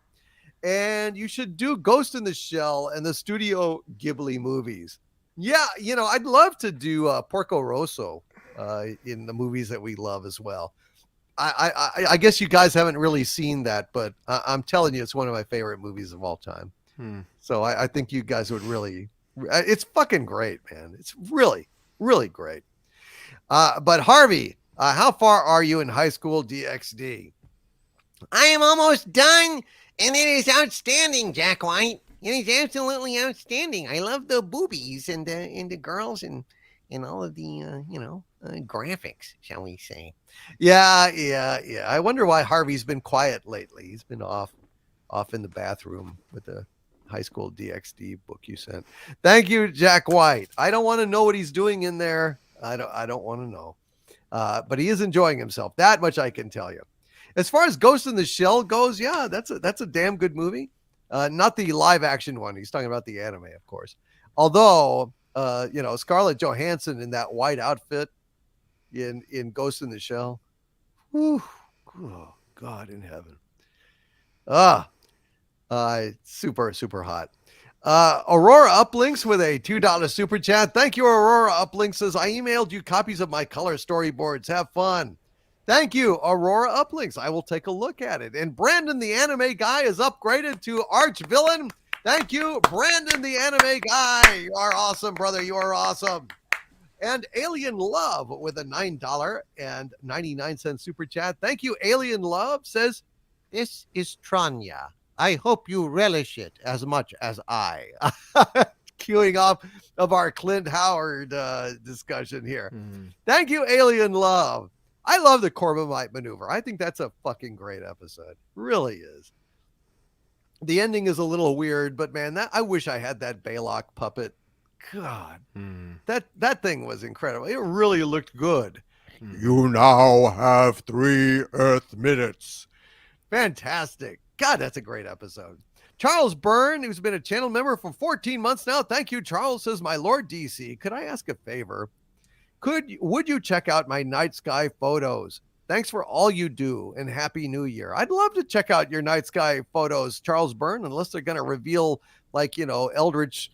Speaker 1: And you should do Ghost in the Shell and the Studio Ghibli movies. Yeah, I'd love to do Porco Rosso in the movies that we love as well. I guess you guys haven't really seen that, but I'm telling you, it's one of my favorite movies of all time. So I think you guys would really, it's fucking great, man. It's really, really great. But Harvey, how far are you in high school DxD?
Speaker 9: I am almost done, and it is outstanding, Jack White. It is absolutely outstanding. I love the boobies and the girls and all of the graphics, shall we say?
Speaker 1: Yeah. I wonder why Harvey's been quiet lately. He's been off in the bathroom with the high school DxD book you sent. Thank you, Jack White. I don't want to know what he's doing in there. I don't want to know. But he is enjoying himself. That much I can tell you. As far as Ghost in the Shell goes, yeah, that's a damn good movie. Not the live action one. He's talking about the anime, of course. Although, Scarlett Johansson in that white outfit in Ghost in the Shell. Whew, oh, God in heaven. Super, super hot. Aurora Uplinks with a $2 super chat. Thank you, Aurora Uplinks. Says, I emailed you copies of my color storyboards. Have fun. Thank you, Aurora Uplinks. I will take a look at it. And Brandon, the anime guy, is upgraded to arch villain. Thank you, Brandon, the anime guy. You are awesome, brother. You are awesome. And Alien Love with a $9.99 super chat. Thank you, Alien Love. Says,
Speaker 9: this is Tranya. I hope you relish it as much as I.
Speaker 1: Queuing off of our Clint Howard discussion here. Thank you, Alien Love. I love the Corbomite maneuver. I think that's a fucking great episode. Really is. The ending is a little weird, but man, I wish I had that Baylock puppet. God, that thing was incredible. It really looked good. You now have 3 Earth minutes. Fantastic. God, that's a great episode. Charles Byrne, who's been a channel member for 14 months now. Thank you, Charles. Says, my Lord DC, could I ask a favor? Would you check out my night sky photos? Thanks for all you do, and Happy New Year. I'd love to check out your night sky photos, Charles Byrne, unless they're going to reveal, eldritch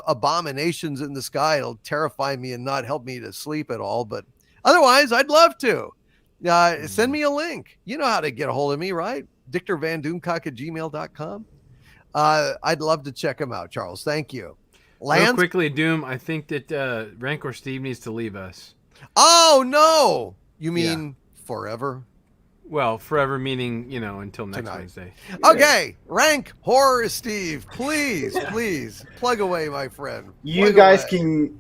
Speaker 1: abominations in the sky. It'll terrify me and not help me to sleep at all. But otherwise, I'd love to. Send me a link. You know how to get a hold of me, right? DictorVanDoomcock@gmail.com. I'd love to check them out, Charles. Thank you. Lance?
Speaker 6: Real quickly, Doom, I think that Rancor Steve needs to leave us.
Speaker 1: Oh, no. You mean forever?
Speaker 6: Well, forever meaning, until next Wednesday.
Speaker 1: Okay. Rank Horror Steve, please plug away, my friend.
Speaker 3: You guys can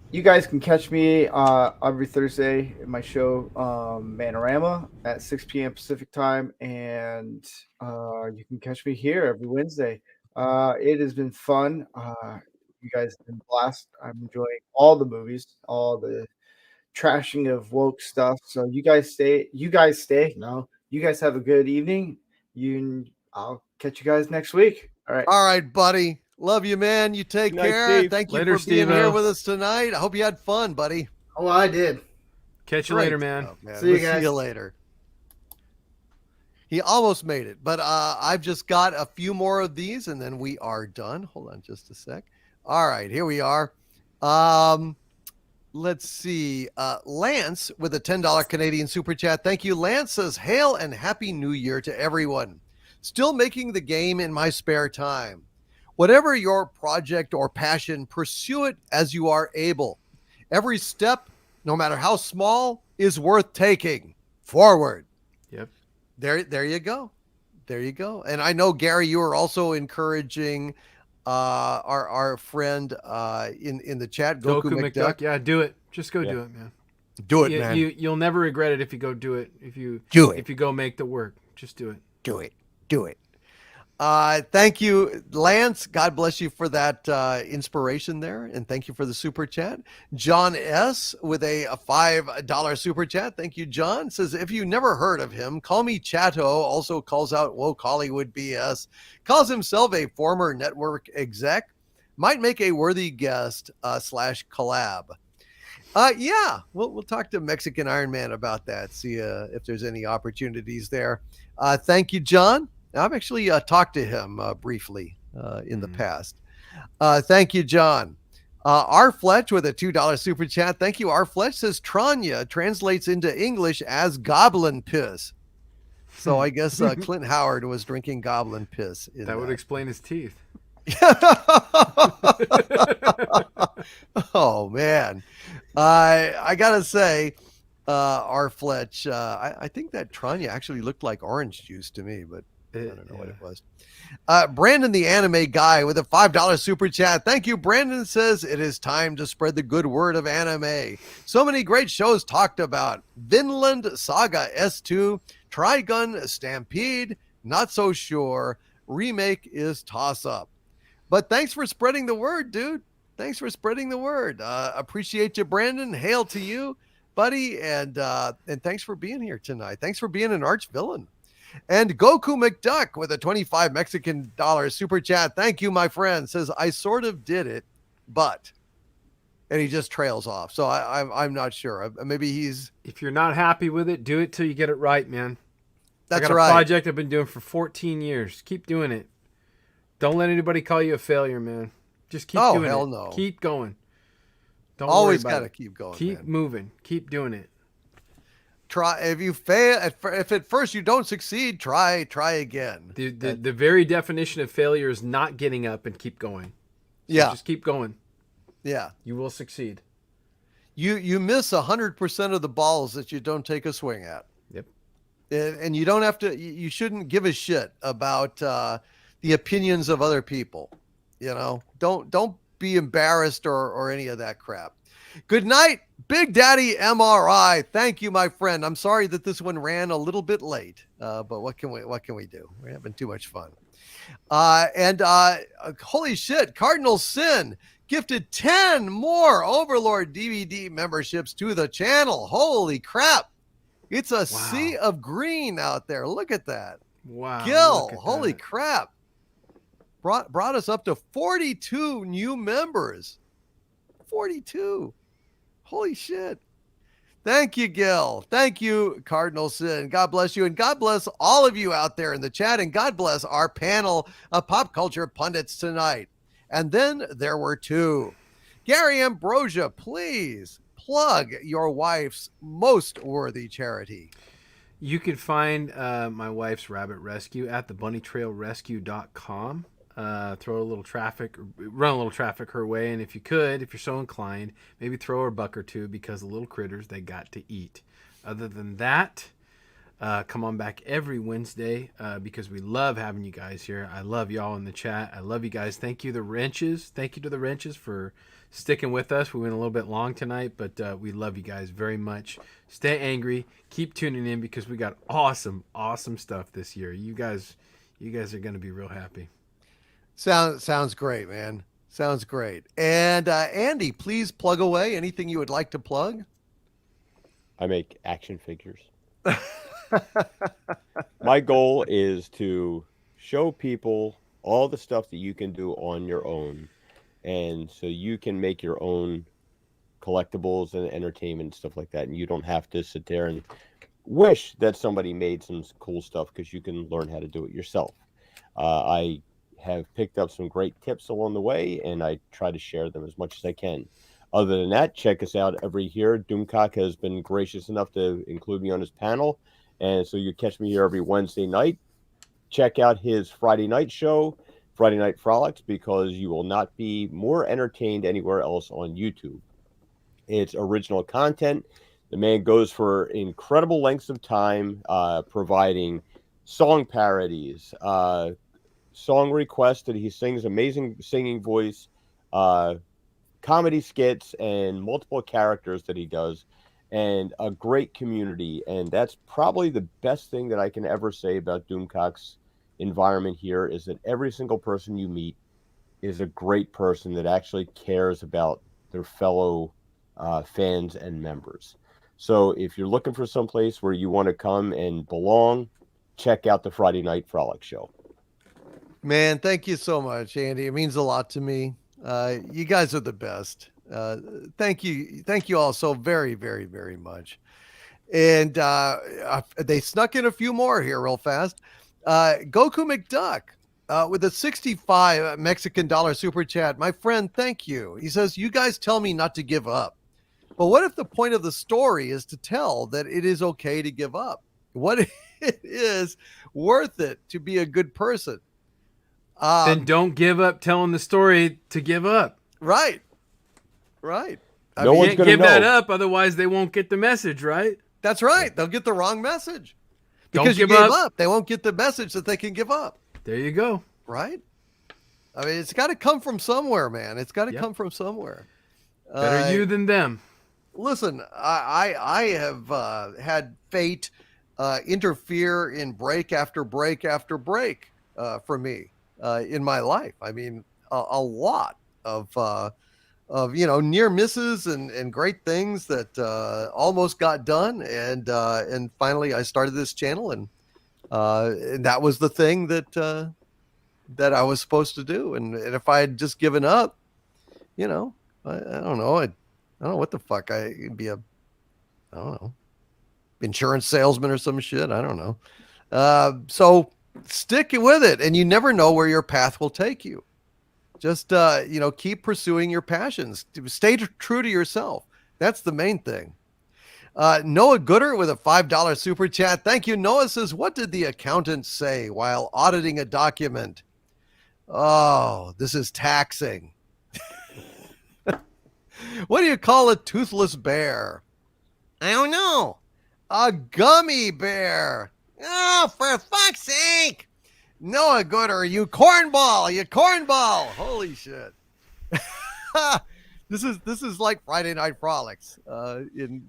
Speaker 3: catch me every Thursday in my show Manorama at 6 p.m. Pacific time, and you can catch me here every Wednesday. It has been fun. You guys have been blessed. I'm enjoying all the movies, all the trashing of woke stuff. So you guys stay. No, you guys have a good evening. I'll catch you guys next week. All right.
Speaker 1: All right, buddy. Love you, man. You take
Speaker 8: Good night,
Speaker 1: care.
Speaker 8: Steve.
Speaker 1: Thank you
Speaker 6: Later,
Speaker 1: for being here
Speaker 6: Steve-o.
Speaker 1: with us tonight. I hope you had fun, buddy.
Speaker 3: Oh, I did.
Speaker 6: Catch you
Speaker 1: Great
Speaker 6: later, man.
Speaker 1: stuff, man.
Speaker 3: See you
Speaker 1: We'll
Speaker 3: guys.
Speaker 1: see you later. He almost made it, but I've just got a few more of these, and then we are done. Hold on just a sec. All right, here we are. Let's see. Lance with a $10 Canadian super chat. Thank you. Lance says, "Hail and Happy New Year to everyone. Still making the game in my spare time. Whatever your project or passion, pursue it as you are able. Every step, no matter how small, is worth taking. Forward."
Speaker 6: Yep.
Speaker 1: There you go. There you go. And I know, Gary, you are also encouraging our friend in the chat, Goku McDuck.
Speaker 6: Yeah, do it. Just go do it, man.
Speaker 1: Do it, man.
Speaker 6: You'll never regret it if you go do it. If you go make the work, just do it.
Speaker 1: Do it. Do it. Thank you, Lance. God bless you for that inspiration there. And thank you for the super chat. John S. with a $5 super chat. Thank you, John. Says, if you never heard of him, Call Me Chato. Also calls out woke Hollywood BS. Calls himself a former network exec. Might make a worthy guest / collab. Yeah, we'll talk to Mexican Iron Man about that. See if there's any opportunities there. Thank you, John. I've actually talked to him briefly in the past. Thank you, John. R. Fletch with a $2 super chat. Thank you, R. Fletch. Says Tranya translates into English as goblin piss. So I guess Clint Howard was drinking goblin piss.
Speaker 6: That would explain his teeth.
Speaker 1: Oh, man. I got to say, R. Fletch, I think that Tranya actually looked like orange juice to me, but I don't know what it was. Brandon, the anime guy, with a $5 super chat. Thank you. Brandon says it is time to spread the good word of anime. So many great shows talked about. Vinland Saga S2, Trigun Stampede, not so sure. Remake is toss up. But thanks for spreading the word, dude. Thanks for spreading the word. Appreciate you, Brandon. Hail to you, buddy. And thanks for being here tonight. Thanks for being an arch villain. And Goku McDuck with a 25 Mexican dollars super chat. Thank you, my friend. Says, I sort of did it, but, and he just trails off. So I'm not sure. Maybe he's.
Speaker 6: If you're not happy with it, do it till you get it right, man.
Speaker 1: That's
Speaker 6: I got
Speaker 1: right.
Speaker 6: a project I've been doing for 14 years. Keep doing it. Don't let anybody call you a failure, man. Just keep doing it.
Speaker 1: Oh, hell no.
Speaker 6: Keep going. Don't
Speaker 1: always
Speaker 6: got to
Speaker 1: keep going.
Speaker 6: Keep moving. Keep doing it.
Speaker 1: Try. If you fail, if at first you don't succeed, try again.
Speaker 6: The very definition of failure is not getting up and keep going. So
Speaker 1: yeah.
Speaker 6: Just keep going.
Speaker 1: Yeah.
Speaker 6: You will succeed.
Speaker 1: You miss 100% of the balls that you don't take a swing at.
Speaker 6: Yep.
Speaker 1: And you don't have to. You shouldn't give a shit about the opinions of other people. You know, don't be embarrassed or any of that crap. Good night, Big Daddy MRI. Thank you, my friend. I'm sorry that this one ran a little bit late, but what can we do? We're having too much fun. Holy shit, Cardinal Sin gifted 10 more Overlord DVD memberships to the channel. Holy crap. It's a sea of green out there. Look at that.
Speaker 6: Wow.
Speaker 1: Gil, holy crap. Brought us up to 42 new members. 42. Holy shit. Thank you, Gil. Thank you, Cardinal Sin. God bless you. And God bless all of you out there in the chat. And God bless our panel of pop culture pundits tonight. And then there were two. Gary Ambrosia, please plug your wife's most worthy charity.
Speaker 6: You can find my wife's rabbit rescue at thebunnytrailrescue.com. Throw a little traffic, run a little traffic her way, and if you're so inclined, maybe throw her a buck or two, because the little critters, they got to eat. Other than that, come on back every Wednesday because we love having you guys here. I love y'all in the chat. I love you guys. Thank you to the Wrenches for sticking with us. We went a little bit long tonight, but we love you guys very much. Stay angry. Keep tuning in because we got awesome stuff this year. You guys are going to be real happy.
Speaker 1: Sounds great, man. Sounds great. And Andy, please plug away. Anything you would like to plug?
Speaker 8: I make action figures. My goal is to show people all the stuff that you can do on your own. And so you can make your own collectibles and entertainment and stuff like that. And you don't have to sit there and wish that somebody made some cool stuff, because you can learn how to do it yourself. I have picked up some great tips along the way, and I try to share them as much as I can. Other than that, check us out every year. Doomcock has been gracious enough to include me on his panel, and so you catch me here every Wednesday night. Check out his Friday night show, Friday Night Frolics, because you will not be more entertained anywhere else on YouTube. It's original content. The man goes for incredible lengths of time, providing song parodies, song requests that he sings, amazing singing voice, comedy skits, and multiple characters that he does, and a great community. And that's probably the best thing that I can ever say about Doomcock's environment here, is that every single person you meet is a great person that actually cares about their fellow fans and members. So if you're looking for some place where you want to come and belong, check out the Friday Night Frolic show.
Speaker 1: Man, thank you so much, Andy. It means a lot to me. You guys are the best. Thank you all so very, very, very much. And they snuck in a few more here real fast. Goku McDuck with a 65 Mexican dollar super chat. My friend, thank you. He says, you guys tell me not to give up. But what if the point of the story is to tell that it is okay to give up? What if it is worth it to be a good person?
Speaker 6: Then don't give up telling the story to give up.
Speaker 1: Right. Right.
Speaker 8: No one's
Speaker 6: can't
Speaker 8: gonna
Speaker 6: give
Speaker 8: know.
Speaker 6: that up, otherwise they won't get the message, right?
Speaker 1: That's right. They'll get the wrong message.
Speaker 6: Don't
Speaker 1: Because you
Speaker 6: give
Speaker 1: gave
Speaker 6: up.
Speaker 1: up. They won't get the message that they can give up.
Speaker 6: There you go.
Speaker 1: Right? I mean, it's got to come from somewhere, man. It's got to
Speaker 6: Yep.
Speaker 1: come from somewhere.
Speaker 6: Better you than them.
Speaker 1: Listen, I have had fate interfere in break after break after break for me in my life. I mean, a lot of near misses and great things that almost got done, and finally I started this channel, and that was the thing that I was supposed to do. And if I had just given up, I don't know. I don't know what the fuck. I'd be I don't know, insurance salesman or some shit. I don't know. So stick with it, and you never know where your path will take you. Just, keep pursuing your passions. Stay true to yourself. That's the main thing. Noah Gooder with a $5 super chat. Thank you. Noah says, what did the accountant say while auditing a document? Oh, this is taxing. What do you call a toothless bear?
Speaker 9: I don't know.
Speaker 1: A gummy bear.
Speaker 9: Oh, for fuck's sake.
Speaker 1: Noah Gooder, you cornball. Holy shit. This is like Friday Night Frolics in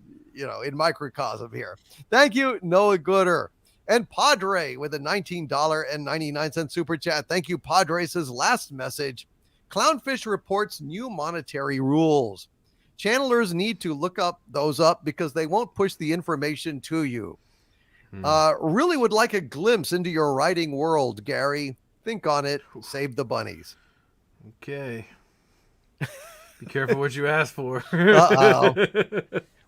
Speaker 1: microcosm here. Thank you, Noah Gooder. And Padre with a $19.99 super chat. Thank you, Padre. Says last message. Clownfish reports new monetary rules. Channelers need to look those up because they won't push the information to you. Really would like a glimpse into your writing world, Gary. Think on it. Save the bunnies.
Speaker 6: Okay. Be careful what you ask for.
Speaker 1: Uh-oh.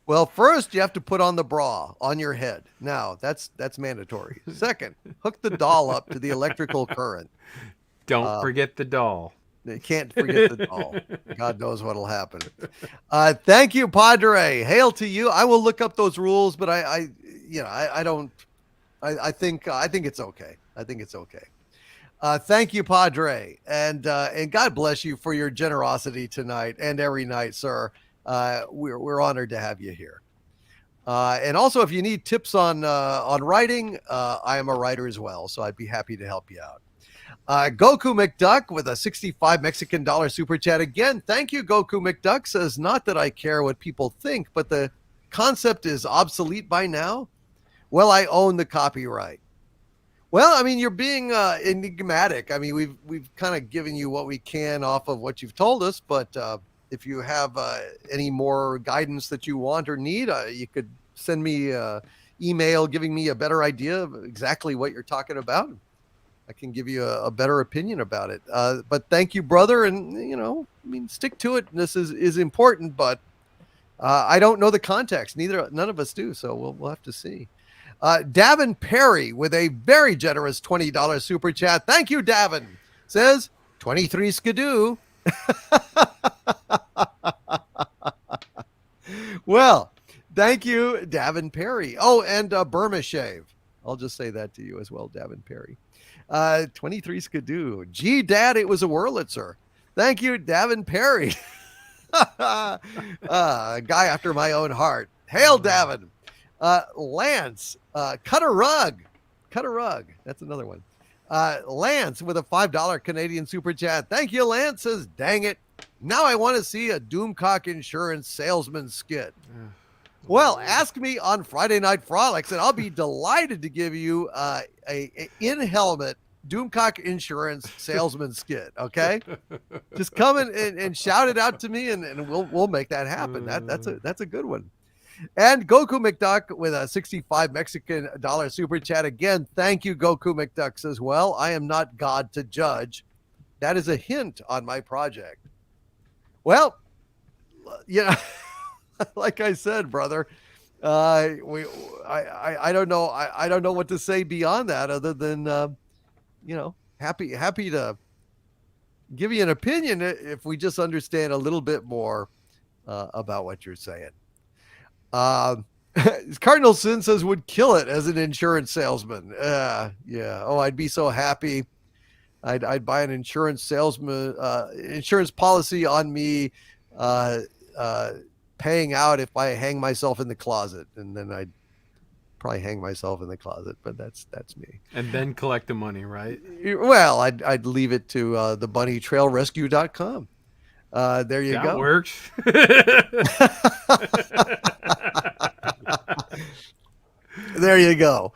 Speaker 1: Well, first you have to put on the bra on your head. Now, that's mandatory. Second, hook the doll up to the electrical current.
Speaker 6: Don't forget the doll.
Speaker 1: You can't forget the doll. God knows what'll happen. Thank you, Padre. Hail to you. I will look up those rules, but I think it's okay. I think it's okay. Thank you, Padre, and God bless you for your generosity tonight and every night, sir. We're honored to have you here. And also, if you need tips on writing, I am a writer as well, so I'd be happy to help you out. Goku McDuck with a 65 Mexican dollar super chat again. Thank you, Goku McDuck. Says, not that I care what people think, but the concept is obsolete by now. Well, I own the copyright. Well, I mean, you're being enigmatic. I mean, we've kind of given you what we can off of what you've told us, but if you have any more guidance that you want or need, you could send me email giving me a better idea of exactly what you're talking about. I can give you a better opinion about it. But thank you, brother. And, I mean, stick to it. This is important, but I don't know the context. None of us do. So we'll have to see. Davin Perry with a very generous $20 super chat. Thank you, Davin. Says 23 skidoo. Well, thank you, Davin Perry. Oh, and Burma Shave. I'll just say that to you as well, Davin Perry. 23 skidoo. Gee, Dad, it was a Wurlitzer. Thank you, Davin Perry. A guy after my own heart. Hail, Davin. Lance, cut a rug. That's another one. Lance with a $5 Canadian super chat. Thank you, Lance. Says, dang it. Now I want to see a Doomcock Insurance salesman skit. Well, ask me on Friday Night Frolics, and I'll be delighted to give you a in-helmet Doomcock Insurance salesman skit. Okay, just come and shout it out to me, and we'll make that happen. That's a good one. And Goku McDuck with a 65 Mexican dollar super chat again. Thank you, Goku McDuck. Says, well, I am not God to judge. That is a hint on my project. Well, like I said, brother, I don't know. I don't know what to say beyond that other than, happy to give you an opinion if we just understand a little bit more about what you're saying. Cardinal Sin says would kill it as an insurance salesman. Yeah. Oh, I'd be so happy. I'd buy an insurance policy on me, paying out if I hang myself in the closet, and then I'd probably hang myself in the closet, but that's me.
Speaker 6: And then collect the money, right?
Speaker 1: Well, I'd leave it to the bunnytrailrescue.com. There you go.
Speaker 6: That works.
Speaker 1: There you go.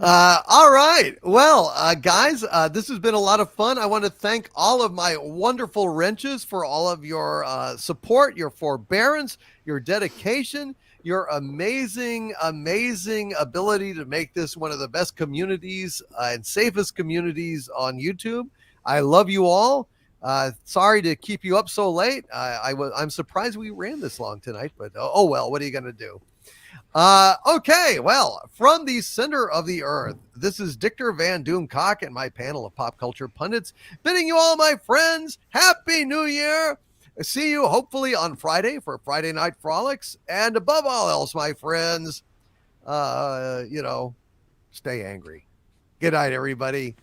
Speaker 1: All right. Well, guys, this has been a lot of fun. I want to thank all of my wonderful wrenches for all of your support, your forbearance, your dedication, your amazing ability to make this one of the best communities and safest communities on YouTube. I love you all. Sorry to keep you up so late. I'm surprised we ran this long tonight, but oh well, what are you going to do? Okay, well, from the center of the earth, this is Dictor Van Doomcock and my panel of pop culture pundits bidding you all, my friends, Happy New Year. See you hopefully on Friday for Friday Night Frolics. And above all else, my friends, stay angry. Good night, everybody.